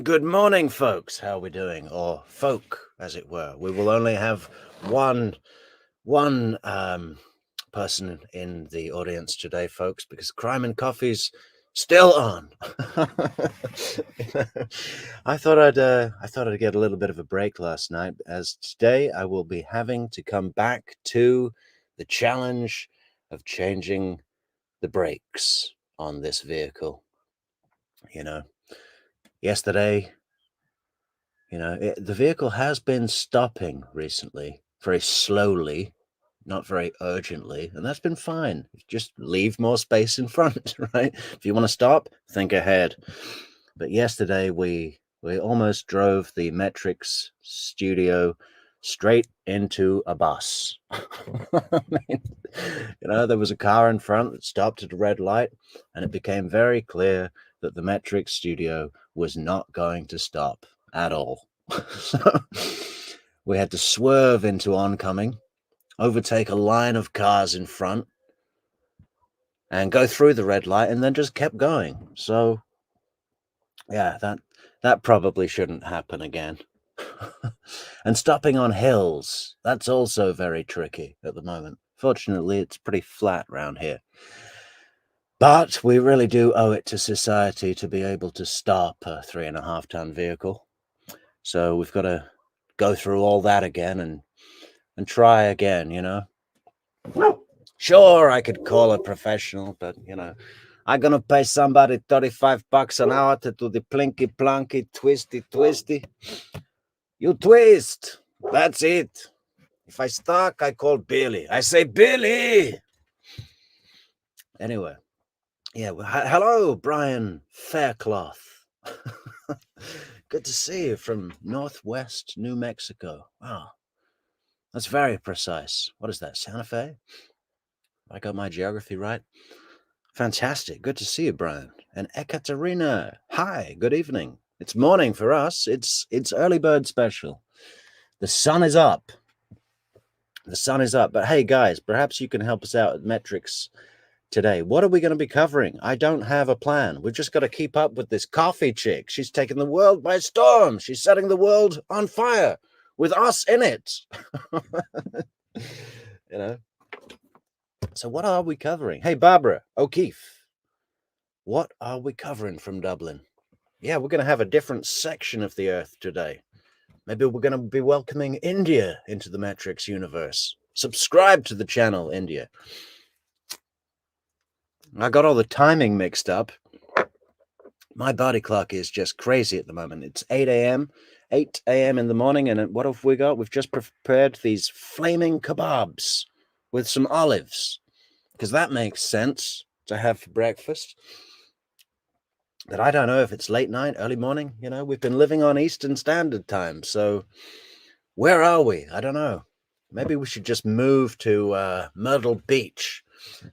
And good morning, folks. How are we doing? Or folk, as it were. We will only have one person in the audience today, folks, because Crime and Coffee's still on. I thought I'd get a little bit of a break last night, as today I will be having to come back to the challenge of changing the brakes on this vehicle. Yesterday, the vehicle has been stopping recently, very slowly, not very urgently, and that's been fine. Just leave more space in front, right? If you want to stop, think ahead. But yesterday we almost drove the Metrix studio straight into a bus. I mean, there was a car in front that stopped at a red light, and it became very clear that the Metrix studio was not going to stop at all. So we had to swerve into oncoming, overtake a line of cars in front, and go through the red light, and then just kept going. So yeah, that probably shouldn't happen again. And stopping on hills, that's also very tricky at the moment. Fortunately, it's pretty flat around here. But we really do owe it to society to be able to stop a 3.5-ton vehicle. So we've got to go through all that again and try again, Sure, I could call a professional, but, I'm going to pay somebody $35 an hour to do the plinky plonky, twisty. You twist. That's it. If I stuck, I call Billy. I say, Billy! Anyway, yeah, hello, Brian Faircloth. Good to see you from Northwest New Mexico. Wow, that's very precise. What is that, Santa Fe? I got my geography right. Fantastic. Good to see you, Brian. And Ekaterina. Hi, good evening. It's morning for us. It's early bird special. The sun is up. The sun is up. But hey, guys, perhaps you can help us out at Metrix today. What are we going to be covering? I don't have a plan. We've just got to keep up with this coffee chick. She's taken the world by storm. She's setting the world on fire with us in it. So what are we covering? Hey, Barbara O'Keefe, what are we covering from Dublin? Yeah, we're going to have a different section of the Earth today. Maybe we're going to be welcoming India into the Metrix universe. Subscribe to the channel, India. I got all the timing mixed up. My body clock is just crazy at the moment. It's 8 a.m. in the morning, and what have we got? We've just prepared these flaming kebabs with some olives, because that makes sense to have for breakfast. But I don't know if it's late night, early morning. We've been living on Eastern Standard Time, so where are we? I don't know. Maybe we should just move to Myrtle Beach,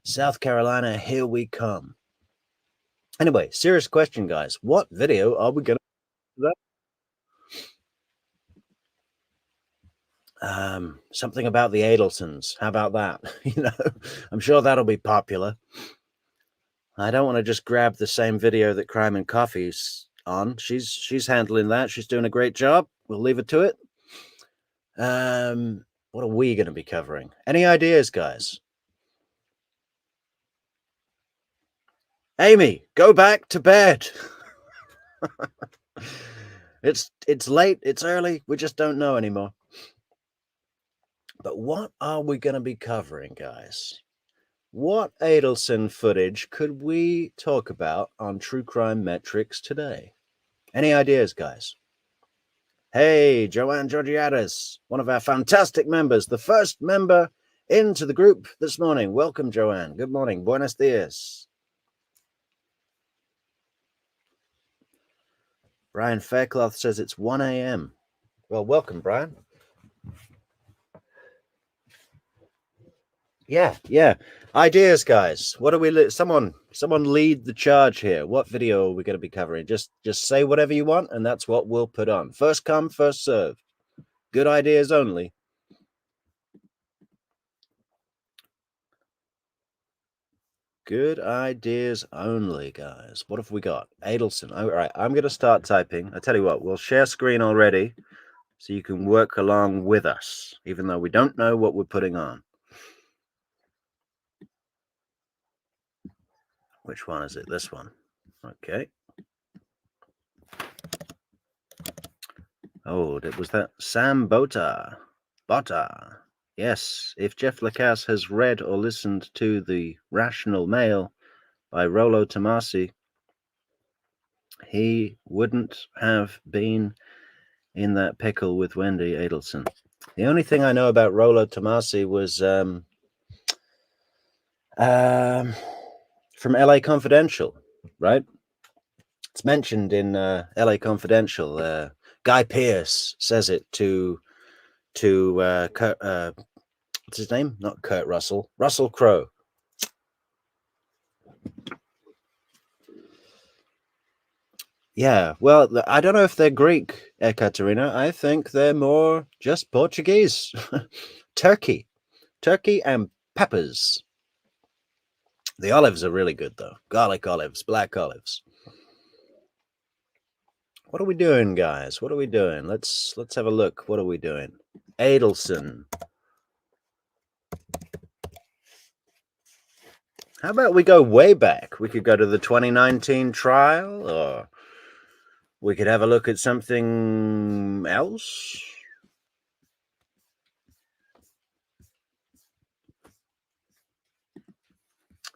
South Carolina. Here we come. Anyway, serious question, guys. What video are we going to do? Something about the Adelsons. How about that? I'm sure that'll be popular. I don't want to just grab the same video that Crime and Coffee's on. She's handling that. She's doing a great job. We'll leave it to it. What are we going to be covering? Any ideas, guys? Amy, go back to bed. It's late, it's early, we just don't know anymore. But what are we going to be covering, guys? What Adelson footage could we talk about on True Crime Metrix today? Any ideas, guys? Hey, Joanne Georgiadis, one of our fantastic members, the first member into the group this morning. Welcome, Joanne. Good morning. Buenos dias. Brian Faircloth says it's 1 a.m. Well, welcome, Brian. Yeah. Ideas, guys. What are we? Someone lead the charge here. What video are we going to be covering? Just say whatever you want, and that's what we'll put on. First come, first serve. Good ideas only. Good ideas only, guys. What have we got? Adelson. All right, I'm going to start typing. I tell you what, we'll share screen already so you can work along with us, even though we don't know what we're putting on. Which one is it? This one. Okay. Oh, was that Sam Bota? Bota. Yes, if Jeff Lacasse has read or listened to The Rational Male by Rollo Tomasi, he wouldn't have been in that pickle with Wendy Adelson. The only thing I know about Rollo Tomasi was from LA Confidential, right? It's mentioned in LA Confidential. Guy Pearce says it to Kurt, what's his name? Not Kurt Russell. Russell Crowe. Yeah, well, I don't know if they're Greek, Ekaterina. I think they're more just Portuguese. Turkey and peppers. The olives are really good, though. Garlic olives, black olives. What are we doing, guys? What are we doing? Let's have a look. What are we doing? Adelson. How about we go way back? We could go to the 2019 trial, or we could have a look at something else.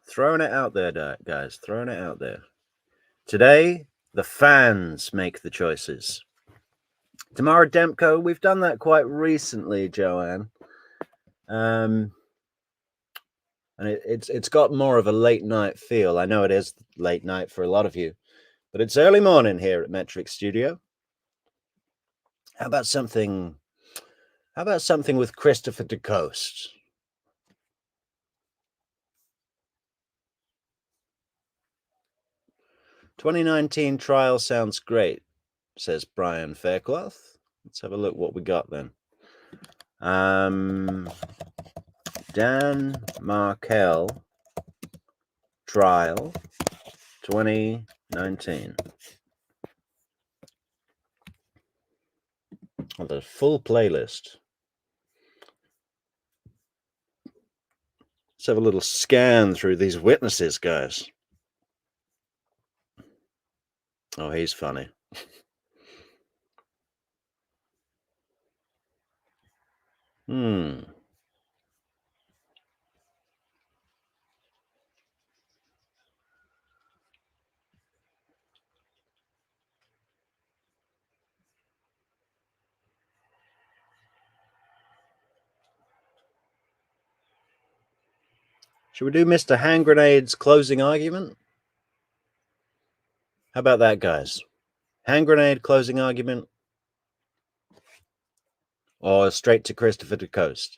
Throwing it out there, guys. Throwing it out there. Today, the fans make the choices. Tamara Demko, we've done that quite recently, Joanne. And it's got more of a late night feel. I know it is late night for a lot of you, but it's early morning here at Metrix Studio. How about something with Christopher DeCoste? "2019 trial sounds great," says Brian Faircloth. Let's have a look what we got then. Dan Markel trial 2019. Oh, the full playlist. Let's have a little scan through these witnesses, guys. Oh, he's funny. Should we do Mr. Hand Grenade's closing argument? How about that, guys? Hand grenade closing argument, or straight to Christopher DeCoste?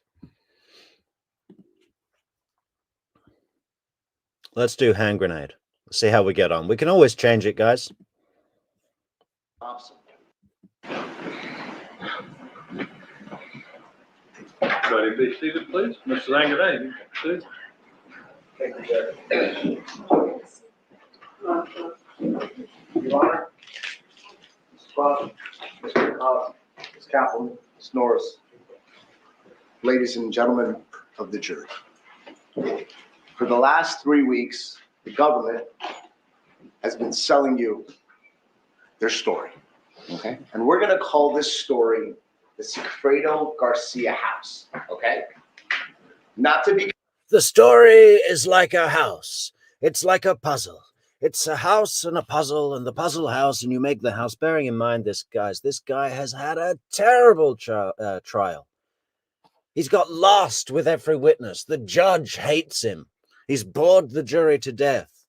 Let's do hand grenade. Let's see how we get on. We can always change it, guys. Everybody be seated, please. Mr. Hand Grenade, please. Thank you, Judge. Your Honor, Mr. Crosby, Mr. Collins, Ms. Kaplan, Ms. Norris, ladies and gentlemen of the jury. For the last 3 weeks, the government has been selling you their story, okay? And we're gonna call this story the Sigfredo Garcia house, okay? Not to be... The story is like a house. It's like a puzzle. It's a house and a puzzle and the puzzle house, and you make the house. Bearing in mind, this guy has had a terrible trial. He's got lost with every witness. The judge hates him. He's bored the jury to death.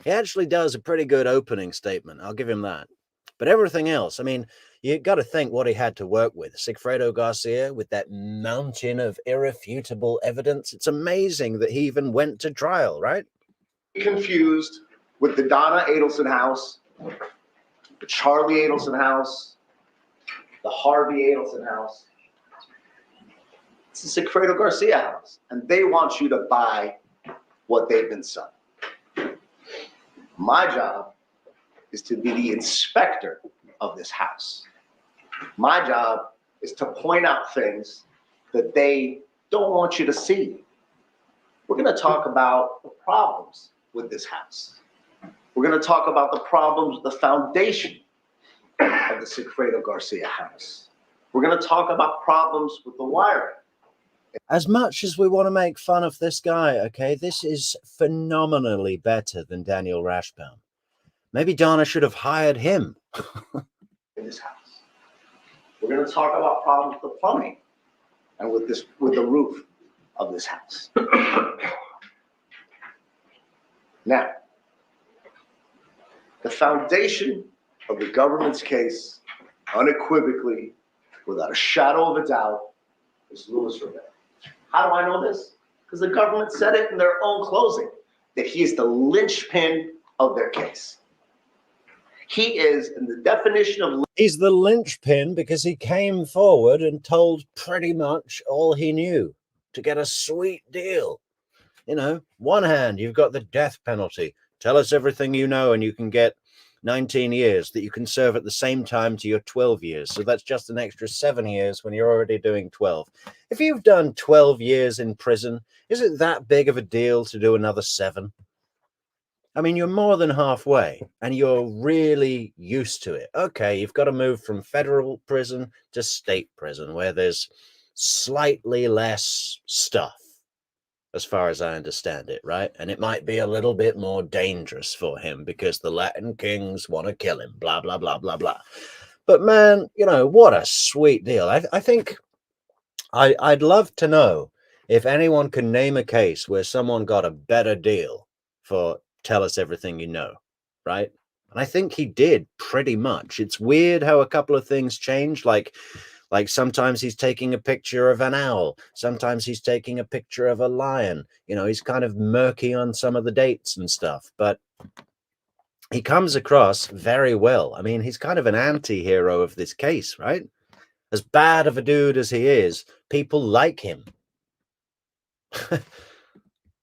He actually does a pretty good opening statement. I'll give him that. But everything else, I mean, you got to think what he had to work with. Sigfredo Garcia with that mountain of irrefutable evidence. It's amazing that he even went to trial, right? Confused with the Donna Adelson house, the Charlie Adelson house, the Harvey Adelson house. It's the Sigfredo Garcia house. And they want you to buy what they've been selling. My job is to be the inspector of this house. My job is to point out things that they don't want you to see. We're going to talk about the problems with this house. We're going to talk about the problems with the foundation of the Sigfredo Garcia house. We're going to talk about problems with the wiring. As much as we want to make fun of this guy, okay, this is phenomenally better than Daniel Rashbaum. Maybe Donna should have hired him. In this house. We're going to talk about problems with the plumbing and with the roof of this house. Now, the foundation of the government's case, unequivocally, without a shadow of a doubt, is Luis Rivera. How do I know this? Because the government said it in their own closing, that he is the linchpin of their case. He is, in the definition of... He's the linchpin because he came forward and told pretty much all he knew to get a sweet deal. You know, one hand, you've got the death penalty. Tell us everything you know and you can get 19 years that you can serve at the same time to your 12 years. So that's just an extra 7 years when you're already doing 12. If you've done 12 years in prison, is it that big of a deal to do another 7? I mean, you're more than halfway and you're really used to it. Okay, you've got to move from federal prison to state prison where there's slightly less stuff, as far as I understand it, right? And it might be a little bit more dangerous for him because the Latin kings want to kill him, blah, blah, blah, blah, blah. But man, you know, what a sweet deal. I think I'd love to know if anyone can name a case where someone got a better deal for tell us everything you know, right? And I think he did pretty much. It's weird how a couple of things change, like sometimes he's taking a picture of an owl. Sometimes he's taking a picture of a lion. You know, he's kind of murky on some of the dates and stuff, but he comes across very well. I mean, he's kind of an anti-hero of this case, right? As bad of a dude as he is, people like him.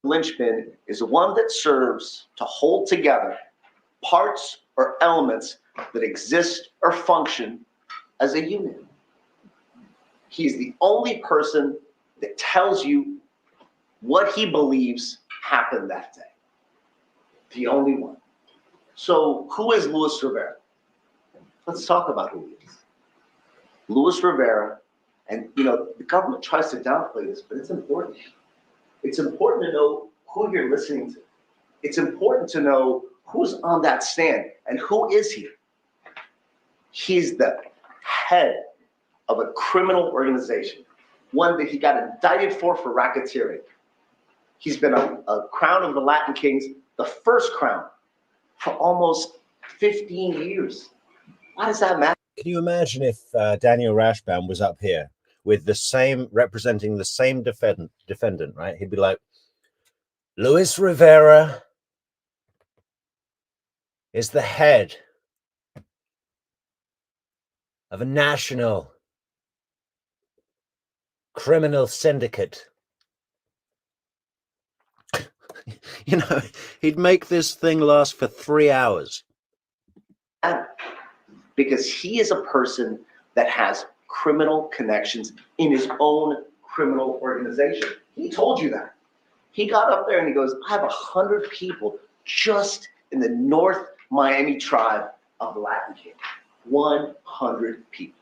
Linchpin is one that serves to hold together parts or elements that exist or function as a unit. He's the only person that tells you what he believes happened that day. The only one. So who is Luis Rivera? Let's talk about who he is. Luis Rivera, and you know, the government tries to downplay this, but it's important. It's important to know who you're listening to. It's important to know who's on that stand and who is he. He's the head of a criminal organization, one that he got indicted for racketeering. He's been a crown of the Latin kings, the first crown, for almost 15 years. Why does that matter? Can you imagine if Daniel Rashbaum was up here with the same, representing the same defendant, right? He'd be like, Luis Rivera is the head of a national criminal syndicate. You know, he'd make this thing last for 3 hours. Because he is a person that has criminal connections in his own criminal organization. He told you that. He got up there and he goes, I have 100 people just in the North Miami tribe of the Latin King. 100 people.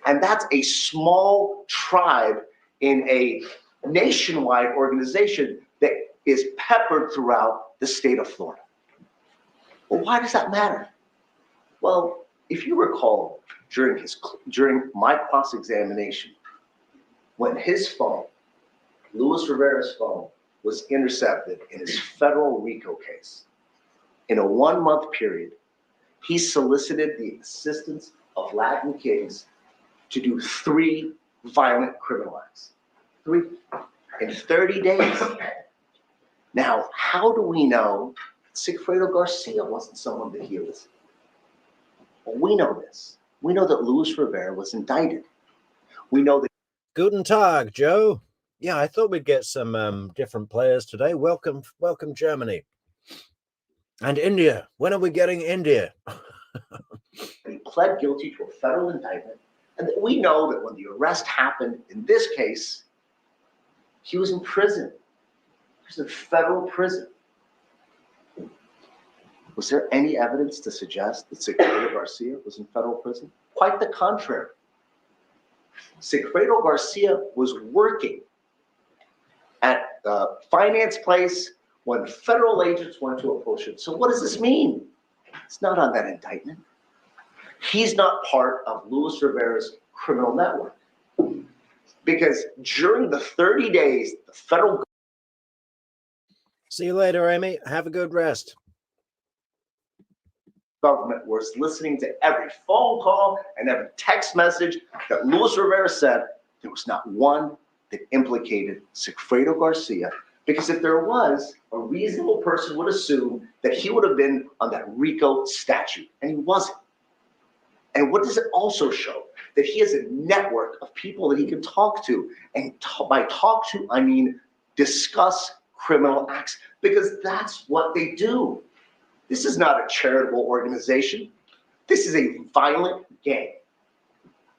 And that's a small tribe in a nationwide organization that is peppered throughout the state of Florida. Well, why does that matter? Well, if you recall, during my cross-examination, when his phone, Luis Rivera's phone, was intercepted in his federal RICO case, in a 1-month period, he solicited the assistance of Latin kings to do 3 violent criminal acts. 3 in 30 days. Now, how do we know Sigfredo Garcia wasn't someone that he elicited? Well, we know this. We know that Luis Rivera was indicted. We know that... Guten Tag, Joe. Yeah, I thought we'd get some different players today. Welcome Germany and India. When are we getting India? He pled guilty to a federal indictment, and we know that when the arrest happened in this case, he was in prison. He was in federal prison. Was there any evidence to suggest that Sigfredo Garcia was in federal prison? Quite the contrary. Sigfredo Garcia was working at the finance place when federal agents went to approach him. So what does this mean? It's not on that indictment. He's not part of Luis Rivera's criminal network. Because during the 30 days, the federal See you later, Amy. Have a good rest. government was listening to every phone call and every text message that Luis Rivera said, there was not one that implicated Sigfredo Garcia. Because if there was, a reasonable person would assume that he would have been on that RICO statute, and he wasn't. And what does it also show? That he has a network of people that he can talk to. And by talk to, I mean discuss criminal acts, because that's what they do. This is not a charitable organization. This is a violent gang.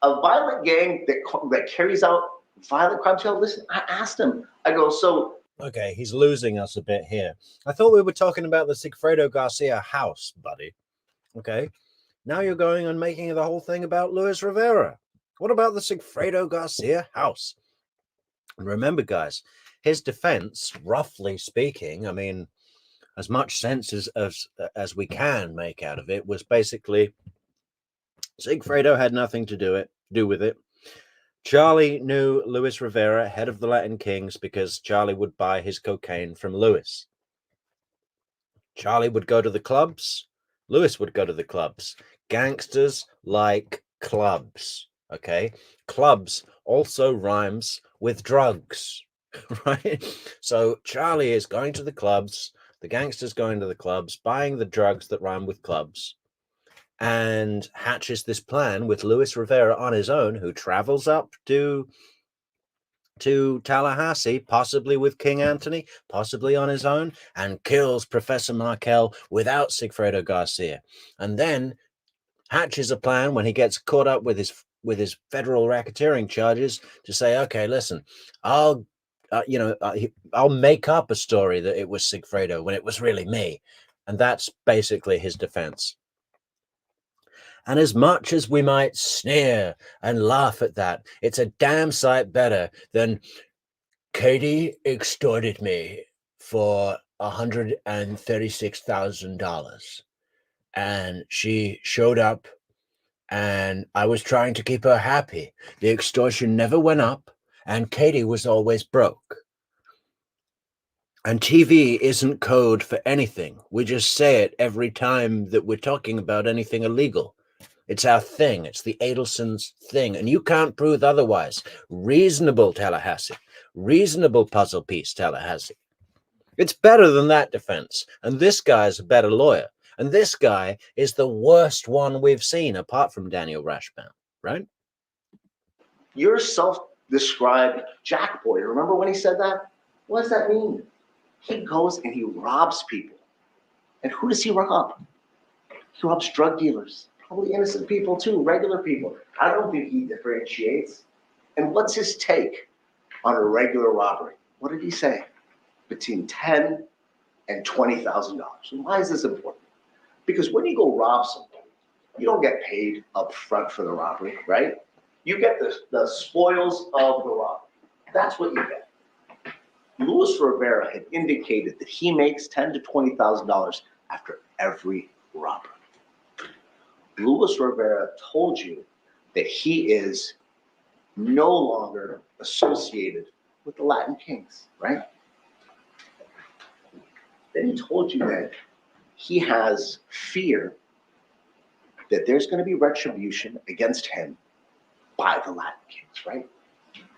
A violent gang that carries out violent crimes. Listen, I asked him, I go, so. Okay, he's losing us a bit here. I thought we were talking about the Sigfredo Garcia house, buddy. Okay, now you're going and making the whole thing about Luis Rivera. What about the Sigfredo Garcia house? And remember, guys, his defense, roughly speaking, I mean, as much sense as we can make out of it, was basically Sigfredo had nothing to do with it. Charlie knew Luis Rivera, head of the Latin Kings, because Charlie would buy his cocaine from Luis. Charlie would go to the clubs. Luis would go to the clubs. Gangsters like clubs. Okay. Clubs also rhymes with drugs, right? So Charlie is going to the clubs. The gangsters going to the clubs, buying the drugs that rhyme with clubs, and hatches this plan with Luis Rivera on his own, who travels up to Tallahassee, possibly with King Anthony, possibly on his own, and kills Professor Markel without Sigfredo Garcia, and then hatches a plan when he gets caught up with his federal racketeering charges to say, okay, listen, I'll make up a story that it was Sigfredo when it was really me. And that's basically his defense. And as much as we might sneer and laugh at that, it's a damn sight better than Katie extorted me for $136,000. And she showed up and I was trying to keep her happy. The extortion never went up and Katie was always broke. And TV isn't code for anything. We just say it every time that we're talking about anything illegal. It's our thing. It's the Adelson's thing. And you can't prove otherwise. Reasonable Tallahassee. Reasonable puzzle piece Tallahassee. It's better than that defense. And this guy's a better lawyer. And this guy is the worst one we've seen apart from Daniel Rashbaum, right? Your self-described jack boy, remember when he said that? What does that mean? He goes and he robs people. And who does he rob? He robs drug dealers, probably innocent people too, regular people. I don't think he differentiates. And what's his take on a regular robbery? What did he say? Between $10,000 and $20,000. And why is this important? Because when you go rob somebody, you don't get paid up front for the robbery, right? You get the spoils of the robbery. That's what you get. Luis Rivera had indicated that he makes $10,000 to $20,000 after every robbery. Luis Rivera told you that he is no longer associated with the Latin Kings, right? Then he told you that he has fear that there's going to be retribution against him by the Latin Kings, right?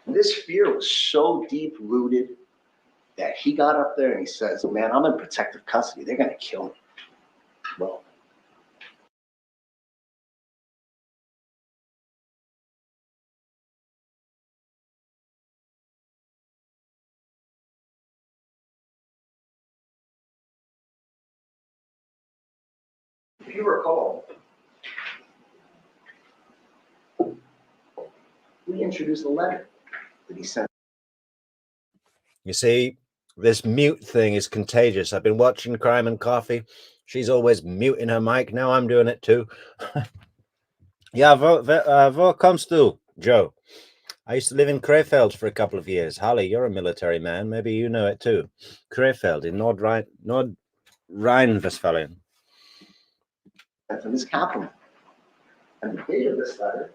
And this fear was so deep-rooted that he got up there and he says, man, I'm in protective custody. They're going to kill me. Well, you recall, we introduced a letter that he sent. You see, this mute thing is contagious. I've been watching Crime and Coffee. She's always muting her mic. Now I'm doing it too. Yeah, wo kommst du, Joe? I used to live in Krefeld for a couple of years. Holly, you're a military man. Maybe you know it too. Krefeld in Nordrhein-Westfalen. From his compliment. And the date of this letter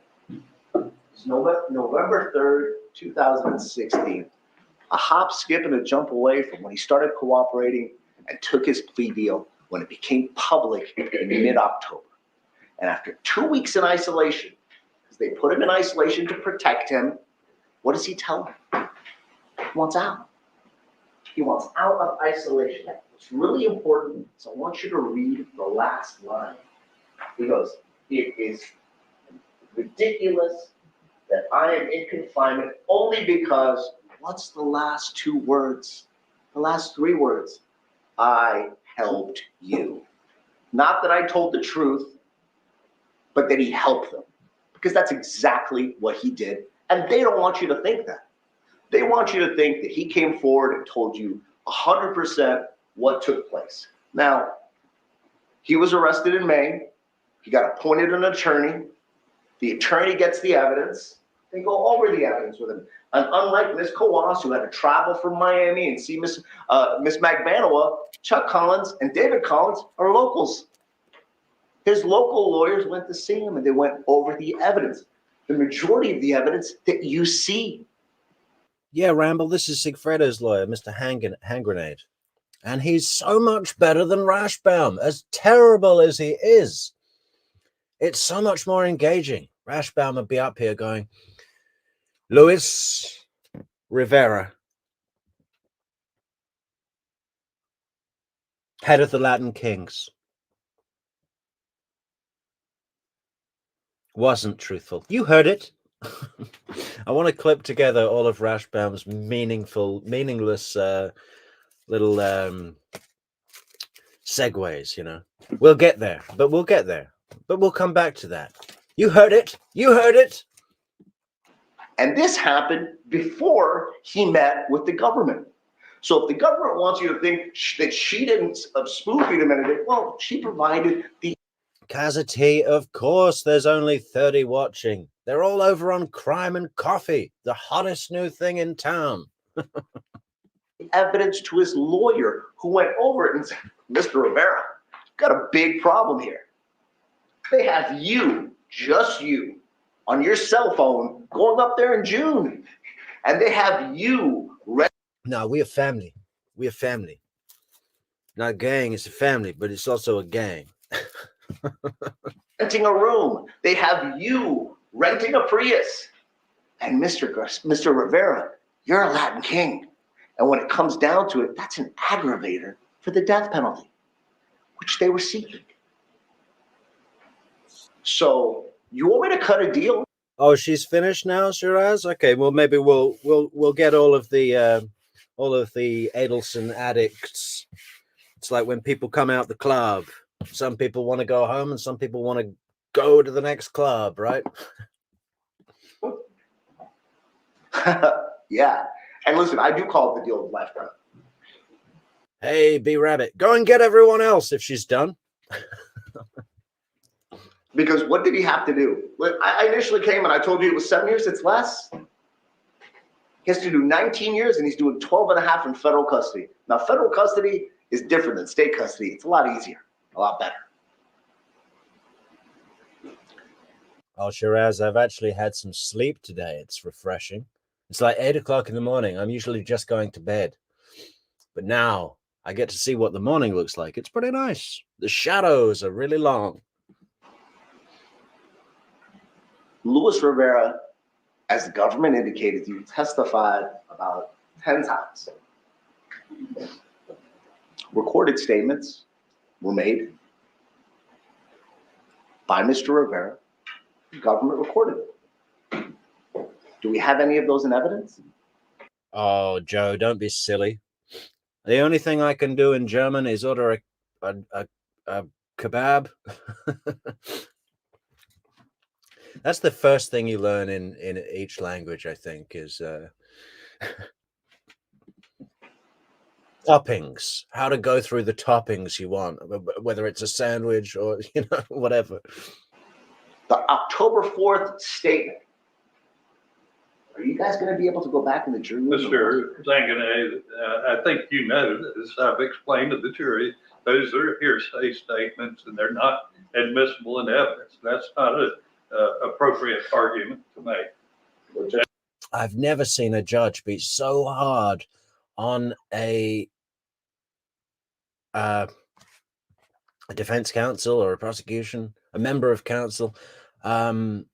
is November 3rd, 2016. A hop, skip, and a jump away from when he started cooperating and took his plea deal when it became public in mid-October. And after 2 weeks in isolation, because they put him in isolation to protect him, what does he tell them? He wants out. He wants out of isolation. What's really important is I want you to read the last line. He goes, it is ridiculous that I am in confinement only because, what's the last 2 words? The last 3 words. I helped you. Not that I told the truth, but that he helped them. Because that's exactly what he did. And they don't want you to think that. They want you to think that he came forward and told you 100% what took place. Now, he was arrested in May. He got appointed an attorney. The attorney gets the evidence. They go over the evidence with him. And unlike Miss Kawas, who had to travel from Miami and see Miss Magbanua, Chuck Collins and David Collins are locals. His local lawyers went to see him and they went over the evidence. The majority of the evidence that you see. Yeah, Ramble, this is Sigfredo's lawyer, Mr. Handgrenade. And he's so much better than Rashbaum, as terrible as he is. It's so much more engaging. Rashbaum would be up here going, Luis Rivera, head of the Latin Kings, wasn't truthful. You heard it. I want to clip together all of Rashbaum's meaningless little segues, you know. We'll get there, but we'll get there. But we'll come back to that. You heard it. You heard it. And this happened before he met with the government. So if the government wants you to think that she didn't spoon feed him anything, well, she provided the Kazati, of course, there's only 30 watching. They're all over on Crime and Coffee, the hottest new thing in town. evidence to his lawyer, who went over it and said, Mr. Rivera, got a big problem here. They have you, just you, on your cell phone going up there in June. And they have you. No, we are family. We are family. Not a gang, it's a family, but it's also a gang. Renting a room. They have you renting a Prius. And Mr. Rivera, you're a Latin king. And when it comes down to it, that's an aggravator for the death penalty, which they were seeking. So you want me to cut a deal? Oh, she's finished now, Shiraz? Okay, well maybe we'll get all of the Adelson addicts. It's like when people come out the club. Some people want to go home and some people want to go to the next club, right? Yeah. And listen, I do call it the deal of lifetime. Hey, B-Rabbit, go and get everyone else if she's done. Because what did he have to do? I initially came and I told you it was 7 years. It's less. He has to do 19 years and he's doing 12 and a half in federal custody. Now, federal custody is different than state custody. It's a lot easier, a lot better. Oh, Shiraz, I've actually had some sleep today. It's refreshing. It's like 8 o'clock in the morning. I'm usually just going to bed. But now I get to see what the morning looks like. It's pretty nice. The shadows are really long. Luis Rivera, as the government indicated, you testified about 10 times. Recorded statements were made by Mr. Rivera. The government recorded it. Do we have any of those in evidence? Oh, Joe, don't be silly. The only thing I can do in German is order a kebab. That's the first thing you learn in each language, I think, is toppings, how to go through the toppings you want, whether it's a sandwich or, whatever. The October 4th statement. Are you guys going to be able to go back in the jury room? Mr. Zanganeh, I think you know, as I've explained to the jury, those are hearsay statements and they're not admissible in evidence. That's not an appropriate argument to make. I've never seen a judge be so hard on a defense counsel or a prosecution, a member of counsel, than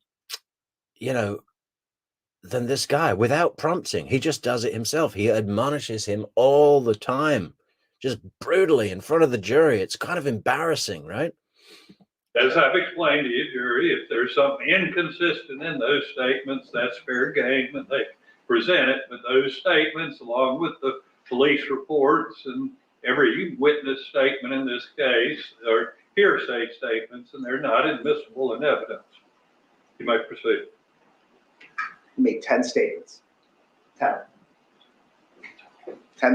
this guy without prompting. He just does it himself. He admonishes him all the time, just brutally in front of the jury. It's kind of embarrassing, right? As I've explained to you, jury, if there's something inconsistent in those statements, that's fair game and they present it. But those statements, along with the police reports and every witness statement in this case, are hearsay statements and they're not admissible in evidence. You may proceed. You made 10 statements. 10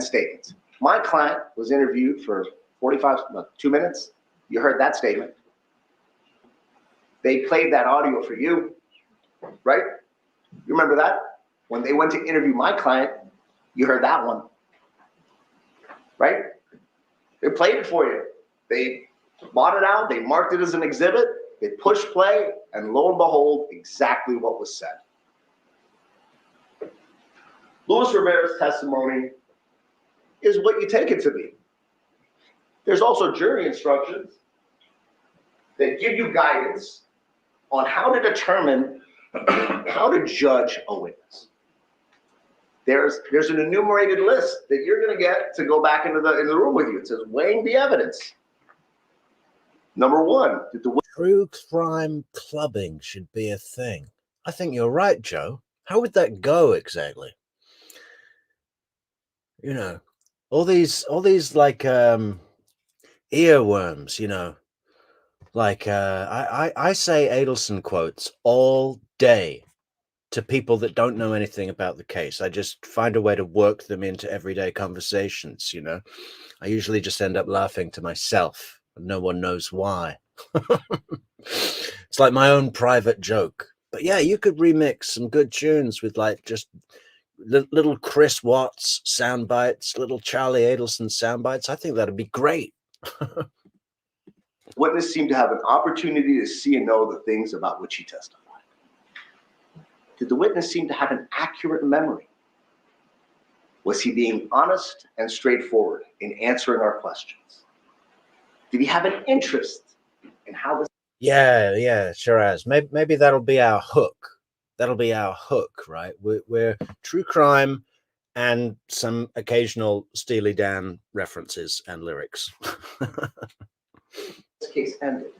statements. My client was interviewed for 2 minutes. You heard that statement. They played that audio for you, right? You remember that? When they went to interview my client, you heard that one, right? They played it for you. They bought it out. They marked it as an exhibit. They pushed play, and lo and behold, exactly what was said. Luis Rivera's testimony is what you take it to be. There's also jury instructions that give you guidance on how to determine how to judge a witness. There's an enumerated list that you're going to get to go back into the room with you. It says weighing the evidence. Number one, true crime clubbing should be a thing. I think you're right, Joe. How would that go exactly? All these like earworms, like I say Adelson quotes all day to people that don't know anything about the case. I just find a way to work them into everyday conversations. I usually just end up laughing to myself and no one knows why. It's like my own private joke. But yeah, you could remix some good tunes with like just little Chris Watts sound bites, little Charlie Adelson sound bites. I think that'd be great. Witness seemed to have an opportunity to see and know the things about which he testified. Did the witness seem to have an accurate memory? Was he being honest and straightforward in answering our questions? Did he have an interest in how this? Yeah, sure has. Maybe that'll be our hook. That'll be our hook, right? We're true crime and some occasional Steely Dan references and lyrics. This case ended.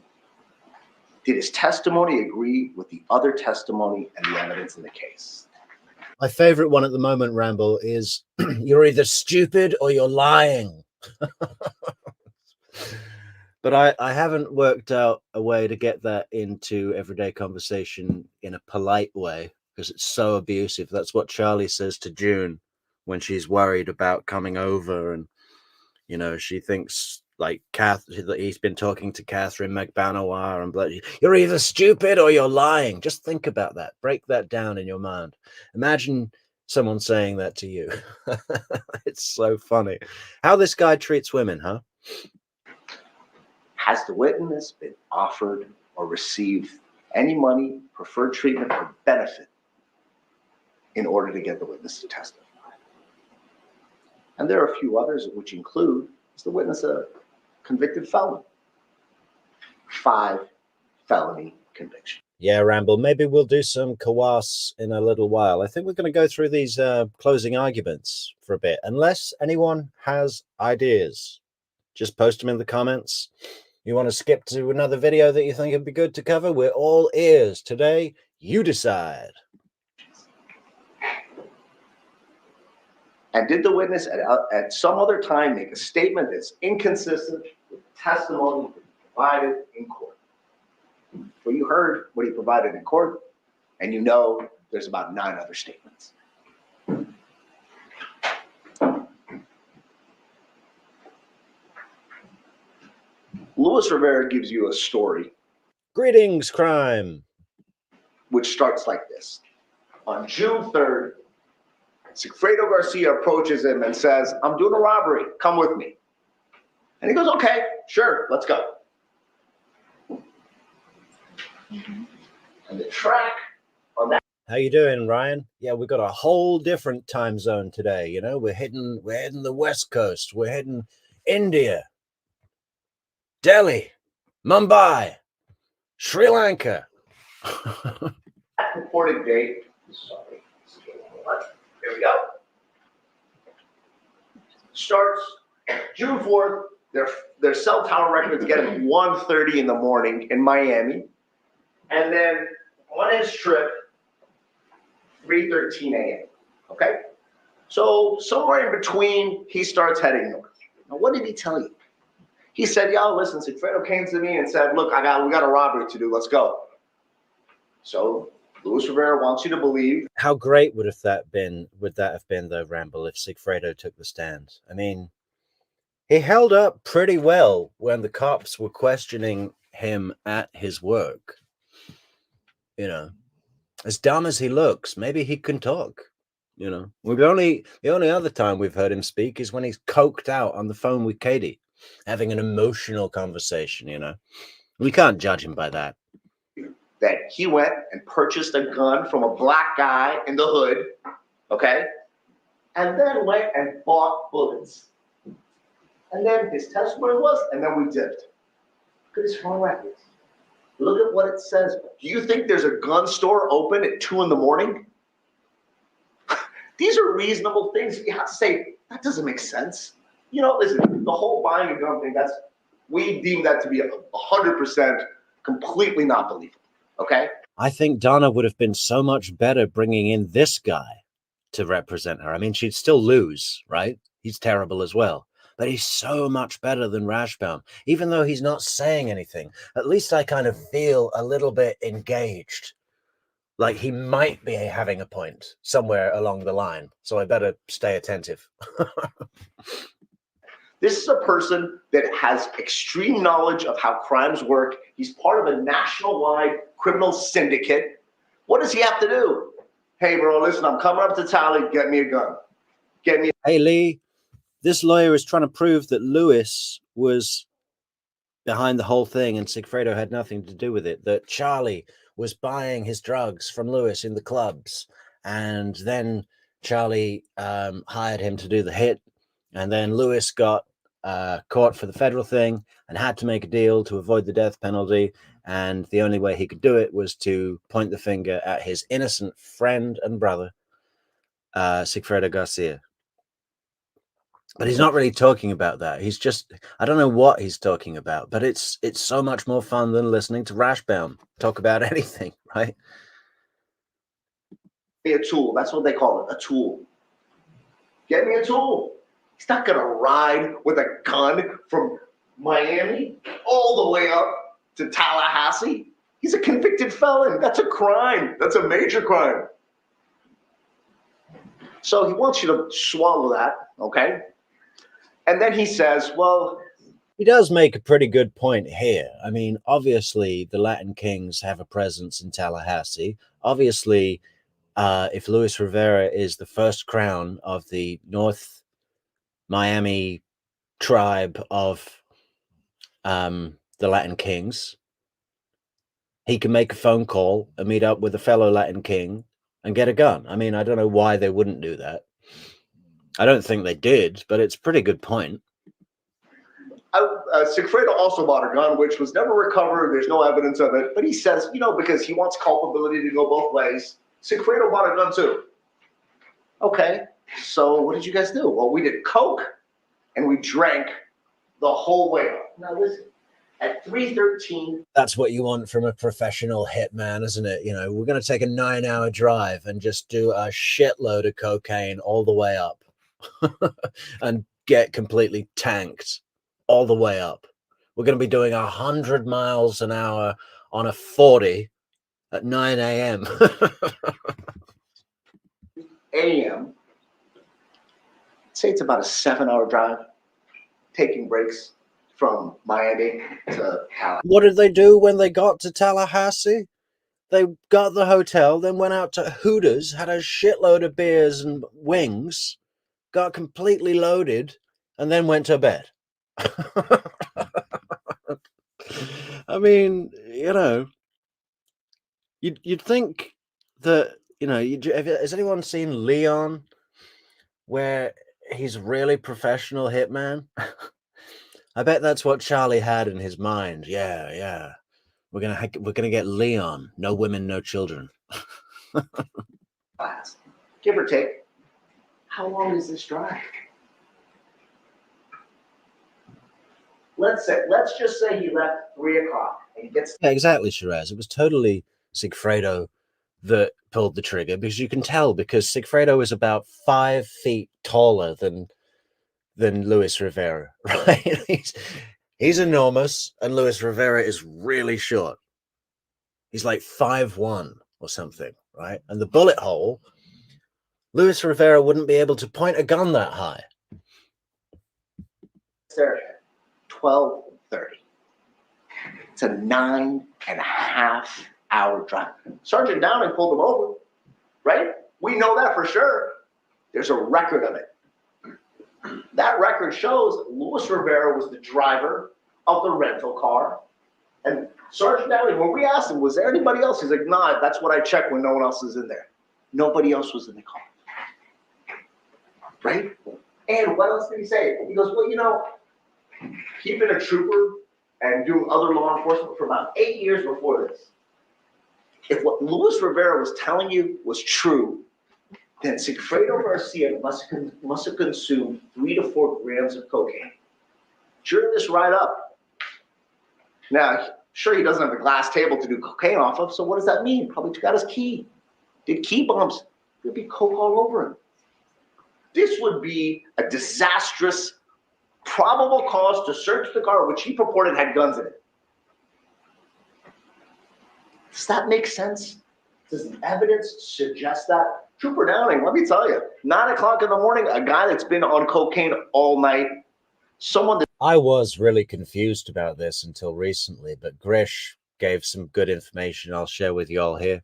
Did his testimony agree with the other testimony and the evidence in the case? My favorite one at the moment, Ramble, is you're either stupid or you're lying. But I haven't worked out a way to get that into everyday conversation in a polite way because it's so abusive. That's what Charlie says to June when she's worried about coming over, and she thinks like that he's been talking to Catherine McBanoir and you're either stupid or you're lying. Just think about that. Break that down in your mind. Imagine someone saying that to you. It's so funny. How this guy treats women, huh? Has the witness been offered or received any money, preferred treatment, or benefit in order to get the witness to testify? And there are a few others, which include, is the witness a convicted felon? 5 felony convictions. Yeah, Ramble, maybe we'll do some kawas in a little while. I think we're going to go through these closing arguments for a bit. Unless anyone has ideas, just post them in the comments. You want to skip to another video that you think would be good to cover? We're all ears. Today, you decide. And did the witness at some other time make a statement that's inconsistent with testimony provided in court. Well, you heard what he provided in court, and you know there's about 9 other statements. Luis Rivera gives you a story. Greetings, crime. Which starts like this. On June 3rd, Sigfredo Garcia approaches him and says, I'm doing a robbery, come with me. And he goes, okay, sure, let's go. And the track on that. How you doing, Ryan? Yeah, we got a whole different time zone today. You know, we're heading the West Coast. We're heading India, Delhi, Mumbai, Sri Lanka. That reported date, sorry, here we go. Starts June 4th. Their cell tower records get at 1:30 in the morning in Miami. And then on his trip, 3:13 a.m. Okay? So somewhere in between, he starts heading north. Now, what did he tell you? He said, yo, listen, Sigfredo came to me and said, look, we got a robbery to do. Let's go. So Luis Rivera wants you to believe. How great would that have been, though, Ramble, if Sigfredo took the stand? I mean, he held up pretty well when the cops were questioning him at his work. You know, as dumb as he looks, maybe he can talk. You know, the only other time we've heard him speak is when he's coked out on the phone with Katie, having an emotional conversation. You know, we can't judge him by that. That he went and purchased a gun from a black guy in the hood, okay, and then went and bought bullets. And then his testimony was, and then we dipped. Look at his phone records. Look at what it says. Do you think there's a gun store open at 2 in the morning? These are reasonable things. You have to say, that doesn't make sense. You know, listen, the whole buying a gun thing, we deem that to be 100% completely not believable, okay? I think Donna would have been so much better bringing in this guy to represent her. I mean, she'd still lose, right? He's terrible as well. But he's so much better than Rashbaum. Even though he's not saying anything, at least I kind of feel a little bit engaged. Like he might be having a point somewhere along the line. So I better stay attentive. This is a person that has extreme knowledge of how crimes work. He's part of a national-wide criminal syndicate. What does he have to do? Hey, bro, listen, I'm coming up to Tally. Get me a gun. Hey, Lee. This lawyer is trying to prove that Luis was behind the whole thing and Sigfredo had nothing to do with it, that Charlie was buying his drugs from Luis in the clubs, and then Charlie hired him to do the hit, and then Luis got caught for the federal thing and had to make a deal to avoid the death penalty, and the only way he could do it was to point the finger at his innocent friend and brother, Sigfredo Garcia. But he's not really talking about that. He's just, I don't know what he's talking about, but it's so much more fun than listening to Rashbaum talk about anything, right? A tool. That's what they call it, a tool. Get me a tool. He's not going to ride with a gun from Miami all the way up to Tallahassee. He's a convicted felon. That's a crime. That's a major crime. So he wants you to swallow that, okay? And then he says, well... He does make a pretty good point here. I mean, obviously, the Latin Kings have a presence in Tallahassee. Obviously, if Luis Rivera is the first crown of the North Miami tribe of the Latin Kings, he can make a phone call and meet up with a fellow Latin King and get a gun. I mean, I don't know why they wouldn't do that. I don't think they did, but it's a pretty good point. Sigfredo also bought a gun, which was never recovered. There's no evidence of it. But he says, you know, because he wants culpability to go both ways, Sigfredo bought a gun too. Okay, so what did you guys do? Well, we did coke and we drank the whole way up. Now listen, at 3:13. That's what you want from a professional hitman, isn't it? You know, we're going to take a 9-hour drive and just do a shitload of cocaine all the way up and get completely tanked all the way up. we're going to be doing 100 miles an hour on a 40 at 9 a.m. a.m. Say it's about a 7-hour drive, taking breaks from Miami to Tallahassee. What did they do when they got to Tallahassee? They got the hotel, then went out to Hooters, had a shitload of beers and wings, got completely loaded, and then went to bed. I mean, you know, you'd think that, you know, has anyone seen Leon, where he's really professional hitman? I bet that's what Charlie had in his mind. Yeah. We're gonna get Leon. No women, no children. Give or take. How long is this drive? Let's just say he left 3 o'clock and he gets. Yeah, exactly, Shiraz. It was totally Sigfredo that pulled the trigger, because you can tell, because Sigfredo is about 5 feet taller than Luis Rivera, right? He's enormous, and Luis Rivera is really short. He's like 5'1" or something, right? And the bullet hole, Luis Rivera wouldn't be able to point a gun that high. There, 12:30. It's a 9.5-hour drive. Sergeant Downing pulled him over, right? We know that for sure. There's a record of it. That record shows Luis Rivera was the driver of the rental car. And Sergeant Downing, when we asked him, was there anybody else? He's like, nah, that's what I checked when no one else is in there. Nobody else was in the car. Right? And what else did he say? He goes, well, you know, he'd been a trooper and doing other law enforcement for about 8 years before this. If what Luis Rivera was telling you was true, then Sigfredo Garcia must have consumed 3 to 4 grams of cocaine during this ride up. Now, sure, he doesn't have a glass table to do cocaine off of, so what does that mean? Probably took out his key. Did key bumps. There'd be coke all over him. This would be a disastrous, probable cause to search the car, which he purported had guns in it. Does that make sense? Does the evidence suggest that? Trooper Downing, let me tell you, 9 o'clock in the morning, a guy that's been on cocaine all night, someone that... I was really confused about this until recently, but Grish gave some good information I'll share with you all here,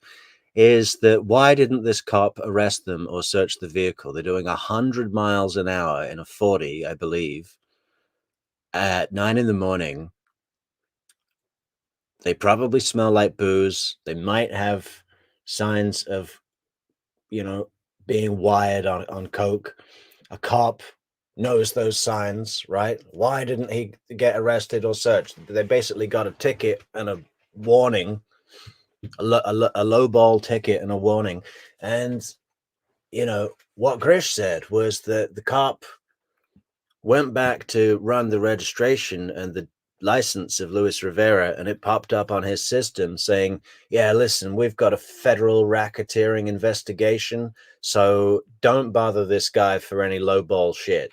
is that why didn't this cop arrest them or search the vehicle? They're doing 100 miles an hour in a 40, I believe, at 9 in the morning. They probably smell like booze. They might have signs of, you know, being wired on coke. A cop knows those signs, right? Why didn't he get arrested or searched? They basically got a ticket and a warning, a low ball ticket and a warning. And, you know, what Grish said was that the cop went back to run the registration and the license of Luis Rivera, and it popped up on his system saying, yeah, listen, we've got a federal racketeering investigation, so don't bother this guy for any lowball shit.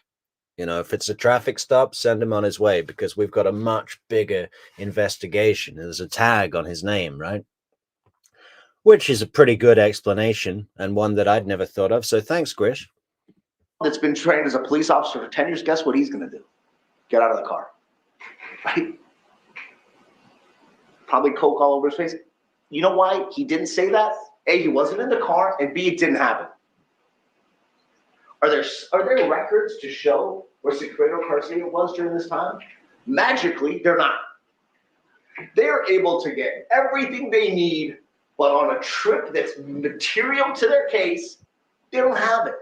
You know, if it's a traffic stop, send him on his way, because we've got a much bigger investigation. There's a tag on his name, right? Which is a pretty good explanation, and one that I'd never thought of. So thanks, Grish. That's been trained as a police officer for 10 years, guess what he's going to do? Get out of the car. Right? Probably coke all over his face. You know why he didn't say that? A, he wasn't in the car, and B, it didn't happen. Are there records to show where Sigfredo Garcia was during this time? Magically, they're not. They're able to get everything they need, but on a trip that's material to their case, they don't have it.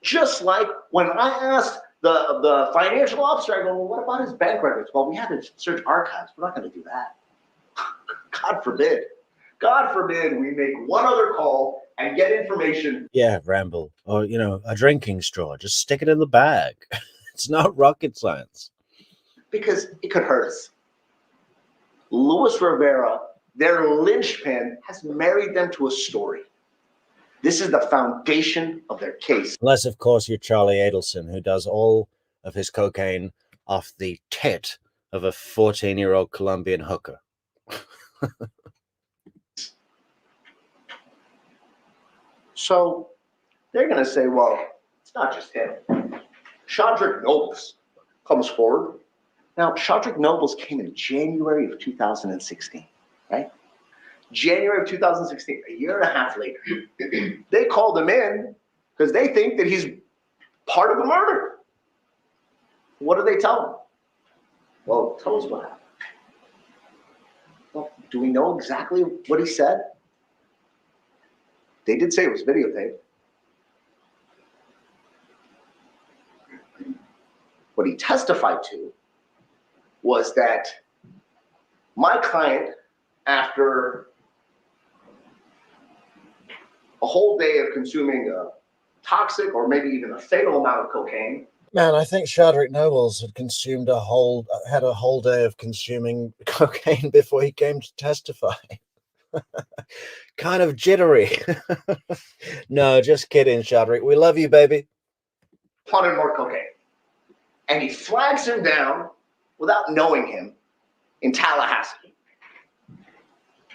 Just like when I asked the financial officer, I go, well, what about his bank records? Well, we had to search archives. We're not going to do that. God forbid. God forbid we make one other call and get information. Yeah, Ramble. Or, you know, a drinking straw. Just stick it in the bag. It's not rocket science. Because it could hurt us. Luis Rivera, their linchpin, has married them to a story. This is the foundation of their case. Unless, of course, you're Charlie Adelson, who does all of his cocaine off the tit of a 14-year-old Colombian hooker. So they're going to say, well, it's not just him. Shadrick Nobles comes forward. Now, Shadrick Nobles came in January of 2016, right? January of 2016, a year and a half later. They called him in because they think that he's part of the murder. What do they tell him? Well, tell us what happened. Well, do we know exactly what he said? They did say it was videotaped. What he testified to was that my client, after a whole day of consuming a toxic or maybe even a fatal amount of cocaine. Man, I think Shadrick Nobles had had a whole day of consuming cocaine before he came to testify. Kind of jittery. No, just kidding, Shadrick. We love you, baby. Wanted more cocaine. And he flags him down without knowing him in Tallahassee,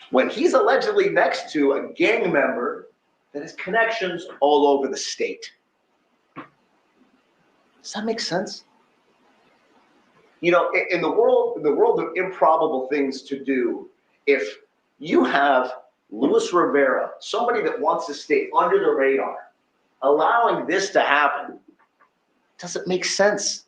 when he's allegedly next to a gang member that has connections all over the state. Does that make sense? You know, in the world of improbable things to do, if you have Luis Rivera, somebody that wants to stay under the radar, allowing this to happen, doesn't make sense.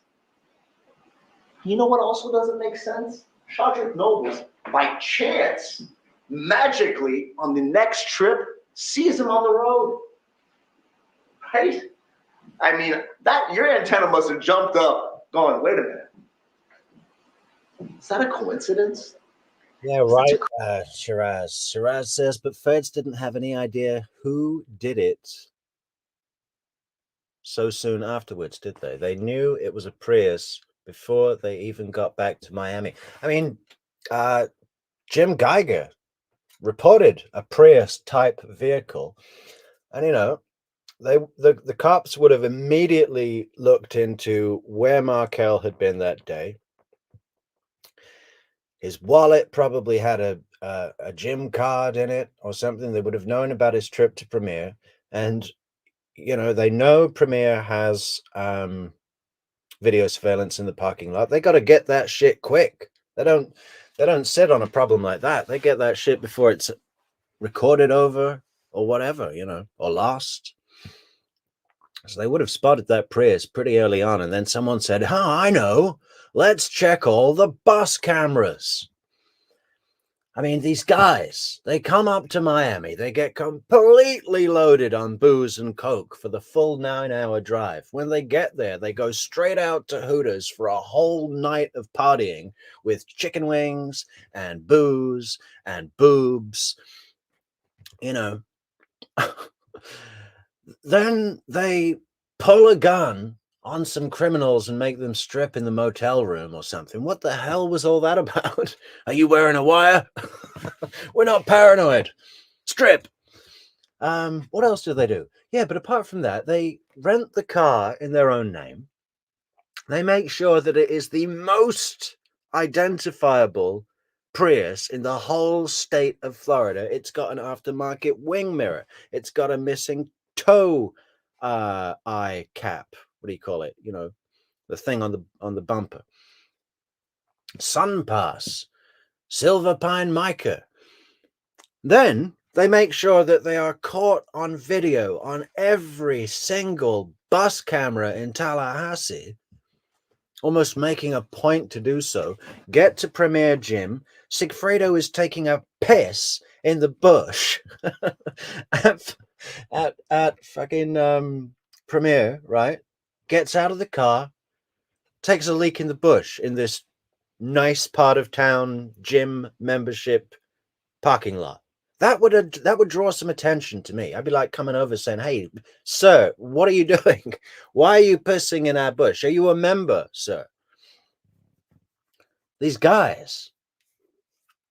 You know what also doesn't make sense? Shadrick Nobles, by chance, magically on the next trip, sees him on the road. Right? I mean, that your antenna must have jumped up, going, wait a minute. Is that a coincidence? Yeah, right, Shiraz. Shiraz says, but feds didn't have any idea who did it so soon afterwards, did they? They knew it was a Prius before they even got back to Miami. I mean, Jim Geiger reported a Prius type vehicle, and you know, the cops would have immediately looked into where Markel had been that day. His wallet probably had a gym card in it or something. They would have known about his trip to Premiere, and you know, they know Premiere has video surveillance in the parking lot. They got to get that shit quick. They don't sit on a problem like that. They get that shit before it's recorded over or whatever, you know, or lost. So they would have spotted that Prius pretty early on, and then someone said, "Oh, I know. Let's check all the bus cameras." I mean, these guys, they come up to Miami, they get completely loaded on booze and coke for the full 9-hour drive. When they get there, they go straight out to Hooters for a whole night of partying with chicken wings and booze and boobs, you know. Then they pull a gun on some criminals and make them strip in the motel room or something. What the hell was all that about? Are you wearing a wire? We're not paranoid. Strip. What else do they do? Yeah, but apart from that, they rent the car in their own name. They make sure that it is the most identifiable Prius in the whole state of Florida. It's got an aftermarket wing mirror. It's got a missing toe eye cap. What do you call it? You know, the thing on the bumper. Sun pass, silver pine mica. Then they make sure that they are caught on video on every single bus camera in Tallahassee, almost making a point to do so. Get to Premier Gym. Sigfredo is taking a piss in the bush at fucking Premier, right? Gets out of the car, takes a leak in the bush in this nice part of town gym membership parking lot. That would draw some attention to me. I'd be like coming over saying, "Hey, sir, what are you doing? Why are you pissing in our bush? Are you a member, sir?" These guys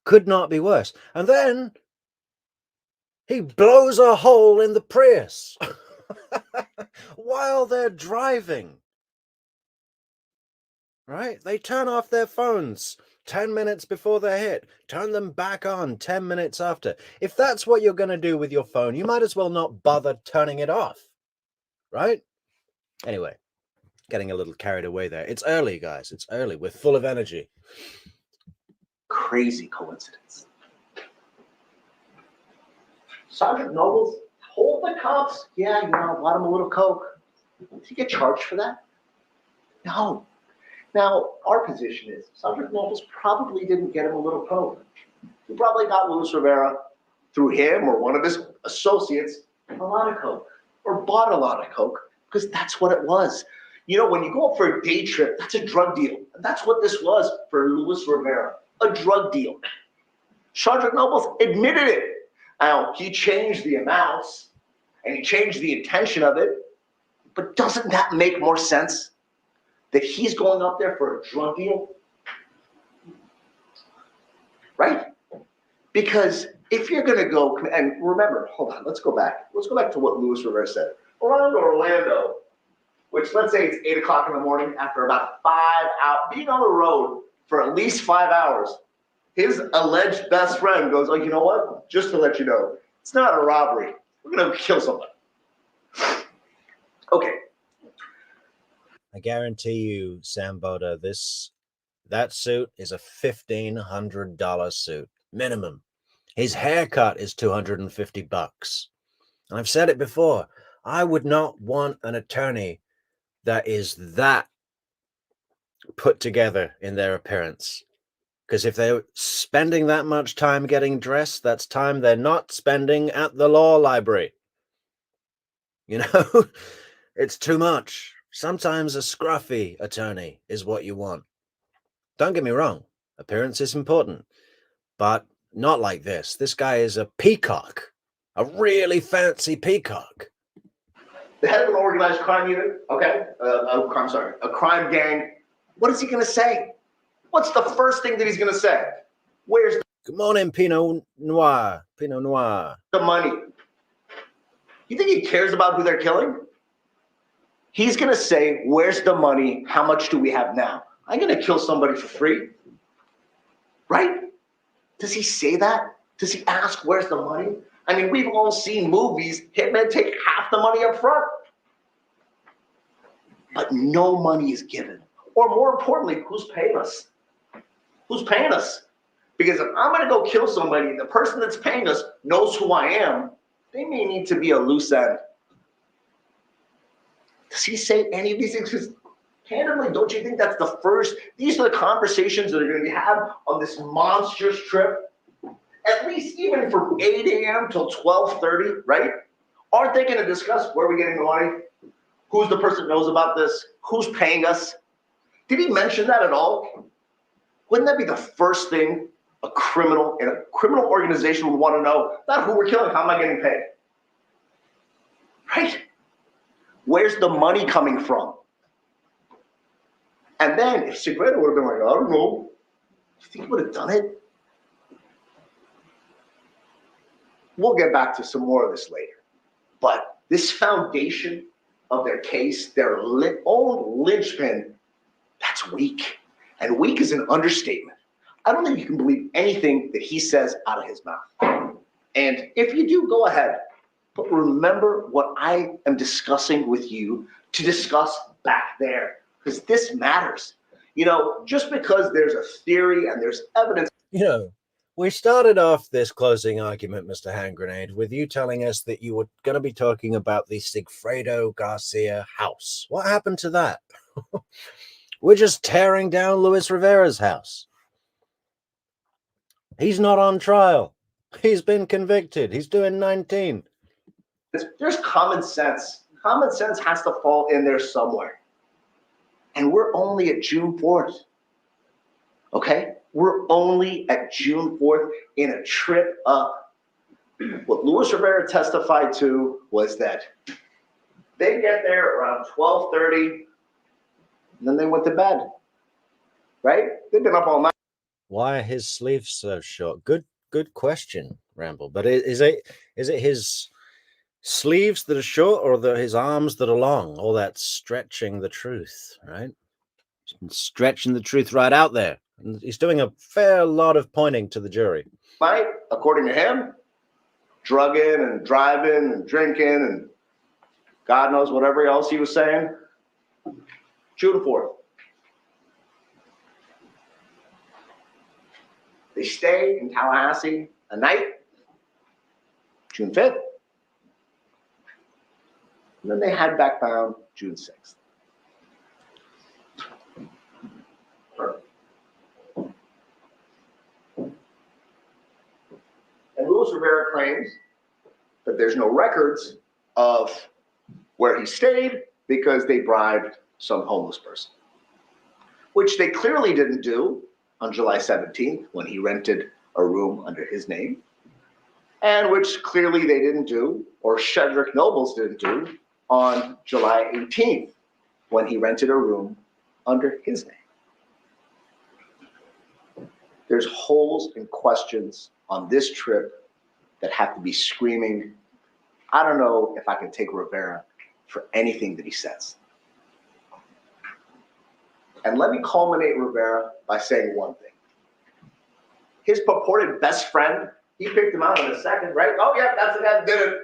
could not be worse. And then he blows a hole in the Prius while they're driving. right? They turn off their phones 10 minutes before they're hit, turn them back on 10 minutes after. If that's what you're going to do with your phone, you might as well not bother turning it off, right? Anyway, getting a little carried away there. It's early, guys. It's early. We're full of energy. Crazy coincidence. Sergeant Nobles told the cops, yeah, bought him a little coke. Did he get charged for that? No. Now, our position is Sergeant Nobles probably didn't get him a little coke. He probably got Luis Rivera, through him or one of his associates, a lot of coke, or bought a lot of coke, because that's what it was. You know, when you go out for a day trip, that's a drug deal. And that's what this was for Luis Rivera, a drug deal. Shadrick Nobles admitted it. Now, he changed the amounts, and he changed the intention of it, but doesn't that make more sense? That he's going up there for a drug deal? Right? Because if you're going to go, and remember, hold on, let's go back. Let's go back to what Luis Rivera said. Around Orlando, which let's say it's 8 o'clock in the morning, after about 5 hours, being on the road for at least 5 hours, his alleged best friend goes, oh, you know what? Just to let you know, it's not a robbery. We're going to kill somebody. Okay. I guarantee you, Sam Boda, that suit is a $1,500 suit minimum. His haircut is $250. And I've said it before. I would not want an attorney that is that put together in their appearance. Because if they're spending that much time getting dressed, that's time they're not spending at the law library. You know, it's too much. Sometimes a scruffy attorney is what you want. Don't get me wrong, appearance is important, but not like this. This guy is a peacock, a really fancy peacock. The head of an organized crime unit, okay? A crime gang. What is he going to say? What's the first thing that he's going to say? Where's Good morning, Pinot Noir. Pinot Noir. the money? You think he cares about who they're killing? He's going to say, where's the money? How much do we have now? I'm going to kill somebody for free. Right? Does he say that? Does he ask, where's the money? I mean, we've all seen movies, hitmen take half the money up front. But no money is given. Or more importantly, who's paying us? Who's paying us? Because if I'm going to go kill somebody, the person that's paying us knows who I am, they may need to be a loose end. Does he say any of these things? Because candidly, don't you think that's the first? These are the conversations that are going to be had on this monstrous trip. At least even from 8 a.m. till 12:30, right? Aren't they going to discuss where we're getting the money? Who's the person that knows about this? Who's paying us? Did he mention that at all? Wouldn't that be the first thing a criminal in a criminal organization would want to know? Not who we're killing, how am I getting paid? Right? Where's the money coming from? And then if Segredo would have been like, I don't know, do you think he would have done it? We'll get back to some more of this later. But this foundation of their case, their own linchpin, that's weak. And weak is an understatement. I don't think you can believe anything that he says out of his mouth. And if you do, go ahead. But remember what I am discussing with you to discuss back there, because this matters. You know, just because there's a theory and there's evidence. You know, we started off this closing argument, Mr. Hand Grenade, with you telling us that you were going to be talking about the Sigfredo Garcia house. What happened to that? We're just tearing down Luis Rivera's house. He's not on trial. He's been convicted. He's doing 19. There's common sense. Common sense has to fall in there somewhere. And we're only at June 4th. Okay? We're only at June 4th in a trip up. What Luis Rivera testified to was that they get there around 12:30, and then they went to bed. Right? They've been up all night. Why are his sleeves so short? Good question, Ramble. But is it his sleeves that are short or his arms that are long? All that stretching the truth, right? He's been stretching the truth right out there. And he's doing a fair lot of pointing to the jury. Might, according to him, drugging and driving and drinking and God knows whatever else he was saying. June 4th. They stay in Tallahassee a night, June 5th. And then they head back down June 6th. And Luis Rivera claims that there's no records of where he stayed because they bribed some homeless person, which they clearly didn't do on July 17th when he rented a room under his name, and which clearly they didn't do, or Shadrick Nobles didn't do, on July 18th when he rented a room under his name. There's holes and questions on this trip that have to be screaming. I don't know if I can take Rivera for anything that he says. And let me culminate Rivera by saying one thing. His purported best friend, he picked him out in a second, right? Oh yeah, that's the guy that did it.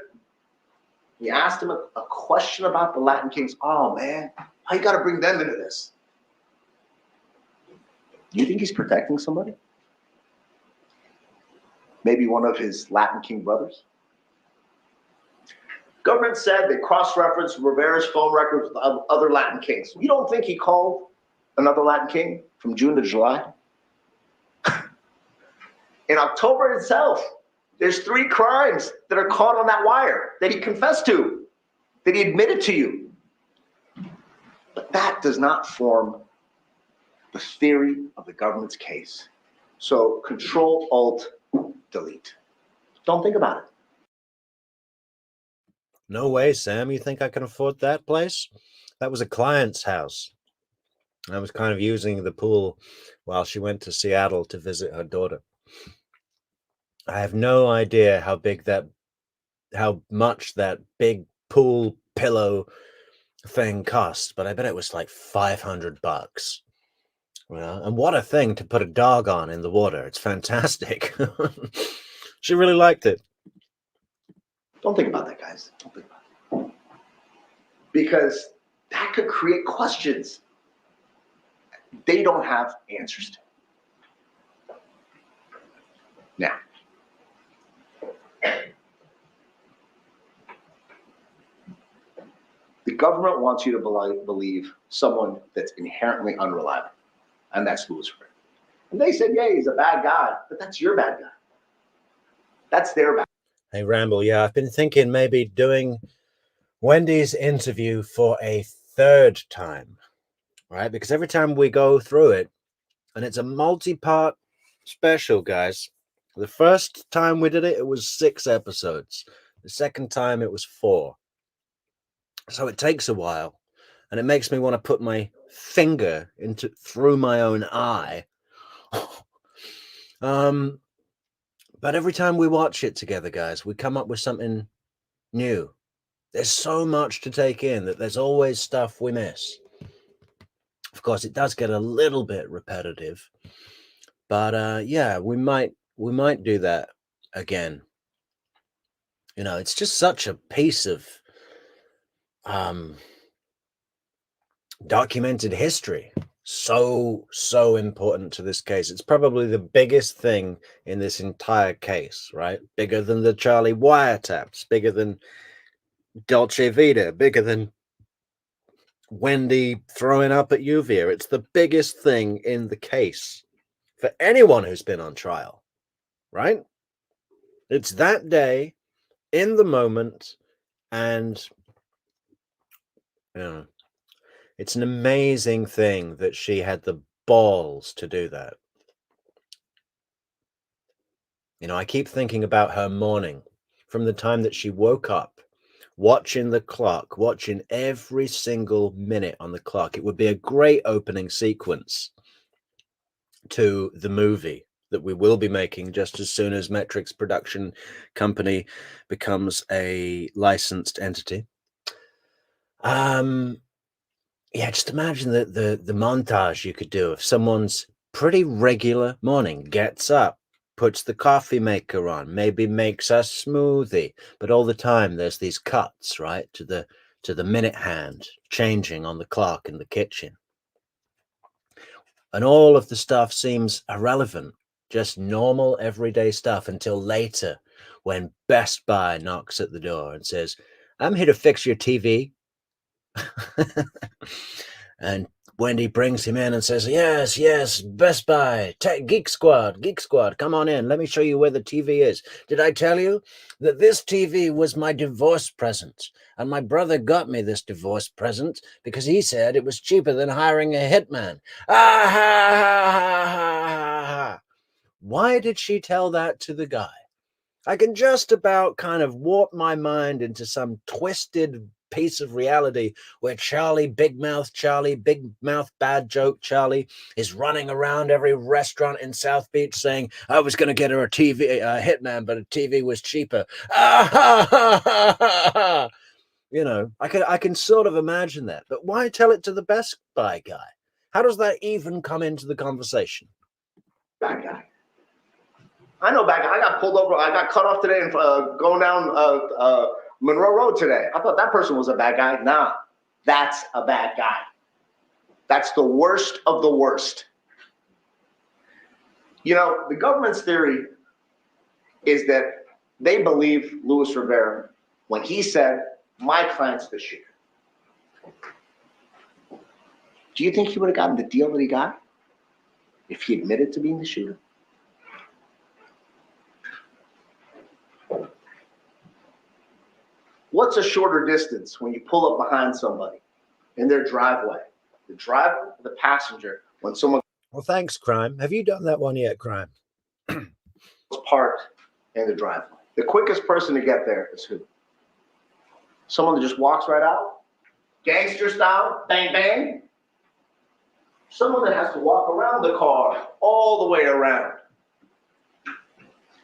He asked him a question about the Latin Kings. Oh man, how you got to bring them into this? You think he's protecting somebody? Maybe one of his Latin King brothers? Government said they cross-referenced Rivera's phone records with other Latin Kings. You don't think he called another Latin King from June to July? In October itself, there's 3 crimes that are caught on that wire that he confessed to, that he admitted to you. But that does not form the theory of the government's case. So Control, Alt, Delete. Don't think about it. No way, Sam. You think I can afford that place? That was a client's house. I was kind of using the pool while she went to Seattle to visit her daughter. I have no idea how much that big pool pillow thing cost, but I bet it was like $500. Well, and what a thing to put a dog on in the water. It's fantastic. She really liked it. Don't think about that, guys. Don't think about it. Because that could create questions they don't have answers to. Now, the government wants you to believe someone that's inherently unreliable, and that's Luis Rivera. And they said, yeah, he's a bad guy, but that's your bad guy. That's their bad guy. Hey, Ramble, yeah, I've been thinking maybe doing Wendy's interview for a 3rd time, right? Because every time we go through it, and it's a multi-part special, guys. The first time we did it, it was 6 episodes. The second time, it was 4. So it takes a while, and it makes me want to put my finger through my own eye. But every time we watch it together, guys, we come up with something new. There's so much to take in that there's always stuff we miss. Of course, it does get a little bit repetitive, but yeah, we might do that again. You know, it's just such a piece of documented history. So important to this case. It's probably the biggest thing in this entire case, right? Bigger than the Charlie wiretaps, bigger than Dolce Vita, bigger than Wendy throwing up at Uvia. It's the biggest thing in the case for anyone who's been on trial, right? It's that day in the moment, and you know, it's an amazing thing that she had the balls to do that. You know, I keep thinking about her morning, from the time that she woke up, watching the clock, watching every single minute on the clock. It would be a great opening sequence to the movie that we will be making just as soon as Metrix production company becomes a licensed entity. yeah, just imagine the montage you could do of someone's pretty regular morning, gets up, puts the coffee maker on, maybe makes a smoothie, but all the time there's these cuts, right, to the minute hand changing on the clock in the kitchen. And all of the stuff seems irrelevant, just normal everyday stuff until later when Best Buy knocks at the door and says, "I'm here to fix your TV." And Wendy brings him in and says, yes, Best Buy, Geek Squad, come on in. Let me show you where the TV is. Did I tell you that this TV was my divorce present? And my brother got me this divorce present because he said it was cheaper than hiring a hitman. Ah, ha, ha, ha, ha, ha. Why did she tell that to the guy? I can just about kind of warp my mind into some twisted piece of reality where Charlie, big mouth bad joke Charlie, is running around every restaurant in South Beach saying, "I was going to get her a TV, a hitman, but a TV was cheaper." Ah, ha, ha, ha, ha, ha. You know, I can sort of imagine that, but why tell it to the Best Buy guy? How does that even come into the conversation? Bad guy. I know bad guy. I got pulled over. I got cut off today and going down Monroe Road today. I thought that person was a bad guy. Nah, that's a bad guy. That's the worst of the worst. You know, the government's theory is that they believe Luis Rivera when he said, "My client's the shooter." Do you think he would have gotten the deal that he got if he admitted to being the shooter? What's a shorter distance when you pull up behind somebody in their driveway? The driver or the passenger when someone... Well, thanks, Crime. Have you done that one yet, Crime? was parked in the driveway. The quickest person to get there is who? Someone that just walks right out? Gangster style, bang, bang? Someone that has to walk around the car all the way around.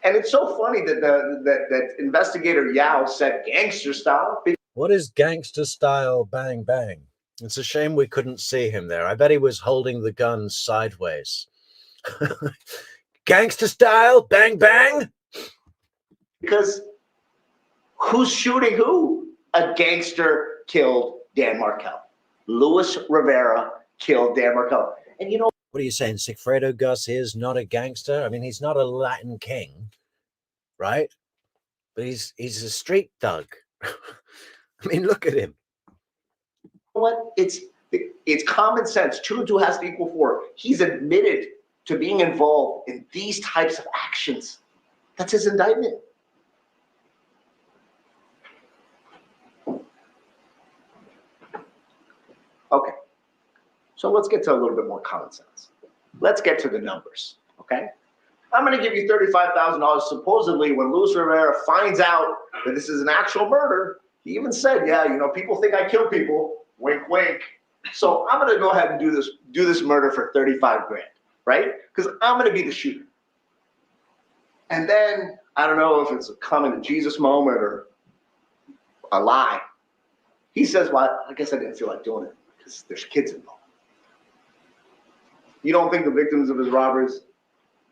And it's so funny that that investigator Yao said gangster style. What is gangster style bang bang? It's a shame we couldn't see him there. I bet he was holding the gun sideways. Gangster style bang bang? Because who's shooting who? A gangster killed Dan Markel. Luis Rivera killed Dan Markel. And you know, what are you saying? Sigfredo Garcia is not a gangster? I mean, he's not a Latin king, right? But he's a street thug. I mean, look at him. What? It's common sense. 2 and 2 has to equal 4. He's admitted to being involved in these types of actions. That's his indictment. Okay. So let's get to a little bit more common sense. Let's get to the numbers, okay? I'm going to give you $35,000 supposedly when Luis Rivera finds out that this is an actual murder. He even said, yeah, you know, people think I kill people, wink, wink. So I'm going to go ahead and do this murder for 35 grand, right? Because I'm going to be the shooter. And then, I don't know if it's a coming to Jesus moment or a lie. He says, well, I guess I didn't feel like doing it because there's kids involved. You don't think the victims of his robberies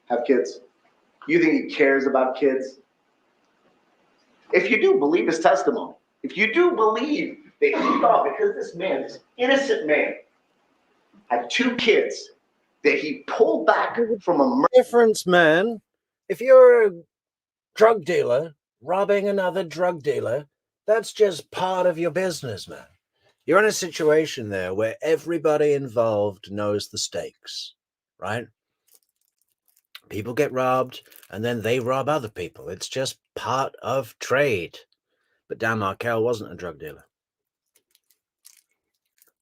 have kids? You think he cares about kids? If you do, believe his testimony. If you do believe that he thought because this man, this innocent man, had 2 kids, that he pulled back from a murder. Difference, man. If you're a drug dealer robbing another drug dealer, that's just part of your business, man. You're in a situation there where everybody involved knows the stakes, right? People get robbed and then they rob other people. It's just part of trade. But Dan Markel wasn't a drug dealer.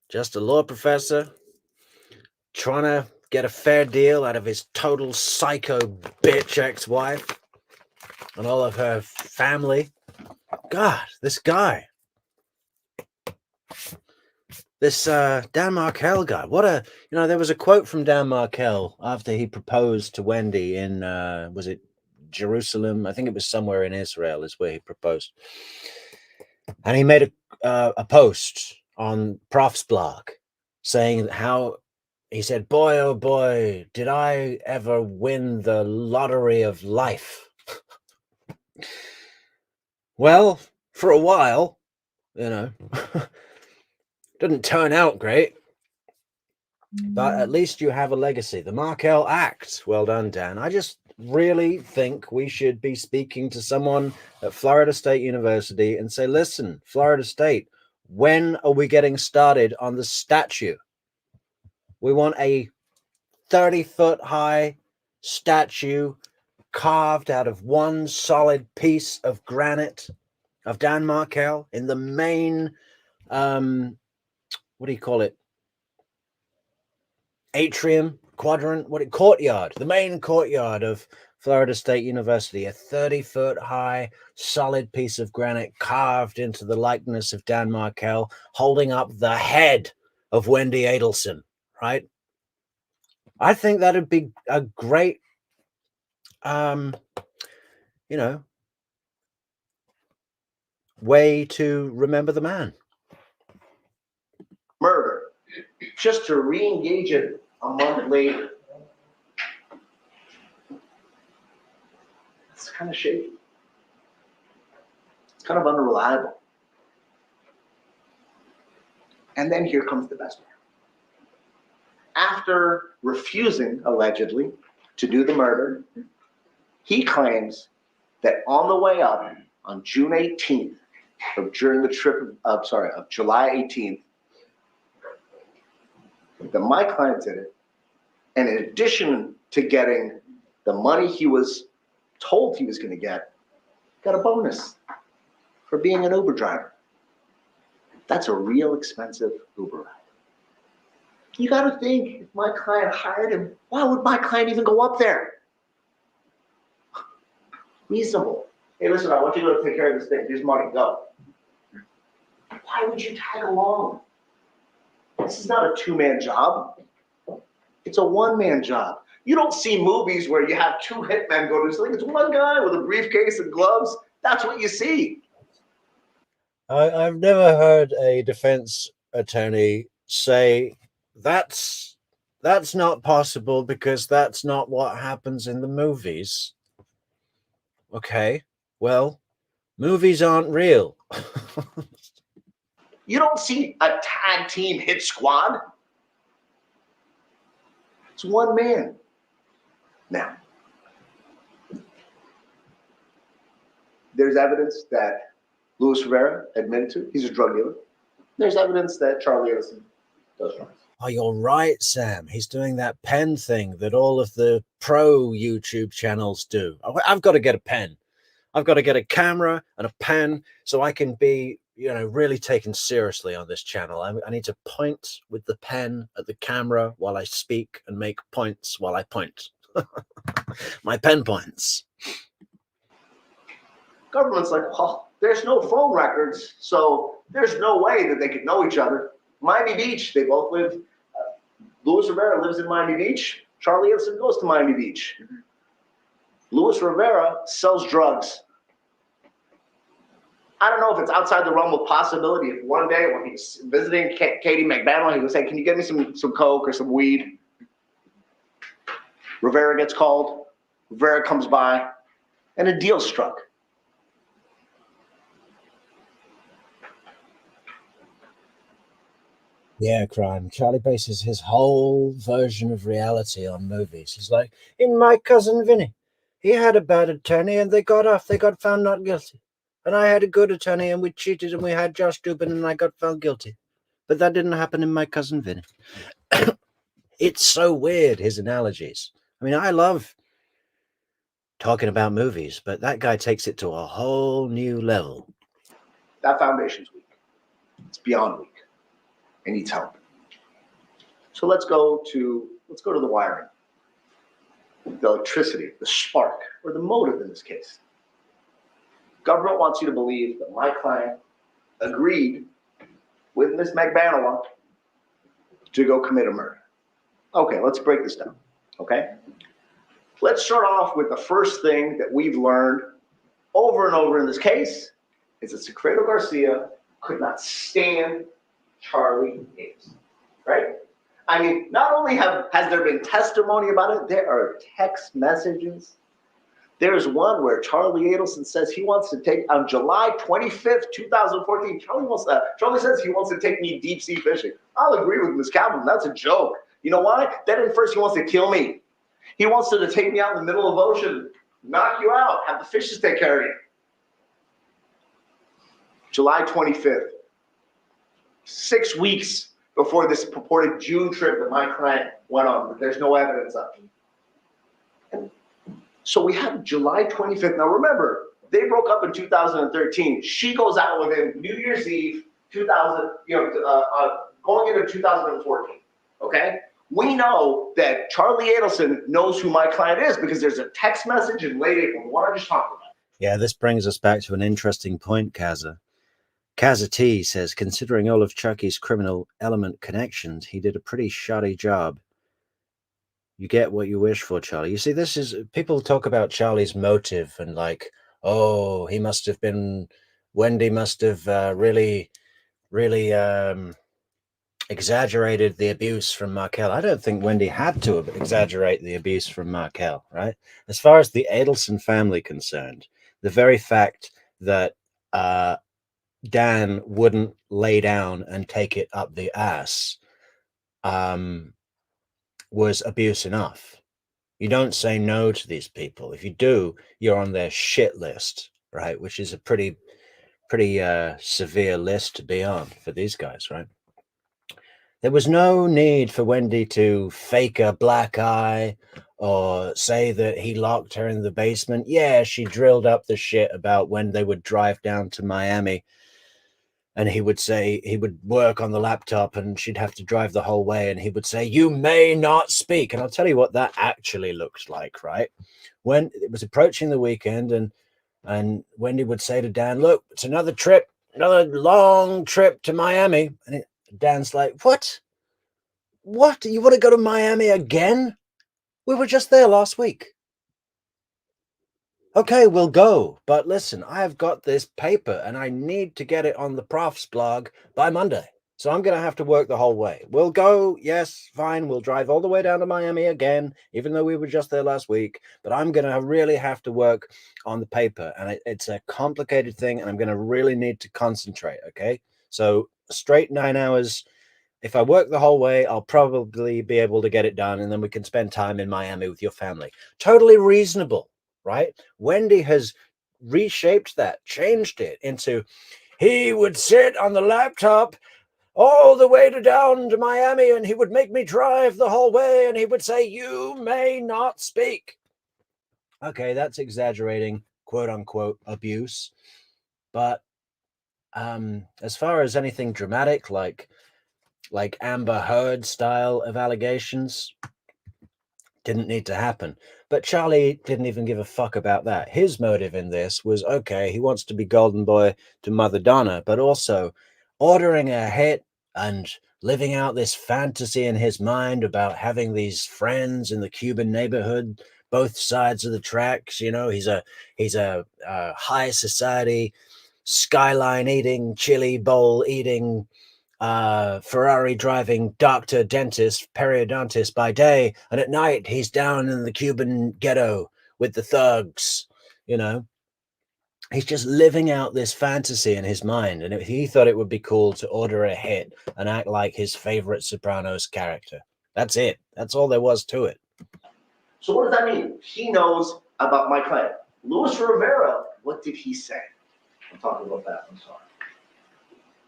Just a law professor trying to get a fair deal out of his total psycho bitch ex-wife and all of her family. God, this guy. This Dan Markel guy. What a, you know, there was a quote from Dan Markel after he proposed to Wendy in, was it Jerusalem? I think it was somewhere in Israel is where he proposed. And he made a post on Prof's blog. saying how he said, "Boy, oh boy, did I ever win the lottery of life." Well, for a while, didn't turn out great, but at least you have a legacy. The Markel Act. Well done, Dan. I just really think we should be speaking to someone at Florida State University and say, listen, Florida State, when are we getting started on the statue? We want a 30-foot high statue carved out of one solid piece of granite of Dan Markel in the main, what do you call it? Atrium, quadrant, courtyard, the main courtyard of Florida State University, a 30-foot high solid piece of granite carved into the likeness of Dan Markel, holding up the head of Wendy Adelson, right? I think that'd be a great, way to remember the man. Murder, just to re-engage it a month later. It's kind of shaky. It's kind of unreliable. And then here comes the best part. After refusing, allegedly, to do the murder, he claims that on the way up on June 18th, or during the trip of July 18th, that my client did it, and in addition to getting the money he was told he was going to get, got a bonus for being an Uber driver. That's a real expensive Uber ride. You got to think, if my client hired him, why would my client even go up there? Reasonable. Hey, listen, I want you to go take care of this thing. Here's money, go. Why would you tag along? This is not a two-man job. It's a one-man job. You don't see movies where you have two hitmen go to something. It's one guy with a briefcase and gloves. That's what you see. I've never heard a defense attorney say that's not possible because that's not what happens in the movies. Okay, well, movies aren't real. You don't see a tag team hit squad. It's one man. Now, there's evidence that Luis Rivera admitted to. He's a drug dealer. There's evidence that Charlie Adelson does drugs. Oh, you're right, Sam. He's doing that pen thing that all of the pro YouTube channels do. I've got to get a pen. I've got to get a camera and a pen so I can be, really taken seriously on this channel. I need to point with the pen at the camera while I speak and make points while I point. My pen points. Government's like, well, there's no phone records, so there's no way that they could know each other. Miami Beach, they both live. Luis Rivera lives in Miami Beach. Charlie Adelson goes to Miami Beach. Luis Rivera sells drugs. I don't know if it's outside the realm of possibility. If one day when he's visiting Katie McBannel, he would say, can you get me some coke or some weed? Rivera gets called. Rivera comes by, and a deal struck. Yeah, crime. Charlie bases his whole version of reality on movies. He's like, in My Cousin Vinny, he had a bad attorney and they got off. They got found not guilty. And I had a good attorney and we cheated and we had Josh Dubin and I got found guilty. But that didn't happen in My Cousin Vinny. It's so weird, his analogies. I mean, I love talking about movies, but that guy takes it to a whole new level. That foundation's weak. It's beyond weak. It needs help. So let's go to the wiring, the electricity, the spark, or the motive in this case. Government wants you to believe that my client agreed with Miss McBannel to go commit a murder. Okay, let's break this down, okay? Let's start off with the first thing that we've learned over and over in this case is that Secreto Garcia could not stand Charlie Adelson. right? I mean, not only has there been testimony about it, there are text messages. There's one where Charlie Adelson says he wants to take, on July 25th, 2014, Charlie says he wants to take me deep sea fishing. I'll agree with Ms. Kaplan, that's a joke. You know why? Then at first he wants to kill me. He wants to take me out in the middle of the ocean, knock you out, have the fishes take care of you. July 25th, 6 weeks before this purported June trip that my client went on, but there's no evidence of it. And so we have July 25th. Now remember, they broke up in 2013. She goes out with him New Year's Eve, going into 2014. Okay, we know that Charlie Adelson knows who my client is because there's a text message in late April, the one I just talked about. Yeah, this brings us back to an interesting point, Kaza. Kaza T says, considering all of Chucky's criminal element connections, he did a pretty shoddy job. You get what you wish for, Charlie. You see, this is, people talk about Charlie's motive and like, oh, he must have been, Wendy must have really exaggerated the abuse from Markel. I don't think Wendy had to exaggerate the abuse from Markel, right? As far as the Adelson family concerned, the very fact that Dan wouldn't lay down and take it up the ass was abuse enough. You don't say no to these people. If you do, you're on their shit list, right? Which is a pretty severe list to be on for these guys, right? There was no need for Wendy to fake a black eye or say that he locked her in the basement. Yeah, she drilled up the shit about when they would drive down to Miami and he would say, he would work on the laptop and she'd have to drive the whole way. And he would say, you may not speak. And I'll tell you what that actually looked like, right? When it was approaching the weekend and Wendy would say to Dan, look, it's another trip, another long trip to Miami. And Dan's like, what? What? You want to go to Miami again? We were just there last week. Okay, we'll go. But listen, I've got this paper and I need to get it on the prof's blog by Monday. So I'm going to have to work the whole way. We'll go. Yes, fine. We'll drive all the way down to Miami again, even though we were just there last week. But I'm going to really have to work on the paper. And it's a complicated thing. And I'm going to really need to concentrate. Okay. So straight 9 hours. If I work the whole way, I'll probably be able to get it done. And then we can spend time in Miami with your family. Totally reasonable. Right? Wendy has reshaped that, changed it into, he would sit on the laptop all the way down to Miami and he would make me drive the whole way and he would say, you may not speak. Okay, that's exaggerating, quote unquote, abuse. But as far as anything dramatic, like Amber Heard style of allegations, didn't need to happen. But Charlie didn't even give a fuck about that. His motive in this was, okay, he wants to be golden boy to Mother Donna, but also ordering a hit and living out this fantasy in his mind about having these friends in the Cuban neighborhood, both sides of the tracks. You know, he's a high society, skyline eating, chili bowl eating, Ferrari driving doctor, dentist, periodontist by day, and at night he's down in the Cuban ghetto with the thugs. You know, he's just living out this fantasy in his mind, and he thought it would be cool to order a hit and act like his favorite Sopranos character. That's it. That's all there was to it. So what does that mean? He knows about my client. Luis Rivera, what did he say? I'm talking about that, I'm sorry.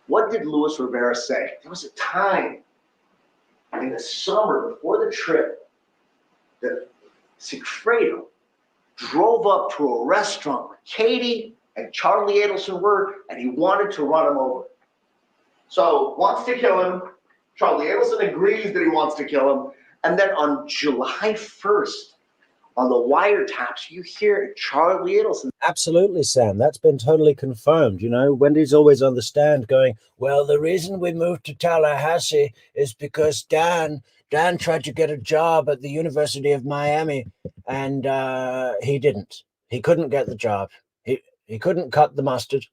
What did Luis Rivera say? There was a time in the summer before the trip that Sigfredo drove up to a restaurant where Katie and Charlie Adelson were, and he wanted to run him over. So wants to kill him. Charlie Adelson agrees that he wants to kill him. And then on July 1st, on the wiretaps, you hear Charlie Adelson. Absolutely, Sam. That's been totally confirmed. You know, Wendy's always on the stand going, well, the reason we moved to Tallahassee is because Dan tried to get a job at the University of Miami and he didn't. He couldn't get the job. He couldn't cut the mustard.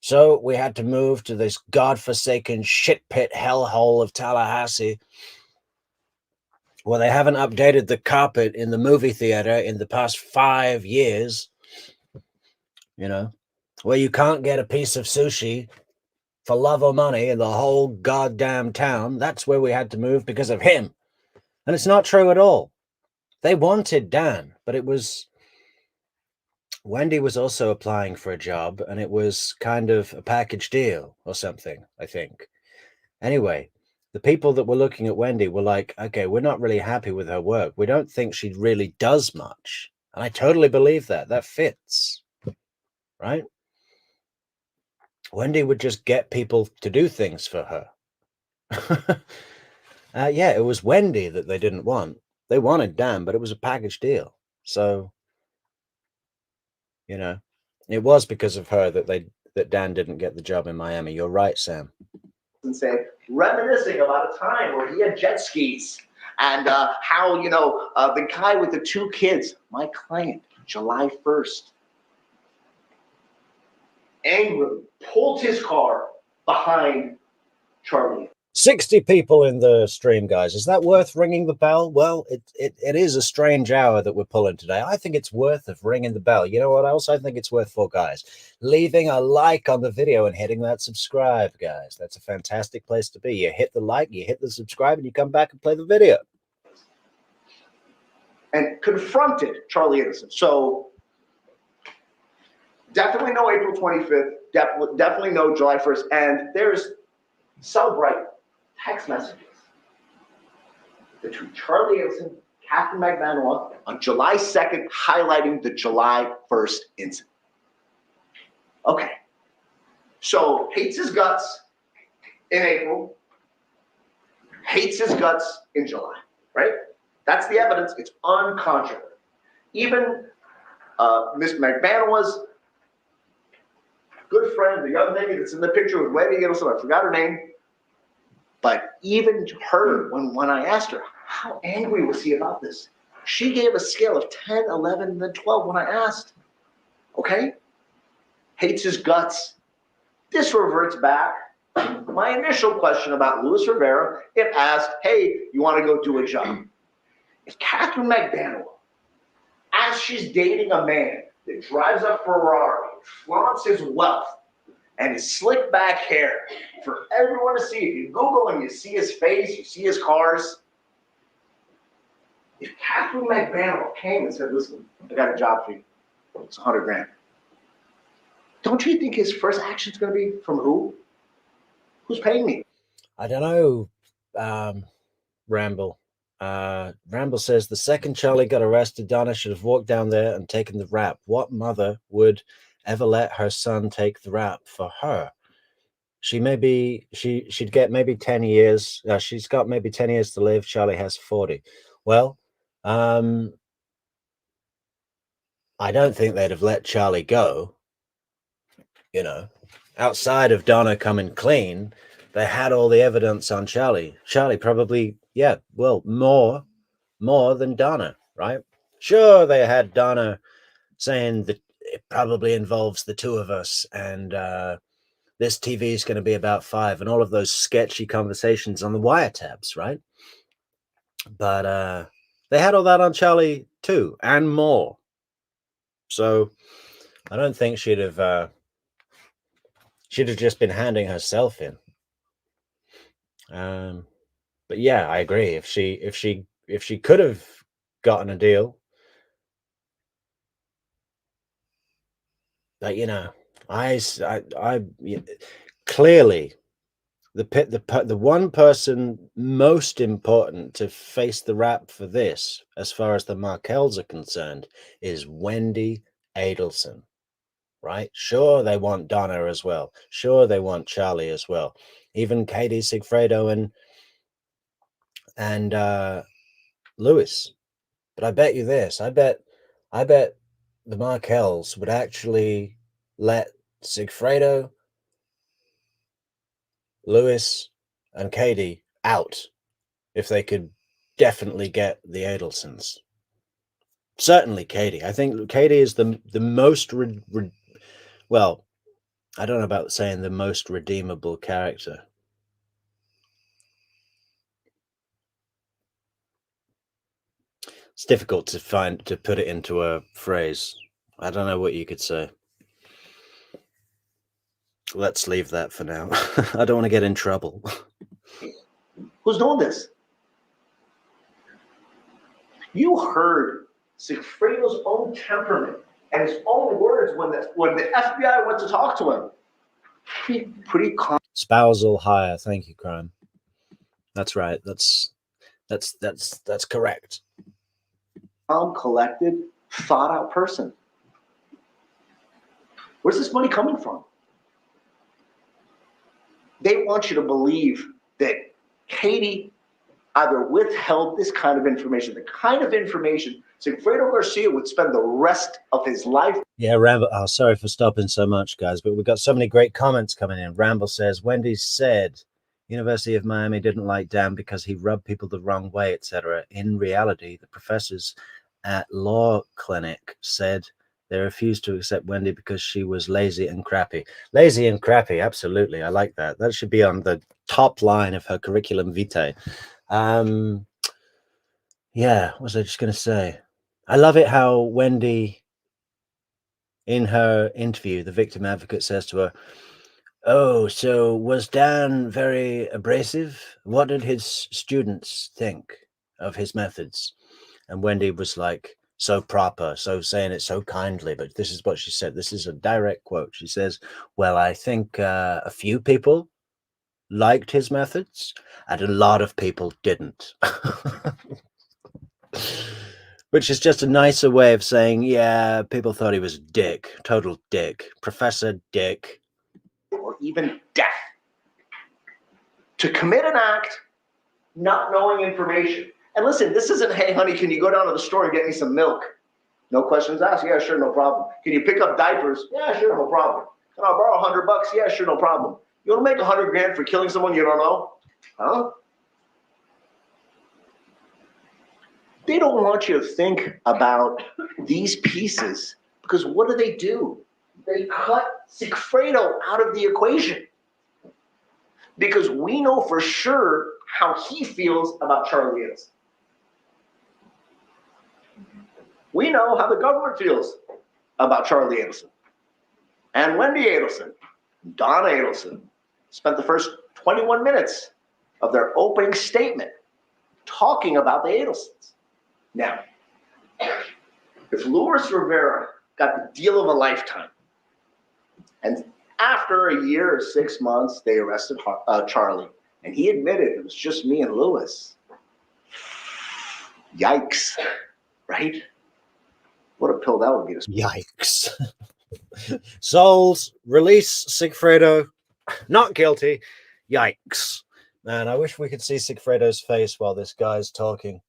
So we had to move to this godforsaken shit pit hellhole of Tallahassee, where they haven't updated the carpet in the movie theater in the past 5 years, you know, where you can't get a piece of sushi for love or money in the whole goddamn town. That's where we had to move because of him. And it's not true at all. They wanted Dan, but it was... Wendy was also applying for a job, and it was kind of a package deal or something, I think. Anyway, the people that were looking at Wendy were like, okay, we're not really happy with her work. We don't think she really does much. And I totally believe that. That fits, right? Wendy would just get people to do things for her. Yeah, it was Wendy that they didn't want. They wanted Dan, but it was a package deal. So, you know, it was because of her that Dan didn't get the job in Miami. You're right, Sam. And say, reminiscing about a time where he had jet skis and how, the guy with the 2 kids, my client, July 1st, angrily pulled his car behind Charlie. 60 people in the stream, guys. Is that worth ringing the bell? Well, it is a strange hour that we're pulling today. I think it's worth of ringing the bell. You know what else I think it's worth for, guys? Leaving a like on the video and hitting that subscribe, guys. That's a fantastic place to be. You hit the like, you hit the subscribe, and you come back and play the video. And confronted Charlie Adelson. So definitely no April 25th, definitely no July 1st. And there's celebrate text messages between Charlie Adelson, Catherine McManus on July 2nd, highlighting the July 1st incident. Okay, so hates his guts in April, hates his guts in July, right? That's the evidence. It's uncontroverted. Even Miss McManus, good friend, the young lady that's in the picture with Wendy Adelson, I forgot her name. But even her, when I asked her, how angry was he about this? She gave a scale of 10, 11, and then 12 when I asked. Okay? Hates his guts. This reverts back to my initial question about Luis Rivera. If asked, hey, you want to go do a job? If Catherine McDaniel, as she's dating a man that drives a Ferrari, flaunts his wealth, and his slick back hair for everyone to see. If you Google him, you see his face, you see his cars. If Catherine McManus came and said, listen, I got a job for you. It's $100,000. Don't you think his first action is going to be from who? Who's paying me? I don't know, Ramble. Ramble says, the second Charlie got arrested, Donna should have walked down there and taken the rap. What mother would ever let her son take the rap for her? She'd get maybe 10 years. She's got maybe 10 years to live. Charlie has 40. Well, I don't think they'd have let Charlie go. Outside of Donna coming clean, they had all the evidence on Charlie. Charlie probably, more than Donna, right? Sure, they had Donna saying that it probably involves the 2 of us, and this TV is going to be about 5, and all of those sketchy conversations on the wiretaps, right? But they had all that on Charlie too, and more. So I don't think she'd have just been handing herself in. But yeah, I agree. If she could have gotten a deal, but I clearly the one person most important to face the rap for this, as far as the Markells are concerned, is Wendy Adelson, right? Sure, they want Donna as well. Sure, they want Charlie as well. Even Katie, Sigfredo, and Lewis. But I bet you this. I bet the Markells would actually let Sigfredo, Lewis, and Katie out if they could definitely get the Adelsons. Certainly Katie. I think Katie is the most I don't know about saying the most redeemable character. It's difficult to put it into a phrase. I don't know what you could say. Let's leave that for now. I don't want to get in trouble. Who's doing this? You heard Sigfredo's own temperament and his own words when the FBI went to talk to him. Pretty calm. Spousal hire. Thank you, Crime. That's right. That's correct. Calm, collected, thought out person. Where's this money coming from? They want you to believe that Katie either withheld this kind of information, the kind of information Sigfredo Garcia would spend the rest of his life. Yeah, Ramble. Oh, sorry for stopping so much, guys, but we've got so many great comments coming in. Ramble says, Wendy said University of Miami didn't like Dan because he rubbed people the wrong way, etc. In reality, the professors at law clinic said they refused to accept Wendy because she was lazy and crappy. Lazy and crappy, absolutely. I like that. That should be on the top line of her curriculum vitae. Yeah, what was I just going to say? I love it how Wendy, in her interview, the victim advocate says to her, oh, so was Dan very abrasive? What did his students think of his methods? And Wendy was like, so proper, so saying it so kindly, but this is what she said. This is a direct quote. She says, well, I think a few people liked his methods and a lot of people didn't. Which is just a nicer way of saying, yeah, people thought he was a dick, total dick, Professor Dick. Or even death. To commit an act not knowing information. And listen, this isn't, hey, honey, can you go down to the store and get me some milk? No questions asked. Yeah, sure, no problem. Can you pick up diapers? Yeah, sure, no problem. Can I borrow $100? Yeah, sure, no problem. You want to make 100 grand for killing someone you don't know? Huh? They don't want you to think about these pieces because what do? They cut Sigfredo out of the equation. Because we know for sure how he feels about Charlie Adelson. We know how the government feels about Charlie Adelson. And Wendy Adelson, Donna Adelson, spent the first 21 minutes of their opening statement talking about the Adelsons. Now, if Luis Rivera got the deal of a lifetime, and after a year or 6 months, they arrested Charlie, and he admitted it was just me and Luis. Yikes, right? What a pill that would be. Yikes. Souls, release Sigfredo, not guilty. Yikes. Man, I wish we could see Sigfredo's face while this guy's talking.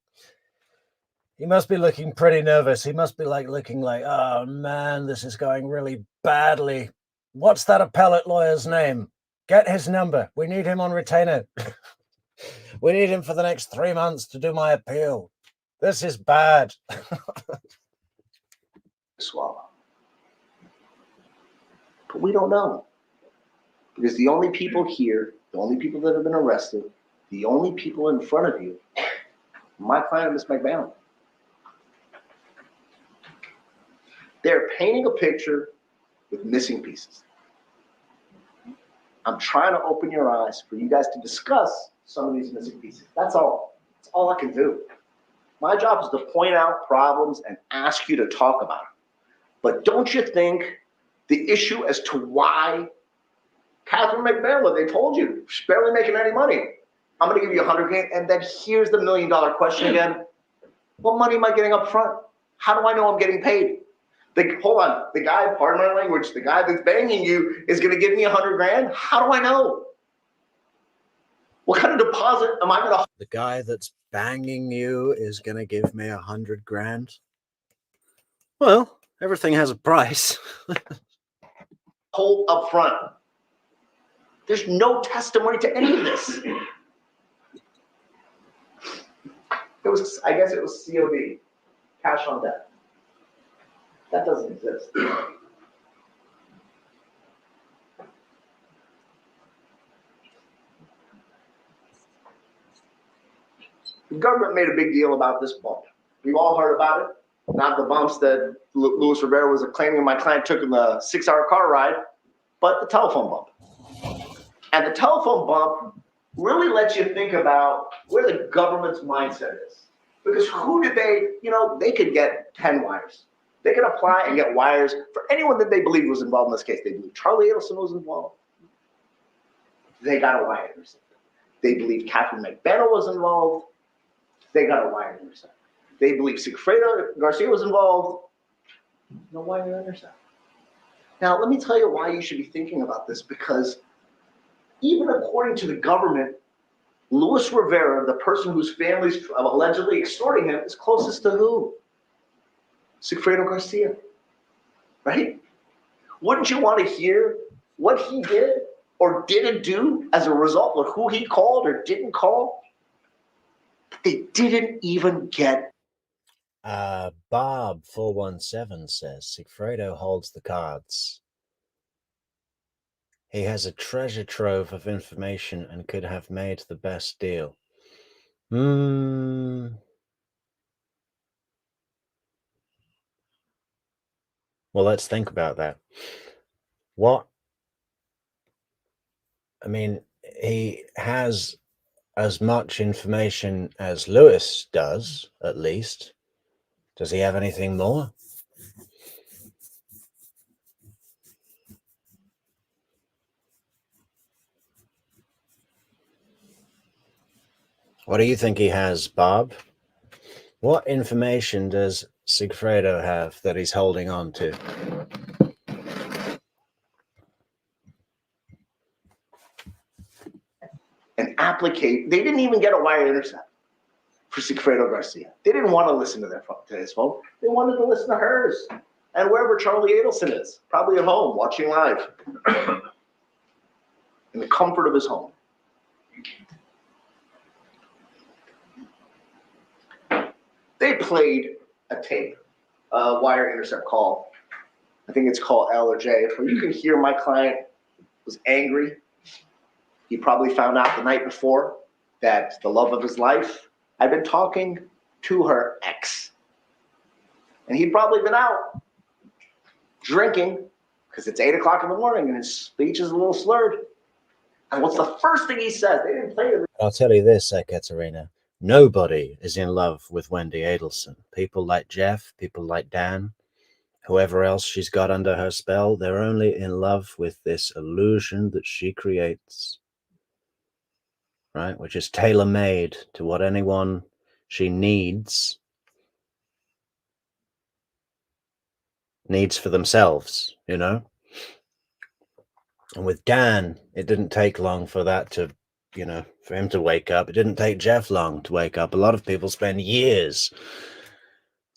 He must be looking pretty nervous. He must be looking like, oh man, this is going really badly. What's that appellate lawyer's name? Get his number. We need him on retainer. We need him for the next 3 months to do my appeal. This is bad. Swallow. But we don't know. Because the only people here, the only people that have been arrested, the only people in front of you, my client, Ms. McMahon. They're painting a picture with missing pieces. I'm trying to open your eyes for you guys to discuss some of these missing pieces. That's all. That's all I can do. My job is to point out problems and ask you to talk about them. But don't you think the issue as to why Catherine McMahon, they told you, she's barely making any money. I'm going to give you 100 grand. And then here's the $1 million question again. What money am I getting up front? How do I know I'm getting paid? Hold on, the guy, pardon my language, the guy that's banging you is going to give me 100 grand? How do I know? What kind of deposit am I going to? The guy that's banging you is going to give me 100 grand? Well, everything has a price. Hold up front. There's no testimony to any of this. I guess it was COD, cash on debt. That doesn't exist. The government made a big deal about this bump. We've all heard about it. Not the bumps that Luis Rivera was claiming my client took in the 6-hour car ride, but the telephone bump. And the telephone bump really lets you think about where the government's mindset is. Because who did they, they could get 10 wires. They could apply and get wires for anyone that they believed was involved in this case. They believed Charlie Adelson was involved. They got a wire intercept. They believed Catherine McBennell was involved. They got a wire intercept. They believed Sigfredo Garcia was involved. No wire intercept. Now, let me tell you why you should be thinking about this, because even according to the government, Luis Rivera, the person whose family's allegedly extorting him, is closest to who? Sigfredo Garcia, right? Wouldn't you want to hear what he did or didn't do as a result of who he called or didn't call? They didn't even get. Bob 417 says Sigfredo holds the cards. He has a treasure trove of information and could have made the best deal. Well, let's think about that. He has as much information as Lewis does, at least. Does he have anything more? What do you think he has, Bob? What information does Sigfredo have that he's holding on to? And applicate. They didn't even get a wire intercept for Sigfredo Garcia. They didn't want to listen to his phone. They wanted to listen to hers. And wherever Charlie Adelson is, probably at home, watching live. In the comfort of his home. They played a tape, a wire intercept call. I think it's called L or J, where you can hear my client was angry. He probably found out the night before that the love of his life had been talking to her ex. And he'd probably been out drinking because it's 8 o'clock in the morning and his speech is a little slurred. And what's the first thing he says? They didn't play it. I'll tell you this, Katerina. Nobody is in love with Wendy Adelson. People like Jeff, people like Dan, whoever else she's got under her spell, they're only in love with this illusion that she creates, right? Which is tailor-made to what anyone she needs for themselves, And with Dan, it didn't take long for that to, for him to wake up. It didn't take Jeff long to wake up. A lot of people spend years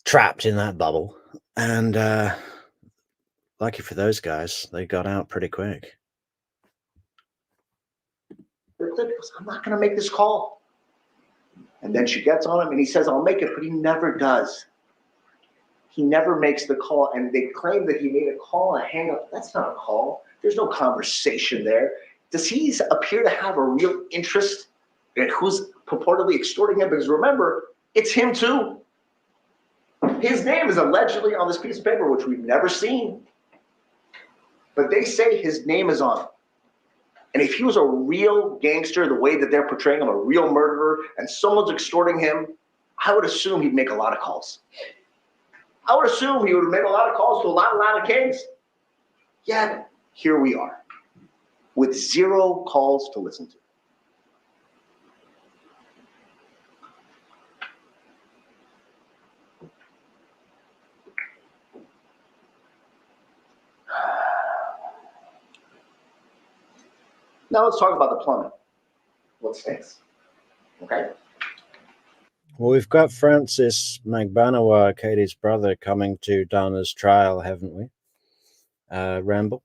trapped in that bubble. And lucky for those guys, they got out pretty quick. I'm not going to make this call. And then she gets on him and he says, I'll make it, but he never does. He never makes the call. And they claim that he made a call and a hang up. That's not a call. There's no conversation there. Does he appear to have a real interest in who's purportedly extorting him? Because remember, it's him too. His name is allegedly on this piece of paper, which we've never seen. But they say his name is on it. And if he was a real gangster, the way that they're portraying him, a real murderer, and someone's extorting him, I would assume he'd make a lot of calls. I would assume he would make a lot of calls to a lot of kings. Yet, here we are, with 0 calls to listen to. Now let's talk about the plumbing. What stinks? Okay. Well, we've got Francis Magbanawa, Katie's brother, coming to Donna's trial, haven't we? Ramble?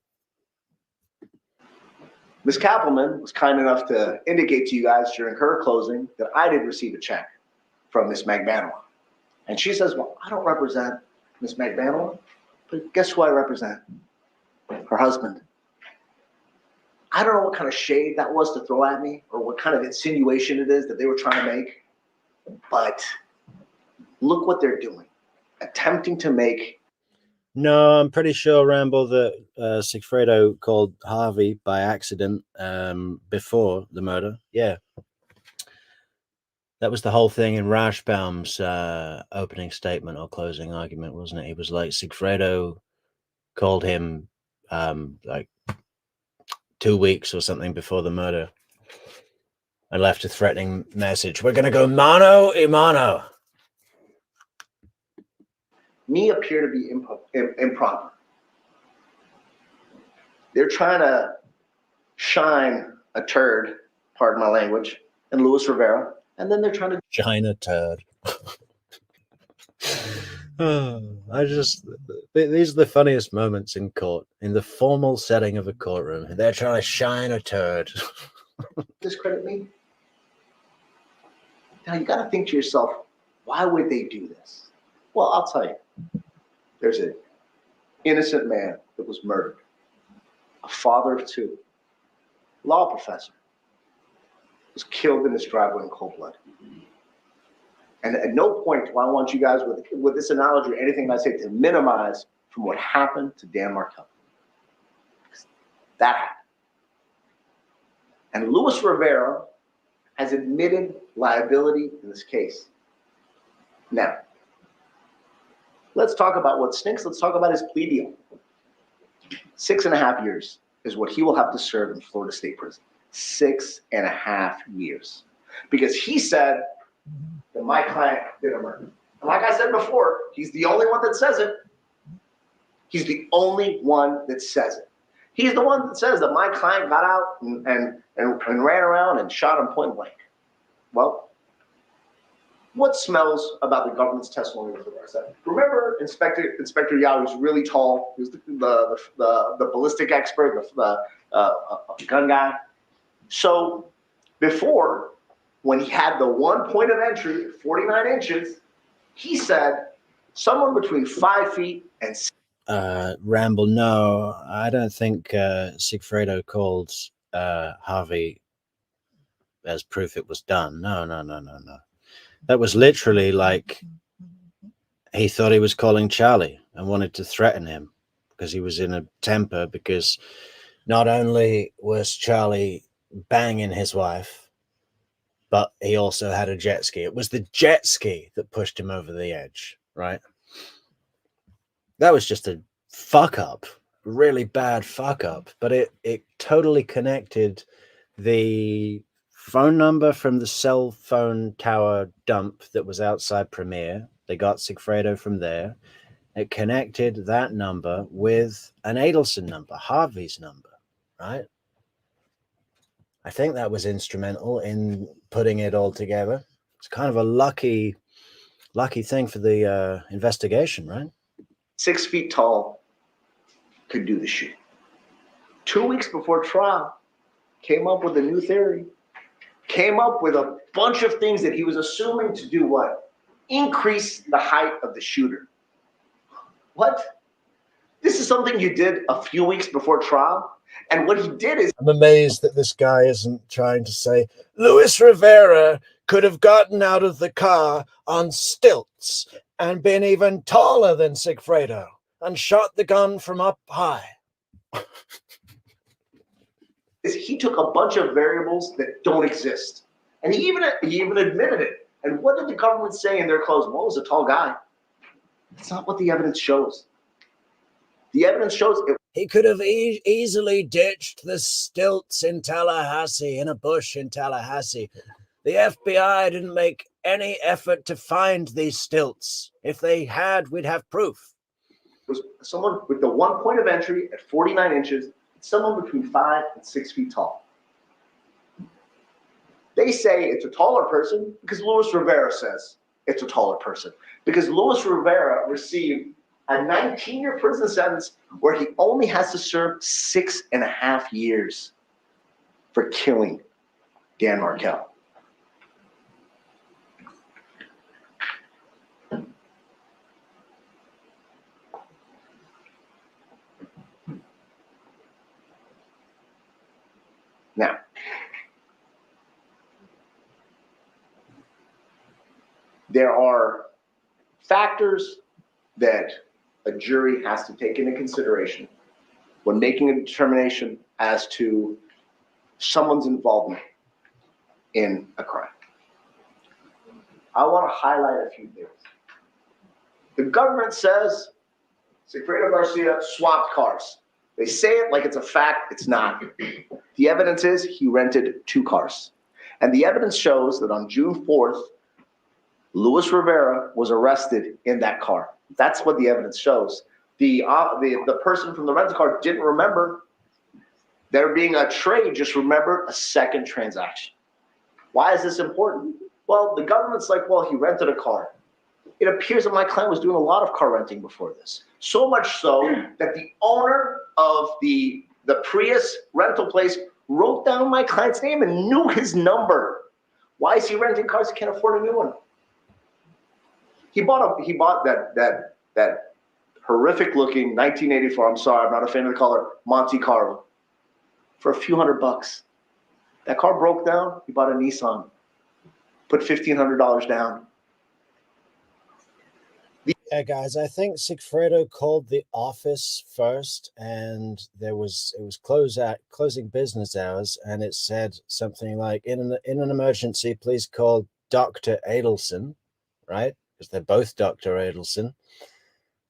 Ms. Kappelman was kind enough to indicate to you guys during her closing that I did receive a check from Ms. Magbanawa. And she says, well, I don't represent Ms. Magbanawa, but guess who I represent? Her husband. I don't know what kind of shade that was to throw at me or what kind of insinuation it is that they were trying to make. But look what they're doing, attempting to make. No, I'm pretty sure, Ramble, that Sigfredo called Harvey by accident before the murder. Yeah. That was the whole thing in Rashbaum's opening statement or closing argument, wasn't it? He was like, Sigfredo called him like 2 weeks or something before the murder and left a threatening message. We're going to go mano a mano. Me appear to be improper. They're trying to shine a turd, pardon my language, in Luis Rivera, and then they're trying to China turd. These are the funniest moments in court, in the formal setting of a courtroom. They're trying to shine a turd. discredit me. Now you got to think to yourself, why would they do this? Well, I'll tell you. There's an innocent man that was murdered, a father of two, law professor, was killed in his driveway in cold blood. And at no point do I want you guys, with this analogy or anything I say, to minimize from what happened to Dan Markel. That happened. And Luis Rivera has admitted liability in this case. Now, let's talk about what stinks. Let's talk about his plea deal. 6.5 years is what he will have to serve in Florida State Prison. 6.5 years. Because he said that my client did a murder. And like I said before, he's the only one that says it. He's the only one that says it. He's the one that says that my client got out and ran around and shot him point blank. Well, what smells about the government's testimony with regards to that? Remember Inspector Yao, who's really tall, who's the ballistic expert, the gun guy. So before, when he had the one point of entry, 49 inches, he said someone between 5 feet and Ramble, no, I don't think Sigfredo called Harvey as proof it was done. No. That was literally like he thought he was calling Charlie and wanted to threaten him because he was in a temper, because not only was Charlie banging his wife, but he also had a jet ski. It was the jet ski that pushed him over the edge, right? That was just a fuck up, really bad fuck up, but it totally connected the phone number from the cell phone tower dump that was outside Premier. They got Sigfredo from there. It connected that number with an Adelson number, Harvey's number, right? I think that was instrumental in putting it all together. It's kind of a lucky thing for the investigation, right? 6 feet tall could do the shit. 2 weeks before trial, came up with a new theory, came up with a bunch of things that he was assuming to do what? Increase the height of the shooter. What? This is something you did a few weeks before trial? And what he did is... I'm amazed that this guy isn't trying to say, Luis Rivera could have gotten out of the car on stilts and been even taller than Sigfredo and shot the gun from up high. He took a bunch of variables that don't exist. And he even admitted it. And what did the government say in their close? Well, it was a tall guy. That's not what the evidence shows. The evidence shows it. He could have easily ditched the stilts in Tallahassee, in a bush in Tallahassee. The FBI didn't make any effort to find these stilts. If they had, we'd have proof. It was someone with the one point of entry at 49 inches, someone between 5 and 6 feet tall. They say it's a taller person because Luis Rivera says it's a taller person. Because Luis Rivera received a 19-year prison sentence where he only has to serve 6.5 years for killing Dan Markel. Now, There are factors that a jury has to take into consideration when making a determination as to someone's involvement in a crime. I want to highlight a few things. The government says Sigfredo Garcia swapped cars. They say it like it's a fact. It's not. The evidence is he rented 2 cars. And the evidence shows that on June 4th, Luis Rivera was arrested in that car. That's what the evidence shows. The person from the rental car didn't remember there being a trade, just remembered a second transaction. Why is this important? Well, the government's like, well, he rented a car. It appears that my client was doing a lot of car renting before this. So much so that the owner of the Prius rental place wrote down my client's name and knew his number. Why is he renting cars? He can't afford a new one. He bought that horrific looking 1984, I'm sorry, I'm not a fan of the color, Monte Carlo for a few $100. That car broke down, he bought a Nissan, put $1,500 down. Yeah, guys, I think Sigfredo called the office first, and it was closing business hours, and it said something like, in an emergency, please call Dr. Adelson, right? Because they're both Dr. Adelson.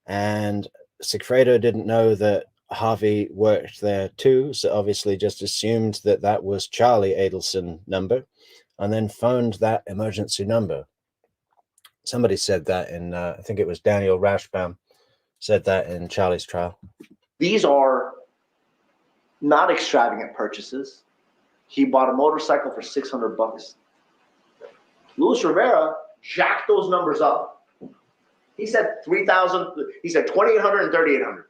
And Sigfredo didn't know that Harvey worked there too, so obviously just assumed that that was Charlie Adelson number, and then phoned that emergency number. Somebody said that in, I think it was Daniel Rashbaum, said that in Charlie's trial. These are not extravagant purchases. He bought a motorcycle for $600. Luis Rivera jacked those numbers up. He said 3,000, he said 2,800 and 3,800.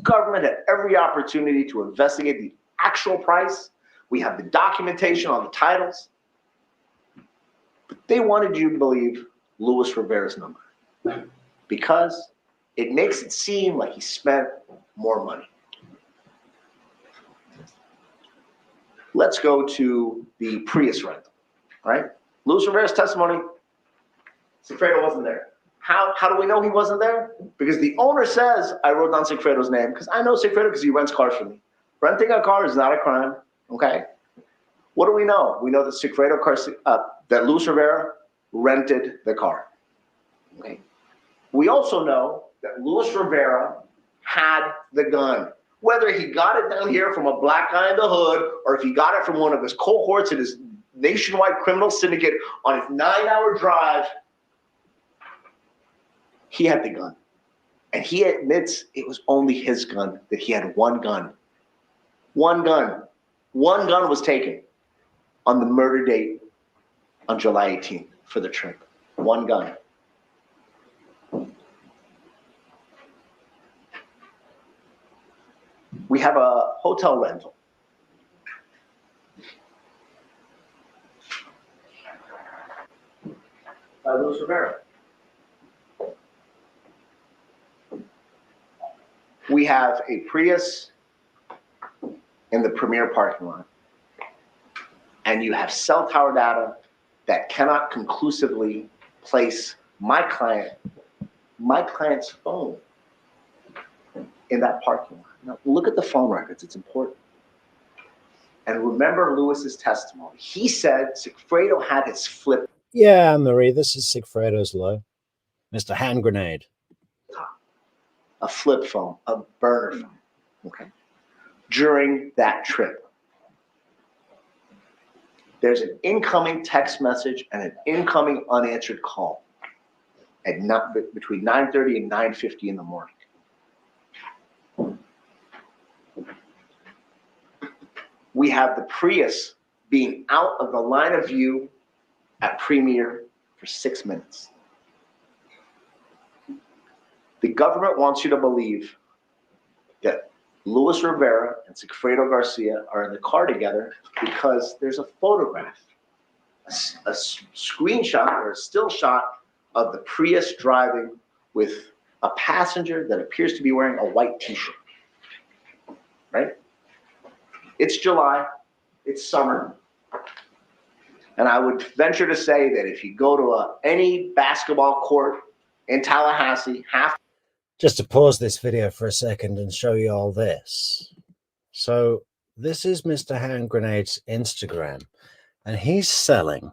Government had every opportunity to investigate the actual price. We have the documentation on the titles. But they wanted you to believe Luis Rivera's number because it makes it seem like he spent more money. Let's go to the Prius rental, right? Luis Rivera's testimony, Sigfredo wasn't there. How do we know he wasn't there? Because the owner says, I wrote down Sigfredo's name because I know Sigfredo because he rents cars for me. Renting a car is not a crime, okay? What do we know? We know that that Luis Rivera rented the car. Okay. We also know that Luis Rivera had the gun. Whether he got it down here from a black guy in the hood or if he got it from one of his cohorts in his nationwide criminal syndicate on his 9-hour drive, he had the gun. And he admits it was only his gun, that he had one gun. One gun. One gun was taken on the murder date on July 18th for the trip. One gun. We have a hotel rental. By Luis Rivera. We have a Prius in the Premier parking lot. And you have cell tower data that cannot conclusively place my client's phone in that parking lot. Now, look at the phone records. It's important. And remember Luis's testimony. He said Sigfredo had his flip. Yeah, Marie, this is Sigfredo's law. Mr. Hand Grenade. A flip phone, a burner phone, okay? During that trip. There's an incoming text message and an incoming unanswered call at between 9:30 and 9:50 in the morning. We have the Prius being out of the line of view at Premier for 6 minutes. The government wants you to believe that Luis Rivera and Sigfredo Garcia are in the car together because there's a photograph, a screenshot or a still shot of the Prius driving with a passenger that appears to be wearing a white t-shirt, right? It's July, it's summer. And I would venture to say that if you go to any basketball court in Tallahassee, Just to pause this video for a second and show you all this. So this is Mr. Hand Grenade's Instagram, and he's selling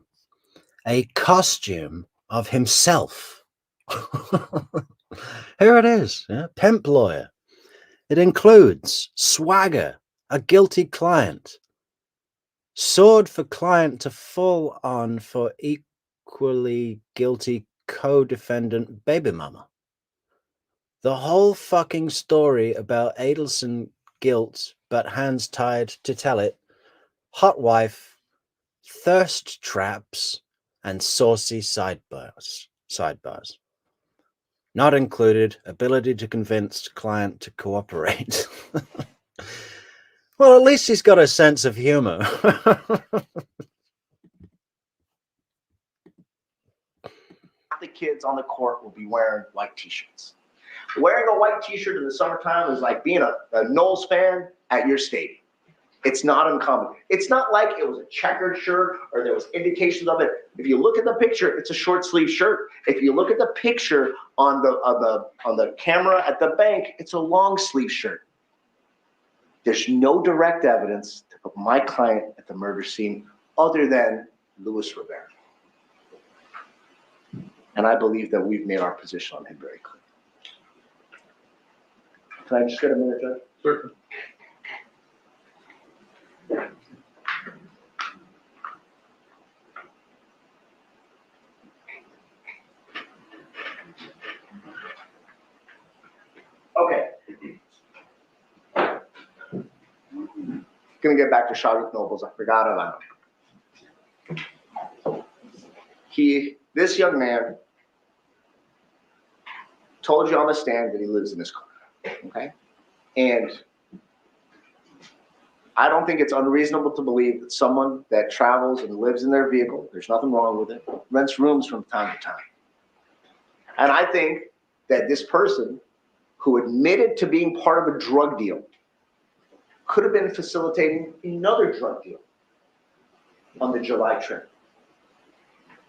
a costume of himself. Here it is, yeah? Pimp lawyer. It includes swagger, a guilty client, sword for client to full on for equally guilty co-defendant baby mama. The whole fucking story about Adelson guilt, but hands tied to tell it, hot wife, thirst traps, and saucy sidebars. Not included, ability to convince client to cooperate. Well, at least he's got a sense of humor. the kids on the court will be wearing white t-shirts. Wearing a white t-shirt in the summertime is like being a Noles fan at your stadium. It's not uncommon. It's not like it was a checkered shirt or there was indications of it. If you look at the picture, it's a short sleeve shirt. If you look at the picture on the camera at the bank, it's a long sleeve shirt. There's no direct evidence of my client at the murder scene other than Luis Rivera. And I believe that we've made our position on him very clear. Can I just get a minute, Judge? Certainly. Okay. Gonna get back to Shadrick Nobles. I forgot about him. This young man told you on the stand that he lives in his car, okay? And I don't think it's unreasonable to believe that someone that travels and lives in their vehicle, there's nothing wrong with it, rents rooms from time to time. And I think that this person who admitted to being part of a drug deal could have been facilitating another drug deal on the July trip.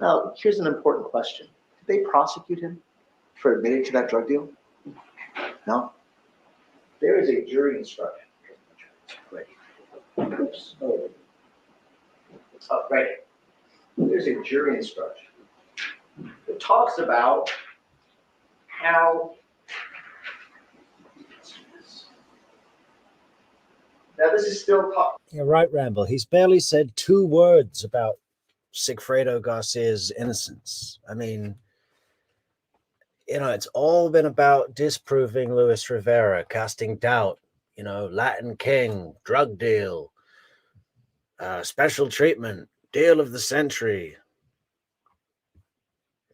Now, here's an important question. Did they prosecute him for admitting to that drug deal? No. There is a jury instruction. Right. Oops. Oh, right. There's a jury instruction that talks about how. Now, this is still. You're right, Ramble. He's barely said 2 words about Sigfredo Garcia's innocence. I mean, you know, it's all been about disproving Luis Rivera, casting doubt, you know, Latin King, drug deal, special treatment, deal of the century.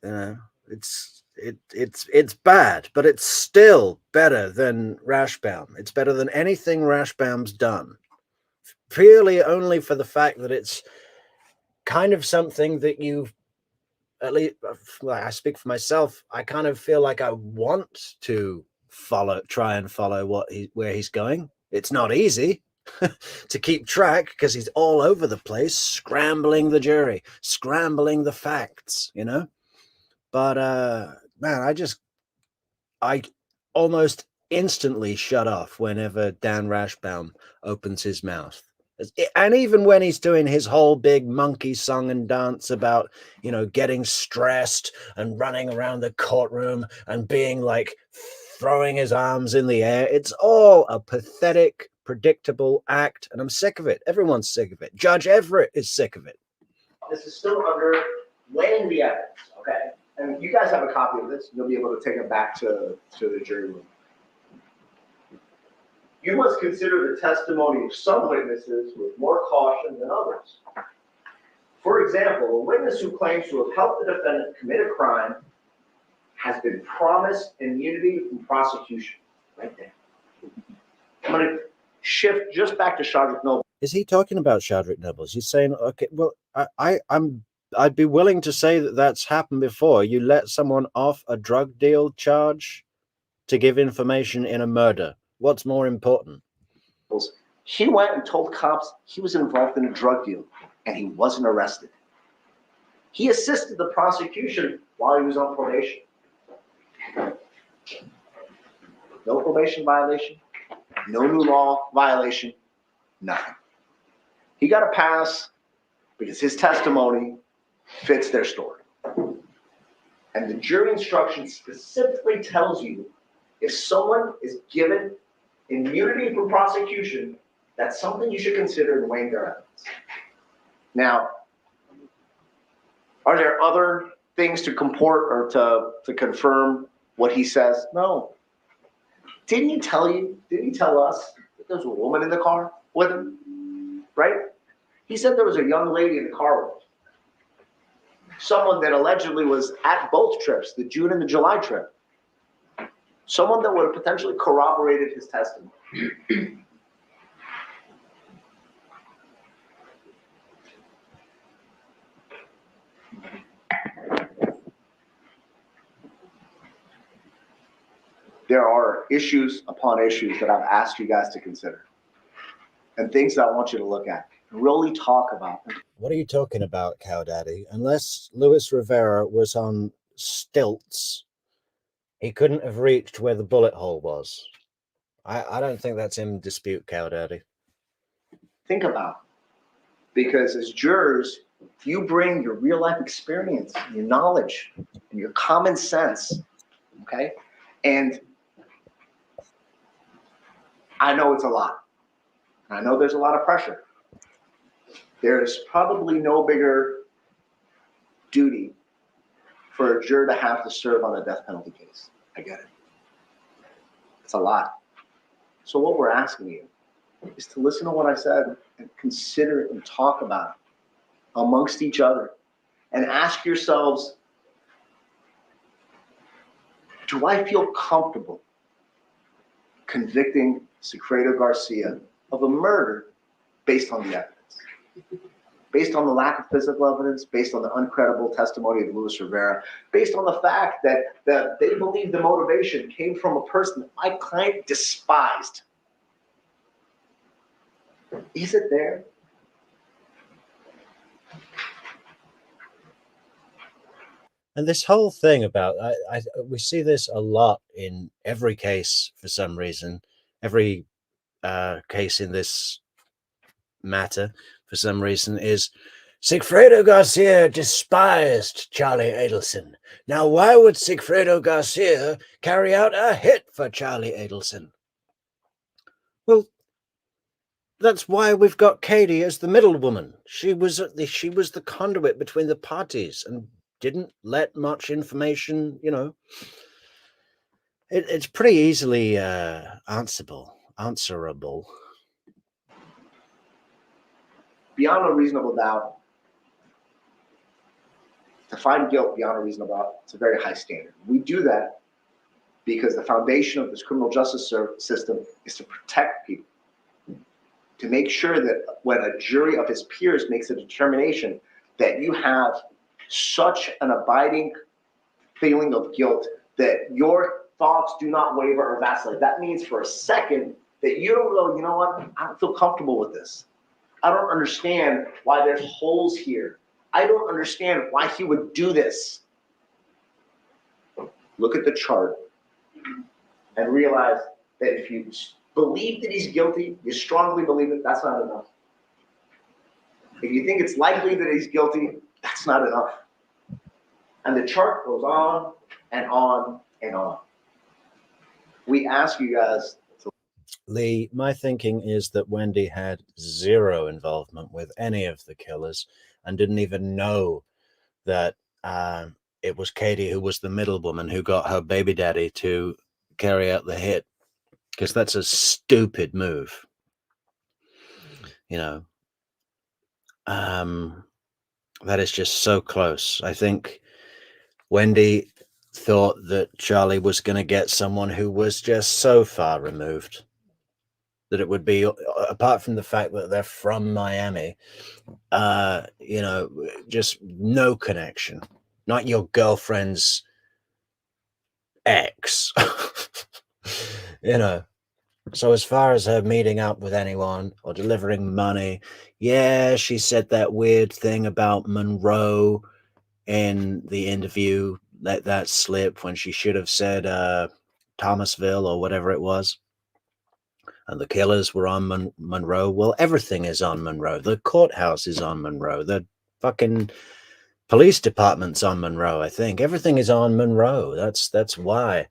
You know, it's bad, but it's still better than Rashbaum. It's better than anything Rashbaum's done. Purely only for the fact that it's kind of something that you, at least, well, I speak for myself, I kind of feel like I want to try and follow where he's going. It's not easy to keep track because he's all over the place, scrambling the jury, scrambling the facts, you know. But man, I almost instantly shut off whenever Dan Rashbaum opens his mouth. And even when he's doing his whole big monkey song and dance about, you know, getting stressed and running around the courtroom and being like throwing his arms in the air, it's all a pathetic, predictable act. And I'm sick of it. Everyone's sick of it. Judge Everett is sick of it. This is still under weighing the evidence, okay? And you guys have a copy of this. You'll be able to take it back to the jury room. You must consider the testimony of some witnesses with more caution than others. For example, a witness who claims to have helped the defendant commit a crime has been promised immunity from prosecution. Right there. I'm going to shift just back to Shadrick Nobles. Is he talking about Shadrick Nobles? He's saying, okay, well, I'd be willing to say that that's happened before. You let someone off a drug deal charge to give information in a murder. What's more important? He went and told cops he was involved in a drug deal and he wasn't arrested. He assisted the prosecution while he was on probation. No probation violation, no new law violation, nothing. He got a pass because his testimony fits their story. And the jury instruction specifically tells you if someone is given immunity from prosecution, that's something you should consider in weighing their evidence. Now, are there other things to comport or to confirm what he says? No. Didn't he tell us that there was a woman in the car with him? Right? He said there was a young lady in the car with him. Someone that allegedly was at both trips, the June and the July trip. Someone that would have potentially corroborated his testimony. There are issues upon issues that I've asked you guys to consider and things that I want you to look at and really talk about. What are you talking about, Cow Daddy? Unless Luis Rivera was on stilts, he couldn't have reached where the bullet hole was. I don't think that's in dispute, Cow Daddy. Think about it. Because as jurors, you bring your real life experience, your knowledge, and your common sense, okay? And I know it's a lot. I know there's a lot of pressure. There's probably no bigger duty for a juror to have to serve on a death penalty case. I get it. It's a lot. So what we're asking you is to listen to what I said and consider it and talk about it amongst each other and ask yourselves, do I feel comfortable convicting Sigfredo Garcia of a murder based on the evidence? Based on the lack of physical evidence, based on the uncredible testimony of Luis Rivera, based on the fact that they believe the motivation came from a person that my client despised. Is it there? And this whole thing about, we see this a lot in every case for some reason, every case in this matter for some reason is Sigfredo Garcia despised Charlie Adelson. Now, why would Sigfredo Garcia carry out a hit for Charlie Adelson? Well, that's why we've got Katie as the middlewoman. She was the conduit between the parties and didn't let much information, you know. It's pretty easily answerable. Beyond a reasonable doubt, to find guilt beyond a reasonable doubt, it's a very high standard. We do that because the foundation of this criminal justice system is to protect people, to make sure that when a jury of his peers makes a determination that you have such an abiding feeling of guilt that your thoughts do not waver or vacillate. That means for a second that you don't go, you know what, I don't feel comfortable with this. I don't understand why there's holes here. I don't understand why he would do this. Look at the chart and realize that if you believe that he's guilty, you strongly believe it, that's not enough. If you think it's likely that he's guilty, that's not enough. And the chart goes on and on and on. We ask you guys to... Lee, my thinking is that Wendy had zero involvement with any of the killers and didn't even know that it was Katie who was the middlewoman who got her baby daddy to carry out the hit, because that's a stupid move. You know, that is just so close. I think Wendy thought that Charlie was going to get someone who was just so far removed that it would be, apart from the fact that they're from Miami, you know, just no connection. Not your girlfriend's ex. You know. So as far as her meeting up with anyone or delivering money, yeah, she said that weird thing about Monroe in the interview let that slip when she should have said Thomasville or whatever it was. And the killers were on Monroe. Well, everything is on Monroe. The courthouse is on Monroe. The fucking police department's on Monroe, I think. Everything is on Monroe. That's why,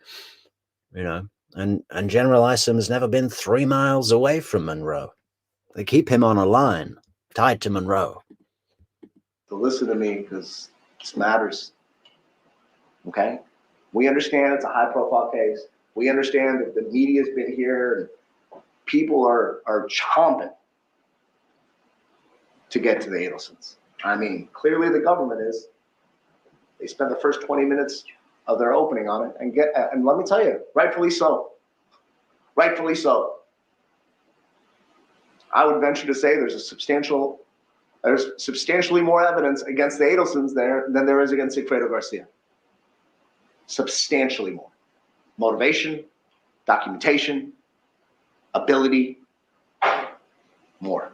you know. And General Isom has never been 3 miles away from Monroe. They keep him on a line tied to Monroe. So listen to me, because this matters. Okay? We understand it's a high-profile case. We understand that the media's been here and people are chomping to get to the Adelsons. I mean, clearly the government is. They spent the first 20 minutes of their opening on it, and let me tell you, rightfully so. Rightfully so. I would venture to say there's substantially more evidence against the Adelsons there than there is against Sigfredo Garcia. Substantially more. Motivation, documentation, ability, more,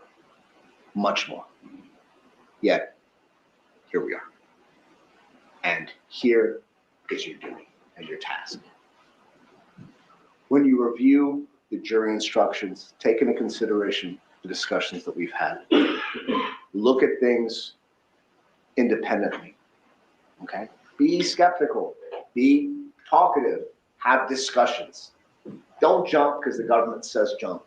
much more. Yet, here we are. And here is your duty and your task. When you review the jury instructions, take into consideration the discussions that we've had. Look at things independently, okay? Be skeptical, be talkative, have discussions. Don't jump because the government says jump.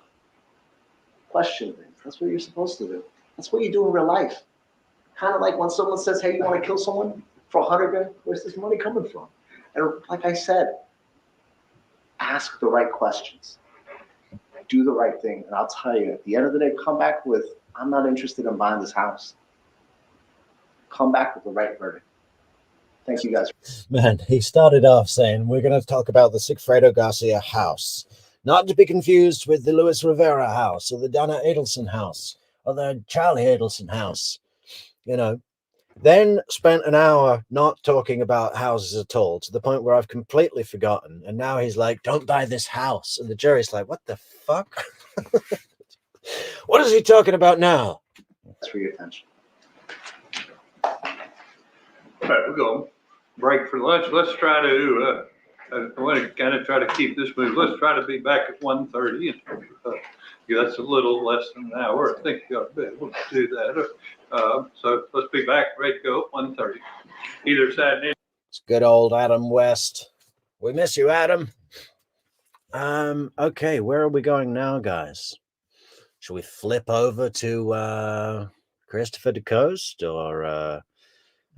Question things. That's what you're supposed to do. That's what you do in real life. Kind of like when someone says, hey, you want to kill someone for $100 grand? Where's this money coming from? And like I said, ask the right questions. Do the right thing. And I'll tell you, at the end of the day, come back with, I'm not interested in buying this house. Come back with the right verdict. Thank you, guys. Man, he started off saying, we're going to talk about the Sigfredo Garcia house. Not to be confused with the Luis Rivera house or the Donna Adelson house or the Charlie Adelson house. You know, then spent an hour not talking about houses at all, to the point where I've completely forgotten. And now he's like, don't buy this house. And the jury's like, what the fuck? What is he talking about now? Thanks for your attention. All right, we're going break for lunch. Let's try to, I want to kind of try to keep this moving. Let's try to be back at 1:30. That's a little less than an hour. I think you ought to be able to do that. So let's be back, ready to go at 1:30. Either side. It's good old Adam West. We miss you, Adam. Okay, where are we going now, guys? Should we flip over to Christopher DeCoste, or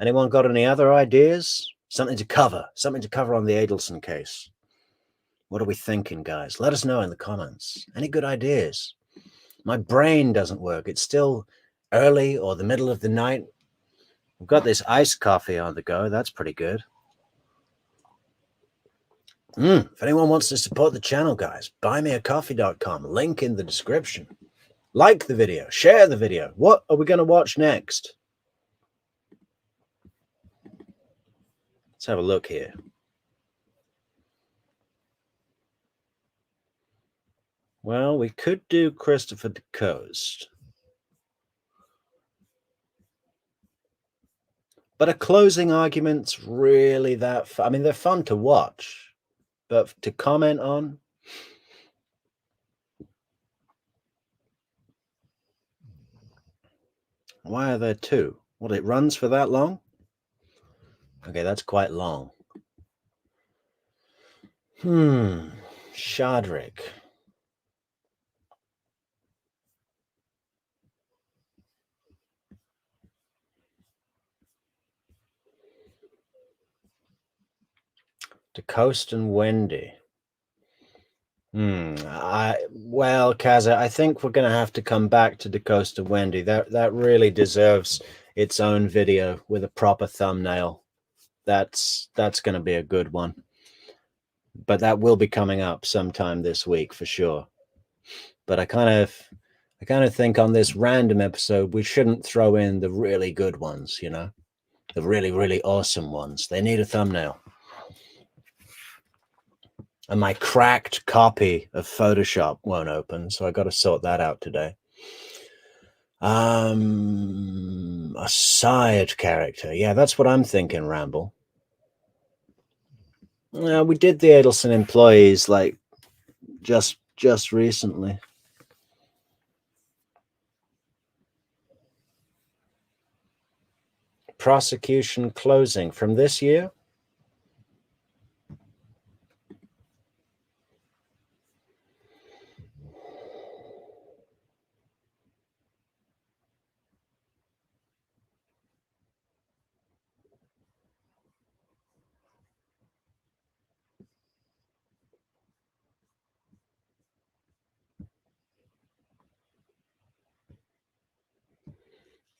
anyone got any other ideas? Something to cover on the Adelson case. What are we thinking, guys? Let us know in the comments. Any good ideas? My brain doesn't work. It's still early or the middle of the night. We've got this iced coffee on the go. That's pretty good. If anyone wants to support the channel, guys, buymeacoffee.com. Link in the description. Like the video. Share the video. What are we going to watch next? Let's have a look here. Well, we could do Christopher DeCoste. But a closing argument's really that fun. I mean, they're fun to watch, but to comment on. Why are there two? Well, it runs for that long? Okay, that's quite long. Shadrick. DeCoste and Wendy. Well, Kaza, I think we're going to have to come back to DeCoste and Wendy. That really deserves its own video with a proper thumbnail. That's going to be a good one. But that will be coming up sometime this week for sure. But I kind of think on this random episode we shouldn't throw in the really good ones, you know, the really, really awesome ones. They need a thumbnail. And my cracked copy of Photoshop won't open, so I got to sort that out today. A side character. Yeah, that's what I'm thinking, Ramble. We did the Adelson employees like just recently. Prosecution closing from this year.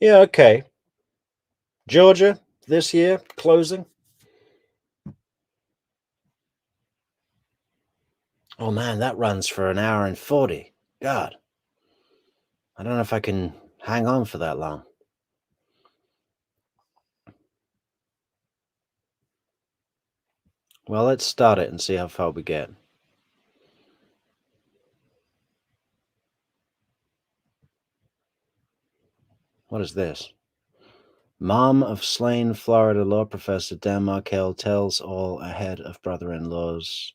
Yeah, okay. Georgia, this year, closing. Oh man, that runs for an hour and 40. God. I don't know if I can hang on for that long. Well, let's start it and see how far we get. What is this? Mom of slain Florida law professor Dan Markel tells all ahead of brother-in-law's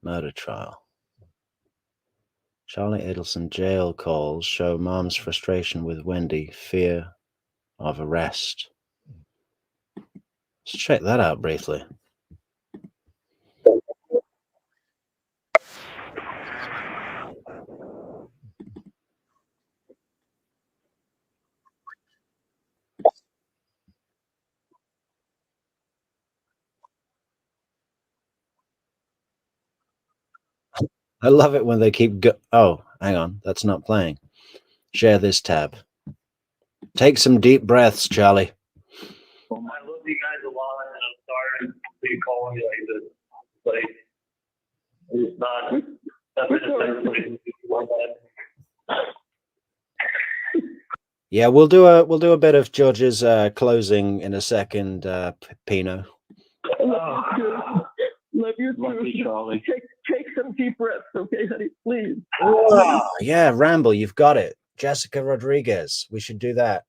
murder trial. Charlie Adelson jail calls show mom's frustration with Wendy, fear of arrest. Let's check that out briefly. I love it when they keep oh, hang on, that's not playing. Share this tab. Take some deep breaths, Charlie. I love you guys a lot, and I'm sorry for you calling me like this. Like, it's not like that. Yeah, we'll do a bit of George's closing in a second, Pino. Love you too, Charlie. Take some deep breaths, okay, honey, please. Oh, yeah, Ramble, you've got it. Jessica Rodriguez. We should do that.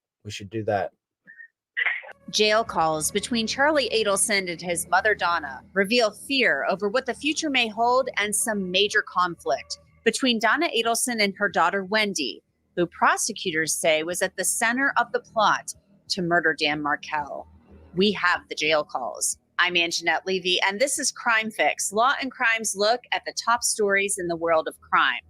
Jail calls between Charlie Adelson and his mother Donna reveal fear over what the future may hold and some major conflict between Donna Adelson and her daughter Wendy, who prosecutors say was at the center of the plot to murder Dan Markel. We have the jail calls. I'm Anjanette Levy, and this is Crime Fix, Law and Crime's look at the top stories in the world of crime.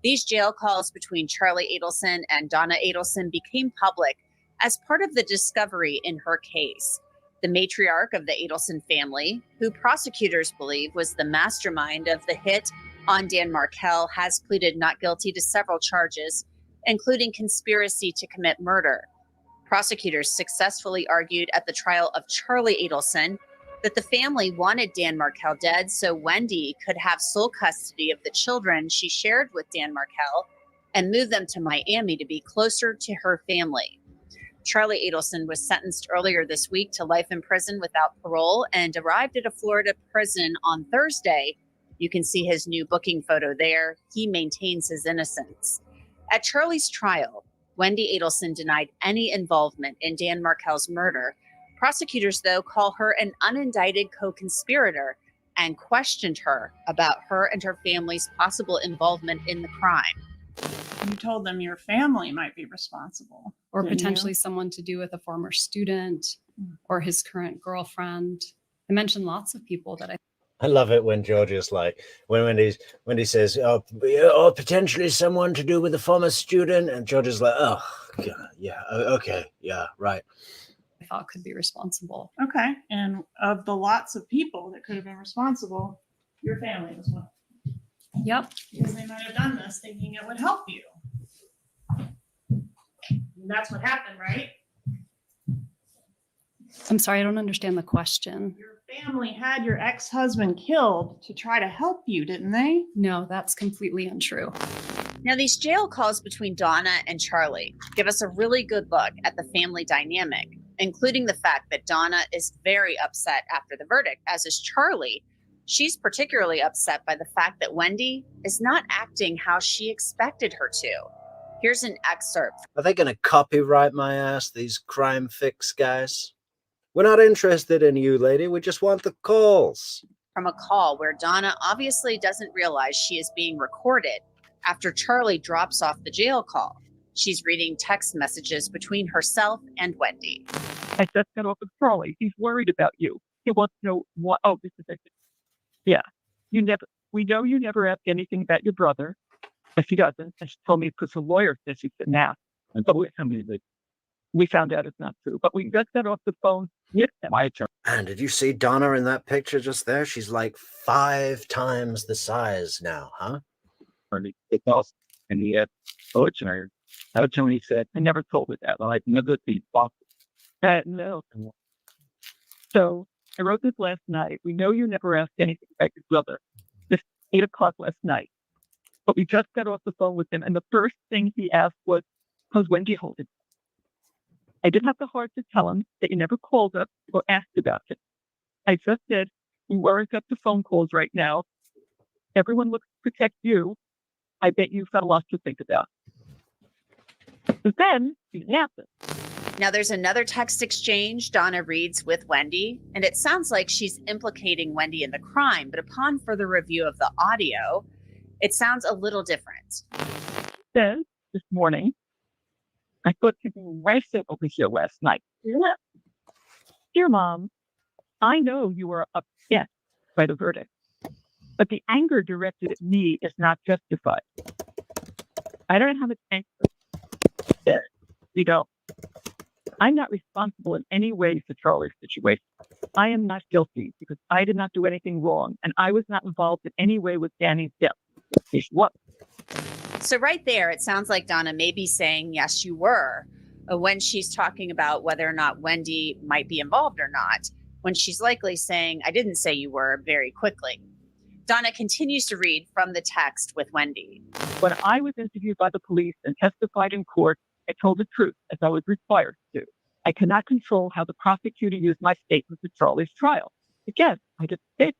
These jail calls between Charlie Adelson and Donna Adelson became public as part of the discovery in her case. The matriarch of the Adelson family, who prosecutors believe was the mastermind of the hit on Dan Markel, has pleaded not guilty to several charges, including conspiracy to commit murder. Prosecutors successfully argued at the trial of Charlie Adelson that the family wanted Dan Markel dead so Wendy could have sole custody of the children she shared with Dan Markel and move them to Miami to be closer to her family. Charlie Adelson was sentenced earlier this week to life in prison without parole and arrived at a Florida prison on Thursday. You can see his new booking photo there. He maintains his innocence. At Charlie's trial, Wendy Adelson denied any involvement in Dan Markel's murder. Prosecutors, though, call her an unindicted co-conspirator and questioned her about her and her family's possible involvement in the crime. You told them your family might be responsible. Or didn't potentially you? someone to do with a former student or his current girlfriend. I mentioned lots of people that I love it when George is like, when he says, oh, potentially someone to do with a former student, and George is like, oh, yeah, okay, yeah, right. I thought could be responsible. Okay. And of the lots of people that could have been responsible, your family was one. Yep. Because they might have done this thinking it would help you. And that's what happened, right? I'm sorry, I don't understand the question. Your family had your ex-husband killed to try to help you, didn't they? No, that's completely untrue. Now, these jail calls between Donna and Charlie give us a really good look at the family dynamic, including the fact that Donna is very upset after the verdict, as is Charlie. She's particularly upset by the fact that Wendy is not acting how she expected her to. Here's an excerpt. Are they going to copyright my ass, these crime fix guys? We're not interested in you, lady. We just want the calls. From a call where Donna obviously doesn't realize she is being recorded after Charlie drops off the jail call. She's reading text messages between herself and Wendy. I just got off with Charlie. He's worried about you. He wants to know what. Oh, this is it. Yeah. We know you never ask anything about your brother. But she doesn't. And she told me because her lawyer says she shouldn't ask. But we found out it's not true. But we just got off the phone with my attorney. And did you see Donna in that picture just there? She's like 5 times the size now, huh? And he had attorney. Our attorney said, I never told her that. I'd never be possible. No. So I wrote this last night. We know you never asked anything about your brother. This 8 o'clock last night. But we just got off the phone with him, and the first thing he asked was, how's Wendy holding? I didn't have the heart to tell him that you never called up or asked about it. I just said, you weren't up to phone calls right now. Everyone looks to protect you. I bet you've got a lot to think about. But then it happened. Now there's another text exchange Donna reads with Wendy, and it sounds like she's implicating Wendy in the crime, but upon further review of the audio, it sounds a little different. Says this morning, I thought you'd be racing over here last night. Dear Mom, I know you were upset by the verdict, but the anger directed at me is not justified. I don't have an anger. You know, I'm not responsible in any way for Charlie's situation. I am not guilty because I did not do anything wrong, and I was not involved in any way with Danny's death. What? So right there, it sounds like Donna may be saying, yes, you were, when she's talking about whether or not Wendy might be involved or not, when she's likely saying, I didn't say you were, very quickly. Donna continues to read from the text with Wendy. When I was interviewed by the police and testified in court, I told the truth as I was required to. I cannot control how the prosecutor used my statement at Charlie's trial. Again, I just did.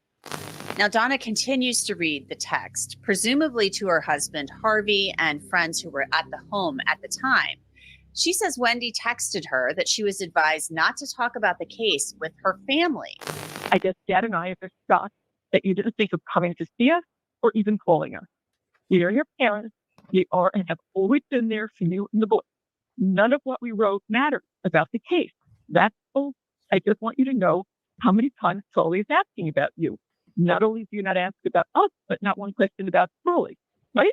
Now, Donna continues to read the text, presumably to her husband, Harvey, and friends who were at the home at the time. She says Wendy texted her that she was advised not to talk about the case with her family. I guess Dad and I are just shocked that you didn't think of coming to see us or even calling us. We are your parents. We are and have always been there for you and the boy. None of what we wrote matters about the case. That's all. I just want you to know how many times Charlie is asking about you. Not only do you not ask about us, but not one question about Charlie, right?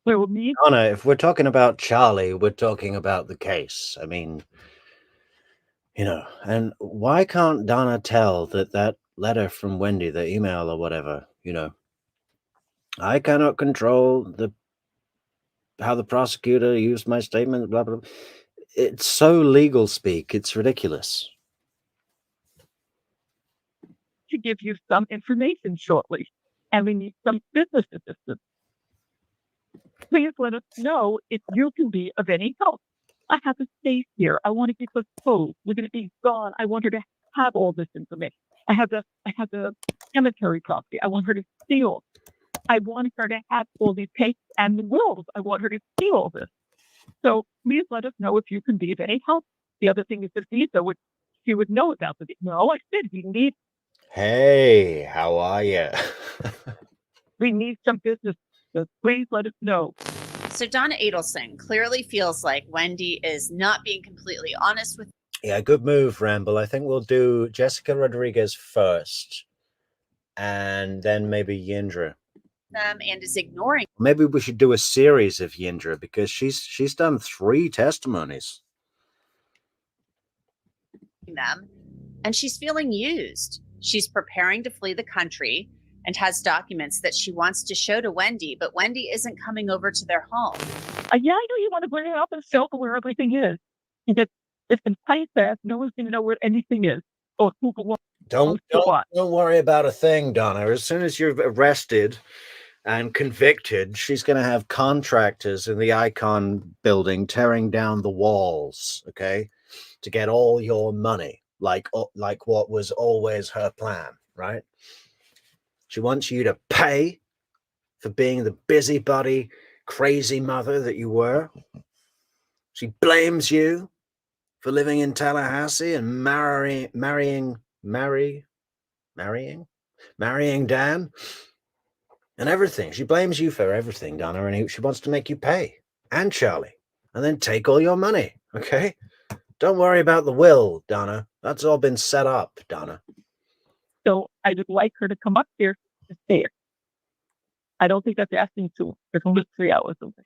Well, me. Donna, if we're talking about Charlie, we're talking about the case. I mean, you know, and why can't Donna tell that letter from Wendy, the email or whatever, you know, I cannot control how the prosecutor used my statement, blah, blah, blah. It's so legal speak. It's ridiculous. To give you some information shortly, and we need some business assistance. Please let us know if you can be of any help. I have a space here. I want to get the code. We're going to be gone. I want her to have all this information. I have the cemetery property. I want her to see all. I want her to have all these tapes and the wills. I want her to see all this. So please let us know if you can be of any help. The other thing is the visa, which she would know about. No, I said we need. Hey, how are you? We need some business. So please let us know. So Donna Adelson clearly feels like Wendy is not being completely honest with. Yeah, good move, Ramble. I think we'll do Jessica Rodriguez first, and then maybe Yindra. Them and is ignoring. Maybe we should do a series of Yindra because she's done 3 testimonies. Them, and she's feeling used. She's preparing to flee the country and has documents that she wants to show to Wendy, but Wendy isn't coming over to their home. Yeah, I know you want to bring it up and show where everything is. And it's been tight fast. No one's going to know where anything is or who belongs. Don't worry about a thing, Donna. As soon as you're arrested and convicted, she's going to have contractors in the Icon building tearing down the walls, okay, to get all your money, like what was always her plan, right? She wants you to pay for being the busybody crazy mother that you were. She blames you for living in Tallahassee and marrying Dan and everything. She blames you for everything, Donna, and she wants to make you pay, and Charlie, and then take all your money, okay? Don't worry about the will, Donna. That's all been set up, Donna. So I would like her to come up here to stay here. I don't think that's asking too. There's only 3 hours of it.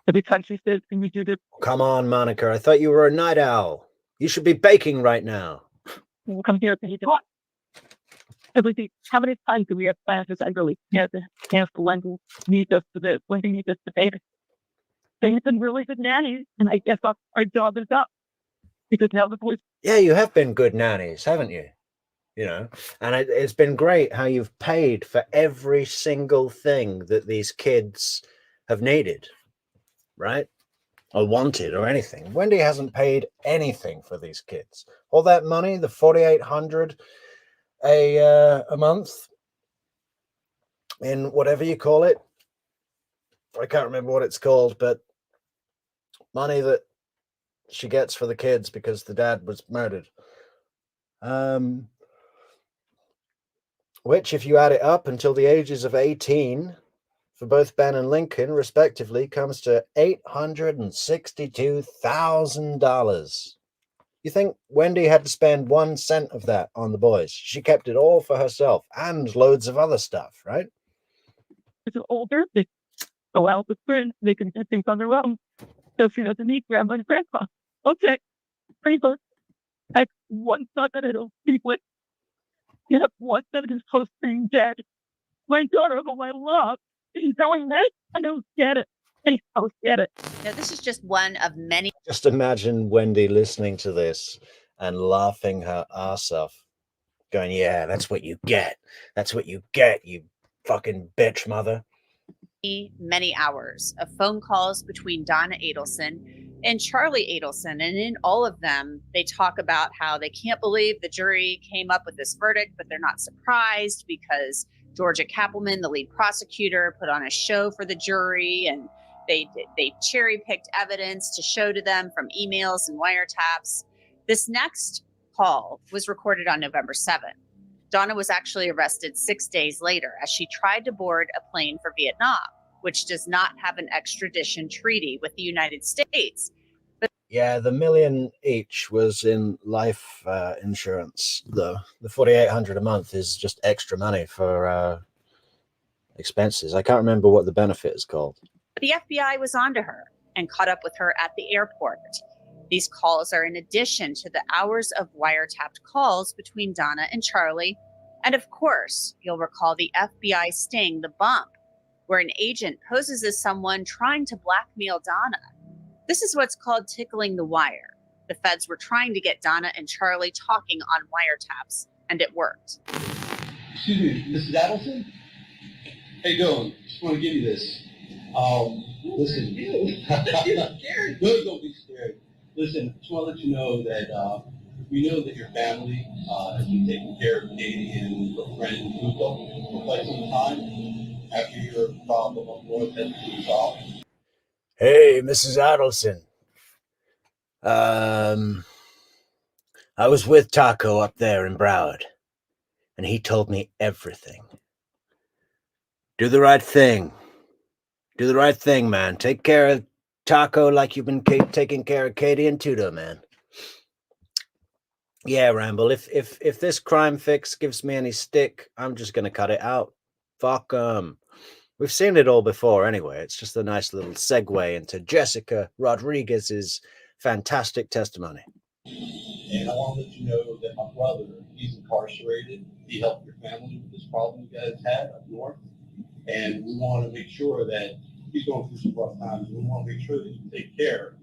Every time she says, can you do this? Come on, Monica. I thought you were a night owl. You should be baking right now. We'll come here and talk. Everything. How many times do we have classes? I really can't cancel Wendy needs us to this. Wendy needs us to pay. They've been really good nannies, and I guess our job is up. Because now the boys. Yeah, you have been good nannies, haven't you? You know, and it's been great how you've paid for every single thing that these kids have needed, right? Or wanted or anything. Wendy hasn't paid anything for these kids. All that money, the $4,800 a month in whatever you call it. I can't remember what it's called, but money that she gets for the kids because the dad was murdered. Which, if you add it up until the ages of 18 for both Ben and Lincoln, respectively, comes to $862,000. You think Wendy had to spend 1 cent of that on the boys? She kept it all for herself and loads of other stuff, right? It's older. They go out with friends. They can do things on their own. So she doesn't need grandma and grandpa. Okay. Pretty good. I have one son that I don't speak with. You have one that is close to being dead. My daughter, whom I love, is going that. I don't get it. I don't get it. Now, this is just one of many. Just imagine Wendy listening to this and laughing her ass off, going, yeah, that's what you get. That's what you get, you fucking bitch mother. Many hours of phone calls between Donna Adelson and Charlie Adelson. And in all of them, they talk about how they can't believe the jury came up with this verdict, but they're not surprised because Georgia Kappelman, the lead prosecutor, put on a show for the jury, and they cherry-picked evidence to show to them from emails and wiretaps. This next call was recorded on November 7th. Donna was actually arrested 6 days later as she tried to board a plane for Vietnam, which does not have an extradition treaty with the United States. Yeah, the $1 million each was in life insurance, though. The $4,800 a month is just extra money for expenses. I can't remember what the benefit is called. But the FBI was onto her and caught up with her at the airport. These calls are in addition to the hours of wiretapped calls between Donna and Charlie. And of course, you'll recall the FBI sting, The Bump, where an agent poses as someone trying to blackmail Donna. This is what's called tickling the wire. The feds were trying to get Donna and Charlie talking on wiretaps, and it worked. Excuse me, Mrs. Adelson? How you doing? Just want to give you this. Listen. No, don't be scared. Listen, just want to let you know that we know that your family has been taking care of Katie and her friend Luca for quite some time after your problem up north has been resolved. Hey, Mrs. Adelson. I was with Taco up there in Broward, and he told me everything. Do the right thing. Do the right thing, man. Take care of Taco like you've been taking care of Katie and Tudor, man. Yeah, Ramble, if this crime fix gives me any stick, I'm just going to cut it out. Fuck 'em. We've seen it all before anyway. It's just a nice little segue into Jessica Rodriguez's fantastic testimony. And I want to let you know that my brother, he's incarcerated. He helped your family with this problem you guys had up north. And we want to make sure that he's going through some rough times. We want to make sure that you take care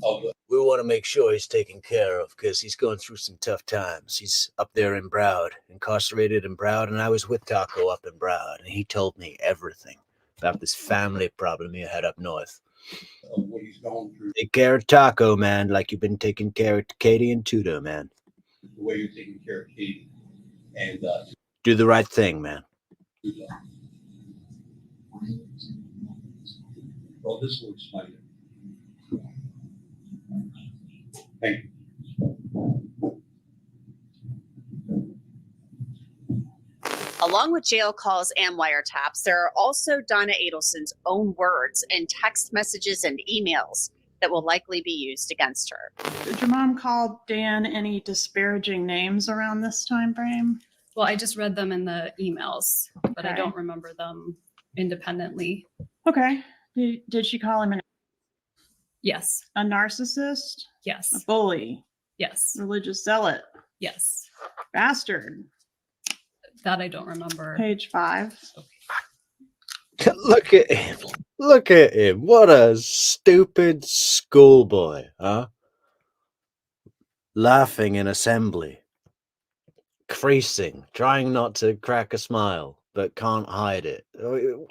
of it. We want to make sure he's taken care of because he's going through some tough times. He's up there in Broward, incarcerated in Broward, and I was with Taco up in Broward, and he told me everything about this family problem he had up north. What he's going through. Take care of Taco, man, like you've been taking care of Katie and Tudor, man. The way you're taking care of Katie. And do the right thing, man. Well, this works fine. Thank you. Along with jail calls and wiretaps, there are also Donna Adelson's own words in text messages and emails that will likely be used against her. Did your mom call Dan any disparaging names around this time frame? Well, I just read them in the emails, but I Okay. don't remember them independently. Okay. Did she call him Yes. a narcissist, a Yes. bully, Yes. religious zealot, Yes. bastard? That I don't remember. Page 5. Look at him. Look at him. What a stupid schoolboy, huh? Laughing in assembly. Creasing, trying not to crack a smile, but can't hide it.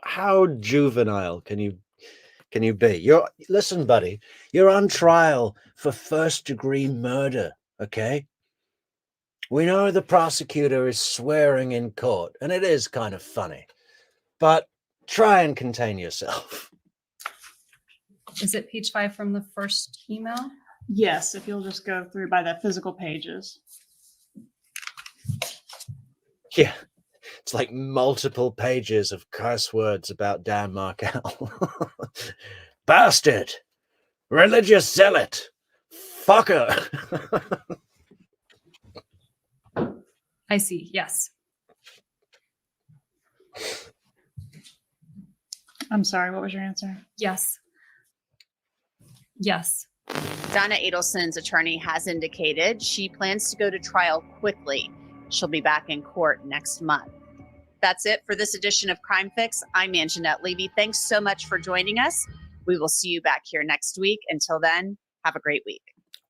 How juvenile can you be? Listen, buddy, you're on trial for first-degree murder, okay? We know the prosecutor is swearing in court, and it is kind of funny, but try and contain yourself. Is it page 5 from the first email? Yes, if you'll just go through by the physical pages. Yeah, it's like multiple pages of curse words about Dan Markel. Bastard! Religious zealot! Fucker! I see. Yes. I'm sorry, what was your answer? Yes. Yes. Donna Adelson's attorney has indicated she plans to go to trial quickly. She'll be back in court next month. That's it for this edition of Crime Fix. I'm Anjanette Levy. Thanks so much for joining us. We will see you back here next week. Until then, have a great week.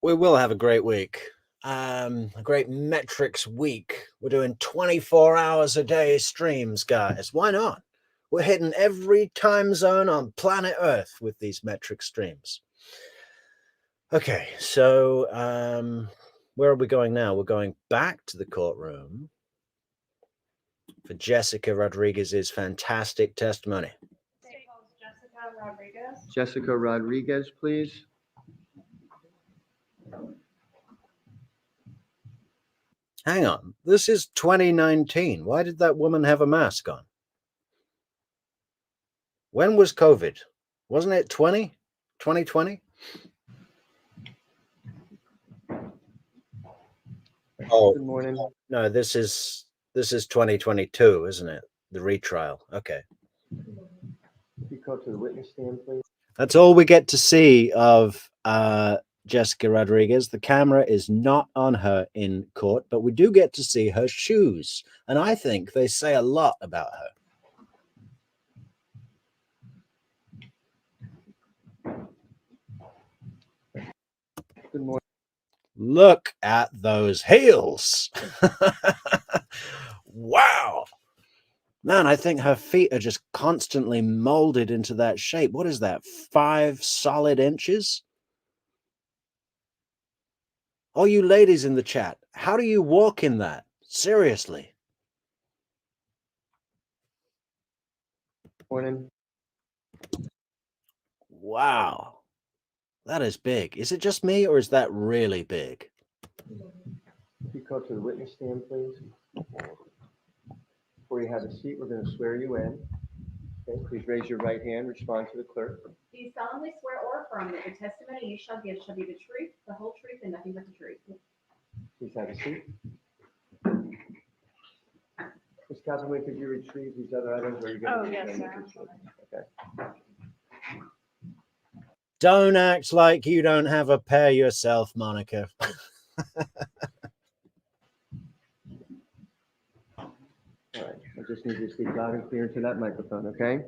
We will have a great week. A great Metrix week. We're doing 24 hours a day streams, guys. Why not? We're hitting every time zone on planet Earth with these Metrix streams. Okay, so where are we going now? We're going back to the courtroom for Jessica Rodriguez's fantastic testimony. Jessica Rodriguez, please. Hang on, this is 2019. Why did that woman have a mask on? When was COVID? Wasn't it 2020? Oh, Good morning. no, this is 2022, isn't it? The retrial. Okay. If you go to the witness stand, please. That's all we get to see of Jessica Rodriguez. The camera is not on her in court, but we do get to see her shoes. And I think they say a lot about her. Good morning. Look at those heels. Wow. Man, I think her feet are just constantly molded into that shape. What is that? 5 solid inches? All you ladies in the chat, how do you walk in that? Seriously. Morning. Wow. That is big. Is it just me or is that really big? If you go to the witness stand, please. Before you have a seat, we're going to swear you in. Okay, please raise your right hand, respond to the clerk. Do you solemnly swear or affirm that the testimony you shall give shall be the truth, the whole truth, and nothing but the truth? Please have a seat. Ms. Catherine, could you retrieve these other items? Or are you going Oh, yes, sir. Okay. Don't act like you don't have a pair yourself, Monica. All right. I just need you to speak loud and clear into that microphone, okay?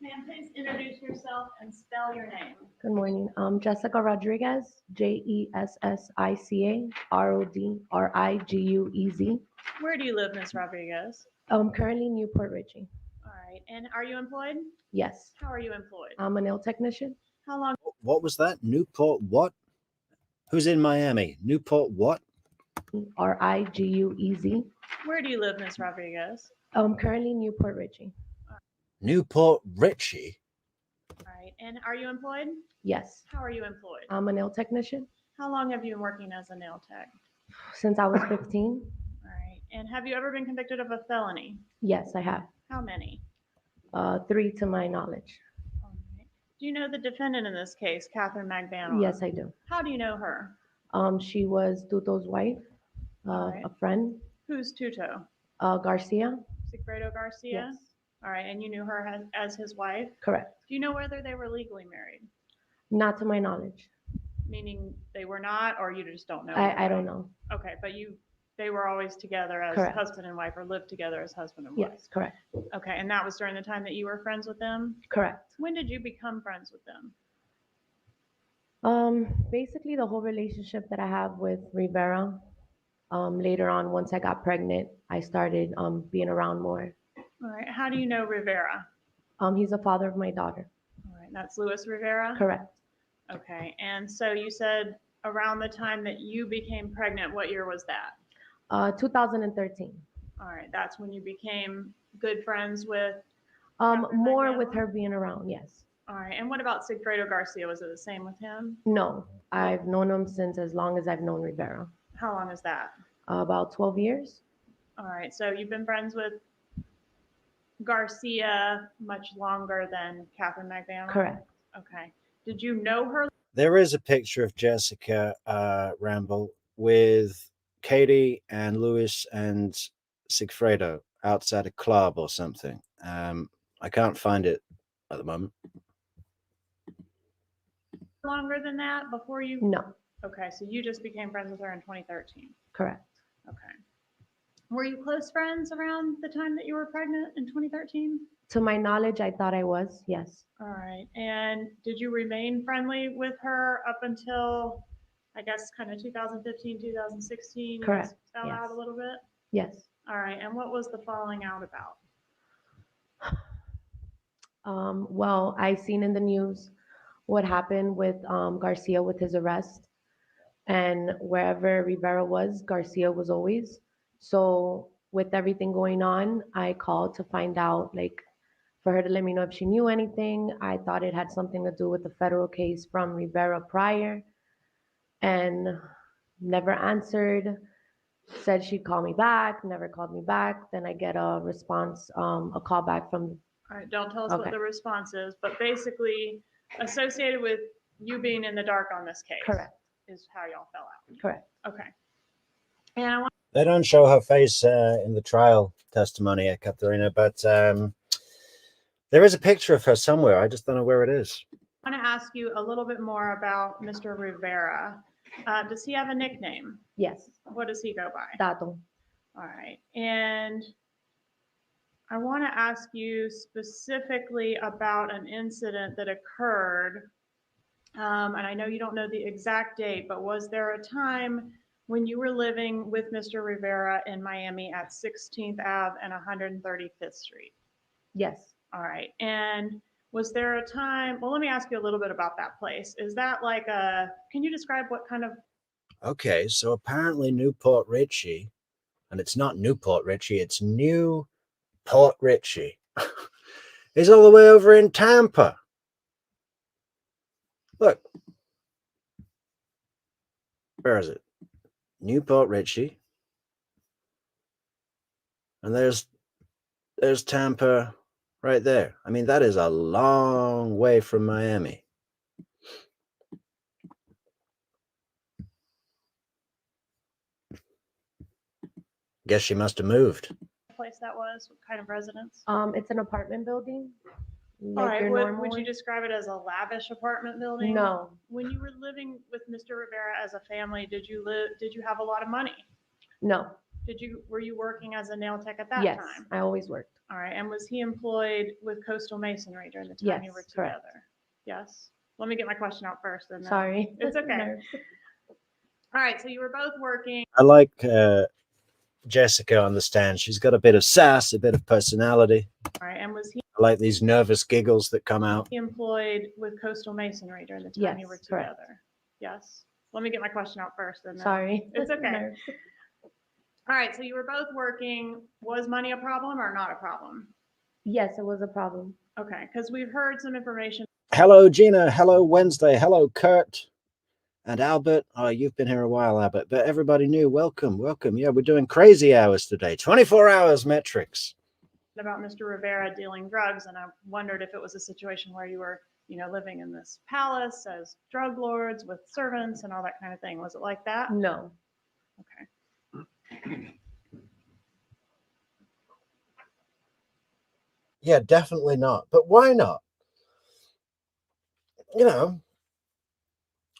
Ma'am, please introduce yourself and spell your name. Good morning. Jessica Rodriguez, JESSICA RODRIGUEZ. Where do you live, Ms. Rodriguez? Currently Newport Richie. All right. And are you employed? Yes. How are you employed? I'm a nail technician. How long? What was that? Newport what? Who's in Miami? Newport what? Riguez. Where do you live, Ms. Rodriguez? Currently Newport Richie. Newport Richie? All right. And are you employed? Yes. How are you employed? I'm a nail technician How long have you been working as a nail tech? since I was 15. All right. And have you ever been convicted of a felony? Yes, I have. How many? 3 to my knowledge. All right. Do you know the defendant in this case, Catherine Magbanua? Yes, I do. How do you know her? She was Tuto's wife, Alright. a friend, Who's Tuto? Garcia. Sigfredo Garcia? Yes, All right. And you knew her as his wife? correct. Do you know whether they were legally married? Not to my knowledge. Meaning they were not, or you just don't know? I don't know. Okay, but they were always together as Correct. husband and wife, or lived together as husband and wife? Yes, correct. Okay, and that was during the time that you were friends with them? Correct. When did you become friends with them? Basically the whole relationship that I have with Rivera. Later on, once I got pregnant, I started being around more. All right, how do you know Rivera? He's the father of my daughter. All right, that's Luis Rivera? Correct. Okay, and so you said around the time that you became pregnant, what year was that? 2013. All right, that's when you became good friends with? More with her being around, yes. All right, and what about Sigfredo Garcia? Was it the same with him? No, I've known him since as long as I've known Rivera. How long is that? About 12 years. All right, so you've been friends with Garcia much longer than Catherine Magbanua? Correct. Okay. Did you know her? There is a picture of Jessica Ramble with Katie and Luis and Sigfredo outside a club or something. I can't find it at the moment. Longer than that before you? No. Okay, so you just became friends with her in 2013. Correct. Okay. Were you close friends around the time that you were pregnant in 2013? To my knowledge, I thought I was, yes. All right. And did you remain friendly with her up until, I guess, kind of 2015, 2016? Correct. You fell Yes. out a little bit? Yes. All right. And what was the falling out about? Well, I seen in the news what happened with Garcia with his arrest. And wherever Rivera was, Garcia was always. So with everything going on, I called to find out, like, for her to let me know if she knew anything. I thought it had something to do with the federal case from Rivera prior, and never answered. Said she'd call me back, never called me back. Then I get a response, a call back from. All right. Don't tell us Okay. what the response is, but basically associated with you being in the dark on this case. Correct. Is how y'all fell out. Correct. Okay. And I want They don't show her face in the trial testimony, Katharina, but there is a picture of her somewhere. I just don't know where it is. to ask you a little bit more about Mr. Rivera. Does he have a nickname? Yes. What does he go by? Tato. All right. And I want to ask you specifically about an incident that occurred. And I know you don't know the exact date, but was there a time when you were living with Mr. Rivera in Miami at 16th Ave and 135th Street? Yes. All right. And was there a time, well, let me ask you a little bit about that place. Is that like can you describe what kind of? Okay, so apparently Newport Richie, and it's not Newport Richie, it's Newport Richie, is all the way over in Tampa. Look. Where is it? Newport Richie. And there's Tampa right there. I mean, that is a long way from Miami. Guess she must have moved. Place that was? What kind of residence? It's an apartment building. Like All right. your normal Would you one. describe it as a lavish apartment building? No. When you were living with Mr. Rivera as a family, did you have a lot of money? No. Were you working as a nail tech at that Yes, time? I always worked. All right. And was he employed with Coastal Masonry during the time Yes, you were correct. together? Yes. Let me get my question out first. And then Sorry. It's okay. All right. So you were both working. I like Jessica on the stand. She's got a bit of sass, a bit of personality. All right. And was he I like these nervous giggles that come out. employed with Coastal Masonry during the time you were Yes, correct. together? Yes. let me get my question out first. And then- Sorry. It's okay. Nerves. All right, so you were both working. Was money a problem or not a problem? Yes, it was a problem. Okay, because we've heard some information. Hello, Gina. Hello, Wednesday. Hello, Kurt and Albert. Oh, you've been here a while, Albert, but everybody new. Welcome, welcome. Yeah, we're doing crazy hours today. 24 hours metrics. About Mr. Rivera dealing drugs, and I wondered if it was a situation where you were, living in this palace as drug lords with servants and all that kind of thing. Was it like that? No. Okay. Yeah, definitely not. But why not?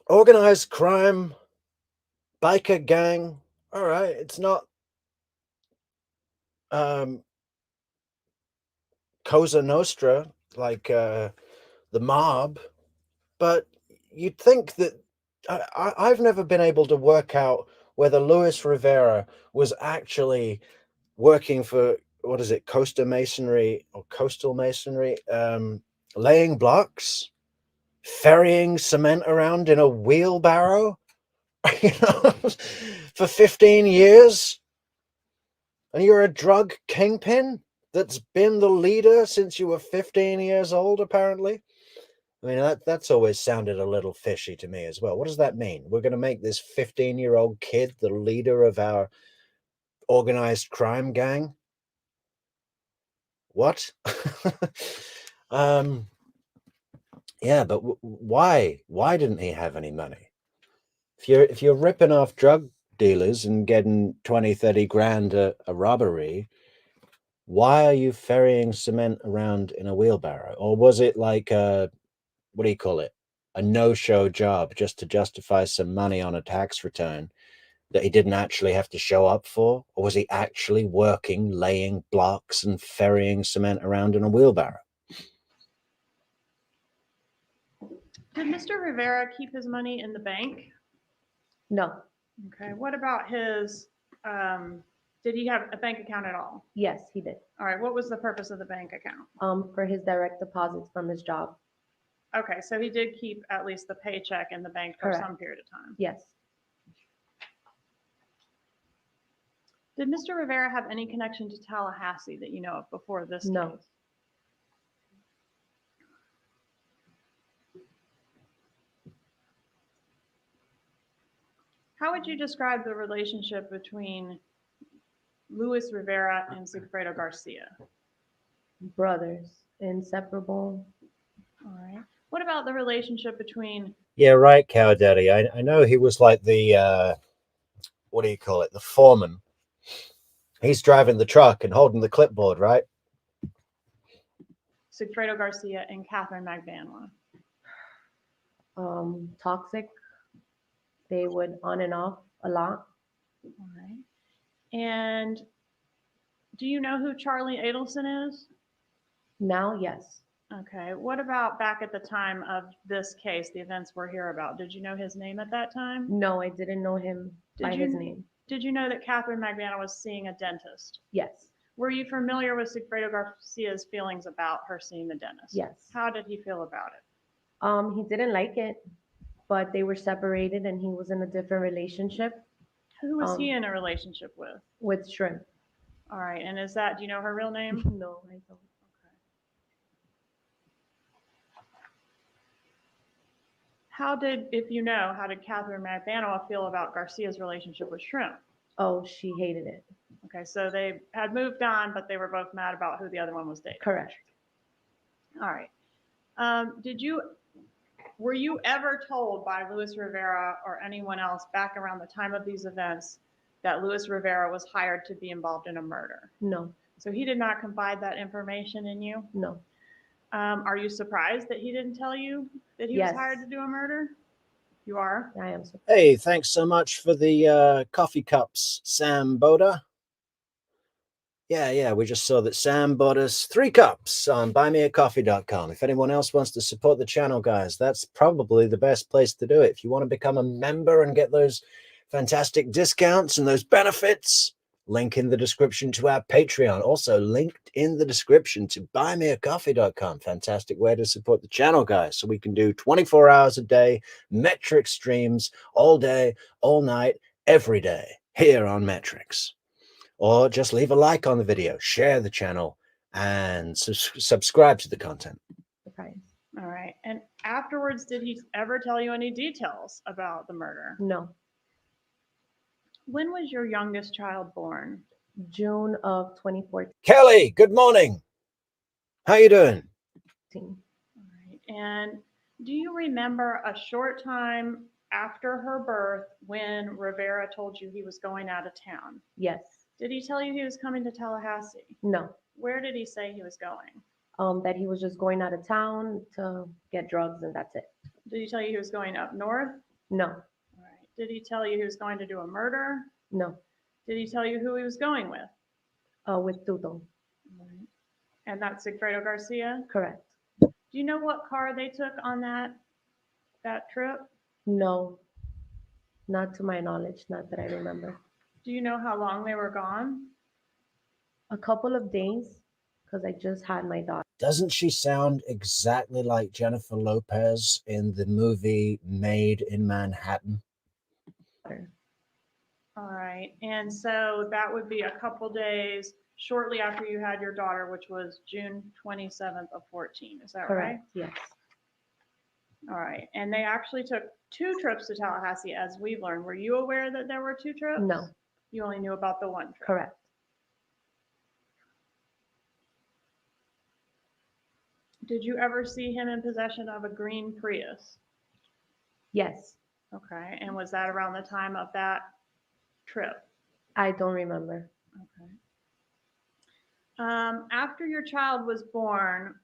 Organized crime, biker gang. All right, it's not Cosa Nostra like the mob, but you'd think that I've never been able to work out whether Luis Rivera was actually working for, what is it, coastal masonry, laying blocks, ferrying cement around in a wheelbarrow, for 15 years. And you're a drug kingpin that's been the leader since you were 15 years old, apparently. I mean, that's always sounded a little fishy to me as well. What does that mean? We're going to make this 15-year-old kid the leader of our organized crime gang? What? Yeah, but why? Why didn't he have any money? If you're ripping off drug dealers and getting 20, 30 grand a robbery, why are you ferrying cement around in a wheelbarrow? Or was it like what do you call it? A no-show job just to justify some money on a tax return that he didn't actually have to show up for? Or was he actually working, laying blocks and ferrying cement around in a wheelbarrow? Did Mr. Rivera keep his money in the bank? No. Okay. What about his, did he have a bank account at all? Yes, he did. All right. What was the purpose of the bank account? For his direct deposits from his job. Okay. So he did keep at least the paycheck in the bank for Correct. some period of time. Yes. Did Mr. Rivera have any connection to Tallahassee that you know of before this No. case? How would you describe the relationship between Luis Rivera and Sigfredo Garcia? Brothers, inseparable. All right. What about the relationship between? Yeah, right, Cow Daddy. I know he was like the, what do you call it? The foreman. He's driving the truck and holding the clipboard, right? Sigfredo Garcia and Catherine Magbanua. Toxic. They would on and off a lot. All right. And do you know who Charlie Adelson is? Now, yes. Okay. What about back at the time of this case, the events we're here about? Did you know his name at that time? No, I didn't know him by his name. Did you know that Catherine Magbanua was seeing a dentist? Yes. Were you familiar with Sigfredo Garcia's feelings about her seeing the dentist? Yes. How did he feel about it? He didn't like it, but they were separated and he was in a different relationship. Who was he in a relationship with? With Shrimp. All right. And do you know her real name? No, I don't. If you know, how did Catherine Magbanua feel about Garcia's relationship with Shrimp? Oh, she hated it. Okay, so they had moved on, but they were both mad about who the other one was dating. Correct. All right. Were you ever told by Luis Rivera or anyone else back around the time of these events that Luis Rivera was hired to be involved in a murder? No. So he did not confide that information in you? No. Are you surprised that he didn't tell you that he was hired to do a murder? You are? I am surprised. Hey, thanks so much for the coffee cups, Sam Boda. Yeah, we just saw that Sam bought us 3 cups on buymeacoffee.com. If anyone else wants to support the channel, guys, that's probably the best place to do it. If you want to become a member and get those fantastic discounts and those benefits, Link in the description to our Patreon. Also linked in the description to buymeacoffee.com. Fantastic way to support the channel, guys. So we can do 24 hours a day, Metrix streams all day, all night, every day here on Metrix. Or just leave a like on the video, share the channel, and subscribe to the content. Surprise. All right. And afterwards, did he ever tell you any details about the murder? No. When was your youngest child born? June of 2014. Kelly, good morning. How you doing? All right. And do you remember a short time after her birth when Rivera told you he was going out of town? Yes. Did he tell you he was coming to Tallahassee? No. Where did he say he was going? That he was just going out of town to get drugs and that's it. Did he tell you he was going up north? No. All right. Did he tell you he was going to do a murder? No. Did he tell you who he was going with? With Tuto. Right. And that's Sigfredo Garcia? Correct. Do you know what car they took on that trip? No. Not to my knowledge, not that I remember. Do you know how long they were gone? A couple of days, because I just had my daughter. Doesn't she sound exactly like Jennifer Lopez in the movie Made in Manhattan? All right. And so that would be a couple days shortly after you had your daughter, which was June 27th of 14. Is that right? Correct. Yes. All right. And they actually took 2 trips to Tallahassee, as we've learned. Were you aware that there were 2 trips? No. You only knew about the 1 trip? Correct. Did you ever see him in possession of a green Prius? Yes. Okay. And was that around the time of that trip? I don't remember. Okay. After your child was born,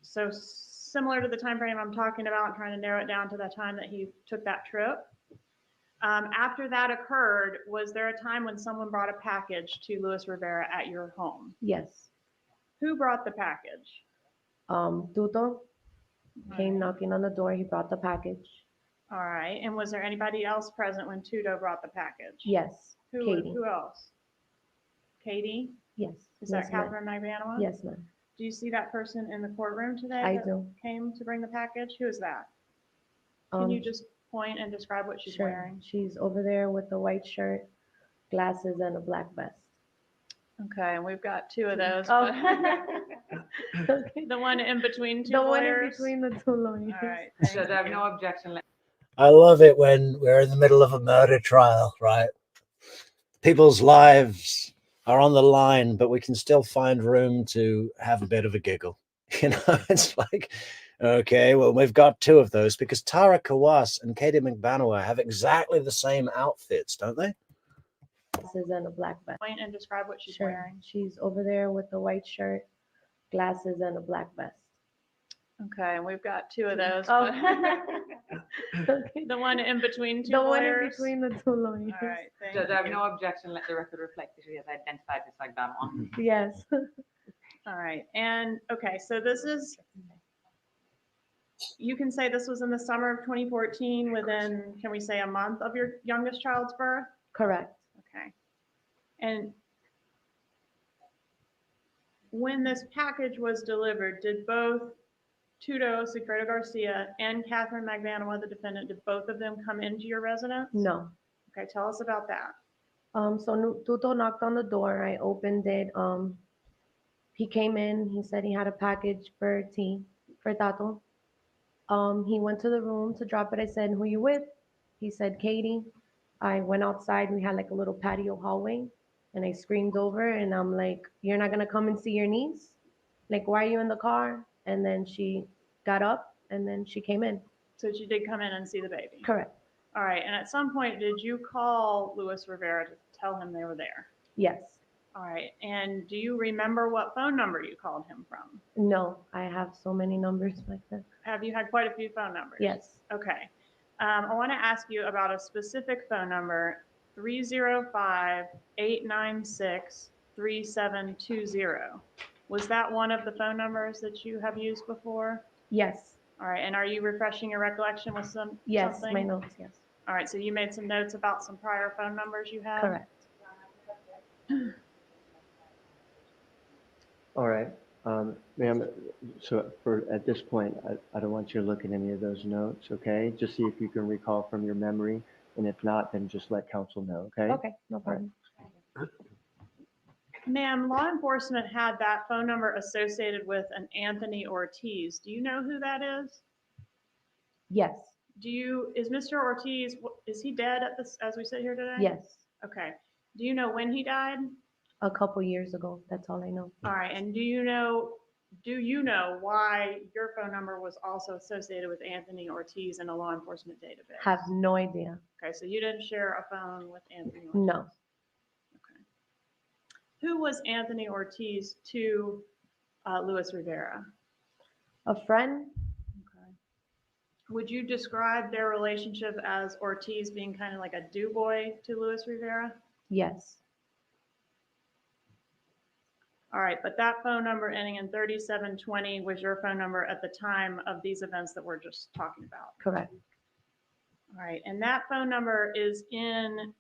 so similar to the time frame I'm talking about, trying to narrow it down to the time that he took that trip. After that occurred, was there a time when someone brought a package to Luis Rivera at your home? Yes. Who brought the package? Tuto came knocking on the door. He brought the package. All right. And was there anybody else present when Tuto brought the package? Yes. Katie. Who else? Katie? Yes. Is Yes, that ma'am. Catherine Magbanua? Yes, ma'am. Do you see that person in the courtroom today? I that do. Came to bring the package? Who is that? Can you just point and describe what she's sure. wearing? She's over there with a white shirt, glasses, and a black vest. Okay, and we've got 2 of those. Oh. Okay. The one in between 2 The lawyers? one in between the 2 lawyers. All right. Judge, I have no objection. I love it when we're in the middle of a murder trial, right? People's lives are on the line, but we can still find room to have a bit of a giggle. You know, it's like, okay, well, we've got 2 of those because Tara Kawas and Katie McBanower have exactly the same outfits, don't they? Glasses and a black vest. Point and describe what she's Sure. wearing. She's over there with a white shirt, glasses, and a black vest. Okay, and we've got 2 of those. Oh. Okay. The one in between 2 The one in lawyers? between the 2 lawyers. All right, thank Judge, I have you. no objection. Let the record reflect that she has identified this like that one. Yes. All right, and okay, so this is, you can say this was in the summer of 2014 within, can we say, a month of your youngest child's birth? Correct. Okay. And when this package was delivered, did both Tuto, Sigfredo Garcia, and Catherine Magbanua, the defendant, did both of them come into your residence? No. Okay, tell us about that. So Tuto knocked on the door. I opened it. He came in. He said he had a package for Tato. He went to the room to drop it. I said, "Who you with?" He said, "Katie." I went outside. We had like a little patio hallway, and I screamed over, and I'm like, "You're not gonna come and see your niece? Like, why are you in the car?" And then she got up, and then she came in. So she did come in and see the baby? Correct. All right, and at some point, did you call Luis Rivera to tell him they were there? Yes. All right, and do you remember what phone number you called him from? No, I have so many numbers like that. Have you had quite a few phone numbers? Yes. Okay. I want to ask you about a specific phone number, 305-896-3720. Was that one of the phone numbers that you have used before? Yes. All right, and are you refreshing your recollection with Yes, something? my notes, yes. All right, so you made some notes about some prior phone numbers you had? Correct. All right, ma'am, so at this point, I don't want you to look at any of those notes, okay? Just see if you can recall from your memory, and if not, then just let counsel know, okay? Okay, no problem. Ma'am, law enforcement had that phone number associated with an Anthony Ortiz. Do you know who that is? Yes, Is Mr. Ortiz, is he dead at this, as we sit here today? yes, Okay. Do you know when he died? a couple years ago. That's all I know. All right. And do you know why your phone number was also associated with Anthony Ortiz in a law enforcement database? Have no idea. Okay. So you didn't share a phone with Anthony Ortiz? No. Okay. Who was Anthony Ortiz to Luis Rivera? A friend? Okay. Would you describe their relationship as Ortiz being kind of like a do boy to Luis Rivera? Yes, All right, but that phone number ending in 3720 was your phone number at the time of these events that we're just talking about. correct. All right, and that phone number is in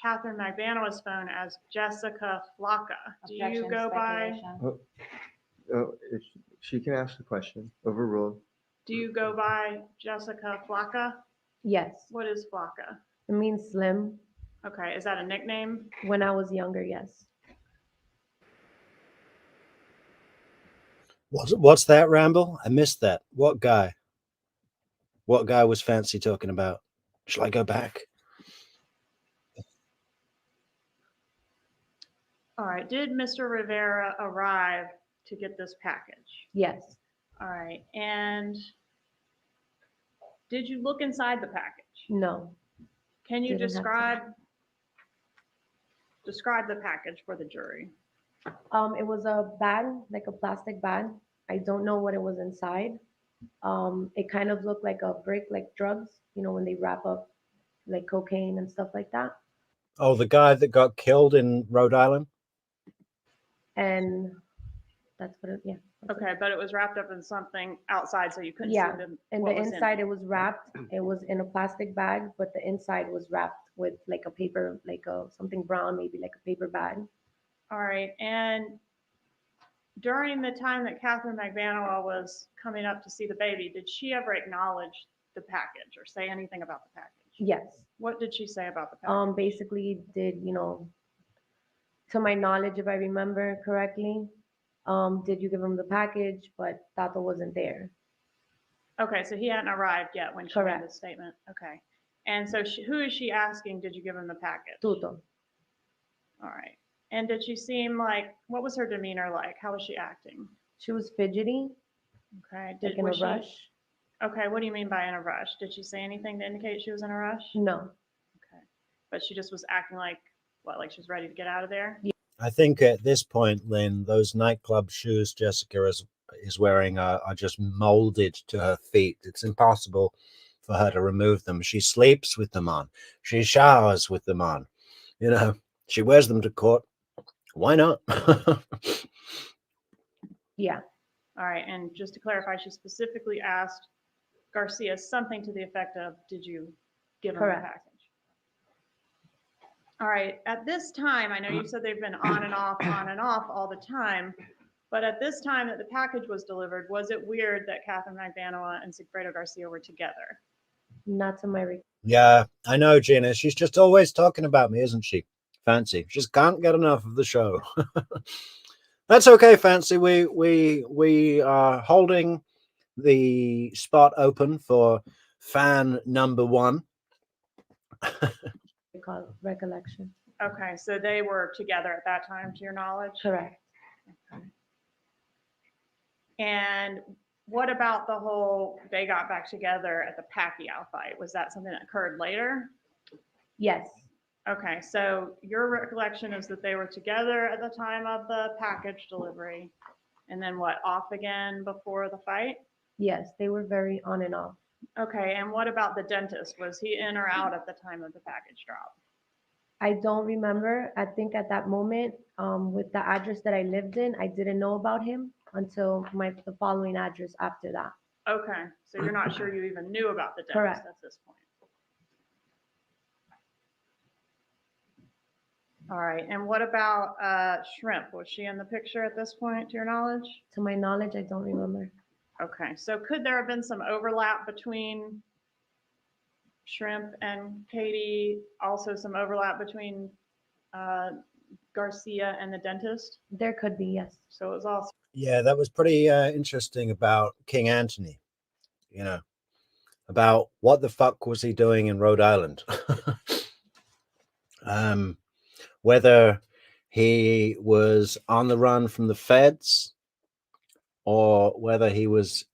Catherine Magbanow's phone as Jessica Flocka. Do you go by? If she can ask the question, overruled. Do you go by Jessica Flocka? Yes, What is Flocka? it means slim. Okay, is that a nickname? When I was younger, yes. What's that, Ramble? I missed that. What guy? What guy was Fancy talking about? Shall I go back? All right, did Mr. Rivera arrive to get this package? Yes, All right, and did you look inside the package? no. Can you Didn't have to. describe the package for the jury? It was a bag, like a plastic bag. I don't know what it was inside. It kind of looked like a brick, like drugs, when they wrap up like cocaine and stuff like that. Oh, the guy that got killed in Rhode Island? And that's what yeah. Okay, but it was wrapped up in something outside, so you couldn't see Yeah, and what the was in inside it. it was wrapped. It was in a plastic bag, but the inside was wrapped with like a paper, like something brown, maybe like a paper bag. All right, and during the time that Catherine Magbanua was coming up to see the baby, did she ever acknowledge the package or say anything about the package? Yes. What did she say about the package? Basically did, to my knowledge, if I remember correctly, did you give him the package, but Tato wasn't there. Okay, so he hadn't arrived yet when she made Correct. the statement. Okay, and so who is she asking? Did you give him the package? Tuto. All right, and did she seem like? What was her demeanor like? How was she acting? She was fidgety. Okay, Like in a rush. Okay, what do you mean by in a rush? Did she say anything to indicate she was in a rush? No. Okay, but she just was acting like what? Like she was ready to get out of there? Yeah. I think at this point, Lynn, those nightclub shoes Jessica is wearing are just molded to her feet. It's impossible for her to remove them. She sleeps with them on. She showers with them on. She wears them to court. Why not? Yeah. All right, and just to clarify, she specifically asked Garcia something to the effect of, did you give him the Correct. package? All right, at this time, I know you said they've been on and off all the time, but at this time that the package was delivered, was it weird that Catherine Magbanua and Sigfredo Garcia were together? Not to my Yeah, I know, Gina. She's just always talking about me, isn't she? Fancy. She just can't get enough of the show. That's okay, Fancy. We are holding the spot open for fan number 1. recollection. Okay, so they were together at that time, to your knowledge? Correct. Okay. And what about the whole, they got back together at the Pacquiao fight? Was that something that occurred later? Yes. Okay, so your recollection is that they were together at the time of the package delivery, and then what, off again before the fight? Yes, they were very on and off. Okay, and what about the dentist? Was he in or out at the time of the package drop? I don't remember. I think at that moment, with the address that I lived in, I didn't know about him until the following address after that. Okay, so you're not sure you even knew about the dentist Correct. at this point. All right, and what about Shrimp? Was she in the picture at this point, to your knowledge? To my knowledge, I don't remember. Okay, so could there have been some overlap between Shrimp and Katie? Also some overlap between Garcia and the dentist? There could be, yes. So it was also. Yeah, that was pretty interesting about King Anthony, you know, about what the fuck was he doing in Rhode Island? Whether he was on the run from the feds or whether he was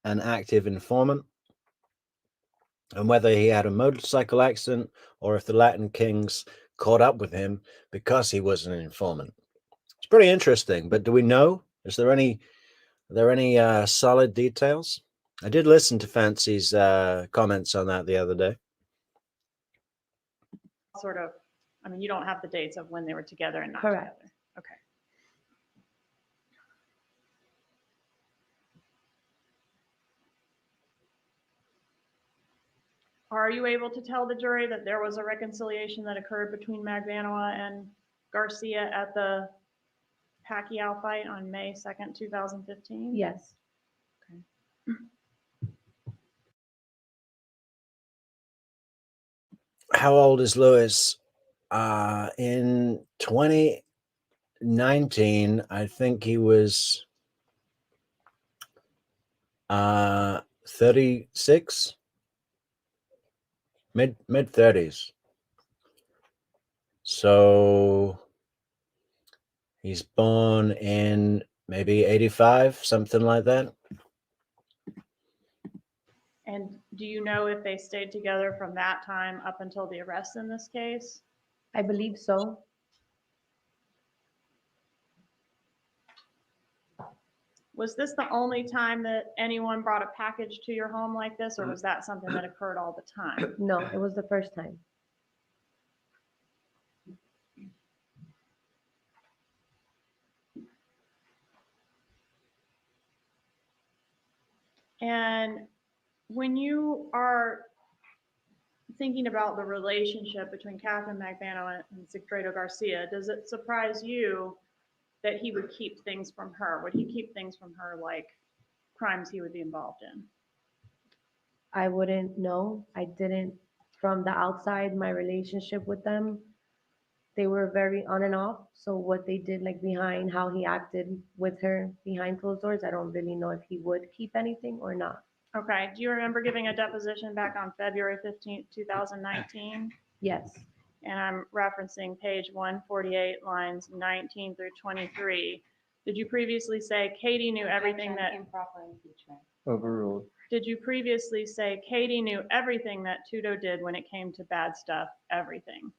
an active informant, and whether he had a motorcycle accident or if the Latin Kings caught up with him because he was an informant. It's pretty interesting, but do we know? Is there any solid details? I did listen to Fancy's comments on that the other day. Sort of, I mean, you don't have the dates of when they were together and not Correct. together. Okay. Are you able to tell the jury that there was a reconciliation that occurred between Magbanua and Garcia at the Pacquiao fight on May 2nd, 2015? Yes. How old is Lewis? In 2019, I think he was 36, mid 30s. So he's born in maybe 85, something like that. And do you know if they stayed together from that time up until the arrest in this case? I believe so. Was this the only time that anyone brought a package to your home like this, or was that something that occurred all the time? No, it was the first time. And when you are thinking about the relationship between Catherine Magbanua and Sigfredo Garcia, does it surprise you that he would keep things from her? Would he keep things from her, like crimes he would be involved in? I wouldn't know. I didn't, from the outside, my relationship with them, they were very on and off. So what they did, like behind, how he acted with her behind closed doors, I don't really know if he would keep anything or not. Okay, do you remember giving a deposition back on February 15th, 2019? Yes. And I'm referencing page 148, lines 19 through 23. Did you previously say Katie knew everything that... Improper impeachment. Overruled. Did you previously say Katie knew everything that Tudo did when it came to bad stuff? Everything?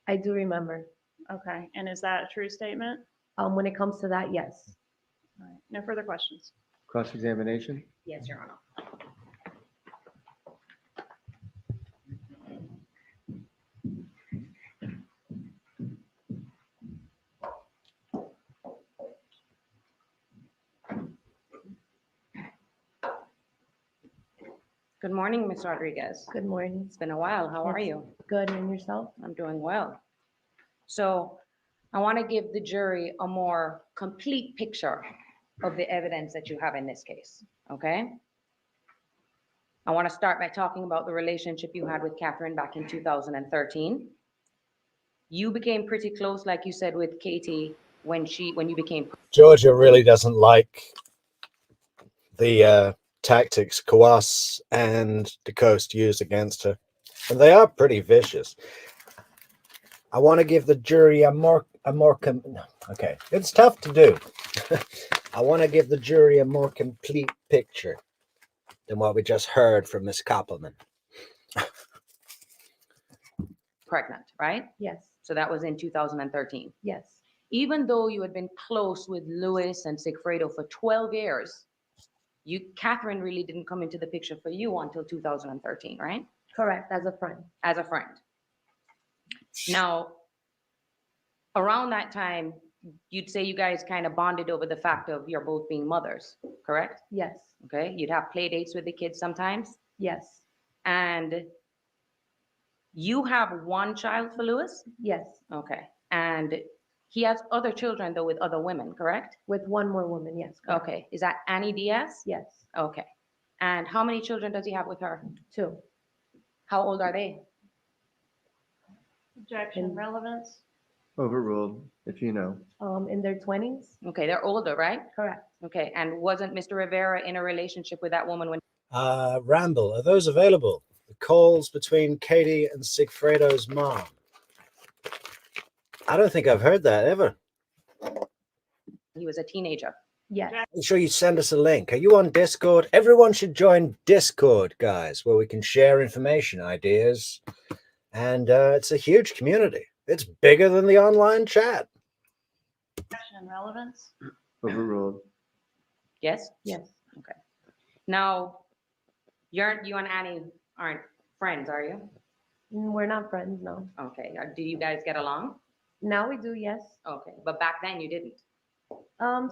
I do remember. Okay, and is that a true statement? When it comes to that, yes. All right, no further questions. Cross-examination? Yes, Your Honor. Good morning, Ms. Rodriguez. Good morning. It's been a while. How are Yes. you? Good, and yourself? I'm doing well. So I want to give the jury a more complete picture of the evidence that you have in this case, okay? I want to start by talking about the relationship you had with Catherine back in 2013. You became pretty close, like you said, with Katie when you became... Georgia really doesn't like the tactics Kawas and DeCoste use against her, and they are pretty vicious. I want to give the jury okay, it's tough to do. I want to give the jury a more complete picture than what we just heard from Miss Koppelman. Pregnant, right? Yes. So that was in 2013. Yes. Even though you had been close with Luis and Sigfredo for 12 years, Catherine really didn't come into the picture for you until 2013, right? Correct, as a friend. As a friend. Now, around that time, you'd say you guys kind of bonded over the fact of you're both being mothers, correct? Yes. Okay, you'd have play dates with the kids sometimes. Yes. And You have one child for Lewis? Yes, Okay. And he has other children though with other women, correct? with one more woman, yes. correct. Okay. Is that Annie Diaz? Yes, Okay. And how many children does he have with her? 2. How old are they? Objection, And- relevance. Overruled, if you know. In their 20s, Okay, they're older, right? correct. Okay. And wasn't Mr. Rivera in a relationship with that woman when? Ramble, are those available? The calls between Katie and Sigfredo's mom. I don't think I've heard that ever. He was a teenager. Yes, Make sure you send us a link. Are you on Discord? Everyone should join Discord, guys, where we can share information, ideas, and it's a huge community. It's bigger than the online chat. Objection, relevance. Overruled. Yes? yes. Now, you and Annie aren't friends, are you? We're not friends, no. Okay. Do you guys get along? Now we do, yes. Okay. But back then you didn't.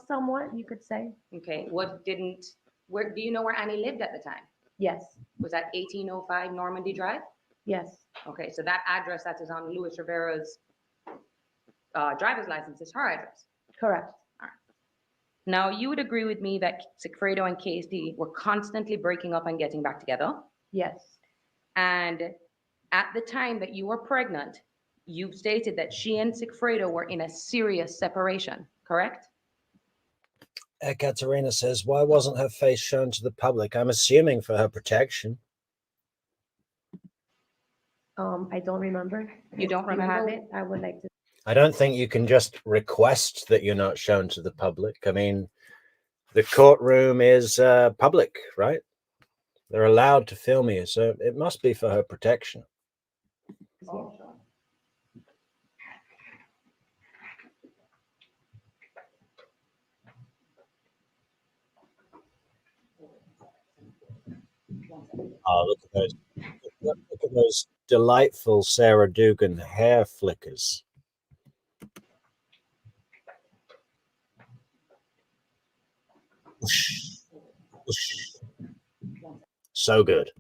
Somewhat, you could say. Okay. Where do you know where Annie lived at the time? Yes, Was that 1805 Normandy Drive? yes, Okay. So that address that is on Luis Rivera's driver's license is her address. correct. Now, you would agree with me that Sigfredo and Casey were constantly breaking up and getting back together. Yes, And at the time that you were pregnant, you stated that she and Sigfredo were in a serious separation, correct? Ekaterina says, why wasn't her face shown to the public? I'm assuming for her protection. I don't remember. You don't If you have remember? it, I would like to. I don't think you can just request that you're not shown to the public. I mean, the courtroom is public, right? They're allowed to film you, so it must be for her protection. Oh, look at those! Look at those delightful Sarah Dugan hair flickers. Whoosh, whoosh. So good.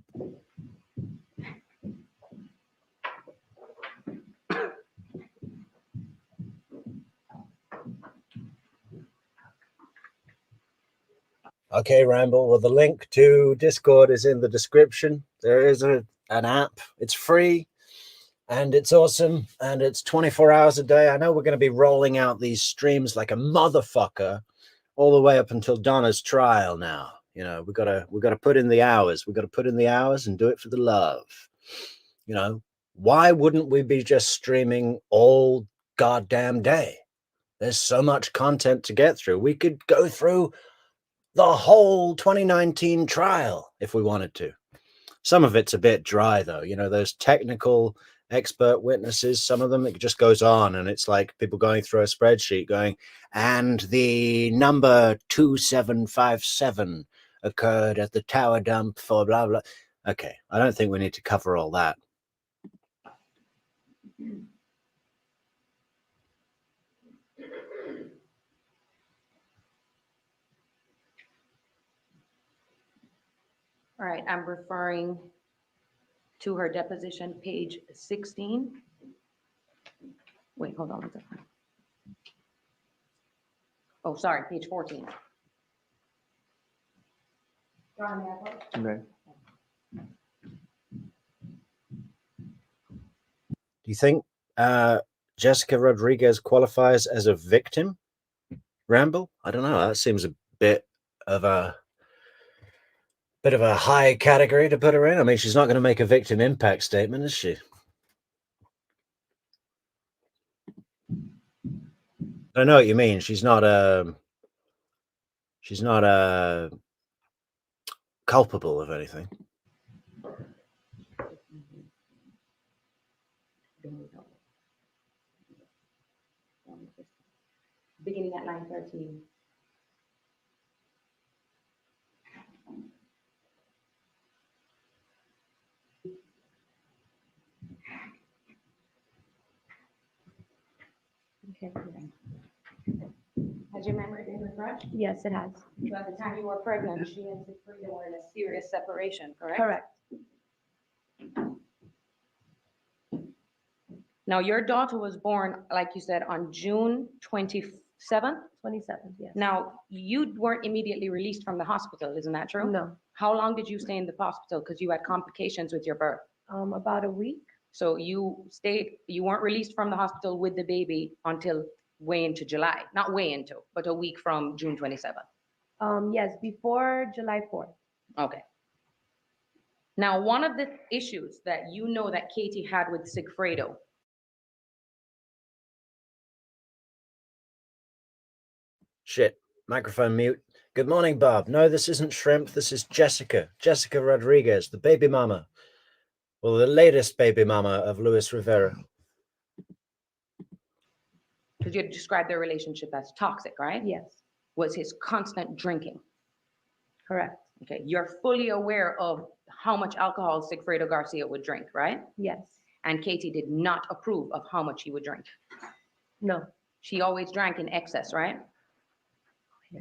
Okay, Ramble. Well, the link to Discord is in the description. There is an app. It's free and it's awesome. And it's 24 hours a day. I know we're going to be rolling out these streams like a motherfucker all the way up until Donna's trial now. You know, we gotta put in the hours. We gotta put in the hours and do it for the love. You know, why wouldn't we be just streaming all goddamn day? There's so much content to get through. We could go through the whole 2019 trial if we wanted to. Some of it's a bit dry though, you know, those technical expert witnesses, some of them it just goes on and it's like people going through a spreadsheet going, and the number 2757 occurred at the tower dump for blah blah. Okay, I don't think we need to cover all that. All right, I'm referring to her deposition, page 16. Wait, hold on one second. Oh, sorry, page 14. Okay. Do you think Jessica Rodriguez qualifies as a victim? Ramble? I don't know. That seems a bit of a high category to put her in. I mean, she's not going to make a victim impact statement, is she? I know what you mean. She's not culpable of anything. Beginning at 9:13. Okay. Has your memory been refreshed? Yes, it has. So at the time you were pregnant, she and Sigfredo were in a serious separation, correct? Correct. Now, your daughter was born, like you said, on June 27th? 27th, yes. Now, you weren't immediately released from the hospital, isn't that true? No, How long did you stay in the hospital? Because you had complications with your birth. about a week. So you weren't released from the hospital with the baby until way into July, not way into, but a week from June 27th. Yes, before July 4th. Okay. Now, one of the issues that you know that Katie had with Sigfredo. Shit. Microphone mute. Good morning, Bob. No, this isn't Shrimp. This is Jessica. Jessica Rodriguez, the baby mama. Well, the latest baby mama of Luis Rivera. Because you described their relationship as toxic, right? Yes, Was his constant drinking. correct. Okay, you're fully aware of how much alcohol Sigfredo Garcia would drink, right? Yes, And Katie did not approve of how much he would drink. no. She always drank in excess, right?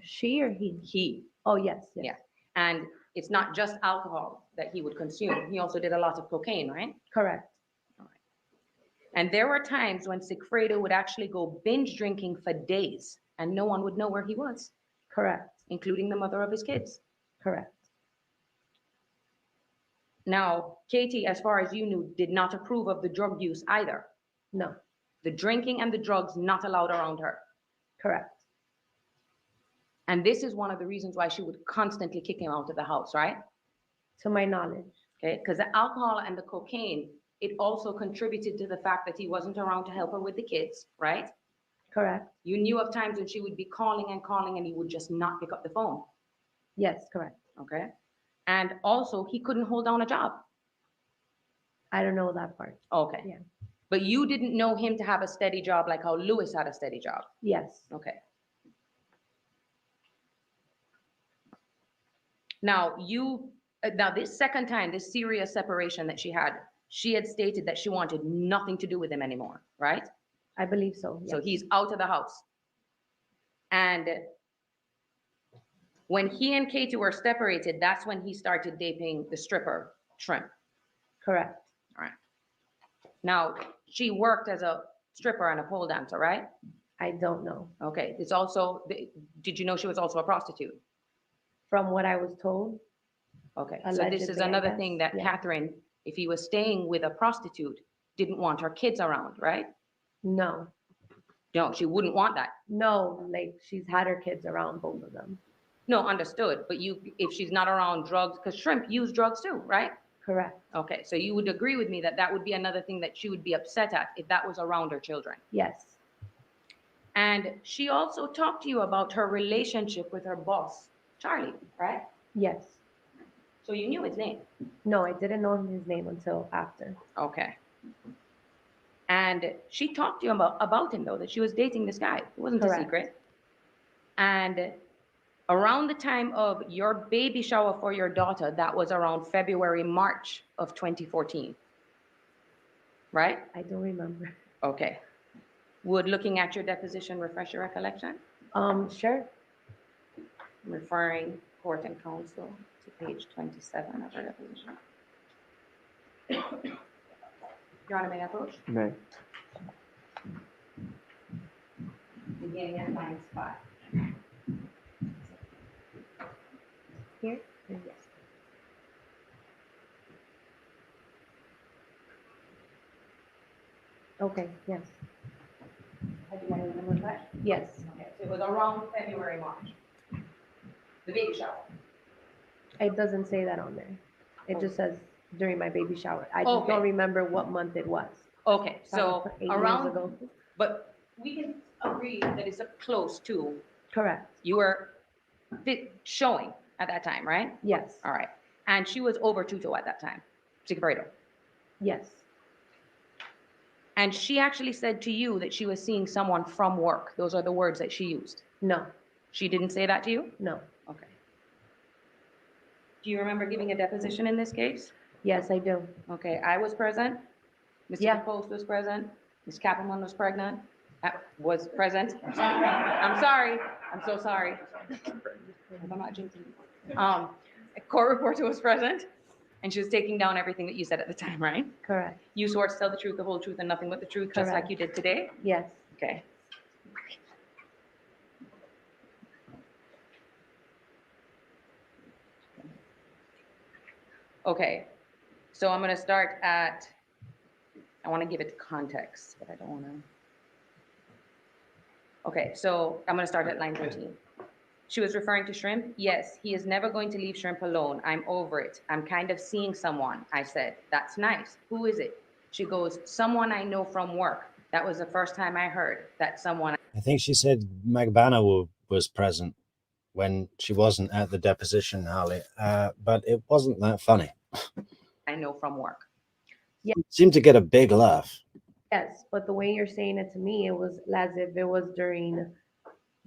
She or he? He. Oh, yes, yes. Yeah. And it's not just alcohol that he would consume. He also did a lot of cocaine, right? Correct. And there were times when Sigfredo would actually go binge drinking for days and no one would know where he was, Correct. including the mother of his kids. Correct. Now, Katie, as far as you knew, did not approve of the drug use either. No. The drinking and the drugs not allowed around her. Correct. And this is one of the reasons why she would constantly kick him out of the house, right? To my knowledge. Okay, because the alcohol and the cocaine, it also contributed to the fact that he wasn't around to help her with the kids, right? Correct. You knew of times when she would be calling and he would just not pick up the phone. Yes, correct. Okay. And also he couldn't hold down a job. I don't know that part. Okay. Yeah. But you didn't know him to have a steady job like how Lewis had a steady job. Yes. Okay. Now this second time, this serious separation that she had stated that she wanted nothing to do with him anymore, right? I believe so. Yes. So he's out of the house. And when he and Katie were separated, that's when he started dating the stripper, Shrimp. Correct. All right. Now, she worked as a stripper and a pole dancer, right? I don't know. Okay. It's also, did you know she was also a prostitute? From what I was told. Okay. Allegedly, So this is I another guess. thing that Yeah. Catherine, if he was staying with a prostitute, didn't want her kids around, right? No. No, she wouldn't want that. No, like she's had her kids around, both of them. No, understood. But if she's not around drugs, because Shrimp use drugs too, right? Correct. Okay, so you would agree with me that that would be another thing that she would be upset at if that was around her children. Yes. And she also talked to you about her relationship with her boss, Charlie, right? Yes. So you knew his name? No, I didn't know his name until after. Okay. And she talked to you about him, though, that she was dating this guy. It wasn't Correct. a secret. And around the time of your baby shower for your daughter, that was around February, March of 2014, right? I don't remember. Okay. Would looking at your deposition refresh your recollection? Sure. Referring court and counsel to page 27 of her deposition. Your Honor, may I approach? Right. Beginning at line 5. Here? Yes. Okay, yes. Have you wanted to refresh? Yes. Okay, so it was around February, March. The baby shower. It doesn't say that on there. It just says during my baby shower. I just Okay. don't remember what month it was. Okay, That was so 8 years around, ago. but we can agree that it's close to, Correct. you were showing at that time, right? Yes. All right. And she was over Tuto at that time, Sigfredo. Yes. And she actually said to you that she was seeing someone from work. Those are the words that she used. No. She didn't say that to you? No. Okay. Do you remember giving a deposition in this case? Yes, I do. Okay, I was present. Mr. Yeah. DePost was present. Ms. Kappelman was pregnant. Was present. I'm sorry. I'm so sorry. I'm not jinxing you. A court reporter was present. And she was taking down everything that you said at the time, right? Correct. You swore to tell the truth, the whole truth, and nothing but the truth, just like Correct. you did today? Yes. Okay. Okay, so I'm gonna start at, I wanna give it context, but I don't wanna. Okay, so I'm gonna start at line 13. She was referring to Shrimp? Yes, he is never going to leave Shrimp alone. I'm over it. I'm kind of seeing someone. I said, that's nice. Who is it? She goes, someone I know from work. That was the first time I heard that someone I think she said Magbana was present when she wasn't at the deposition, Harley. But it wasn't that funny. I know from work. Yeah. Seemed to get a big laugh. Yes, but the way you're saying it to me, it was as if it was during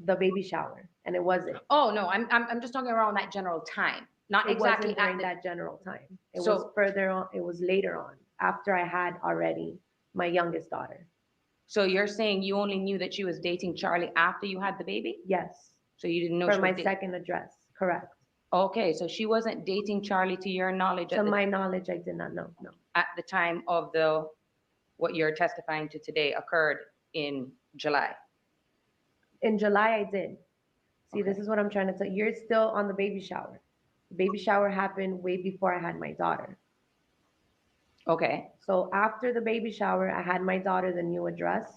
the baby shower, and it wasn't. Oh, no, I'm just talking around that general time, not It exactly wasn't at during the, that general time. It So- was further on. It was later on, after I had already my youngest daughter. So you're saying you only knew that she was dating Charlie after you had the baby? Yes, So you didn't know for she my was second address. Correct. Okay, so she wasn't dating Charlie to your knowledge To my knowledge, I did not know. No. at the time of the, what you're testifying to today occurred in July. In July, I did. See, this is what I'm trying to tell you. You're still on the baby shower. The baby shower happened way before I had my daughter. Okay, So after the baby shower, I had my daughter the new address.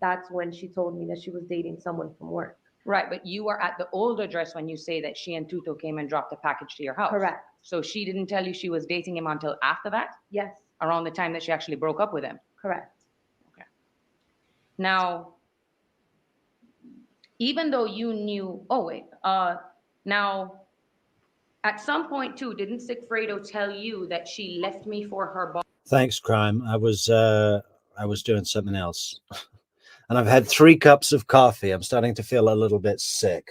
That's when she told me that she was dating someone from work. right, but you were at the old address when you say that she and Tuto came and dropped a package to your house. Correct. So she didn't tell you she was dating him until after that, Yes, around the time that she actually broke up with him? correct. Now, even though you knew, oh wait, now, at some point too, didn't Sigfredo tell you that she left me for her boss? Thanks, Crime. I was doing something else. And I've had 3 cups of coffee. I'm starting to feel a little bit sick.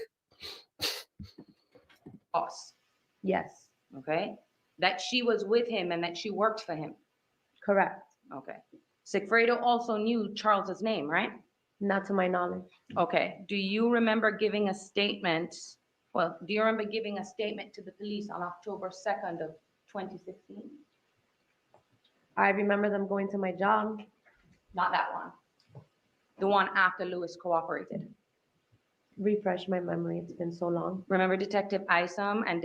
Yes, Okay, that she was with him and that she worked for him. correct. Okay. Sigfredo also knew Charles's name, right? Not to my knowledge. Okay. Do you remember giving a statement? Well, do you remember giving a statement to the police on October 2nd of 2016? I remember them going to my job. Not that one. The one after Lewis cooperated. Refresh my memory. It's been so long. Remember Detective Isom and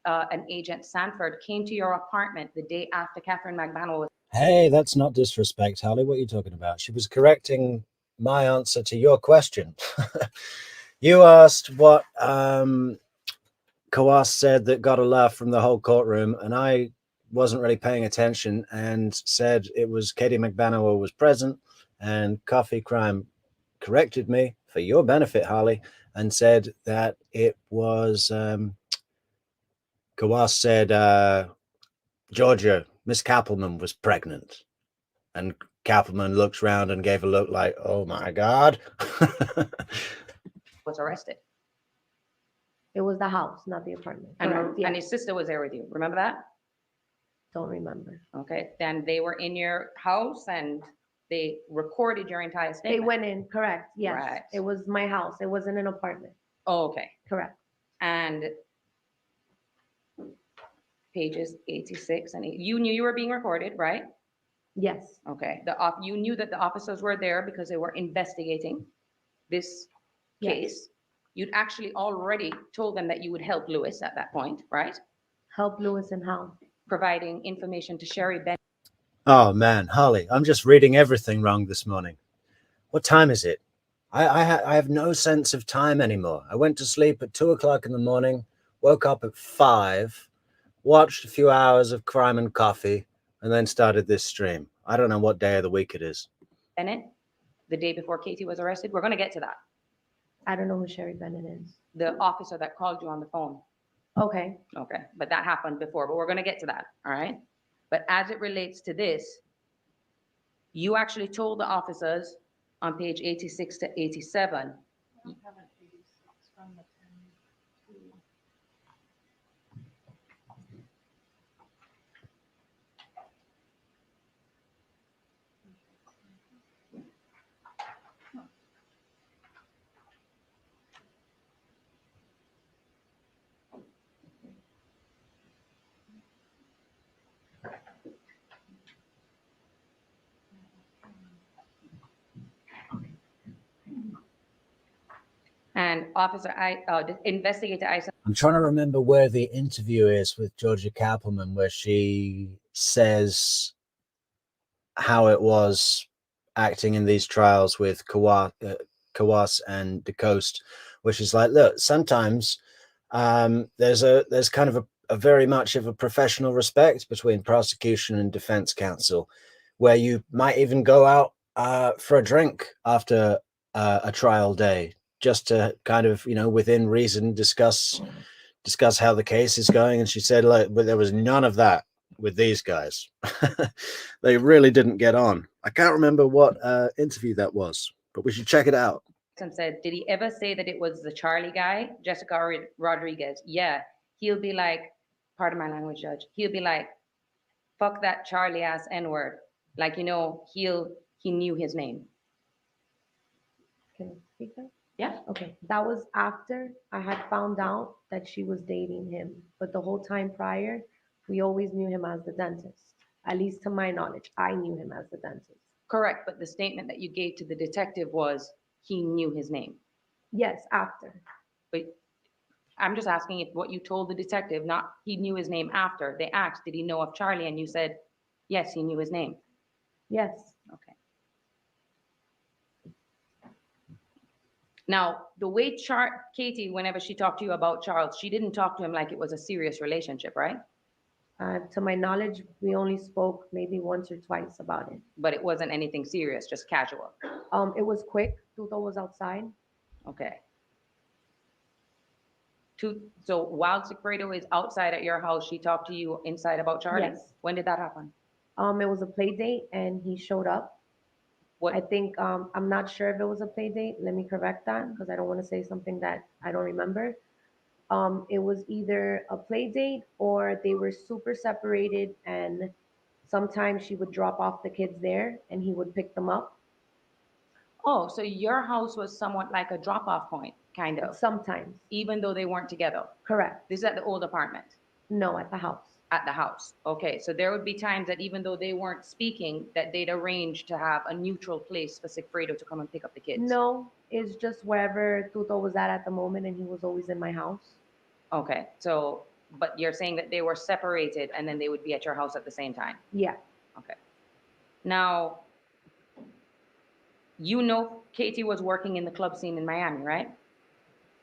and Agent Sanford came to your apartment the day after Catherine McBannel was. Hey, that's not disrespect, Harley. What are you talking about? She was correcting my answer to your question. You asked what Kawas said that got a laugh from the whole courtroom, and I wasn't really paying attention and said it was Katie McBannel was present, and Coffee Crime corrected me for your benefit, Harley, and said that it was Kawas said Georgia, Miss Kappelman was pregnant. And Kappelman looked round and gave a look like, oh my God. Was arrested. It was the house, not the apartment. And, Correct, yes. and his sister was there with you. Remember that? Don't remember. Okay. Then they were in your house and they recorded your entire They statement. went in, correct, yes. Right. It was my house. It wasn't an apartment. Oh, okay. Correct. And pages 86 and you knew you were being recorded, right? Yes, Okay. You knew that the officers were there because they were investigating this Yes. case. You'd actually already told them that you would help Lewis at that point, right? help Lewis and how? Providing information to Sherry Ben. Oh man, Harley, I'm just reading everything wrong this morning. What time is it? I have no sense of time anymore. I went to sleep at 2 o'clock in the morning, woke up at 5, watched a few hours of Crime and Coffee, and then started this stream. I don't know what day of the week it is. Bennett, the day before Katie was arrested. We're going to get to that. I don't know who Sherry Bennett is. The officer that called you on the phone. Okay, Okay, but that happened before, but we're going to get to that, all right? But as it relates to this, you actually told the officers on page 86 to 87. And Investigator Ison. I'm trying to remember where the interview is with Georgia Kappelman, where she says how it was acting in these trials with Kawas and DeCoste, which is like, look, sometimes there's kind of a very much of a professional respect between prosecution and defense counsel, where you might even go out for a drink after a trial day, just to kind of, within reason, discuss how the case is going. And she said, like, but there was none of that with these guys. They really didn't get on. I can't remember what interview that was, but we should check it out. Said, did he ever say that it was the Charlie guy, Jessica Rodriguez? Yeah, he'll be like, pardon my language, Judge. He'll be like, fuck that Charlie ass N-word. Like, he knew his name. Can I speak now? Yeah. Okay, that was after I had found out that she was dating him. But the whole time prior, we always knew him as the dentist. At least to my knowledge, I knew him as the dentist. Correct, but the statement that you gave to the detective was he knew his name. Yes, after. But I'm just asking if what you told the detective, not he knew his name after. They asked, did he know of Charlie? And you said, yes, he knew his name. Yes. Okay. Now, the way Katie, whenever she talked to you about Charles, she didn't talk to him like it was a serious relationship, right? To my knowledge, we only spoke maybe once or twice about it. But it wasn't anything serious, just casual. It was quick. Tuto was outside. Okay. So while Sigfredo is outside at your house, she talked to you inside about Charlie? Yes. When did that happen? It was a play date and he showed up. What? I think, I'm not sure if it was a play date. Let me correct that because I don't want to say something that I don't remember. It was either a play date or they were super separated, and sometimes she would drop off the kids there and he would pick them up. Oh, so your house was somewhat like a drop-off point, kind of, Sometimes. even though they weren't together. Correct. This is at the old apartment? No, at the house. At the house. Okay, so there would be times that even though they weren't speaking, that they'd arrange to have a neutral place for Sigfredo to come and pick up the kids? No, it's just wherever Tuto was at the moment, and he was always in my house. Okay, so, but you're saying that they were separated and then they would be at your house at the same time? Yeah. Okay. Now, Katie was working in the club scene in Miami, right?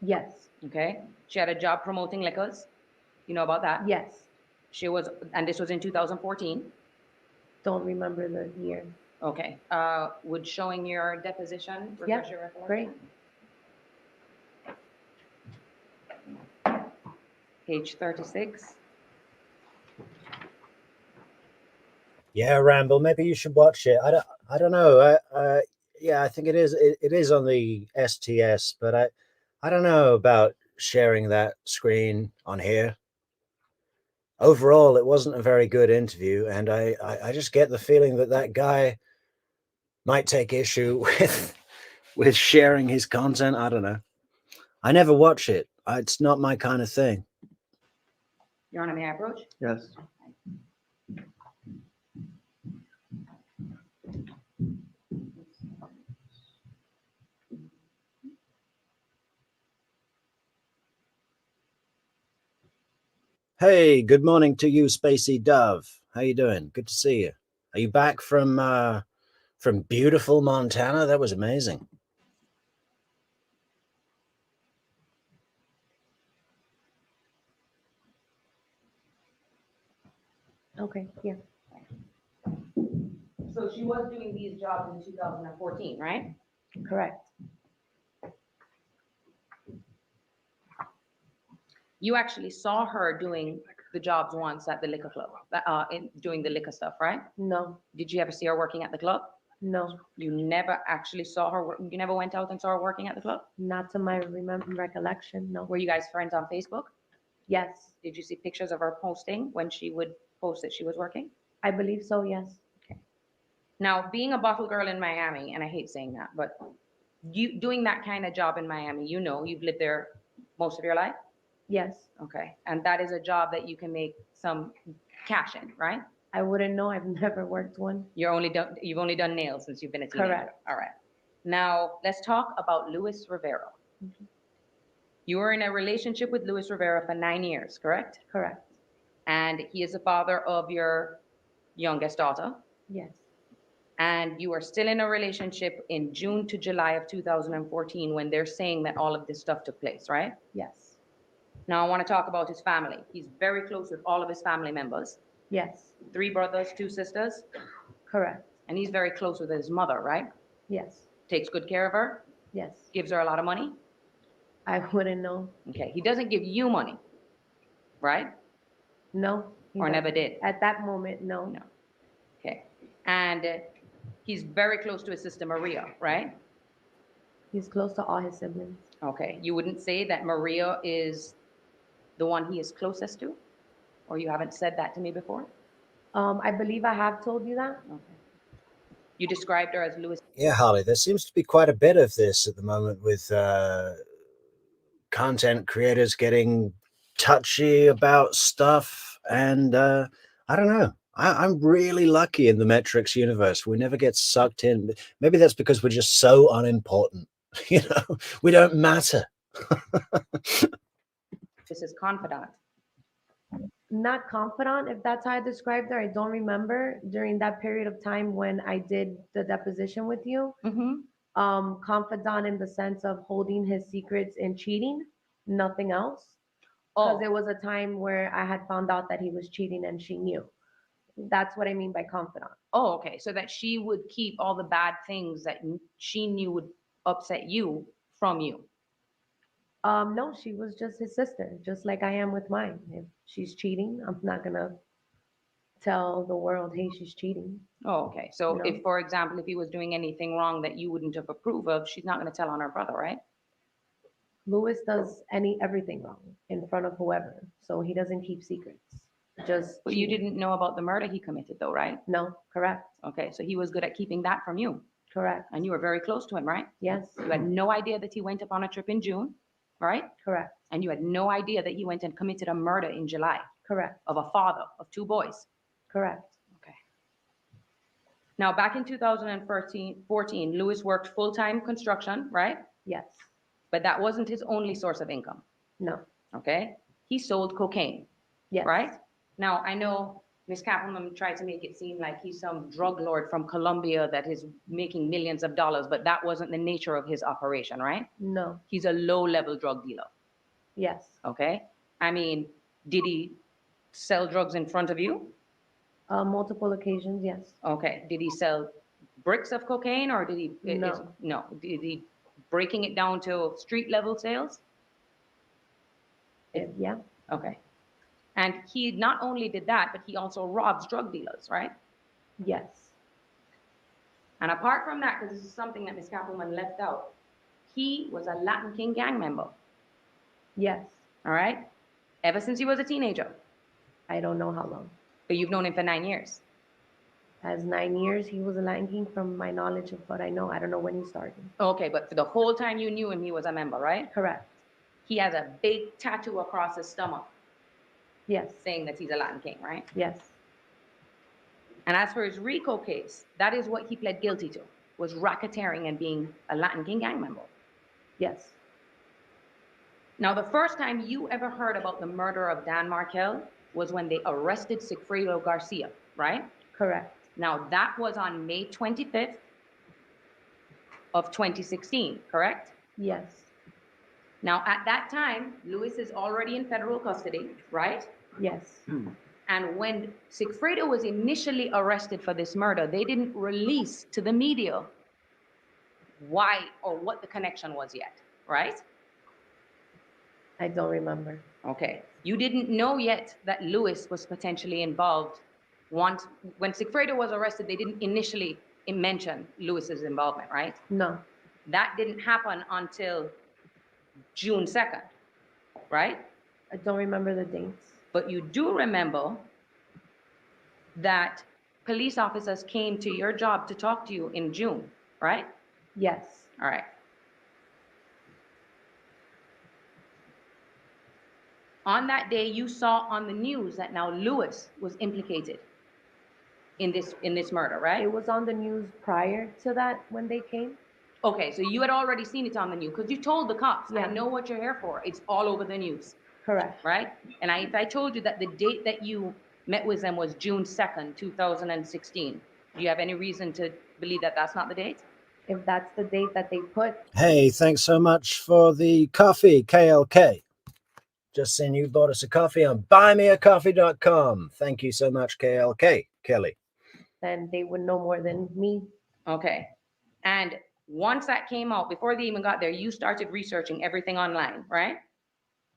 Yes. Okay. She had a job promoting liquors. You know about that? Yes. And this was in 2014? Don't remember the year. Okay. Would showing your deposition Yeah, refresh your recollection? great. Page 36. Yeah, Ramble. Maybe you should watch it. I don't know. Yeah, I think it is on the STS, but I don't know about sharing that screen on here. Overall, it wasn't a very good interview, and I just get the feeling that guy might take issue with sharing his content. I don't know. I never watch it. It's not my kind of thing. Your Honor, may I approach? Yes. Hey, good morning to you, Spacey Dove. How you doing? Good to see you. Are you back from beautiful Montana? That was amazing. Okay, yeah. So she was doing these jobs in 2014, right? Correct. You actually saw her doing the jobs once at the liquor club, doing the liquor stuff, right? No. Did you ever see her working at the club? No. You never actually saw her, you never went out and saw her working at the club? Not to my recollection, no. Were you guys friends on Facebook? Yes. Did you see pictures of her posting when she would post that she was working? I believe so, yes. Okay. Now, being a bottle girl in Miami, and I hate saying that, but you doing that kind of job in Miami, you've lived there most of your life? Yes. Okay, and that is a job that you can make some cash in, right? I wouldn't know. I've never worked one. You've only done nails since you've been a teenager. Correct. All right. Now, let's talk about Luis Rivera. Mm-hmm. You were in a relationship with Luis Rivera for 9 years, correct? Correct. And he is the father of your youngest daughter. Yes. And you are still in a relationship in June to July of 2014 when they're saying that all of this stuff took place, right? Yes. Now I want to talk about his family. He's very close with all of his family members. Yes. 3 brothers, 2 sisters. Correct. And he's very close with his mother, right? Yes. Takes good care of her, Yes. gives her a lot of money. I wouldn't know. Okay, he doesn't give you money, right? No. he Or never doesn't. did? At that moment, no. No. Okay. And he's very close to his sister Maria, right? He's close to all his siblings. Okay. You wouldn't say that Maria is the one he is closest to? Or you haven't said that to me before? I believe I have told you that. Okay. You described her as Louis. Yeah, Harley, there seems to be quite a bit of this at the moment with content creators getting touchy about stuff. And I don't know. I'm really lucky in the Metrix universe. We never get sucked in. Maybe that's because we're just so unimportant. You know, we don't matter. This is confidant. Not confidant, if that's how I described her. I don't remember during that period of time when I did the deposition with you. Confidant in the sense of holding his secrets and cheating, nothing else. Because there was a time where I had found out that he was cheating and she knew. That's what I mean by confidant. Oh, okay. So that she would keep all the bad things that she knew would upset you from you. No, she was just his sister, just like I am with mine. If she's cheating, I'm not gonna tell the world, hey, she's cheating. Oh, okay. So No. if, for example, if he was doing anything wrong that you wouldn't have approved of, she's not going to tell on her brother, right? Louis does everything wrong in front of whoever, so he doesn't keep secrets. Just But you cheating. didn't know about the murder he committed, though, right? No, correct, Okay, so he was good at keeping that from you, correct. and you were very close to him, right? Yes, You had no idea that he went up on a trip in June, right? correct, And you had no idea that he went and committed a murder in July correct, of a father of 2 boys. correct. Okay. Now, back in 2014, Louis worked full-time construction, right? Yes, But that wasn't his only source of income, no, okay? He sold cocaine, yes, right? Now, I know Ms. Kappelman tried to make it seem like he's some drug lord from Colombia that is making millions of dollars, but that wasn't the nature of his operation, right? no, He's a low-level drug dealer, yes. okay? I mean, did he sell drugs in front of you? Multiple occasions, yes. Okay. Did he sell bricks of cocaine or did he? No. No. Did he breaking it down to street level sales? Yeah, Okay. And he not only did that, but he also robs drug dealers, right? yes, And apart from that, because this is something that Ms. Kappelman left out, he was a Latin King gang member, yes. all right? Ever since he was a teenager. I don't know how long. But you've known him for 9 years. As 9 years, he was a Latin King from my knowledge of what I know. I don't know when he started. Okay, but for the whole time you knew him, he was a member, right? Correct. He has a big tattoo across his stomach Yes, saying that he's a Latin King, right? yes, And as for his RICO case, that is what he pled guilty to, was racketeering and being a Latin King gang member. yes. Now, the first time you ever heard about the murder of Dan Markel was when they arrested Sigfredo Garcia, right? Correct. Now, that was on May 25th of 2016, correct? Yes, Now, at that time, Luis is already in federal custody, right? yes. And when Sigfredo was initially arrested for this murder, they didn't release to the media why or what the connection was yet, right? I don't remember. Okay. You didn't know yet that Luis was potentially involved. Once, when Sigfredo was arrested, they didn't initially mention Luis's involvement, right? No, That didn't happen until June 2nd, right? I don't remember the dates. But you do remember that police officers came to your job to talk to you in June, right? Yes, All right. On that day, you saw on the news that now Luis was implicated in this murder, right? it was on the news prior to that when they came. Okay, so you had already seen it on the news, because you told the cops, I Yeah. know what you're here for. It's all over the news, Correct. right? And if I told you that the date that you met with them was June 2nd, 2016, do you have any reason to believe that that's not the date? If that's the date that they put, Hey, thanks so much for the coffee, KLK. Just seen you bought us a coffee on buymeacoffee.com. Thank you so much, KLK, Kelly. then they would know more than me. Okay. And once that came out, before they even got there, you started researching everything online, right?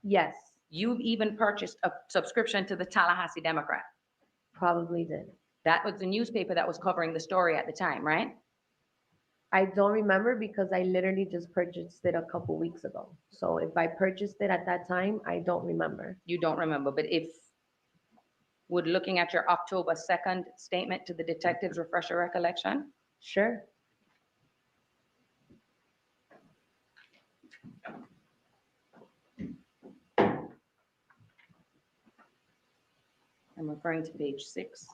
Yes, You've even purchased a subscription to the Tallahassee Democrat. probably did. That was the newspaper that was covering the story at the time, right? I don't remember because I literally just purchased it a couple weeks ago. So if I purchased it at that time, I don't remember. You don't remember, but would looking at your October 2nd statement to the detectives refresh your recollection? Sure. I'm referring to page 6.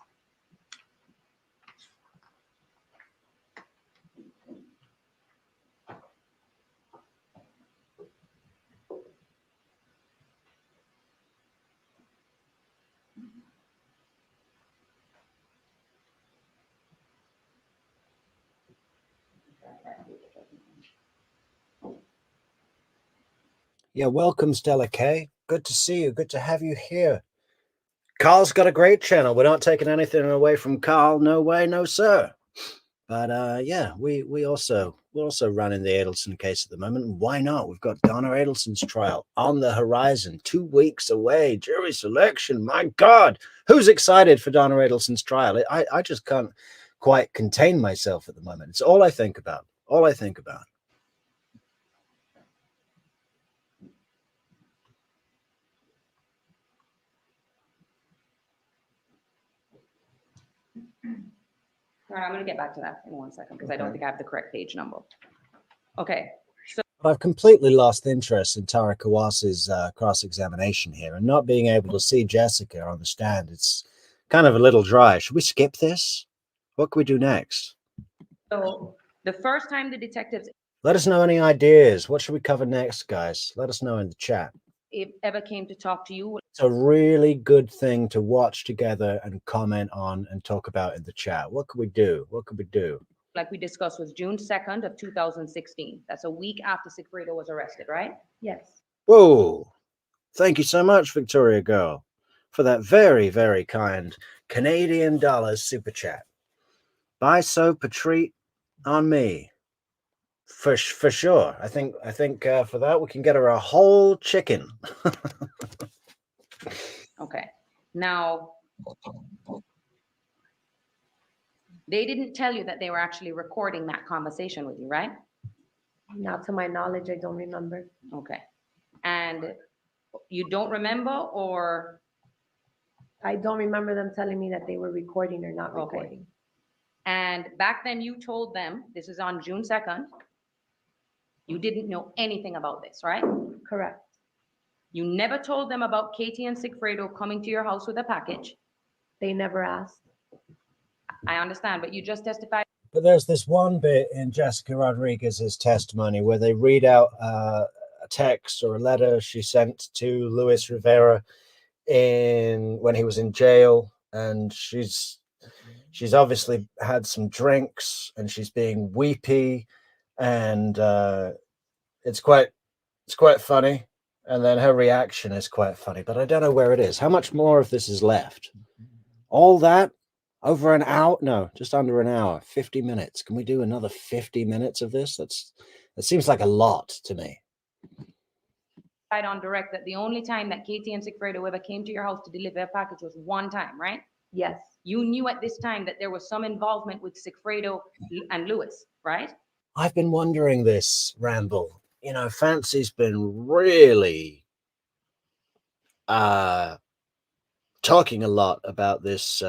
Yeah, welcome, Stella K. Good to see you. Good to have you here. Carl's got a great channel. We're not taking anything away from Carl. No way, no sir. But yeah, we're also running the Adelson case at the moment. And why not? We've got Donna Adelson's trial on the horizon, 2 weeks away. Jury selection. My God, who's excited for Donna Adelson's trial? I just can't quite contain myself at the moment. It's all I think about. All I think about. All right, I'm going to get back to that in 1 second because I don't think I have the correct page number. Okay. I've completely lost interest in Tara Kawas's cross-examination here, and not being able to see Jessica on the stand. It's kind of a little dry. Should we skip this? What can we do next? So the first time the detectives Let us know any ideas. What should we cover next, guys? Let us know in the chat. ever came to talk to you, It's a really good thing to watch together and comment on and talk about in the chat. What could we do? What could we do? like we discussed, was June 2nd of 2016. That's a week after Sigfredo was arrested, right? Yes. Whoa. Thank you so much, Victoria Girl, for that very, very kind Canadian dollars super chat. Buy so Patreat on me. For sure. I think for that we can get her a whole chicken. Okay. Now, they didn't tell you that they were actually recording that conversation with you, right? Not to my knowledge, I don't remember. Okay. And you don't remember, or? I don't remember them telling me that they were recording or not Okay. recording. And back then you told them, this is on June 2nd, you didn't know anything about this, right? Correct. You never told them about Katie and Sigfredo coming to your house with a package. They never asked. I understand, but you just testified. But there's this one bit in Jessica Rodriguez's testimony where they read out a text or a letter she sent to Luis Rivera when he was in jail, and she's obviously had some drinks and she's being weepy, and it's quite funny. And then her reaction is quite funny, but I don't know where it is. How much more of this is left? All that over an hour? No, just under an hour. 50 minutes. Can we do another 50 minutes of this? That seems like a lot to me. On direct that the only time that Katie and Sigfredo ever came to your house to deliver a package was one time, right? Yes. You knew at this time that there was some involvement with Sigfredo and Luis, right? I've been wondering this, Ramble. You know, Fancy's been really talking a lot about this,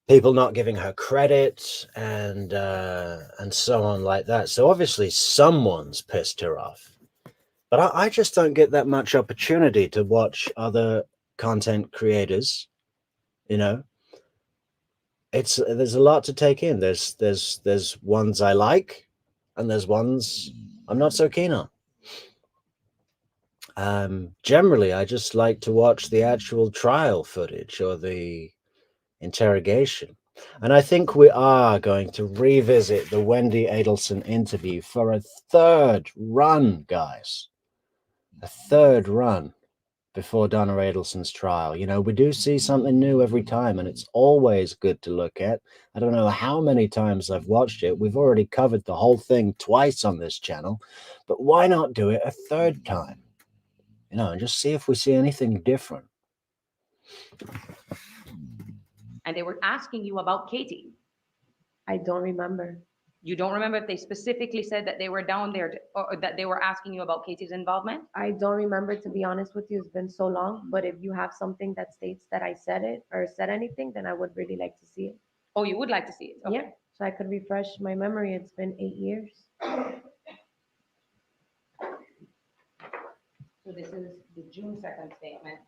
people not giving her credit and so on like that. So obviously someone's pissed her off. But I just don't get that much opportunity to watch other content creators, you know, there's a lot to take in. There's ones I like, and there's ones I'm not so keen on. Generally, I just like to watch the actual trial footage or the interrogation. And I think we are going to revisit the Wendy Adelson interview for a third run, guys. A third run before Donna Adelson's trial. You know, we do see something new every time, and it's always good to look at. I don't know how many times I've watched it. We've already covered the whole thing twice on this channel, but why not do it a third time? You know, and just see if we see anything different. And they were asking you about Katie. I don't remember. You don't remember if they specifically said that they were down there or that they were asking you about Katie's involvement? I don't remember, to be honest with you. It's been so long. But if you have something that states that I said it or said anything, then I would really like to see it. Oh, you would like to see it? Okay. Yeah, so I could refresh my memory. It's been 8 years. So this is the June 2nd statement.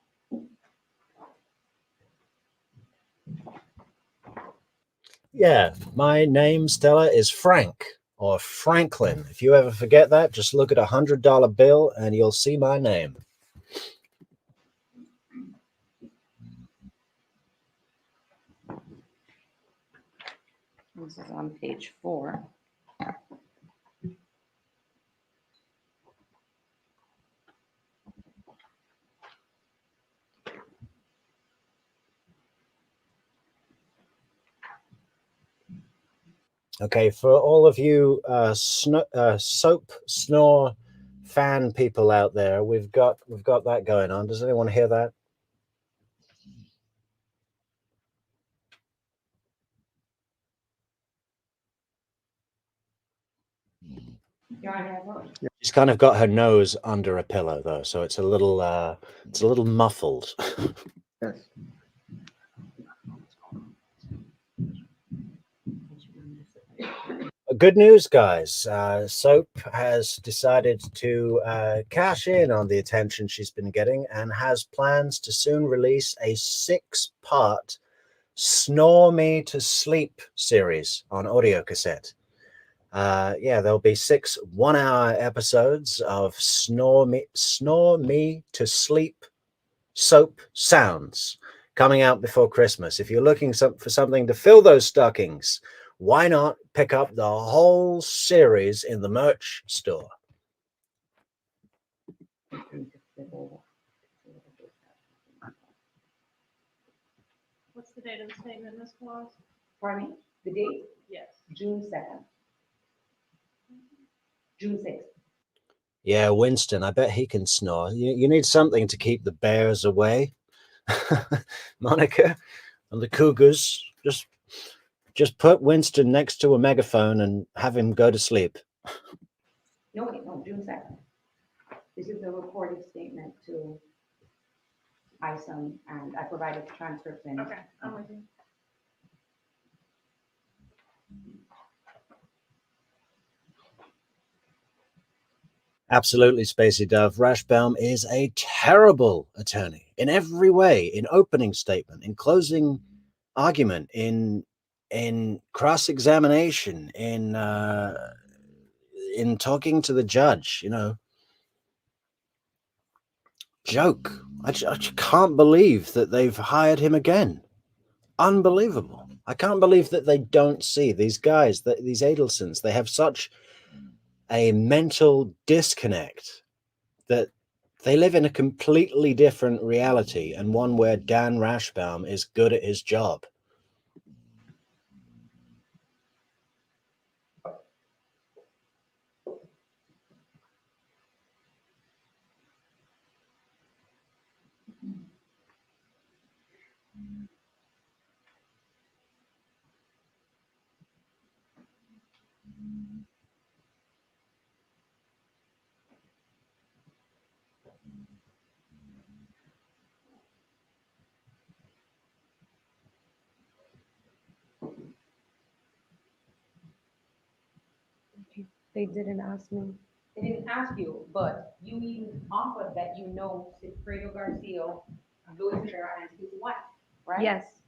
Yeah, my name, Stella, is Frank or Franklin. If you ever forget that, just look at a $100 bill and you'll see my name. This is on page 4. Okay, for all of you soap snore fan people out there, we've got that going on. Does anyone hear that? She's kind of got her nose under a pillow though, so it's a little muffled. Yes. Good news, guys. Soap has decided to cash in on the attention she's been getting and has plans to soon release a 6-part Snore Me to Sleep series on audio cassette. Yeah, there'll be 6 one-hour episodes of Snore Me to Sleep soap sounds coming out before Christmas. If you're looking for something to fill those stockings, why not pick up the whole series in the merch store? What's the date of the statement, Ms. Claus? Pardon me? The date? Yes. June 2nd. June 6th. Yeah, Winston, I bet he can snore. You need something to keep the bears away. Monica and the cougars. Just put Winston next to a megaphone and have him go to sleep. No, June 2nd. This is the recorded statement to ISOM, and I provided the transcript in. Okay, I'm with you. Absolutely, Spacey Dove. Rashbaum is a terrible attorney in every way, in opening statement, in closing argument, in cross-examination, in talking to the judge, you know. Joke. I can't believe that they've hired him again. Unbelievable. I can't believe that they don't see these guys, these Adelsons. They have such a mental disconnect that they live in a completely different reality, and one where Dan Rashbaum is good at his job. They didn't ask me. They didn't ask you, but you even offered that you know Sigfredo Garcia, Luis Rivera, and his wife, right? Yes.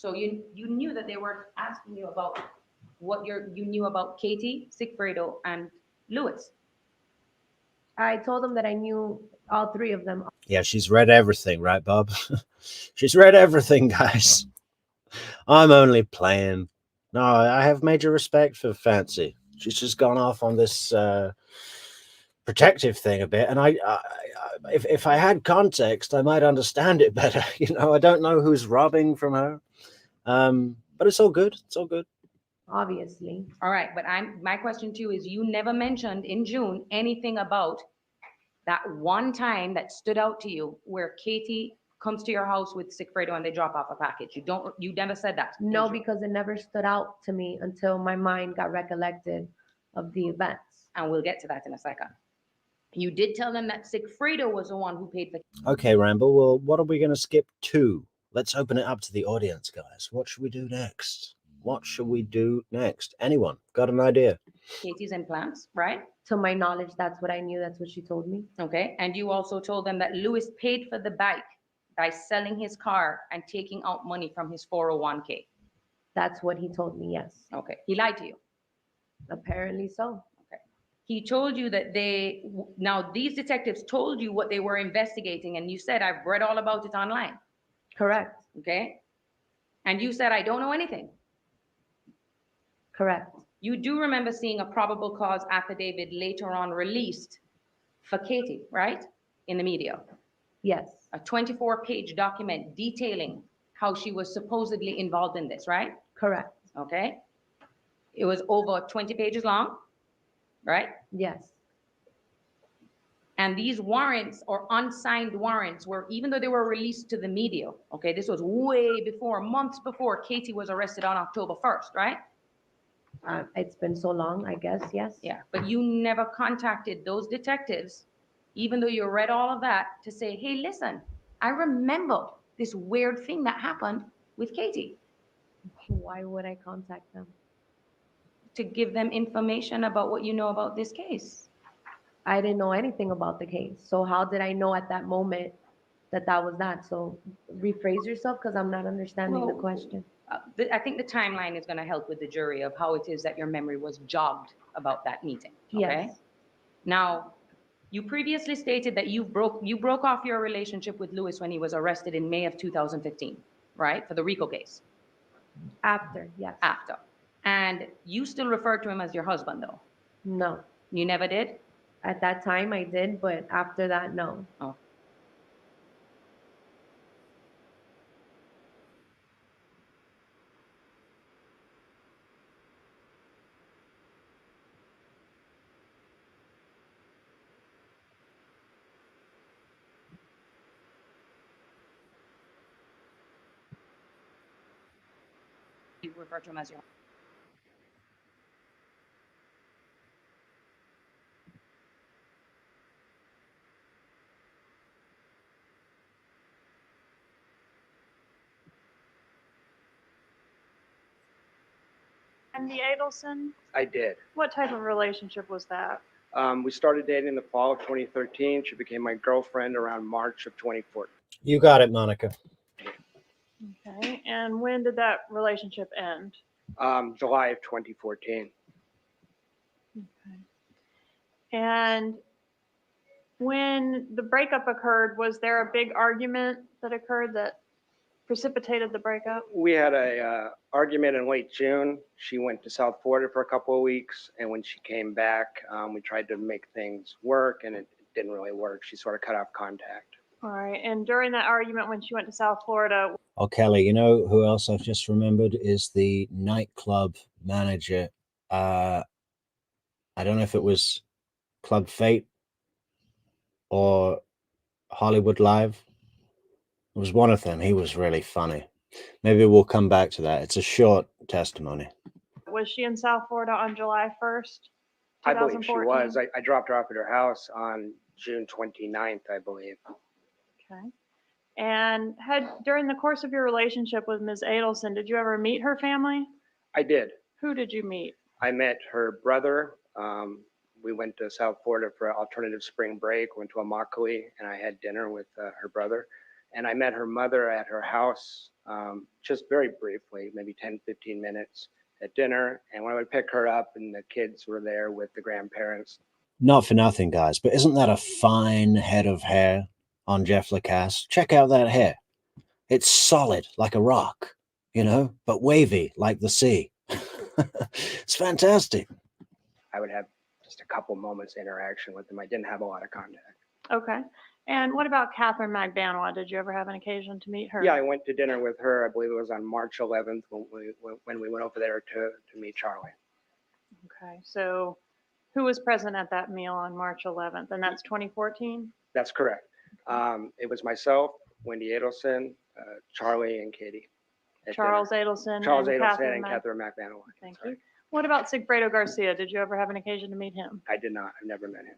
So you knew that they were asking you about what you knew about Katie, Sigfredo, and Lewis. I told them that I knew all three of them. Yeah, she's read everything, right, Bob? She's read everything, guys. I'm only playing. No, I have major respect for Fancy. She's just gone off on this protective thing a bit, and if I had context, I might understand it better. You know, I don't know who's robbing from her, but it's all good. It's all good. Obviously. All right, but my question to you is, you never mentioned in June anything about that one time that stood out to you where Katie comes to your house with Sigfredo and they drop off a package. You never said that. No, because it never stood out to me until my mind got recollected of the events. And we'll get to that in a second. You did tell them that Sigfredo was the one who paid for. Okay, Ramble. Well, what are we going to skip to? Let's open it up to the audience, guys. What should we do next? What should we do next? Anyone got an idea? Katie's implants, right? To my knowledge, that's what I knew. That's what she told me. Okay, and you also told them that Lewis paid for the bike by selling his car and taking out money from his 401k. That's what he told me, yes. Okay, he lied to you. Apparently so. Okay, he told you that now these detectives told you what they were investigating, and you said, I've read all about it online. Correct. Okay, and you said, I don't know anything. Correct. You do remember seeing a probable cause affidavit later on released for Katie, right? In the media. Yes. A 24-page document detailing how she was supposedly involved in this, right? Correct. Okay. It was over 20 pages long, right? Yes. And these warrants or unsigned warrants were, even though they were released to the media, okay, this was way before, months before Katie was arrested on October 1st, right? It's been so long, I guess, yes. Yeah, but you never contacted those detectives, even though you read all of that, to say, hey, listen, I remember this weird thing that happened with Katie. Why would I contact them? To give them information about what you know about this case. I didn't know anything about the case. So how did I know at that moment that that was that? So rephrase yourself, because I'm not understanding the question. I think the timeline is going to help with the jury of how it is that your memory was jogged about that meeting. Okay? Yes. Now, you previously stated that you broke off your relationship with Lewis when he was arrested in May of 2015, right? For the RICO case. After, yes. After. And you still refer to him as your husband, though? No. You never did? At that time I did, but after that, no. Oh. You refer to him as your. Wendy Adelson, I did. what type of relationship was that? We started dating in the fall of 2013. She became my girlfriend around March of 2014. You got it, Monica. Okay, and when did that relationship end? July of 2014. Okay. And when the breakup occurred, was there a big argument that occurred that precipitated the breakup? We had a argument in late June. She went to South Florida for a couple of weeks, and when she came back, we tried to make things work, and it didn't really work. She sort of cut off contact. All right, and during that argument when she went to South Florida. Oh, Kelly, you know who else I've just remembered is the nightclub manager. I don't know if it was Club Fate or Hollywood Live. It was one of them. He was really funny. Maybe we'll come back to that. It's a short testimony. Was she in South Florida on July 1st, 2014? I believe she was. I dropped her off at her house on June 29th, I believe. Okay. And during the course of your relationship with Ms. Adelson, did you ever meet her family? I did. Who did you meet? I met her brother. We went to South Florida for alternative spring break, went to Immokalee, and I had dinner with her brother. And I met her mother at her house, just very briefly, maybe 10, 15 minutes at dinner. And when I would pick her up and the kids were there with the grandparents. Not for nothing, guys, but isn't that a fine head of hair on Jeff Lacasse? Check out that hair. It's solid like a rock, you know, but wavy like the sea. It's fantastic. I would have just a couple moments interaction with them. I didn't have a lot of contact. Okay. And what about Catherine Magbanua? Did you ever have an occasion to meet her? Yeah, I went to dinner with her. I believe it was on March 11th when we went over there to meet Charlie. Okay. So who was present at that meal on March 11th? And that's 2014? That's correct. It was myself, Wendy Adelson, Charlie, and Katie. Charles Adelson. Charles and Adelson and Catherine Magbanua. Thank you. What about Sigfredo Garcia? Did you ever have an occasion to meet him? I did not. I've never met him.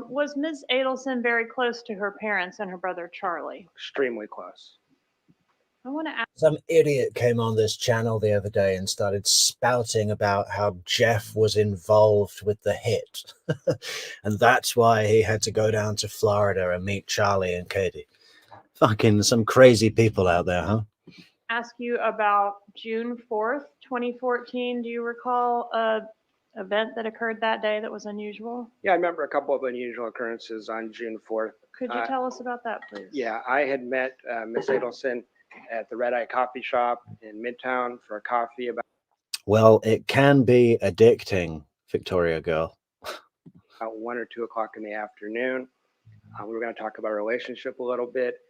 Was Ms. Adelson very close to her parents and her brother Charlie? Extremely close. I want to ask. Some idiot came on this channel the other day and started spouting about how Jeff was involved with the hit. And that's why he had to go down to Florida and meet Charlie and Katie. Fucking some crazy people out there, huh? Ask you about June 4th, 2014. Do you recall a event that occurred that day that was unusual? Yeah, I remember a couple of unusual occurrences on June 4th. Could you tell us about that, please? Yeah, I had met Miss Adelson at the Red Eye Coffee Shop in Midtown for a coffee about. Well, it can be addicting, Victoria girl. About 1 or 2 o'clock in the afternoon. We were going to talk about our relationship a little bit.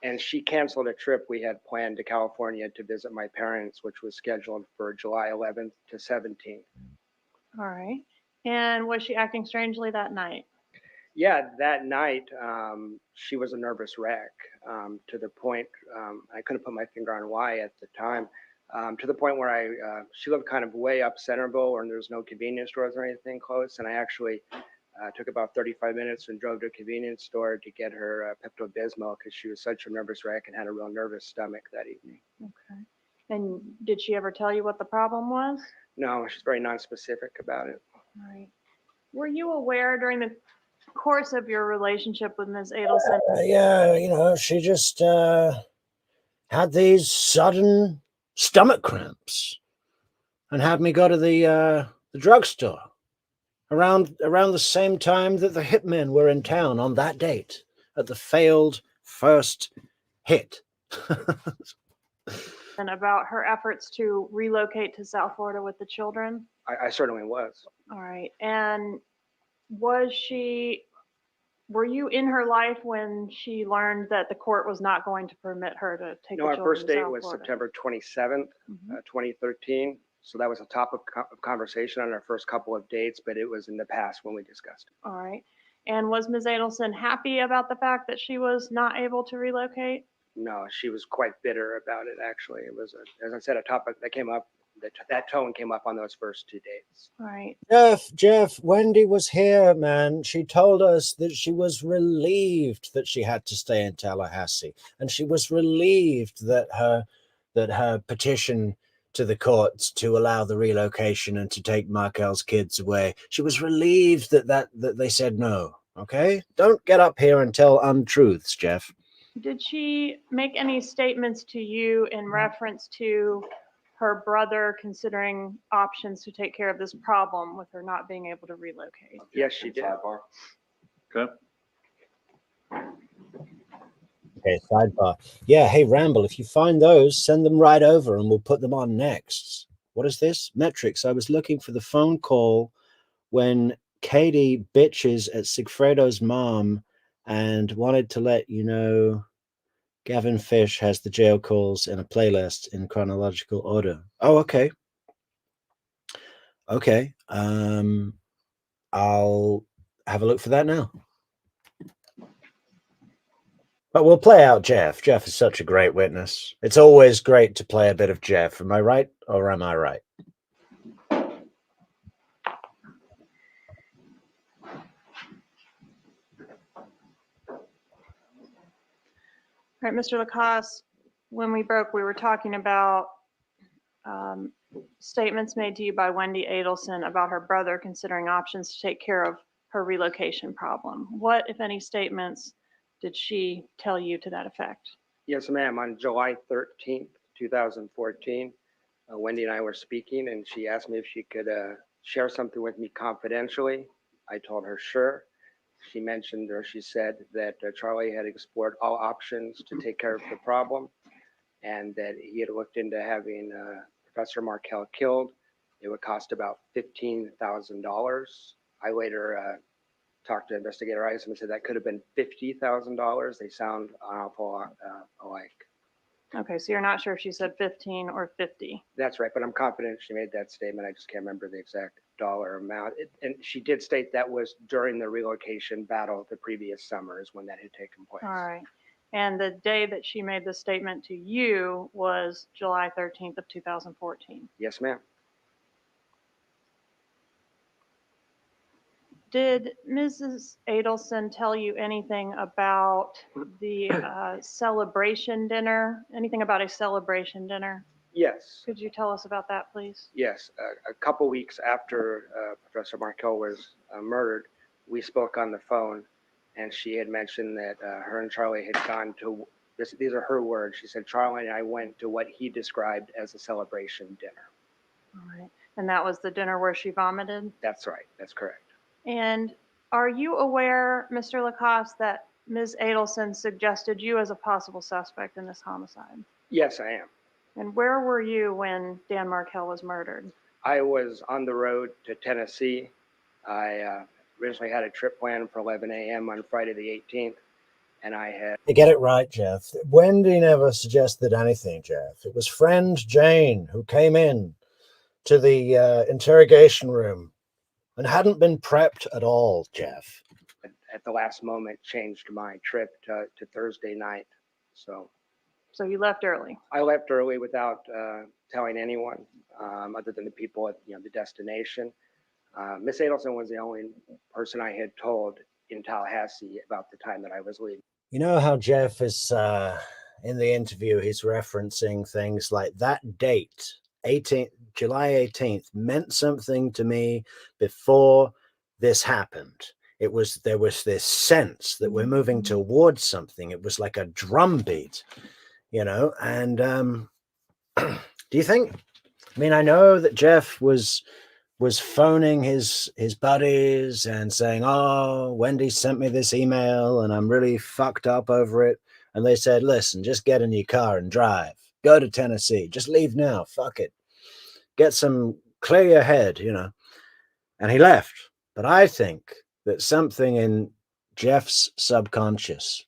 And she canceled a trip we had planned to California to visit my parents, which was scheduled for July 11th to 17th. All right. And was she acting strangely that night? Yeah, that night, she was a nervous wreck to the point, I couldn't put my finger on why at the time, to the point where she lived kind of way up Centerville and there's no convenience stores or anything close. And I actually took about 35 minutes and drove to a convenience store to get her Pepto-Bismol because she was such a nervous wreck and had a real nervous stomach that evening. Okay. And did she ever tell you what the problem was? No, she's very non-specific about it. All right. Were you aware during the course of your relationship with Ms. Adelson? Yeah, you know, she just had these sudden stomach cramps and had me go to the drugstore around the same time that the hitmen were in town on that date at the failed first hit. And about her efforts to relocate to South Florida with the children? I certainly was. All right. And were you in her life when she learned that the court was not going to permit her to take the No, children our first to date South was Florida? September 27th, 2013. So that was a topic of conversation on our first couple of dates, but it was in the past when we discussed it. All right. And was Ms. Adelson happy about the fact that she was not able to relocate? No, she was quite bitter about it, actually. It was, as I said, a topic that came up, that tone came up on those first 2 dates. All right. Jeff, Wendy was here, man. She told us that she was relieved that she had to stay in Tallahassee. And she was relieved that her petition to the courts to allow the relocation and to take Markel's kids away, she was relieved that they said no. Okay? Don't get up here and tell untruths, Jeff. Did she make any statements to you in reference to her brother considering options to take care of this problem with her not being able to relocate? Yes, she did. Okay. Okay, sidebar. Yeah, hey, Ramble, if you find those, send them right over and we'll put them on next. What is this? Metrix. I was looking for the phone call when Katie bitches at Sigfredo's mom and wanted to let you know Gavin Fish has the jail calls in a playlist in chronological order. Oh, okay. Okay. I'll have a look for that now. But we'll play out Jeff. Jeff is such a great witness. It's always great to play a bit of Jeff. Am I right or am I right? All right, Mr. Lacoste, when we broke, we were talking about statements made to you by Wendy Adelson about her brother considering options to take care of her relocation problem. What, if any, statements did she tell you to that effect? Yes, ma'am. On July 13th, 2014, Wendy and I were speaking, and she asked me if she could share something with me confidentially. I told her sure. She mentioned, or she said that Charlie had explored all options to take care of the problem, and that he had looked into having Professor Markel killed. It would cost about $15,000. I later talked to Investigator Isom and said that could have been $50,000. They sound an awful alike. Okay, so you're not sure if she said 15 or 50. That's right, but I'm confident she made that statement. I just can't remember the exact dollar amount. And she did state that was during the relocation battle the previous summer is when that had taken place. All right. And the day that she made the statement to you was July 13th of 2014. Yes, ma'am. Did Mrs. Adelson tell you anything about the celebration dinner? Anything about a celebration dinner? Yes. Could you tell us about that, please? Yes. A couple weeks after Professor Markel was murdered, we spoke on the phone, and she had mentioned that her and Charlie had gone to, these are her words, she said, Charlie and I went to what he described as a celebration dinner. All right. And that was the dinner where she vomited? That's right. That's correct. And are you aware, Mr. Lacoste, that Ms. Adelson suggested you as a possible suspect in this homicide? Yes, I am. And where were you when Dan Markel was murdered? I was on the road to Tennessee. I originally had a trip planned for 11 a.m. on Friday the 18th, and I had... You get it right, Jeff. Wendy never suggested anything, Jeff. It was friend Jane who came in to the interrogation room and hadn't been prepped at all, Jeff. At the last moment, changed my trip to Thursday night. So you left early? I left early without telling anyone other than the people at the destination. Miss Adelson was the only person I had told in Tallahassee about the time that I was leaving. You know how Jeff is in the interview, he's referencing things like that date, July 18th, meant something to me before this happened. There was this sense that we're moving towards something. It was like a drumbeat, and do you think, I mean, I know that Jeff was phoning his buddies and saying, oh, Wendy sent me this email and I'm really fucked up over it. And they said, listen, just get in your car and drive. Go to Tennessee. Just leave now. Fuck it. Clear your head, And he left. But I think that something in Jeff's subconscious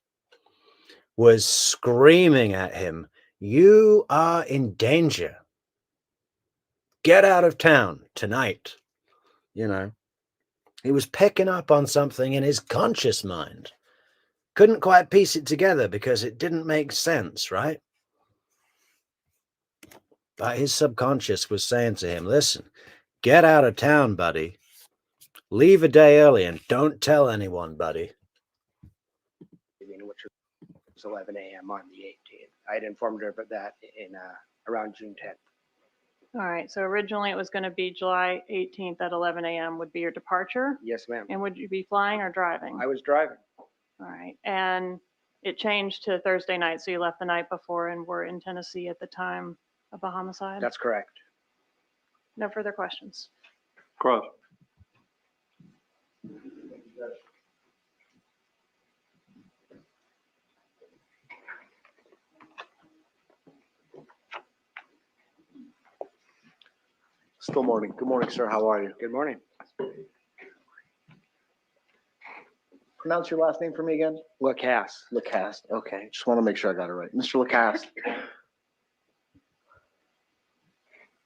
was screaming at him, you are in danger. Get out of town tonight. He was picking up on something in his conscious mind. Couldn't quite piece it together because it didn't make sense, right? But his subconscious was saying to him, listen, get out of town, buddy. Leave a day early and don't tell anyone, buddy. Which was 11 a.m. on the 18th. I had informed her about that in around June 10th. All right. So originally it was going to be July 18th at 11 a.m. would be your departure? Yes, ma'am. And would you be flying or driving? I was driving. All right. And it changed to Thursday night. So you left the night before and were in Tennessee at the time of the homicide? That's correct. No further questions. Cross. Still morning. Good morning, sir. How are you? Good morning. Pronounce your last name for me again. Lacasse. Lacasse. Okay. Just want to make sure I got it right. Mr. Lacasse.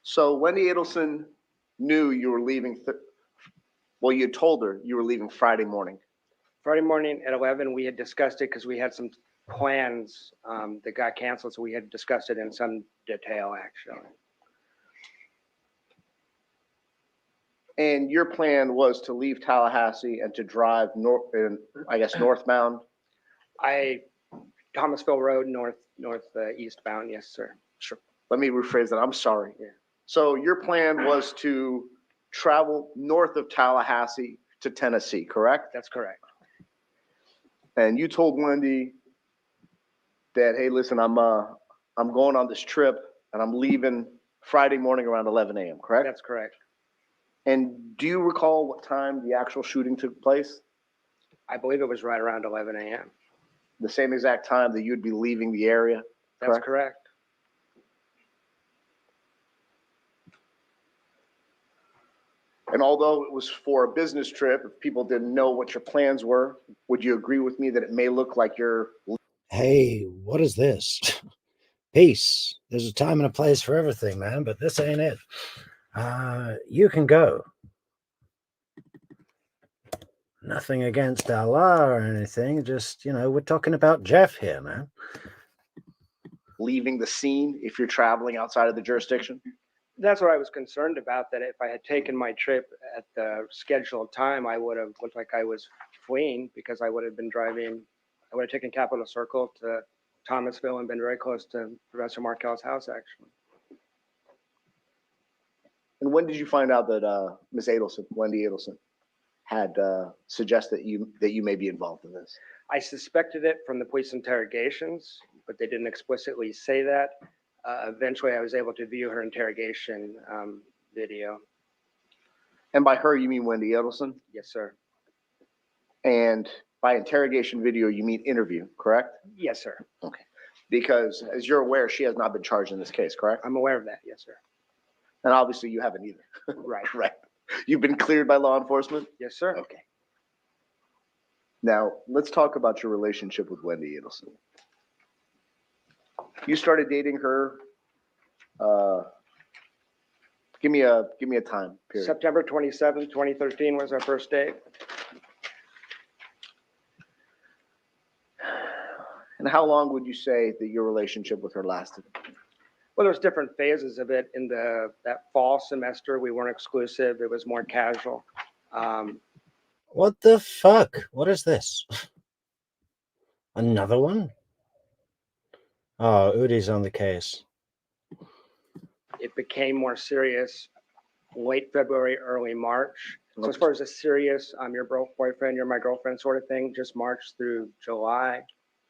So Wendy Adelson knew you were leaving. You told her you were leaving Friday morning. Friday morning at 11, we had discussed it because we had some plans that got canceled. So we had discussed it in some detail, actually. And your plan was to leave Tallahassee and to drive northbound? Thomasville Road, eastbound, yes, sir. Sure. Let me rephrase that. I'm sorry. Yeah. So your plan was to travel north of Tallahassee to Tennessee, correct? That's correct. And you told Wendy that, hey, listen, I'm going on this trip and I'm leaving Friday morning around 11 a.m., correct? That's correct. And do you recall what time the actual shooting took place? I believe it was right around 11 a.m. The same exact time that you'd be leaving the area? That's correct. And although it was for a business trip, if people didn't know what your plans were, would you agree with me that it may look like you're... Hey, what is this? Peace. There's a time and a place for everything, man, but this ain't it. You can go. Nothing against Allah or anything. Just, we're talking about Jeff here, man. leaving the scene if you're traveling outside of the jurisdiction? That's what I was concerned about, that if I had taken my trip at the scheduled time, I would have looked like I was fleeing, because I would have been driving, I would have taken Capitol Circle to Thomasville and been very close to Professor Markel's house, actually. And when did you find out that Miss Adelson, Wendy Adelson, had suggested that you may be involved in this? I suspected it from the police interrogations, but they didn't explicitly say that. Eventually, I was able to view her interrogation video. And by her, you mean Wendy Adelson? Yes, sir. And by interrogation video, you mean interview, correct? Yes, sir. Okay. Because as you're aware, she has not been charged in this case, correct? I'm aware of that. Yes, sir. And obviously you haven't either. Right. Right. You've been cleared by law enforcement? Yes, sir. Okay. Now, let's talk about your relationship with Wendy Adelson. You started dating her, give me a time period. September 27th, 2013 was our first date. And how long would you say that your relationship with her lasted? Well, there's different phases of it. In that fall semester, we weren't exclusive. It was more casual. What the fuck? What is this? Another one? Oh, Udi's on the case. It became more serious late February, early March. So as far as a serious, I'm your boyfriend, you're my girlfriend sort of thing, just March through July.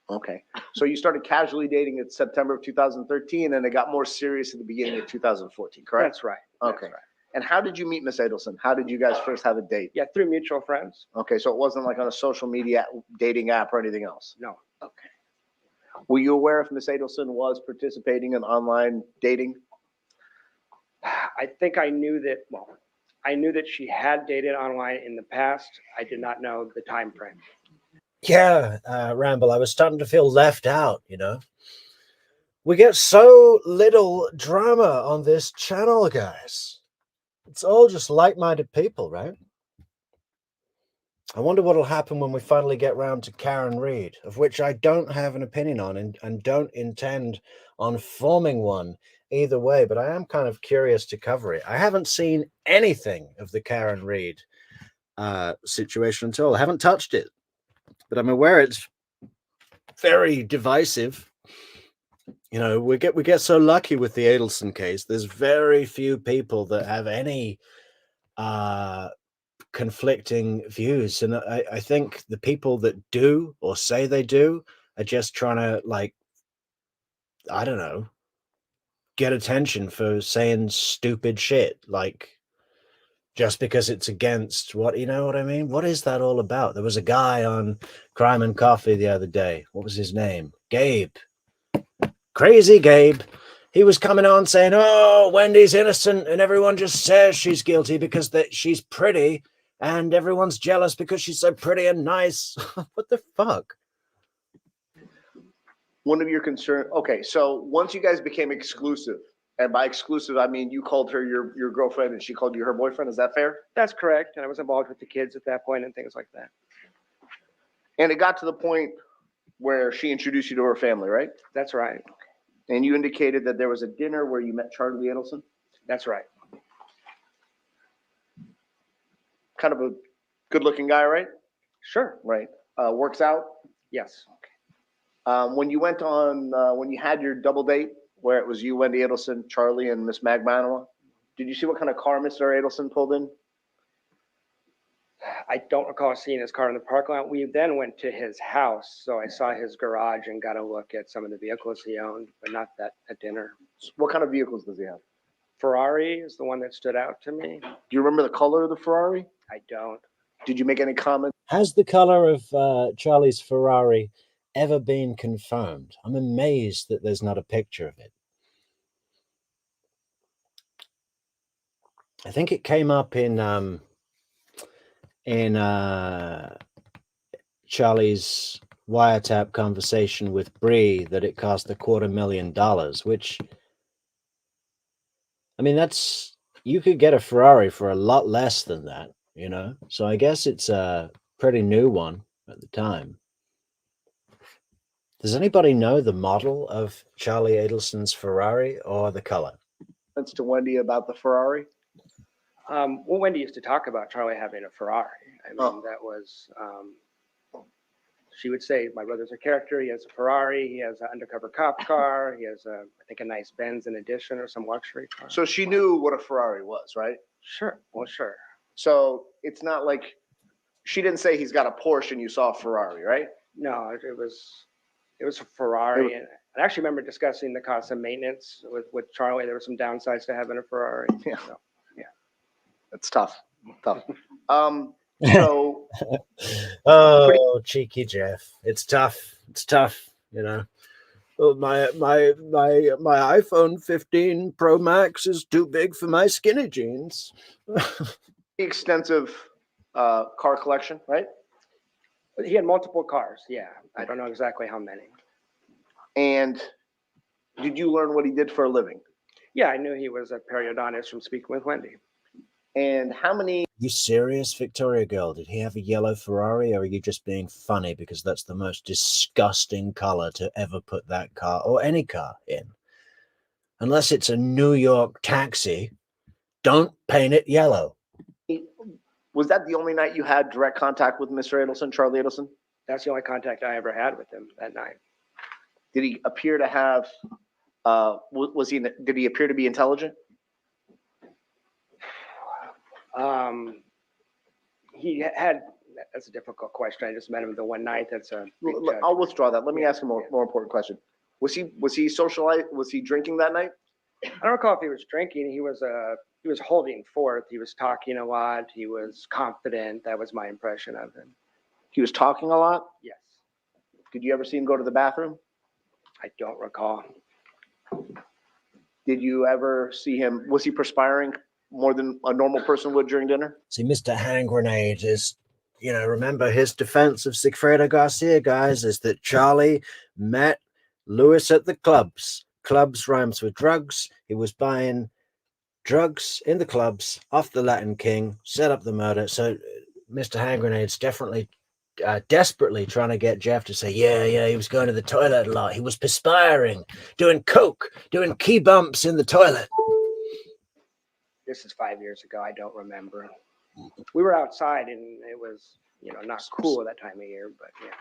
Okay. So you started casually dating in September of 2013, and it got more serious at the beginning of 2014, correct? That's right. Okay. That's right. And how did you meet Miss Adelson? How did you guys first have a date? Yeah, through mutual friends. Okay, so it wasn't like on a social media dating app or anything else? No. Okay. Were you aware if Miss Adelson was participating in online dating? I think I knew that, well, I knew that she had dated online in the past. I did not know the time frame. Yeah, Ramble, I was starting to feel left out, We get so little drama on this channel, guys. It's all just like-minded people, right? I wonder what'll happen when we finally get round to Karen Reed, of which I don't have an opinion on and don't intend on forming one either way, but I am kind of curious to cover it. I haven't seen anything of the Karen Reed situation at all. I haven't touched it, but I'm aware it's very divisive. We get so lucky with the Adelson case. There's very few people that have any conflicting views, and I think the people that do or say they do are just trying to, like, I don't know, get attention for saying stupid shit, like, just because it's against what, you know what I mean? What is that all about? There was a guy on Crime and Coffee the other day. What was his name? Gabe. Crazy Gabe. He was coming on saying, oh, Wendy's innocent and everyone just says she's guilty because she's pretty and everyone's jealous because she's so pretty and nice. What the fuck? One of your concerns. Okay, so once you guys became exclusive, and by exclusive, I mean you called her your girlfriend and she called you her boyfriend. Is that fair? That's correct. And I was involved with the kids at that point and things like that. And it got to the point where she introduced you to her family, right? That's right. And you indicated that there was a dinner where you met Charlie Adelson? That's right. Kind of a good-looking guy, right? Sure. Right. Works out? Yes. When you went on, when you had your double date, where it was you, Wendy Adelson, Charlie, and Miss Magmanoa, did you see what kind of car Mr. Adelson pulled in? I don't recall seeing his car in the parking lot. We then went to his house, so I saw his garage and got a look at some of the vehicles he owned, but not that at dinner. What kind of vehicles does he have? Ferrari is the one that stood out to me. Do you remember the color of the Ferrari? I don't. Did you make any comment? Has the color of Charlie's Ferrari ever been confirmed? I'm amazed that there's not a picture of it. I think it came up in Charlie's wiretap conversation with Bree that it cost $250,000, which, I mean, that's, you could get a Ferrari for a lot less than that, you know? So I guess it's a pretty new one at the time. Does anybody know the model of Charlie Adelson's Ferrari or the color? That's to Wendy about the Ferrari. Well, Wendy used to talk about Charlie having a Ferrari. I mean, that was, she would say, my brother's a character. He has a Ferrari. He has an undercover cop car. He has, I think, a nice Benz in addition or some luxury car. So she knew what a Ferrari was, right? Sure. Well, sure. So it's not like she didn't say he's got a Porsche and you saw a Ferrari, right? No, it was a Ferrari. And I actually remember discussing the cost of maintenance with Charlie. There were some downsides to having a Ferrari. Yeah. So, yeah. That's tough. Tough. So oh, cheeky Jeff. It's tough. It's tough, you know. Well, my iPhone 15 Pro Max is too big for my skinny jeans. extensive car collection, right? He had multiple cars. Yeah. I don't know exactly how many. And did you learn what he did for a living? Yeah, I knew he was a periodontist from speaking with Wendy. And how many? You serious, Victoria girl? Did he have a yellow Ferrari, or are you just being funny because that's the most disgusting color to ever put that car or any car in? Unless it's a New York taxi, don't paint it yellow. Was that the only night you had direct contact with Mr. Adelson, Charlie Adelson? That's the only contact I ever had with him that night. Did he appear to have? Did he appear to be intelligent? He had. That's a difficult question. I just met him the one night. That's a. I'll withdraw that. Let me ask a more important question. Was he socialized? Was he drinking that night? I don't recall if he was drinking. He was holding forth. He was talking a lot. He was confident. That was my impression of him. He was talking a lot? Yes. Did you ever see him go to the bathroom? I don't recall. Did you ever see him? Was he perspiring more than a normal person would during dinner? See, Mr. Hand Grenade is, you know, remember his defense of Sigfredo Garcia, guys, is that Charlie met Lewis at the clubs. Clubs rhymes with drugs. He was buying drugs in the clubs off the Latin King, set up the murder. So Mr. Hand Grenade's definitely desperately trying to get Jeff to say, yeah, he was going to the toilet a lot. He was perspiring, doing coke, doing key bumps in the toilet. This is 5 years ago. I don't remember. We were outside and it was, not cool that time of year, but yeah.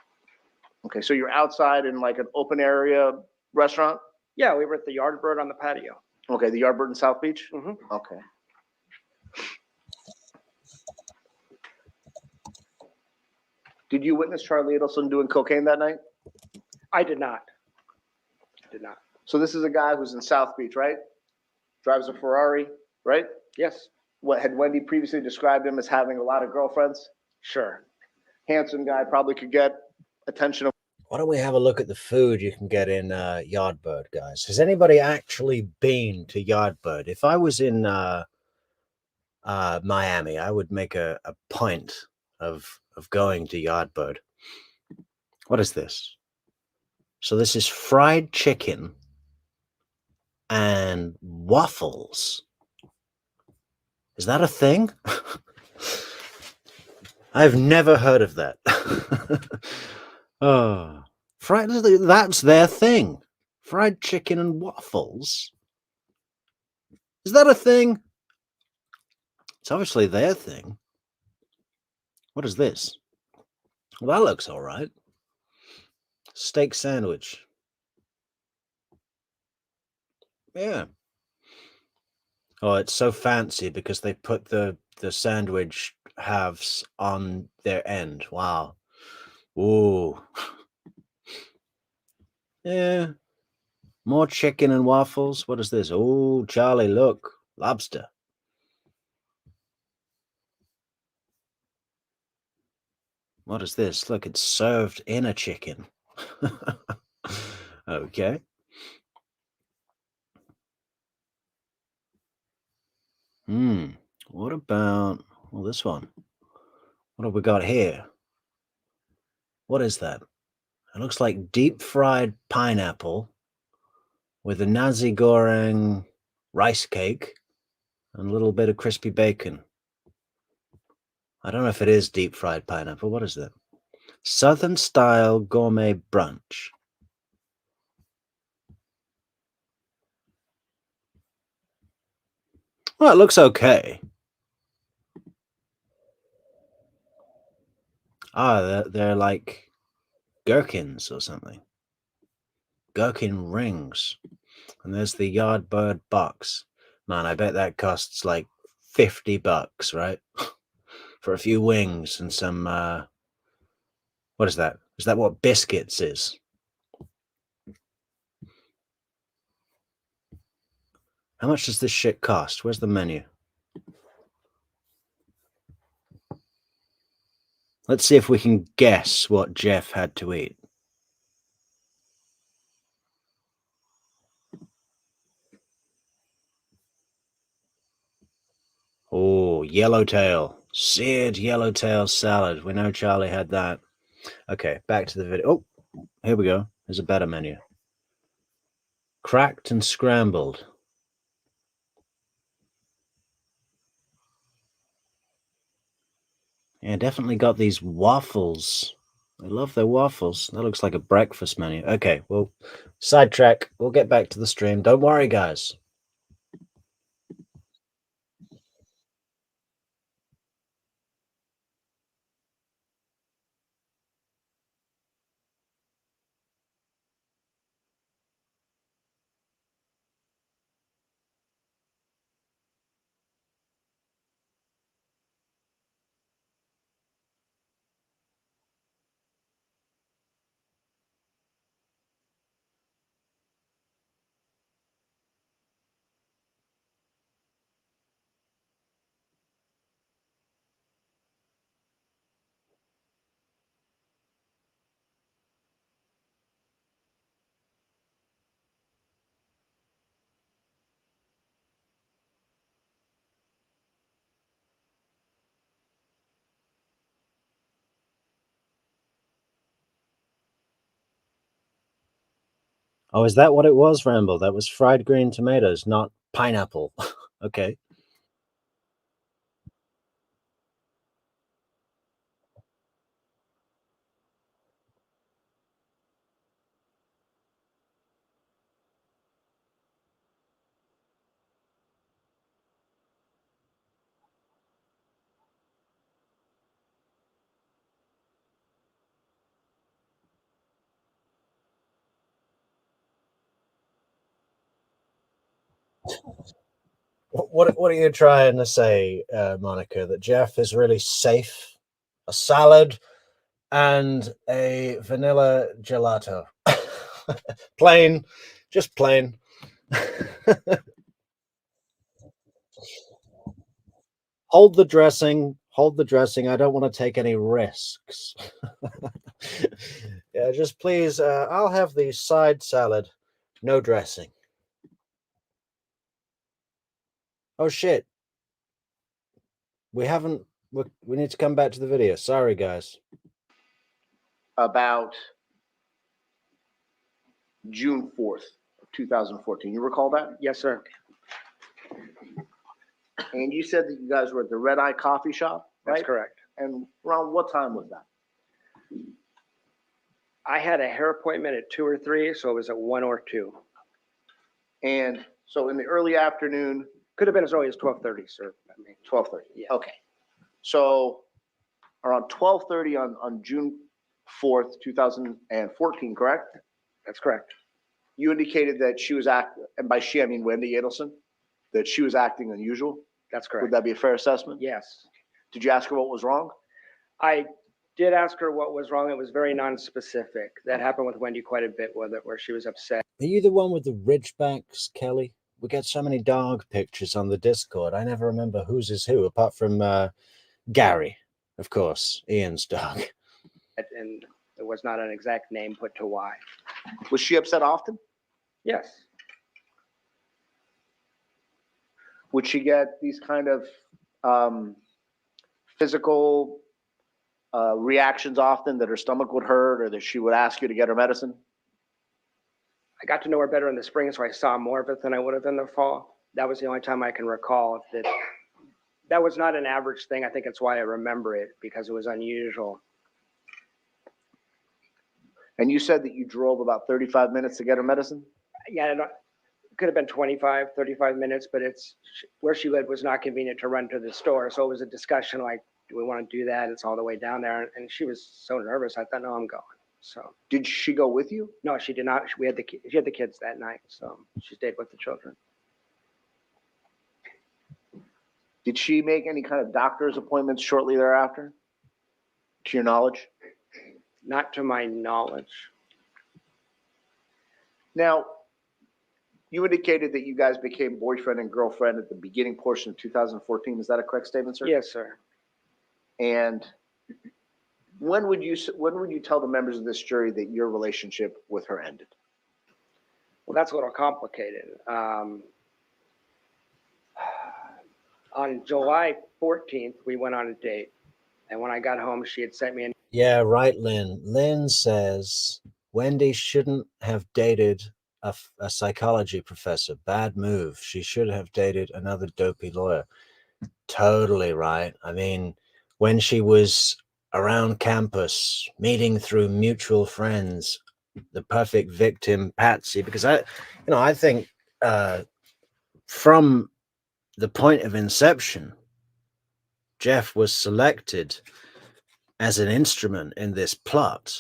Okay, so you're outside in like an open area restaurant? Yeah, we were at the Yardbird on the patio. Okay, the Yardbird in South Beach? Mm-hmm. Okay. Did you witness Charlie Adelson doing cocaine that night? I did not. So this is a guy who's in South Beach, right? Drives a Ferrari, right? Yes. What had Wendy previously described him as having a lot of girlfriends? Sure. Handsome guy, probably could get attention. Why don't we have a look at the food you can get in Yardbird, guys? Has anybody actually been to Yardbird? If I was in Miami, I would make a point of going to Yardbird. What is this? So this is fried chicken and waffles. Is that a thing? I've never heard of that. Oh, that's their thing. Fried chicken and waffles. Is that a thing? It's obviously their thing. What is this? Well, that looks all right. Steak sandwich. Yeah. Oh, it's so fancy because they put the sandwich halves on their end. Wow. Ooh. Yeah. More chicken and waffles. What is this? Oh, Charlie, look. Lobster. What is this? Look, it's served in a chicken. Okay. What about, well, this one? What have we got here? What is that? It looks like deep fried pineapple with a nasi goreng rice cake and a little bit of crispy bacon. I don't know if it is deep fried pineapple. What is that? Southern style gourmet brunch. Well, it looks okay. Ah, they're like gherkins or something. Gherkin rings. And there's the Yardbird box. Man, I bet that costs like $50, right? For a few wings and some, what is that? Is that what biscuits is? How much does this shit cost? Where's the menu? Let's see if we can guess what Jeff had to eat. Oh, yellowtail. Seared yellowtail salad. We know Charlie had that. Okay, back to the video. Oh, here we go. There's a better menu. Cracked and scrambled. Yeah, definitely got these waffles. I love their waffles. That looks like a breakfast menu. Okay, well, sidetrack. We'll get back to the stream. Don't worry, guys. Oh, is that what it was, Ramble? That was fried green tomatoes, not pineapple. Okay. What are you trying to say, Monica? That Jeff is really safe? A salad and a vanilla gelato. Plain, just plain. Hold the dressing. Hold the dressing. I don't want to take any risks. Yeah, just please. I'll have the side salad, no dressing. Oh shit. We haven't. We need to come back to the video. Sorry, guys. About June 4th, 2014. You recall that? Yes, sir. And you said that you guys were at the Red Eye Coffee Shop, right? That's correct. And around what time was that? I had a hair appointment at 2 or 3, so it was at 1 or 2. And so in the early afternoon. Could have been as early as 12:30, sir. 12:30. Yeah. Okay. So around 12:30 on June 4th, 2014, correct? That's correct. You indicated that she was and by she I mean Wendy Adelson, that she was acting unusual. That's correct. Would that be a fair assessment? Yes. Did you ask her what was wrong? I did ask her what was wrong. It was very non-specific. That happened with Wendy quite a bit with it, where she was upset. Are you the one with the ridgebacks, Kelly? We get so many dog pictures on the Discord. I never remember whose is who, apart from Gary, of course, Ian's dog. And there was not an exact name put to why. Was she upset often? Yes. Would she get these kind of physical reactions often, that her stomach would hurt or that she would ask you to get her medicine? I got to know her better in the spring, so I saw more of it than I would have in the fall. That was the only time I can recall that was not an average thing. I think it's why I remember it, because it was unusual. And you said that you drove about 35 minutes to get her medicine? Yeah, it could have been 25, 35 minutes, but where she lived was not convenient to run to the store. So it was a discussion like, do we want to do that? It's all the way down there. And she was so nervous. I thought, no, I'm going. So did she go with you? No, she did not. She had the kids that night, so she stayed with the children. Did she make any kind of doctor's appointments shortly thereafter, to your knowledge? Not to my knowledge. Now, you indicated that you guys became boyfriend and girlfriend at the beginning portion of 2014. Is that a correct statement, sir? Yes, sir. And when would you tell the members of this jury that your relationship with her ended? Well, that's a little complicated. On July 14th, we went on a date. And when I got home, she had sent me an... Yeah, right, Lynn. Lynn says Wendy shouldn't have dated a psychology professor. Bad move. She should have dated another dopey lawyer. Totally right. I mean, when she was around campus, meeting through mutual friends, the perfect victim, Patsy, because I think from the point of inception, Jeff was selected as an instrument in this plot,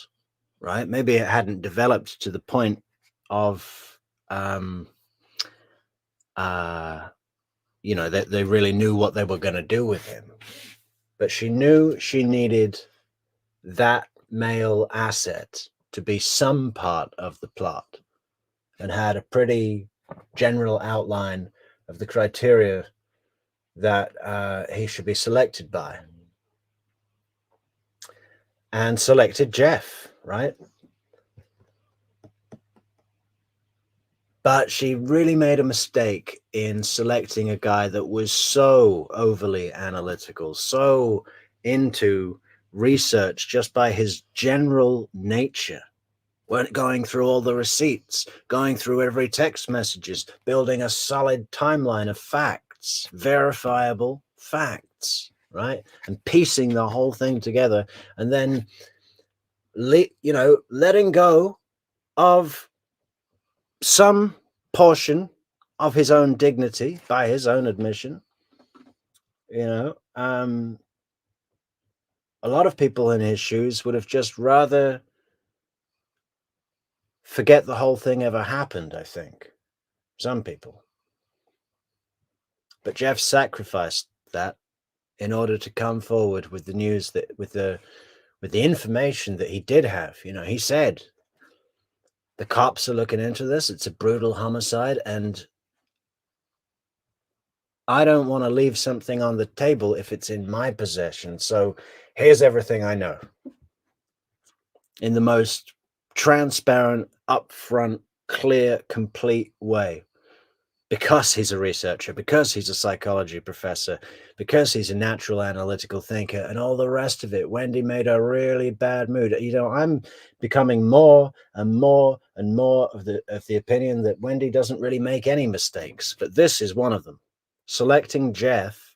right? Maybe it hadn't developed to the point of, that they really knew what they were going to do with him. But she knew she needed that male asset to be some part of the plot, and had a pretty general outline of the criteria that he should be selected by. And selected Jeff, right? But she really made a mistake in selecting a guy that was so overly analytical, so into research just by his general nature. Weren't going through all the receipts, going through every text messages, building a solid timeline of facts, verifiable facts, right? And piecing the whole thing together, and then, letting go of some portion of his own dignity by his own admission. A lot of people in his shoes would have just rather forget the whole thing ever happened, I think. Some people. But Jeff sacrificed that in order to come forward with the news, that with the information that he did have. He said, the cops are looking into this. It's a brutal homicide, and I don't want to leave something on the table if it's in my possession. So here's everything I know. In the most transparent, upfront, clear, complete way. Because he's a researcher, because he's a psychology professor, because he's a natural analytical thinker, and all the rest of it. Wendy made a really bad mood. I'm becoming more and more and more of the opinion that Wendy doesn't really make any mistakes, but this is one of them. Selecting Jeff,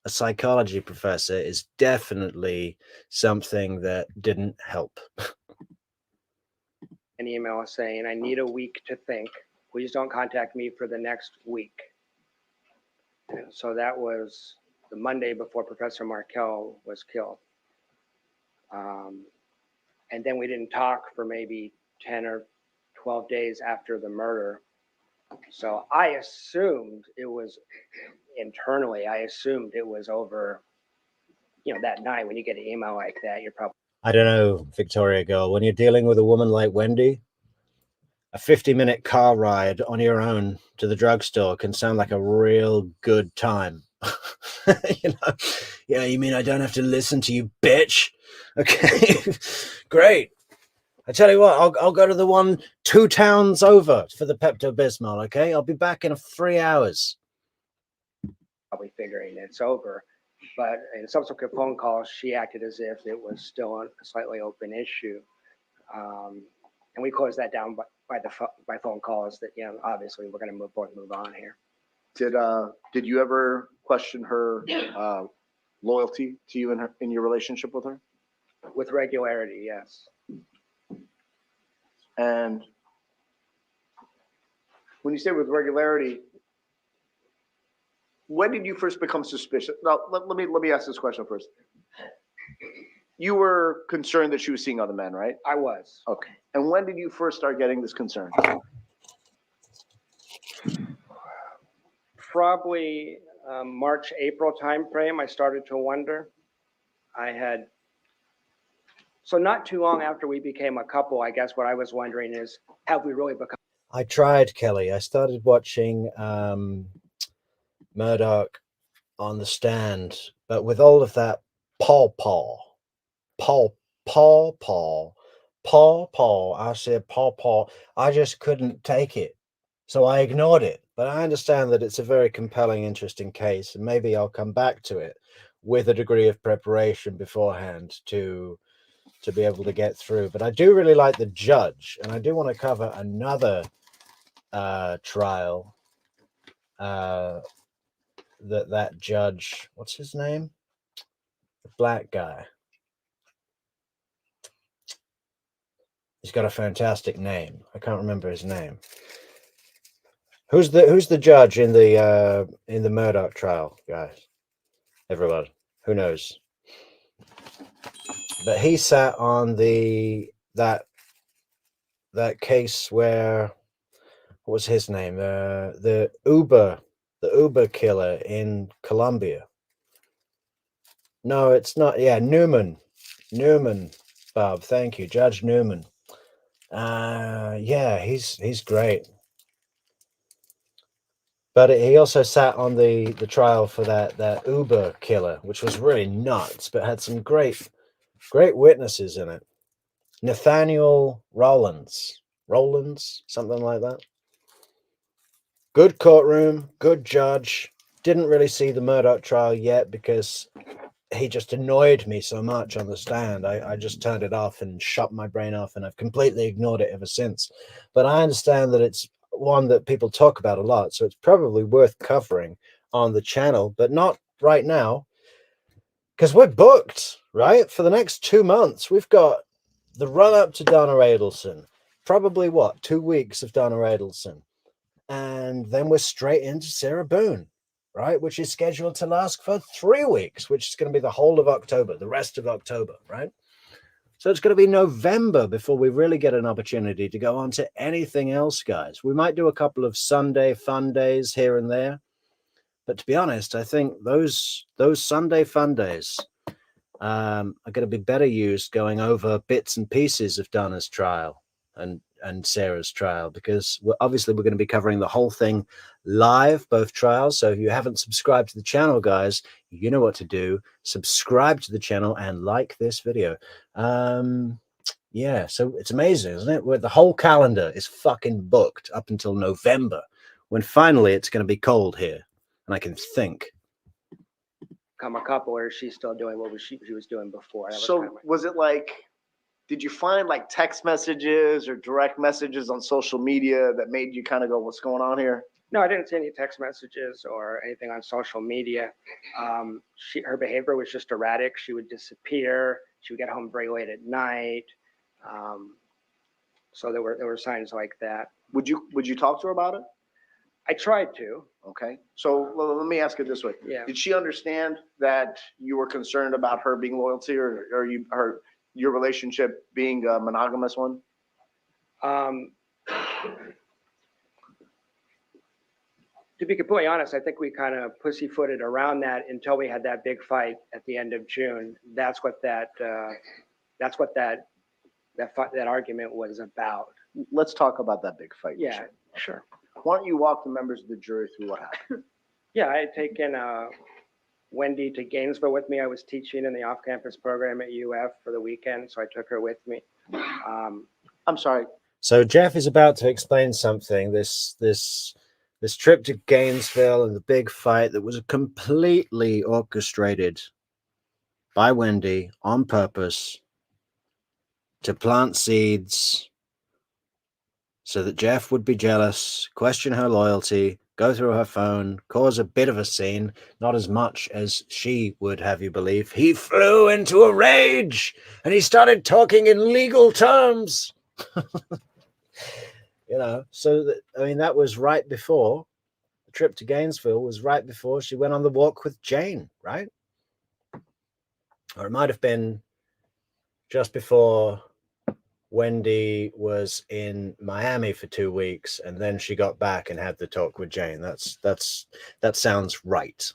a psychology professor, is definitely something that didn't help. An email saying, I need a week to think. Please don't contact me for the next week. And so that was the Monday before Professor Markell was killed. And then we didn't talk for maybe 10 or 12 days after the murder. So I assumed it was internally, I assumed it was over that night when you get an email like that, you're probably. I don't know, Victoria girl, when you're dealing with a woman like Wendy, a 50-minute car ride on your own to the drugstore can sound like a real good time. Yeah, you mean I don't have to listen to you, bitch? Okay, great. I tell you what, I'll go to the one 2 towns over for the Pepto-Bismol, okay? I'll be back in 3 hours. Probably figuring it's over. But in subsequent phone calls, she acted as if it was still a slightly open issue. And we closed that down by phone calls that, obviously we're going to move on here. Did you ever question her loyalty to you in your relationship with her? With regularity, yes. And when you say with regularity, when did you first become suspicious? Now, let me ask this question first. You were concerned that she was seeing other men, right? I was. Okay. And when did you first start getting this concern? Probably March, April timeframe, I started to wonder. So not too long after we became a couple, I guess what I was wondering is, have we really become? I tried, Kelly. I started watching Murdoch on the Stand, but with all of that Paul, I said Paul, I just couldn't take it. So I ignored it. But I understand that it's a very compelling, interesting case, and maybe I'll come back to it with a degree of preparation beforehand to be able to get through. But I do really like the judge, and I do want to cover another trial that judge, what's his name? The black guy. He's got a fantastic name. I can't remember his name. Who's the judge in the Murdoch trial, guys? Everybody, who knows? But he sat on that case where, what was his name? The Uber killer in Colombia. No, it's not. Yeah, Newman, Bob. Thank you, Judge Newman. Yeah, he's great. But he also sat on the trial for that Uber killer, which was really nuts, but had some great witnesses in it. Nathaniel Rollins, something like that. Good courtroom, good judge. Didn't really see the Murdoch trial yet because he just annoyed me so much on the stand. I just turned it off and shut my brain off, and I've completely ignored it ever since. But I understand that it's one that people talk about a lot, so it's probably worth covering on the channel, but not right now because we're booked, right? For the next 2 months. We've got the run up to Donna Adelson, probably 2 weeks of Donna Adelson, and then we're straight into Sarah Boone, right? Which is scheduled to last for 3 weeks, which is going to be the whole of October, the rest of October, right? So it's going to be November before we really get an opportunity to go on to anything else, guys. We might do a couple of Sunday fun days here and there. But to be honest, I think those Sunday fun days are going to be better used going over bits and pieces of Donna's trial and Sarah's trial, because we're going to be covering the whole thing live, both trials. So if you haven't subscribed to the channel, guys, you know what to do. Subscribe to the channel and like this video. Yeah, so it's amazing, isn't it? Where the whole calendar is fucking booked up until November, when finally it's going to be cold here and I can think. Come a couple, or is she still doing what she was doing before? Was it like, did you find like text messages or direct messages on social media that made you kind of go, what's going on here? No, I didn't see any text messages or anything on social media. Her behavior was just erratic. She would disappear. She would get home very late at night. So there were signs like that. Would you talk to her about it? I tried to. Okay. So let me ask it this way. Yeah. Did she understand that you were concerned about her being loyal to you, or your relationship being a monogamous one? To be completely honest, I think we kind of pussyfooted around that until we had that big fight at the end of June. That's what that argument was about. Let's talk about that big fight. Yeah, sure. Why don't you walk the members of the jury through what happened? Yeah, I had taken Wendy to Gainesville with me. I was teaching in the off-campus program at UF for the weekend, so I took her with me. I'm sorry. So Jeff is about to explain something. This trip to Gainesville and the big fight that was completely orchestrated by Wendy on purpose to plant seeds so that Jeff would be jealous, question her loyalty, go through her phone, cause a bit of a scene, not as much as she would have you believe. He flew into a rage and he started talking in legal terms. You know, so that, I mean, that was right before the trip to Gainesville, was right before she went on the walk with Jane, right? Or it might have been just before Wendy was in Miami for 2 weeks and then she got back and had the talk with Jane. That sounds right.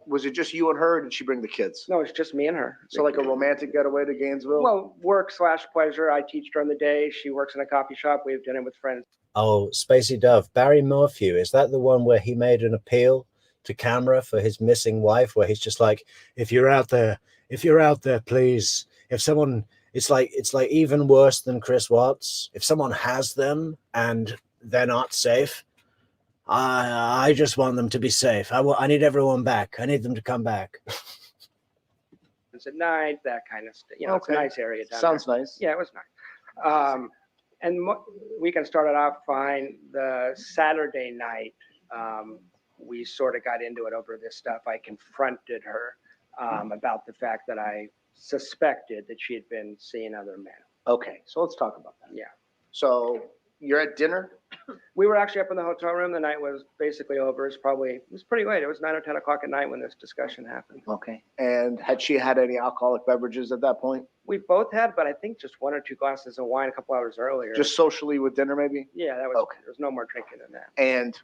Was it just you and her, or did she bring the kids? No, it's just me and her. So like a romantic getaway to Gainesville? Well, work/pleasure. I teach during the day. She works in a coffee shop. We have dinner with friends. Oh, Spacey Dove, Barry Morphew, is that the one where he made an appeal to camera for his missing wife, where he's just like, if you're out there, please, if someone, it's like even worse than Chris Watts. If someone has them and they're not safe, I just want them to be safe. I need everyone back. I need them to come back. It's at night, that kind of stuff. You know, Okay. It's a nice area down Sounds there. nice. Yeah, it was nice. Weekend started off fine. The Saturday night, we sort of got into it over this stuff. I confronted her about the fact that I suspected that she had been seeing other men. Okay, so let's talk about that. Yeah. So you're at dinner? We were actually up in the hotel room. The night was basically over. It was pretty late. It was 9 or 10 o'clock at night when this discussion happened. Okay. And had she had any alcoholic beverages at that point? We both had, but I think just 1 or 2 glasses of wine a couple hours earlier. Just socially with dinner, maybe? Yeah, that was okay. There was no more drinking than that. And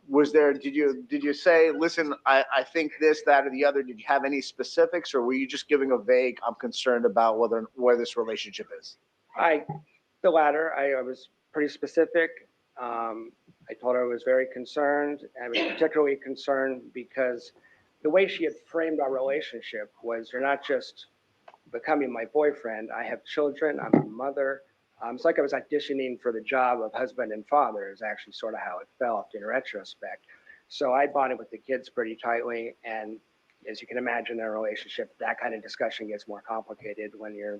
did you say, listen, I think this, that, or the other? Did you have any specifics, or were you just giving a vague, I'm concerned about where this relationship is? The latter. I was pretty specific. I told her I was very concerned. I was particularly concerned because the way she had framed our relationship was, you're not just becoming my boyfriend. I have children. I'm a mother. It's like I was auditioning for the job of husband and father is actually sort of how it felt in retrospect. So I bonded with the kids pretty tightly. And as you can imagine, in a relationship, that kind of discussion gets more complicated when you're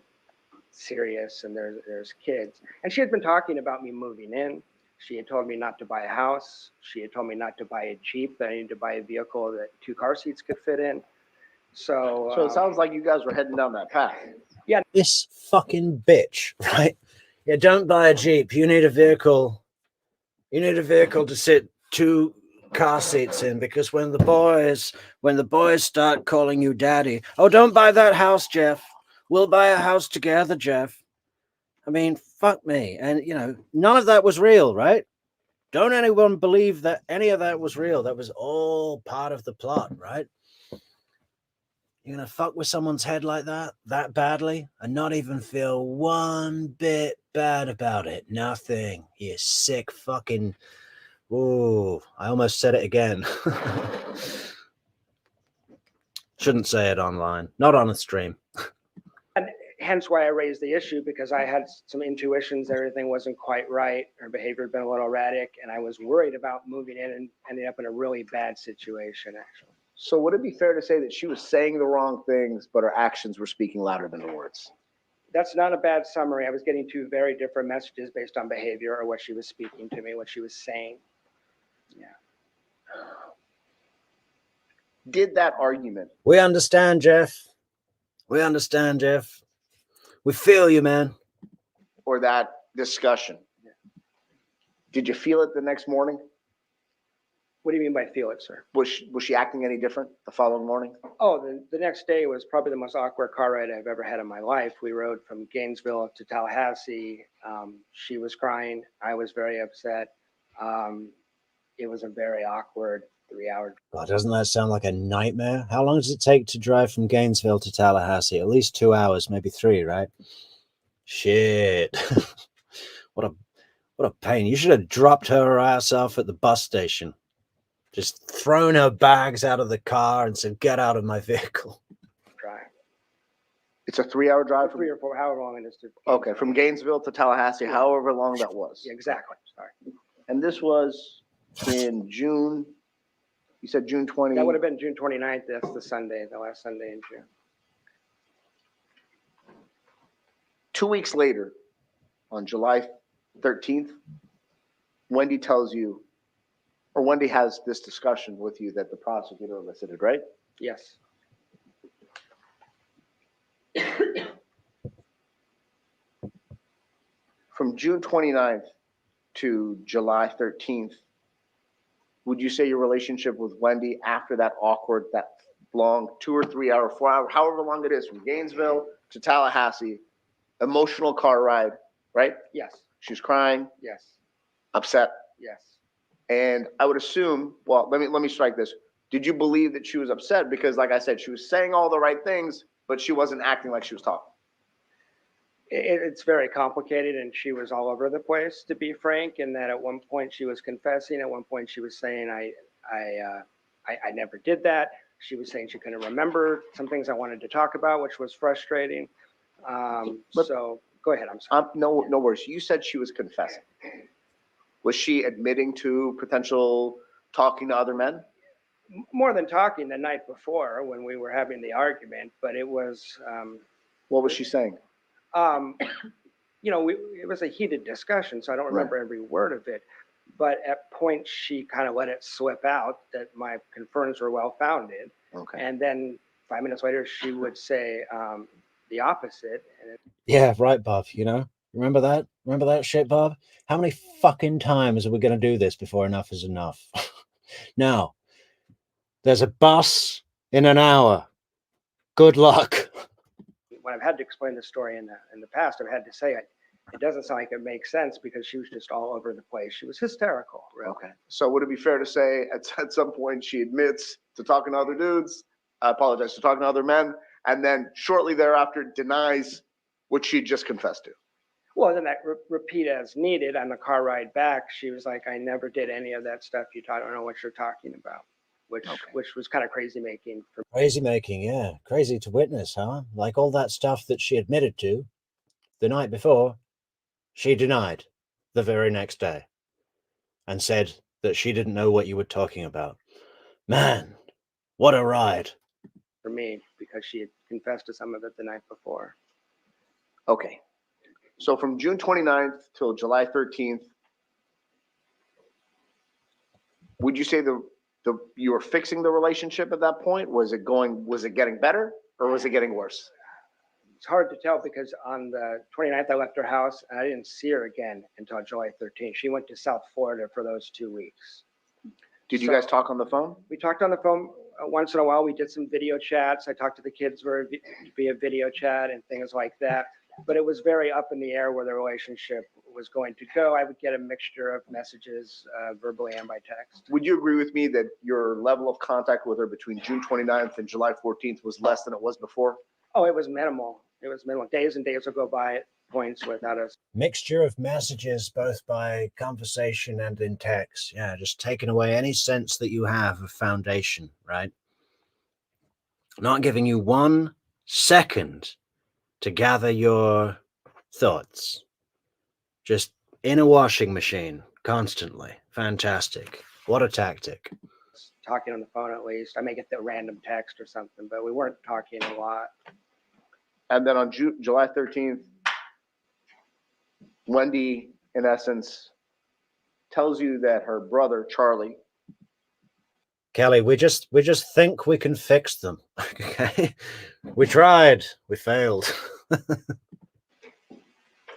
serious and there's kids. And she had been talking about me moving in. She had told me not to buy a house. She had told me not to buy a Jeep, that I needed to buy a vehicle that 2 car seats could fit in. So it sounds like you guys were heading down that path. Yeah. This fucking bitch, right? Yeah, don't buy a Jeep. You need a vehicle. You need a vehicle to sit 2 car seats in, because when the boys start calling you daddy, oh, don't buy that house, Jeff. We'll buy a house together, Jeff. I mean, fuck me. And, you know, none of that was real, right? Don't anyone believe that any of that was real. That was all part of the plot, right? You're going to fuck with someone's head like that badly, and not even feel one bit bad about it. Nothing. You sick fucking... Ooh, I almost said it again. Shouldn't say it online. Not on a stream. Hence why I raised the issue, because I had some intuitions everything wasn't quite right. Her behavior had been a little erratic, and I was worried about moving in and ending up in a really bad situation, actually. So would it be fair to say that she was saying the wrong things, but her actions were speaking louder than the words? That's not a bad summary. I was getting 2 very different messages based on behavior or what she was speaking to me, what she was saying. Yeah. Did that argument... We understand, Jeff. We understand, Jeff. We feel you, man. Or that discussion. Yeah. Did you feel it the next morning? What do you mean by feel it, sir? Was she acting any different the following morning? Oh, the next day was probably the most awkward car ride I've ever had in my life. We rode from Gainesville to Tallahassee. She was crying. I was very upset. it was a very awkward 3-hour. God, doesn't that sound like a nightmare? How long does it take to drive from Gainesville to Tallahassee? At least 2 hours, maybe 3, right? Shit. What a pain. You should have dropped her ass off at the bus station. Just thrown her bags out of the car and said, get out of my vehicle. Drive. It's a 3-hour drive from, 3 or 4, however long it is to. okay, from Gainesville to Tallahassee, however long that was. Yeah, exactly. Sorry. And this was in June, you said June 20. That would have been June 29th. That's the Sunday, the last Sunday in June. 2 weeks later, on July 13th, Wendy tells you, or Wendy has this discussion with you that the prosecutor elicited, right? Yes. From June 29th to July 13th, would you say your relationship with Wendy after that awkward, that long 2 or 3 hour, 4 hour, however long it is, from Gainesville to Tallahassee, emotional car ride, right? Yes. She was crying, Yes. upset. Yes. And I would assume, well, let me strike this. Did you believe that she was upset? Because like I said, she was saying all the right things, but she wasn't acting like she was talking. It's very complicated, and she was all over the place, to be frank. And that at one point she was confessing. At one point she was saying, I never did that. She was saying she couldn't remember some things I wanted to talk about, which was frustrating. So go ahead. I'm sorry. No worries. You said she was confessing. Was she admitting to potential talking to other men? More than talking the night before when we were having the argument, but it was. What was she saying? You know, it was a heated discussion, so I don't remember every word of it. But at points, she kind of let it slip out that my concerns were well-founded. Okay. And then 5 minutes later, she would say the opposite. Yeah, right, Bob. You know, remember that? Remember that shit, Bob? How many fucking times are we going to do this before enough is enough? Now, there's a bus in an hour. Good luck. When I've had to explain the story in the past, I've had to say it doesn't sound like it makes sense because she was just all over the place. She was hysterical. Really. Okay. So would it be fair to say at some point she admits to talking to other dudes, I apologize, to talking to other men, and then shortly thereafter denies what she just confessed to? Well, then that repeat as needed on the car ride back, she was like, I never did any of that stuff. I don't know what you're talking about, which was kind of crazy making. Crazy making, yeah. Crazy to witness, huh? Like all that stuff that she admitted to the night before, she denied the very next day and said that she didn't know what you were talking about. Man, what a ride. For me, because she had confessed to some of it the night before. Okay. So from June 29th till July 13th, would you say you were fixing the relationship at that point? Was it getting better or was it getting worse? It's hard to tell because on the 29th, I left her house and I didn't see her again until July 13th. She went to South Florida for those 2 weeks. Did you guys talk on the phone? We talked on the phone once in a while. We did some video chats. I talked to the kids via video chat and things like that. But it was very up in the air where the relationship was going to go. I would get a mixture of messages verbally and by text. Would you agree with me that your level of contact with her between June 29th and July 14th was less than it was before? Oh, it was minimal. It was minimal. Days and days would go by at points without us. Mixture of messages, both by conversation and in text. Yeah, just taking away any sense that you have of foundation, right? Not giving you 1 second to gather your thoughts. Just in a washing machine, constantly. Fantastic. What a tactic. Talking on the phone at least. I may get the random text or something, but we weren't talking a lot. And then on July 13th, Wendy, in essence, tells you that her brother, Charlie. Kelly, we just think we can fix them. Okay? We tried. We failed.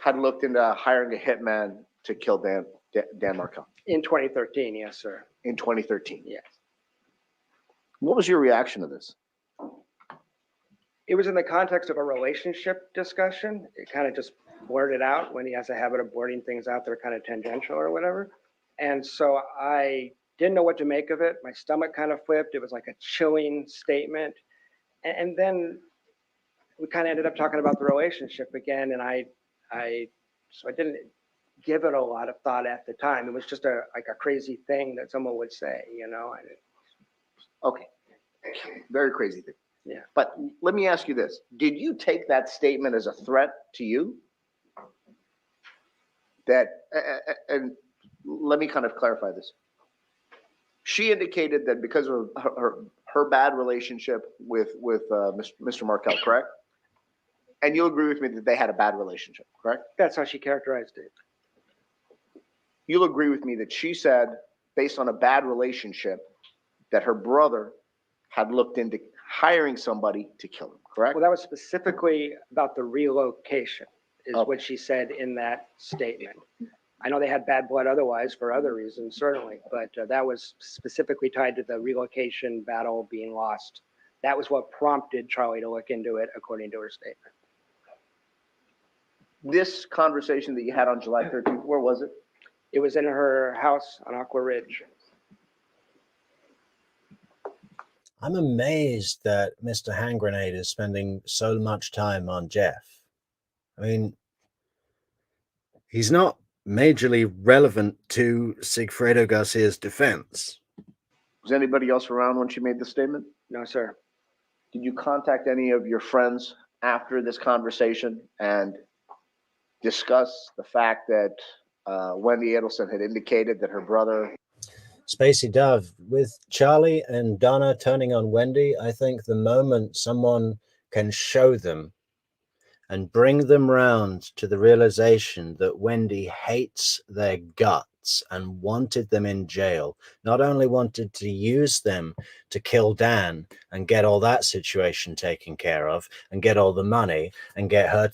Had looked into hiring a hitman to kill Dan Markel. In 2013, yes, sir. In 2013. Yes. What was your reaction to this? It was in the context of a relationship discussion. It kind of just blurted out when he has a habit of blurting things out that are kind of tangential or whatever. And so I didn't know what to make of it. My stomach kind of flipped. It was like a chilling statement. And then we kind of ended up talking about the relationship again. And so I didn't give it a lot of thought at the time. It was just like a crazy thing that someone would say, you know. Okay. Very crazy thing. Yeah. But let me ask you this. Did you take that statement as a threat to you? That, and let me kind of clarify this. She indicated that because of her bad relationship with Mr. Markel, correct? And you'll agree with me that they had a bad relationship, correct? That's how she characterized it. You'll agree with me that she said, based on a bad relationship, that her brother had looked into hiring somebody to kill him, correct? Well, that was specifically about the relocation, is what she said in that statement. I know they had bad blood otherwise for other reasons, certainly, but that was specifically tied to the relocation battle being lost. That was what prompted Charlie to look into it, according to her statement. This conversation that you had on July 13th, where was it? It was in her house on Aqua Ridge. I'm amazed that Mr. Hand Grenade is spending so much time on Jeff. I mean, he's not majorly relevant to Sigfredo Garcia's defense. Was anybody else around when she made the statement? No, sir. Did you contact any of your friends after this conversation and discuss the fact that Wendy Adelson had indicated that her brother... Spacey Dove, with Charlie and Donna turning on Wendy, I think the moment someone can show them and bring them round to the realization that Wendy hates their guts and wanted them in jail, not only wanted to use them to kill Dan and get all that situation taken care of and get all the money and get her,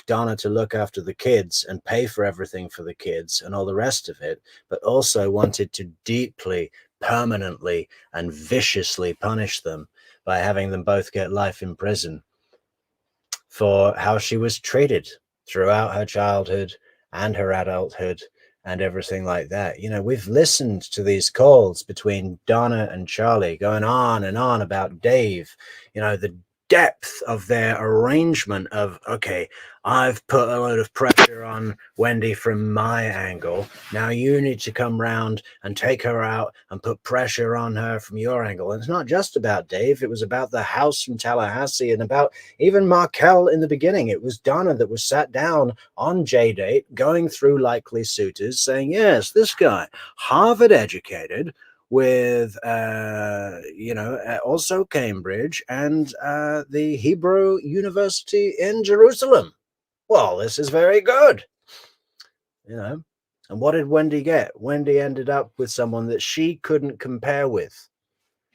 Donna, to look after the kids and pay for everything for the kids and all the rest of it, but also wanted to deeply, permanently and viciously punish them by having them both get life in prison for how she was treated throughout her childhood and her adulthood and everything like that. You know, we've listened to these calls between Donna and Charlie going on and on about Dave, you know, the depth of their arrangement of, okay, I've put a load of pressure on Wendy from my angle. Now you need to come round and take her out and put pressure on her from your angle. And it's not just about Dave. It was about the house from Tallahassee and about even Markel in the beginning. It was Donna that was sat down on J-Date going through likely suitors saying, yes, this guy, Harvard educated, with, you know, also Cambridge and the Hebrew University in Jerusalem. Well, this is very good, you know. And what did Wendy get? Wendy ended up with someone that she couldn't compare with,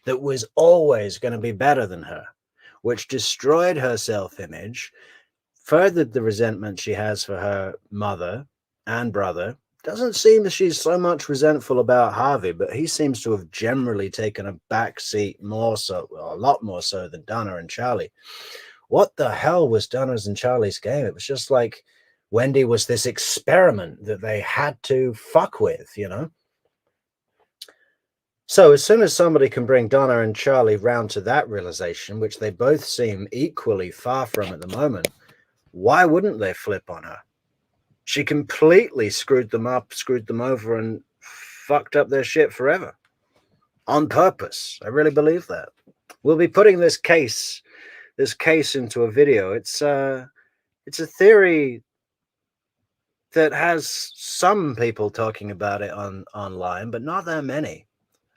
that was always going to be better than her, which destroyed her self-image, furthered the resentment she has for her mother and brother. Doesn't seem that she's so much resentful about Harvey, but he seems to have generally taken a back seat more so, well, a lot more so than Donna and Charlie. What the hell was Donna's and Charlie's game? It was just like Wendy was this experiment that they had to fuck with, you know? So as soon as somebody can bring Donna and Charlie round to that realization, which they both seem equally far from at the moment, why wouldn't they flip on her? She completely screwed them up, screwed them over, and fucked up their shit forever. On purpose. I really believe that. We'll be putting this case into a video. It's a theory that has some people talking about it online, but not that many.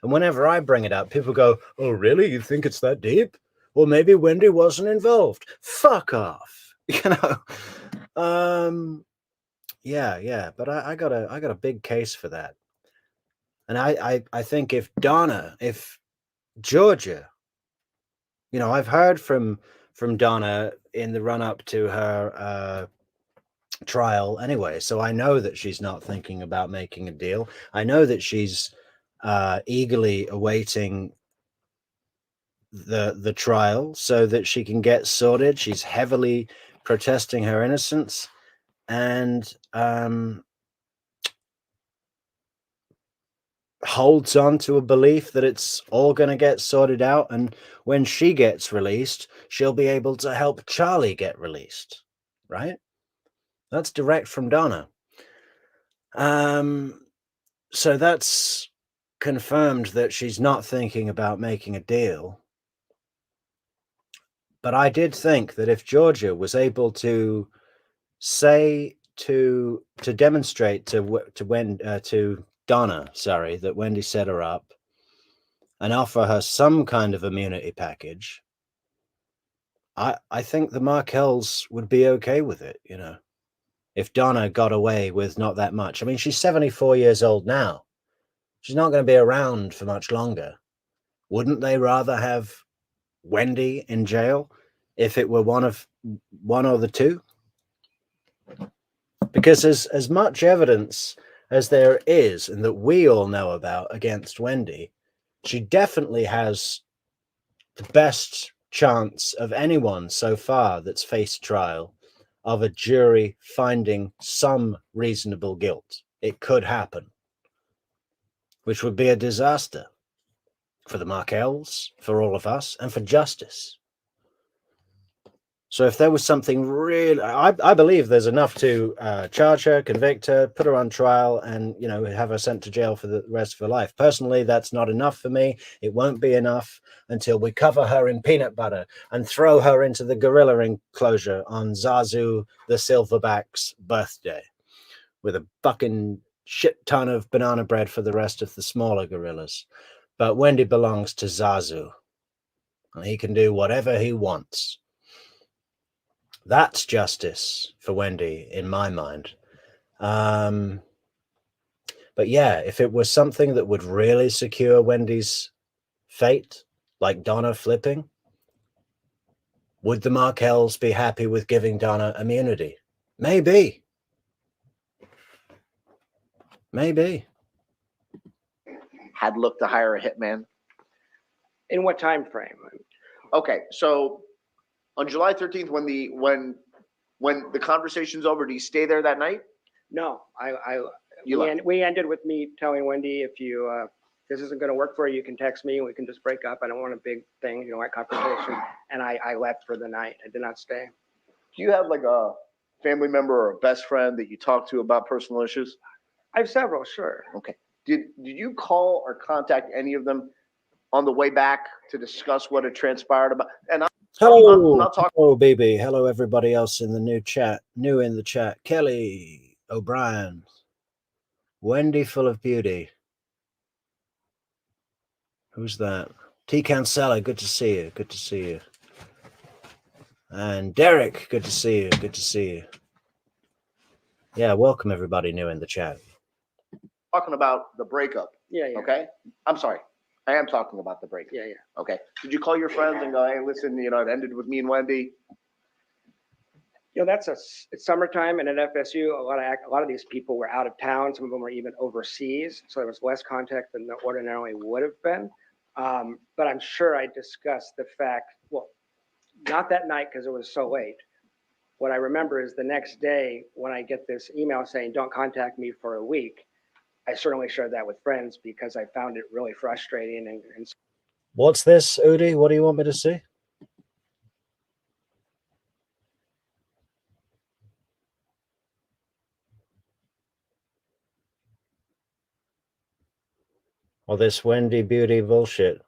And whenever I bring it up, people go, oh, really? You think it's that deep? Well, maybe Wendy wasn't involved. Fuck off. You know? Yeah, but I got a big case for that. And I think if Georgia, you know, I've heard from Donna in the run up to her trial anyway, so I know that she's not thinking about making a deal. I know that she's eagerly awaiting the trial so that she can get sorted. She's heavily protesting her innocence. And holds on to a belief that it's all going to get sorted out, and when she gets released, she'll be able to help Charlie get released, right? That's direct from Donna. So that's confirmed that she's not thinking about making a deal. But I did think that if Georgia was able to say to demonstrate to Donna, sorry, that Wendy set her up, and offer her some kind of immunity package, I think the Markells would be okay with it, you know, if Donna got away with not that much. I mean, she's 74 years old now. She's not going to be around for much longer. Wouldn't they rather have Wendy in jail if it were one or the two? Because as much evidence as there is and that we all know about against Wendy, she definitely has the best chance of anyone so far that's faced trial of a jury finding some reasonable guilt. It could happen, which would be a disaster for the Markells, for all of us, and for justice. So if there was something really, I believe there's enough to charge her, convict her, put her on trial, and, you know, have her sent to jail for the rest of her life. Personally, that's not enough for me. It won't be enough until we cover her in peanut butter and throw her into the gorilla enclosure on Zazu the Silverback's birthday with a fucking shit ton of banana bread for the rest of the smaller gorillas. But Wendy belongs to Zazu, and he can do whatever he wants. That's justice for Wendy, in my mind. But yeah, if it was something that would really secure Wendy's fate, like Donna flipping, would the Markells be happy with giving Donna immunity? Maybe. Maybe. Had looked to hire a hitman. In what time frame? Okay, so on July 13th, when the conversation's over, do you stay there that night? No, You left. we ended with me telling Wendy, if this isn't going to work for you, you can text me and we can just break up. I don't want a big thing, you know, like confrontation. And I left for the night. I did not stay. Do you have like a family member or a best friend that you talk to about personal issues? I have several, sure. Okay. Did you call or contact any of them on the way back to discuss what had transpired about? And Hello, I'm not talking. hello, BB. Hello, everybody else in the new in the chat. Kelly O'Brien, Wendy full of beauty. Who's that? T. Cancella, good to see you. Good to see you. And Derek, good to see you. Good to see you. Yeah, welcome everybody new in the chat. Talking about the breakup. Yeah. Okay. I'm sorry. I am talking about the breakup. Yeah. Okay. Did you call your friends and go, hey, listen, you know, it ended with me and Wendy? You know, it's summertime, and at FSU, a lot of these people were out of town. Some of them were even overseas, so there was less contact than there ordinarily would have been. But I'm sure I discussed the fact, well, not that night because it was so late. What I remember is the next day when I get this email saying, don't contact me for a week, I certainly shared that with friends because I found it really frustrating. And What's this, Udi? What do you want me to see? Or this Wendy beauty bullshit?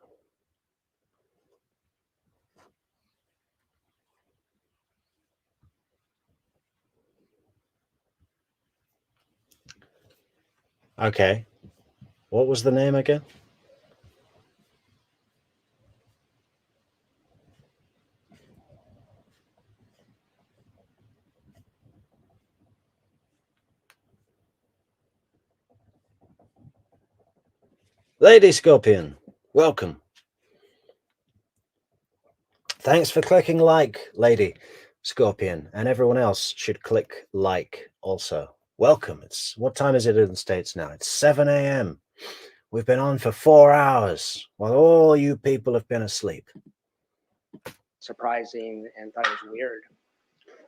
Okay. What was the name again? Lady Scorpion, welcome. Thanks for clicking like, Lady Scorpion, and everyone else should click like also. Welcome. What time is it in the States now? It's 7 a.m. We've been on for 4 hours while all you people have been asleep. surprising and thought it was weird.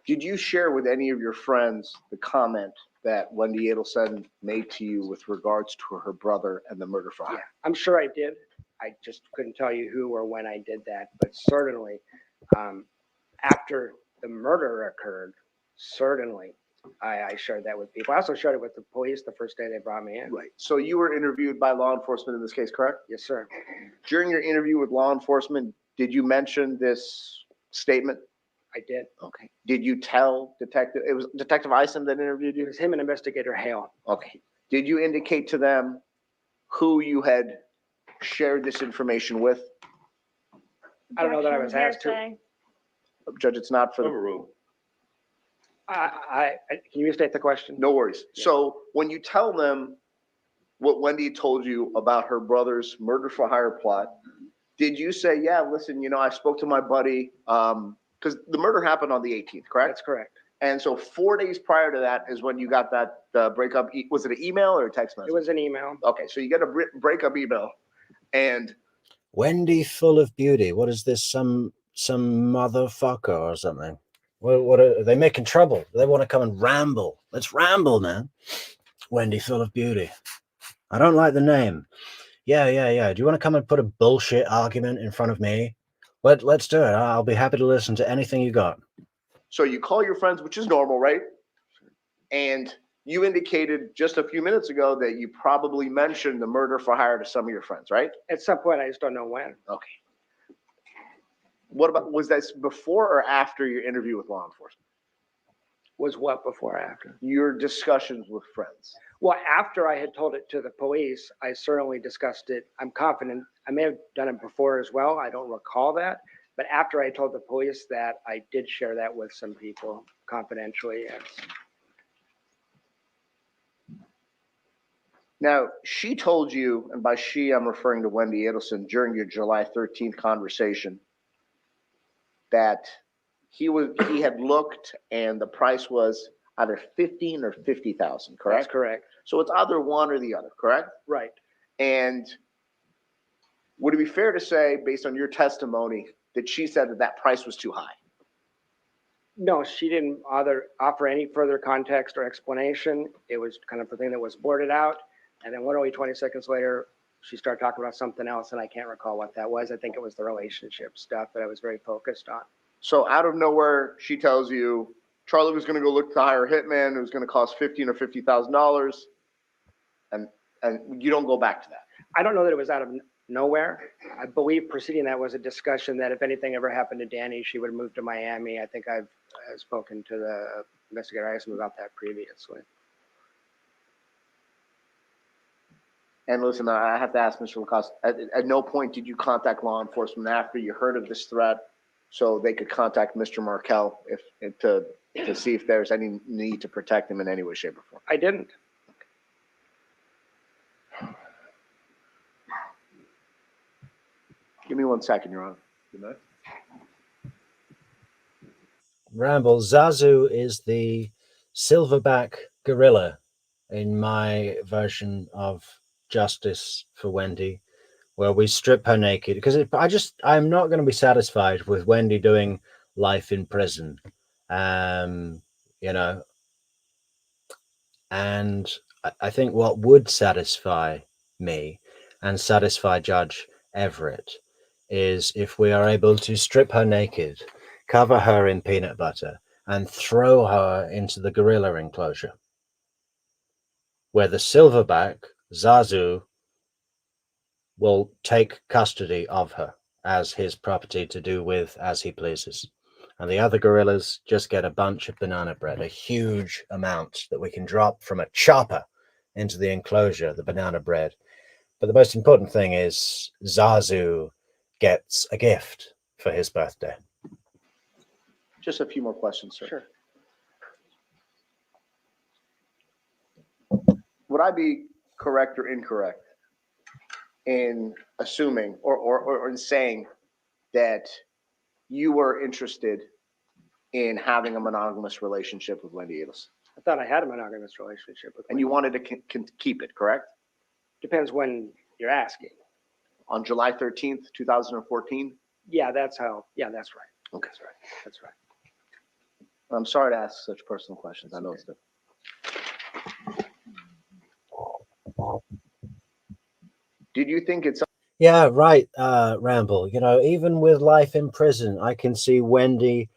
Did you share with any of your friends the comment that Wendy Adelson made to you with regards to her brother and the murder for hire? Yeah, I'm sure I did. I just couldn't tell you who or when I did that, but certainly, after the murder occurred, certainly I shared that with people. I also shared it with the police the first day they brought me in. Right. So you were interviewed by law enforcement in this case, correct? Yes, sir. During your interview with law enforcement, did you mention this statement? I did. Okay. Did you tell Detective, it was Detective Isom that interviewed It you? was him and Investigator Hale. Okay. Did you indicate to them who you had shared this information with? I don't know that I was Objection, asked to. hearsay. Judge, it's not for the Overruled. Can you restate the question? No worries. So when you tell them what Wendy told you about her brother's murder for hire plot, did you say, yeah, listen, I spoke to my buddy, because the murder happened on the 18th, correct? That's correct. And so 4 days prior to that is when you got that breakup. Was it an email or a text message? It was an email. Okay, so you get a breakup email, and Wendy full of beauty. What is this? Some motherfucker or something? What are they making trouble? They want to come and ramble. Let's ramble, man. Wendy full of beauty. I don't like the name. Yeah. Do you want to come and put a bullshit argument in front of me? Let's do it. I'll be happy to listen to anything you got. so you call your friends, which is normal, right? And you indicated just a few minutes ago that you probably mentioned the murder for hire to some of your friends, right? At some point, I just don't know when. Okay. What about, was that before or after your interview with law enforcement? Was what before or after? Your discussions with friends. Well, after I had told it to the police, I certainly discussed it. I'm confident. I may have done it before as well. I don't recall that. But after I told the police that, I did share that with some people confidentially, yes. Now, she told you, and by she, I'm referring to Wendy Adelson, during your July 13th conversation, that he had looked and the price was either 15 or 50,000, correct? That's correct. So it's either one or the other, correct? Right. And would it be fair to say, based on your testimony, that she said that that price was too high? No, she didn't offer any further context or explanation. It was kind of a thing that was blurted out. And then literally 20 seconds later, she started talking about something else, and I can't recall what that was. I think it was the relationship stuff that I was very focused on. So out of nowhere, she tells you Charlie was going to go look to hire a hitman. It was going to cost $15,000 or $50,000, and you don't go back to that. I don't know that it was out of nowhere. I believe preceding that was a discussion that if anything ever happened to Danny, she would move to Miami. I think I've spoken to the investigator Isom about that previously. And listen, I have to ask Mr. Lacoste, at no point did you contact law enforcement after you heard of this threat so they could contact Mr. Markel to see if there's any need to protect him in any way, shape, or form? I didn't. Give me 1 second, Your Honor. Good night. Ramble. Zazu is the silverback gorilla in my version of justice for Wendy, where we strip her naked, because I'm not going to be satisfied with Wendy doing life in prison, and I think what would satisfy me and satisfy Judge Everett is if we are able to strip her naked, cover her in peanut butter, and throw her into the gorilla enclosure, where the silverback, Zazu, will take custody of her as his property to do with as he pleases. And the other gorillas just get a bunch of banana bread, a huge amount that we can drop from a chopper into the enclosure, the banana bread. But the most important thing is Zazu gets a gift for his birthday. Just a few more questions, sir. Sure. Would I be correct or incorrect in assuming or in saying that you were interested in having a monogamous relationship with Wendy Adelson? I thought I had a monogamous relationship with And you wanted to keep it, correct? Depends when you're asking. On July 13th, 2014? Yeah, that's right. Okay. That's right. I'm sorry to ask such personal questions. I know it's difficult. Did you think it's Yeah, right, Ramble. You know, even with life in prison, I can see Wendy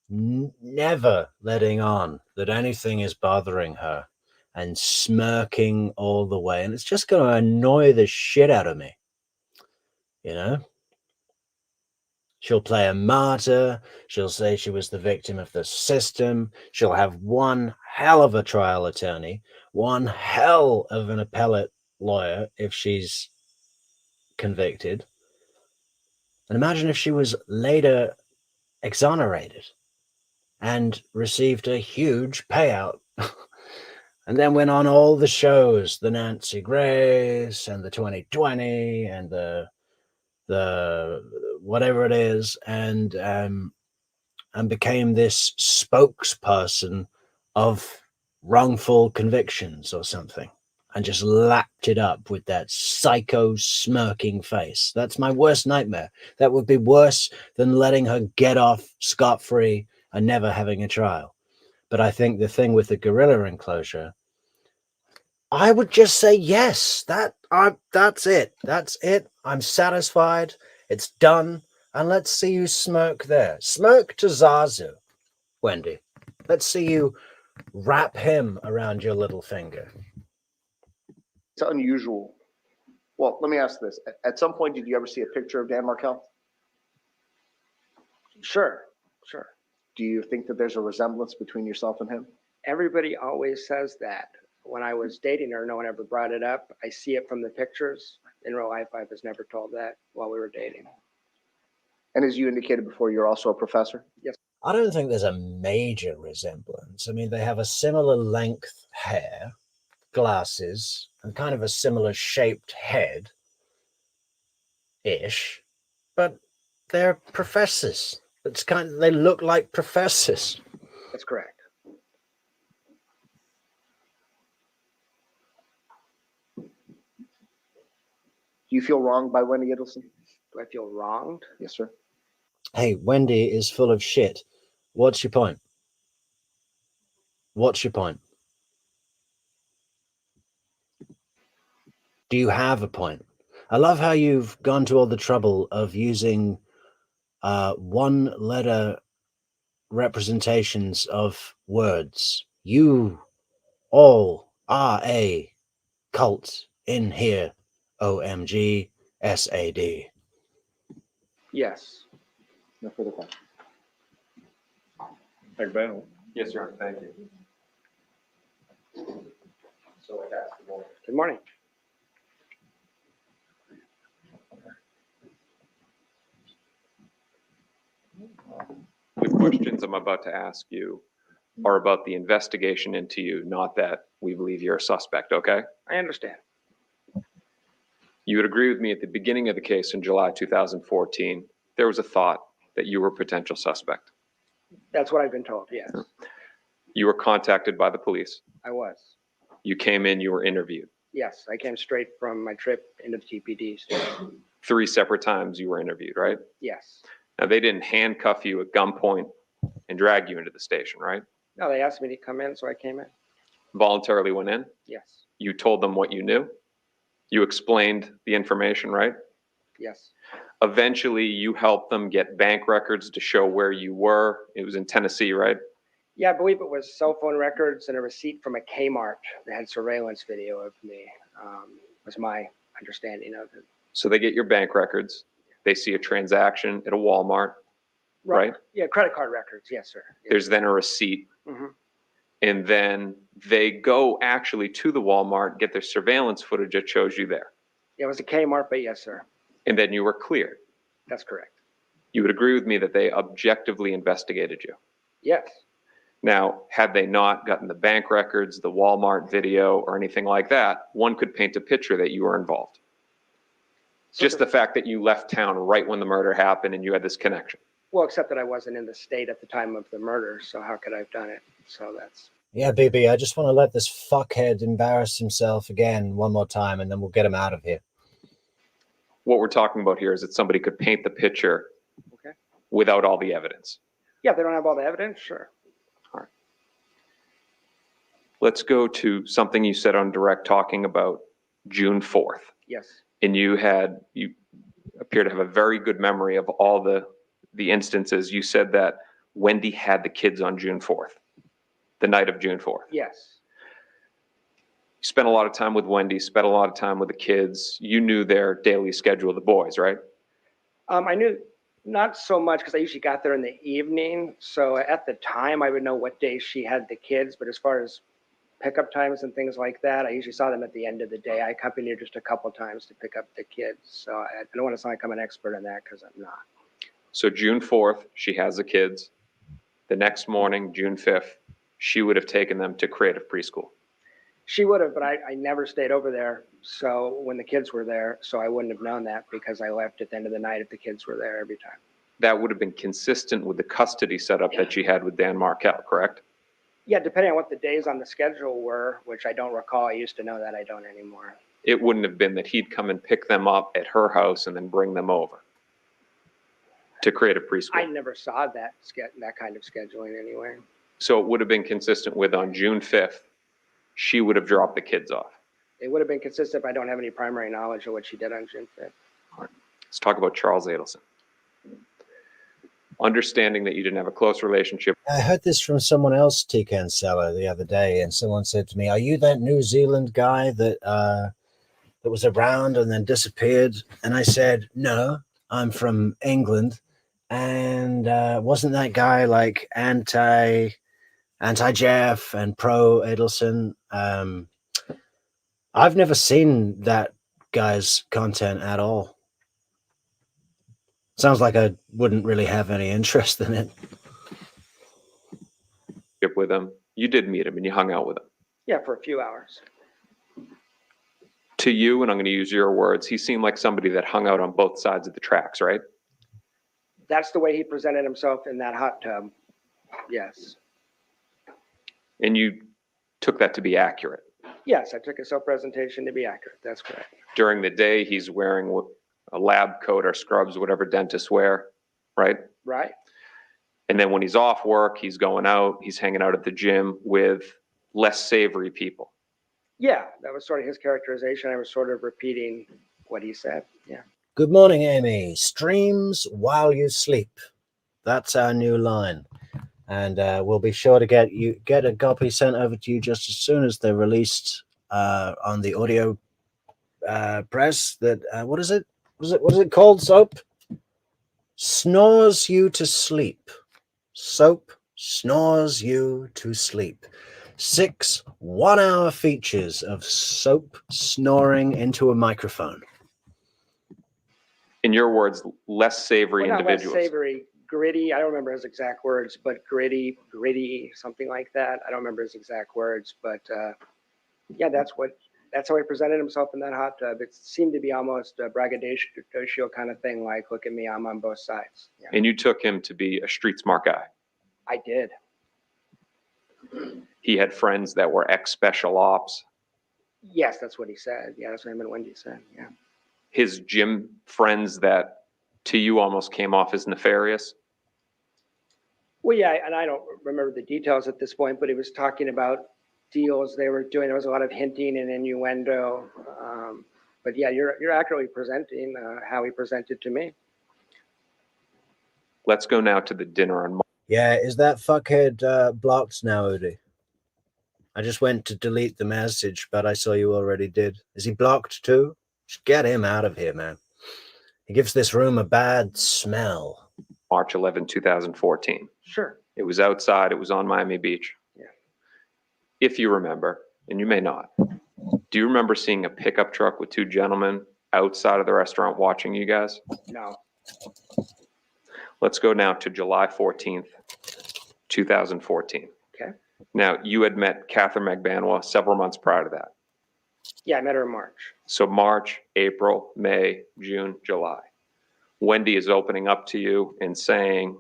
never letting on that anything is bothering her and smirking all the way. And it's just going to annoy the shit out of me. You know? She'll play a martyr. She'll say she was the victim of the system. She'll have one hell of a trial attorney, one hell of an appellate lawyer if she's convicted. And imagine if she was later exonerated and received a huge payout. And then went on all the shows, the Nancy Grace and the 2020 and the whatever it is, and became this spokesperson of wrongful convictions or something, and just lapped it up with that psycho smirking face. That's my worst nightmare. That would be worse than letting her get off scot-free and never having a trial. But I think the thing with the gorilla enclosure, I would just say yes. That's it. That's it. I'm satisfied. It's done. And let's see you smirk there. Smirk to Zazu, Wendy. Let's see you wrap him around your little finger. it's unusual? Well, let me ask this. At some point, did you ever see a picture of Dan Markel? Sure. Do you think that there's a resemblance between yourself and him? Everybody always says that. When I was dating her, no one ever brought it up. I see it from the pictures. In real life, I was never told that while we were dating. And as you indicated before, you're also a professor? Yes. I don't think there's a major resemblance. I mean, they have a similar length hair, glasses, and kind of a similar shaped head-ish, but they're professors. They look like professors. That's correct. Do you feel wronged by Wendy Adelson? Do I feel wronged? Yes, sir. Hey, Wendy is full of shit. What's your point? What's your point? Do you have a point? I love how you've gone to all the trouble of using one-letter representations of words. You all are a cult in here. OMG, SAD. Yes. No further questions. Thank you. Yes, sir. Thank you. So I asked the lawyer. Good morning. The questions I'm about to ask you are about the investigation into you, not that we believe you're a suspect, okay? I understand. You would agree with me at the beginning of the case in July 2014, there was a thought that you were a potential suspect. That's what I've been told, yes. You were contacted by the police. I was. You came in, you were interviewed. Yes, I came straight from my trip into the TPD station. 3 separate times you were interviewed, right? Yes. Now, they didn't handcuff you at gunpoint and drag you into the station, right? No, they asked me to come in, so I came in. Voluntarily went in. Yes. You told them what you knew. You explained the information, right? Yes. Eventually, you helped them get bank records to show where you were. It was in Tennessee, right? Yeah, I believe it was cell phone records and a receipt from a Kmart that had surveillance video of me, was my understanding of it. So they get your bank records. They see a transaction at a Walmart, right? Yeah, credit card records. Yes, sir. Yes. There's then a receipt. Mhm. And then they go actually to the Walmart, get their surveillance footage that shows you there. Yeah, it was a Kmart, but yes, sir. And then you were cleared. That's correct. You would agree with me that they objectively investigated you. Yes. Now, had they not gotten the bank records, the Walmart video, or anything like that, one could paint a picture that you were involved. Just the fact that you left town right when the murder happened and you had this connection. Well, except that I wasn't in the state at the time of the murder, so how could I have done it? So that's... Yeah, BB, I just want to let this fuckhead embarrass himself again one more time, and then we'll get him out of here. What we're talking about here is that somebody could paint the picture without all the evidence. Yeah, they don't have all the evidence, sure. All right. Let's go to something you said on direct talking about June 4th. Yes. And you appear to have a very good memory of all the instances. You said that Wendy had the kids on June 4th, the night of June 4th. Yes. You spent a lot of time with Wendy, spent a lot of time with the kids. You knew their daily schedule of the boys, right? I knew not so much because I usually got there in the evening. So at the time, I would know what days she had the kids. But as far as pickup times and things like that, I usually saw them at the end of the day. I accompanied her just a couple times to pick up the kids. So I don't want to sound like I'm an expert in that because I'm not. So June 4th, she has the kids. The next morning, June 5th, she would have taken them to Creative Preschool. She would have, but I never stayed over there. So when the kids were there, so I wouldn't have known that because I left at the end of the night if the kids were there every time. That would have been consistent with the custody setup that she had with Dan Markel, correct? Yeah, depending on what the days on the schedule were, which I don't recall. I used to know that. I don't anymore. It wouldn't have been that he'd come and pick them up at her house and then bring them over to Creative Preschool. I never saw that kind of scheduling anyway. So it would have been consistent with on June 5th, she would have dropped the kids off. It would have been consistent, but I don't have any primary knowledge of what she did on June 5th. All right. Let's talk about Charles Adelson. Understanding that you didn't have a close relationship. I heard this from someone else, T. Cancella, the other day, and someone said to me, "Are you that New Zealand guy that was around and then disappeared?" And I said, "No, I'm from England." And wasn't that guy like anti-Jeff and pro Adelson? I've never seen that guy's content at all. Sounds like I wouldn't really have any interest in it. With him, you did meet him and you hung out with him. Yeah, for a few hours. To you, and I'm going to use your words, he seemed like somebody that hung out on both sides of the tracks, right? That's the way he presented himself in that hot tub. Yes. And you took that to be accurate. Yes, I took a self-presentation to be accurate. That's correct. During the day, he's wearing a lab coat or scrubs, whatever dentists wear, right? Right. And then when he's off work, he's going out, he's hanging out at the gym with less savory people. Yeah, that was sort of his characterization. I was sort of repeating what he said. Yeah. Good morning, Amy. Streams while you sleep. That's our new line. And we'll be sure to get a copy sent over to you just as soon as they're released on the audio press. That what is it? What is it called? Soap snores you to sleep. Soap snores you to sleep. 6 one-hour features of soap snoring into a microphone. In your words, less savory individuals. Less savory, gritty. I don't remember his exact words, but gritty, something like that. I don't remember his exact words, but yeah, that's how he presented himself in that hot tub. It seemed to be almost a braggadocio kind of thing, like, look at me, I'm on both sides. Yeah. And you took him to be a street smart guy. I did. He had friends that were ex-special ops. Yes, that's what he said. Yeah, that's what him and Wendy said. Yeah. His gym friends that to you almost came off as nefarious. Well, yeah, and I don't remember the details at this point, but he was talking about deals they were doing. There was a lot of hinting and innuendo. But yeah, you're accurately presenting how he presented to me. Let's go now to the dinner on March. Yeah, is that fuckhead blocked now, Udi? I just went to delete the message, but I saw you already did. Is he blocked too? Just get him out of here, man. He gives this room a bad smell. March 11, 2014. Sure. It was outside. It was on Miami Beach. Yeah. If you remember, and you may not, do you remember seeing a pickup truck with 2 gentlemen outside of the restaurant watching you guys? No. Let's go now to July 14th, 2014. Okay. Now, you had met Catherine McBanoa several months prior to that. Yeah, I met her in March. So March, April, May, June, July. Wendy is opening up to you and saying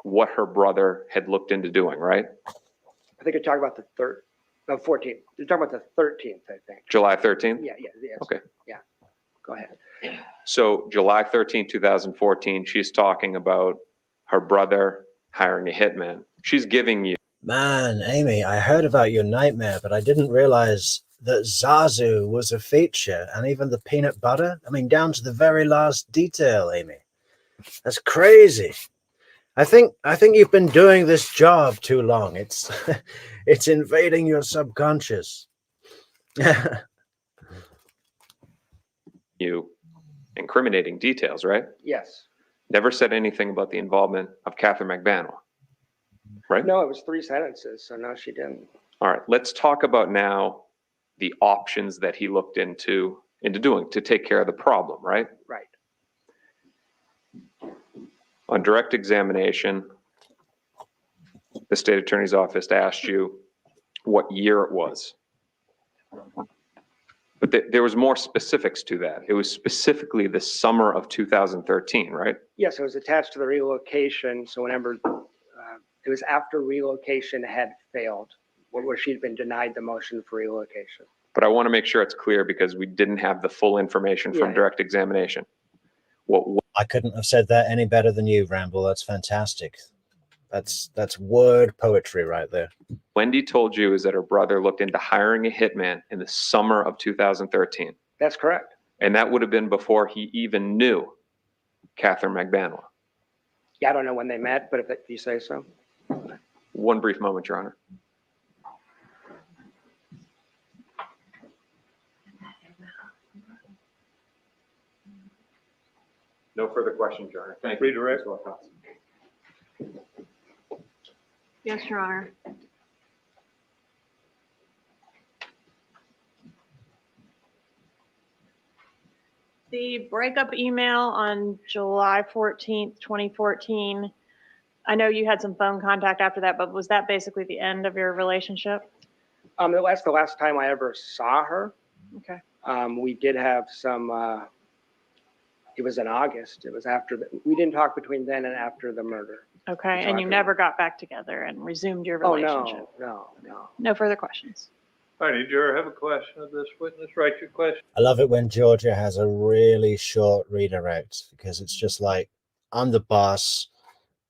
what her brother had looked into doing, right? I think you're talking about the 14th. You're talking about the 13th, I think. July 13th? Yeah. Okay. Yeah. Go ahead. So July 13, 2014, she's talking about her brother hiring a hitman. She's giving you. Man, Amy, I heard about your nightmare, but I didn't realize that Zazu was a feature, and even the peanut butter. I mean, down to the very last detail, Amy. That's crazy. I think you've been doing this job too long. It's it's invading your subconscious. You incriminating details, right? Yes. Never said anything about the involvement of Catherine McBanow, right? No, it was 3 sentences, so no, she didn't. All right, let's talk about now the options that he looked into doing to take care of the problem, right? Right. On direct examination, the state attorney's office asked you what year it was. But there was more specifics to that. It was specifically the summer of 2013, right? Yes, it was attached to the relocation. So whenever it was after relocation had failed, where she'd been denied the motion for relocation. But I want to make sure it's clear because we didn't have the full information from direct examination. I couldn't have said that any better than you, Ramble. That's fantastic. That's word poetry right there. Wendy told you is that her brother looked into hiring a hitman in the summer of 2013. That's correct. And that would have been before he even knew Catherine McBanow. Yeah, I don't know when they met, but if you say so. One brief moment, Your Honor. No further questions, Your Honor. Thank you. Redirect. Yes, Your Honor. The breakup email on July 14th, 2014, I know you had some phone contact after that, but was that basically the end of your relationship? That's the last time I ever saw her. Okay. We did have some, it was in August. It was after, we didn't talk between then and after the murder. Okay, and you never got back together and resumed your Oh, relationship? no. No further questions? All right, Juror, have a question of this witness. Write your question. I love it when Georgia has a really short redirect because it's just like, I'm the boss.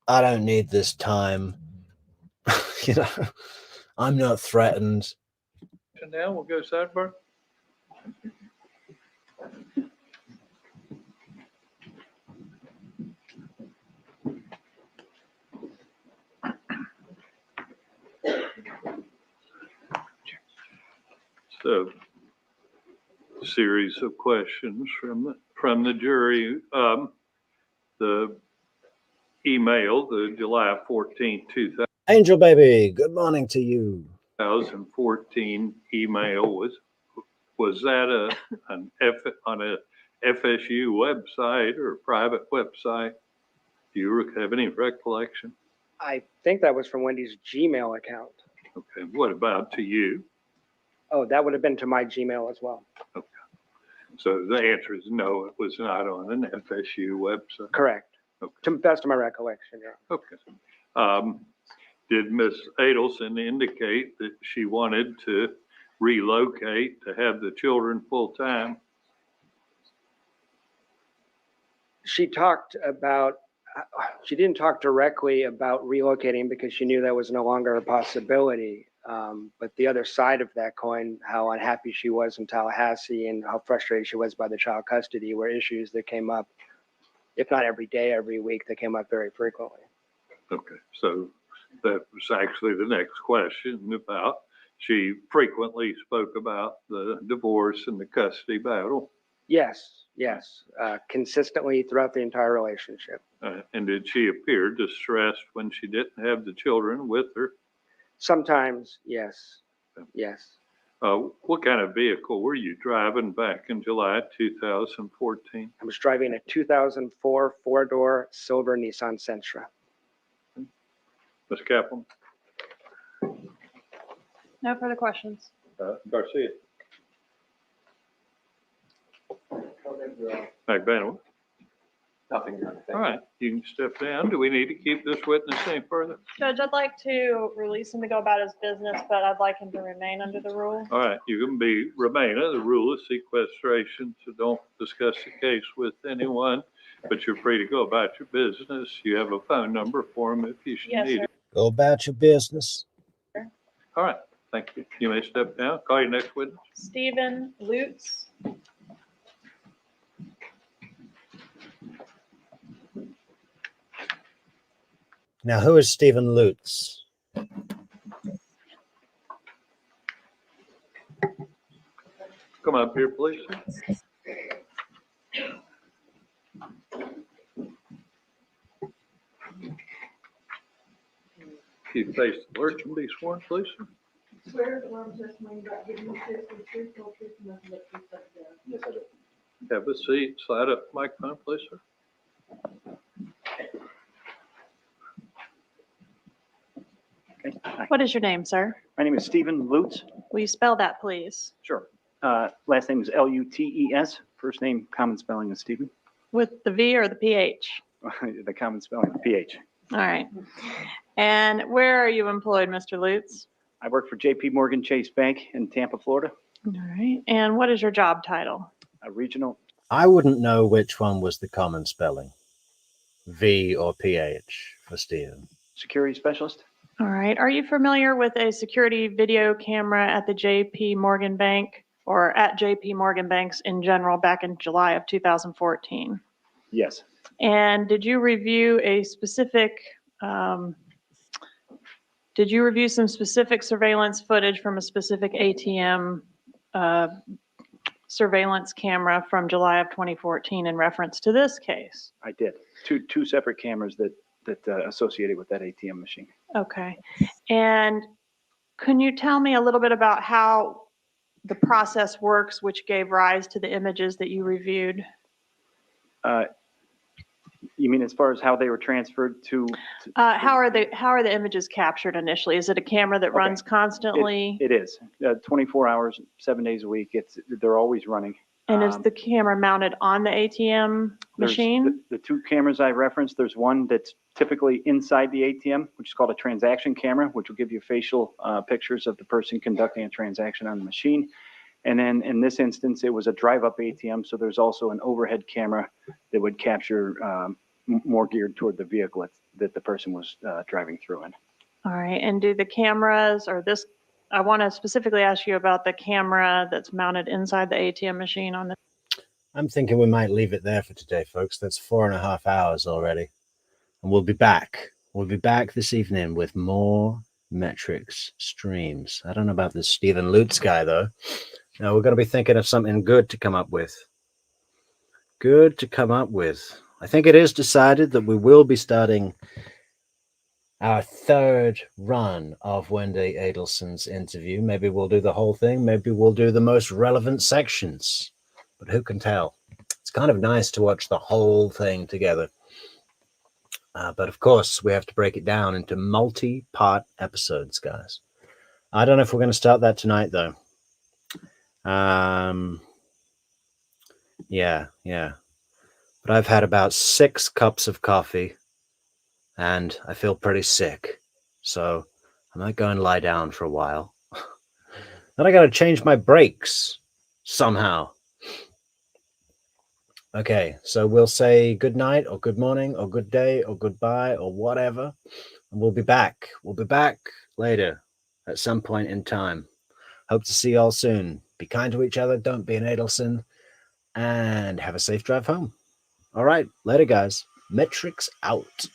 I don't need this time. You know, I'm not threatened. And now we'll go sidebar. So, series of questions from the jury. The email, the July 14th, Angel baby, good morning to you. 2014 email was that on a FSU website or a private website? Do you have any recollection? I think that was from Wendy's Gmail account. Okay, what about to you? Oh, that would have been to my Gmail as well. Okay. So the answer is no, it was not on an FSU website. Correct. Okay. To the best of my recollection, yeah. Okay. Did Ms. Adelson indicate that she wanted to relocate to have the children full time? She talked about, she didn't talk directly about relocating because she knew that was no longer a possibility. But the other side of that coin, how unhappy she was in Tallahassee and how frustrated she was by the child custody were issues that came up, if not every day, every week, that came up very frequently. Okay, so that was actually the next question about, she frequently spoke about the divorce and the custody battle. Yes, consistently throughout the entire relationship. And did she appear distressed when she didn't have the children with her? Sometimes, yes. What kind of vehicle were you driving back in July 2014? I was driving a 2004 four-door silver Nissan Sentra. Ms. Kaplan? No further questions. Garcia? McBanow? Nothing. All right, you can step down. Do we need to keep this witness any further? Judge, I'd like to release him to go about his business, but I'd like him to remain under the rule. All right, you can remain under the rule of sequestration, so don't discuss the case with anyone, but you're free to go about your business. You have a phone number for him if you should need it. Go about your business. All right, Thank you. You may step down. Call your next witness. Stephen Lutz. Now, who is Stephen Lutz? Come up here, please. If you face the clerk and be sworn, please, sir. Swear that I'm testimony about giving you truth, the truth, whole truth, and nothing but the truth, so help you God. Yes, I do. Have a seat. Slide up the microphone, please, sir. Okay. Hi. What is your name, sir? My name is Stephen Lutz. Will you spell that, please? Sure. Last name is Lutes. First name, common spelling is Stephen. With the V or the PH? The common spelling, PH. All right. And where are you employed, Mr. Lutz? I work for JP Morgan Chase Bank in Tampa, Florida. All right. And what is your job title? A regional. I wouldn't know which one was the common spelling, V or PH for Stephen. Security specialist. All right. Are you familiar with a security video camera at the JP Morgan Bank or at JP Morgan Banks in general back in July of 2014? Yes. And did you review a specific, did you review some specific surveillance footage from a specific ATM surveillance camera from July of 2014 in reference to this case? I did. Two separate cameras that associated with that ATM machine. Okay. And can you tell me a little bit about how the process works, which gave rise to the images that you reviewed? You mean as far as how they were transferred to? How are the images captured initially? Is it a camera that runs constantly? It is 24 hours, 7 days a week. They're always running. And is the camera mounted on the ATM machine? The two cameras I referenced, there's one that's typically inside the ATM, which is called a transaction camera, which will give you facial pictures of the person conducting a transaction on the machine. And then in this instance, it was a drive-up ATM, so there's also an overhead camera that would capture more geared toward the vehicle that the person was driving through in. All right. And do the cameras or this, I want to specifically ask you about the camera that's mounted inside the ATM machine on the. I'm thinking we might leave it there for today, folks. That's 4.5 hours already. And we'll be back. We'll be back this evening with more Metrix streams. I don't know about this Stephen Lutz guy, though. No, we're going to be thinking of something good to come up with. Good to come up with. I think it is decided that we will be starting our third run of Wendy Adelson's interview. Maybe we'll do the whole thing. Maybe we'll do the most relevant sections. But who can tell? It's kind of nice to watch the whole thing together. But of course, we have to break it down into multi-part episodes, guys. I don't know if we're going to start that tonight, though. Yeah. But I've had about 6 cups of coffee and I feel pretty sick. So I might go and lie down for a while. Then I got to change my brakes somehow. Okay, so we'll say good night or good morning or good day or goodbye or whatever. And we'll be back. We'll be back later at some point in time. Hope to see you all soon. Be kind to each other. Don't be an Adelson. And have a safe drive home. All right. Later, guys. Metrix out.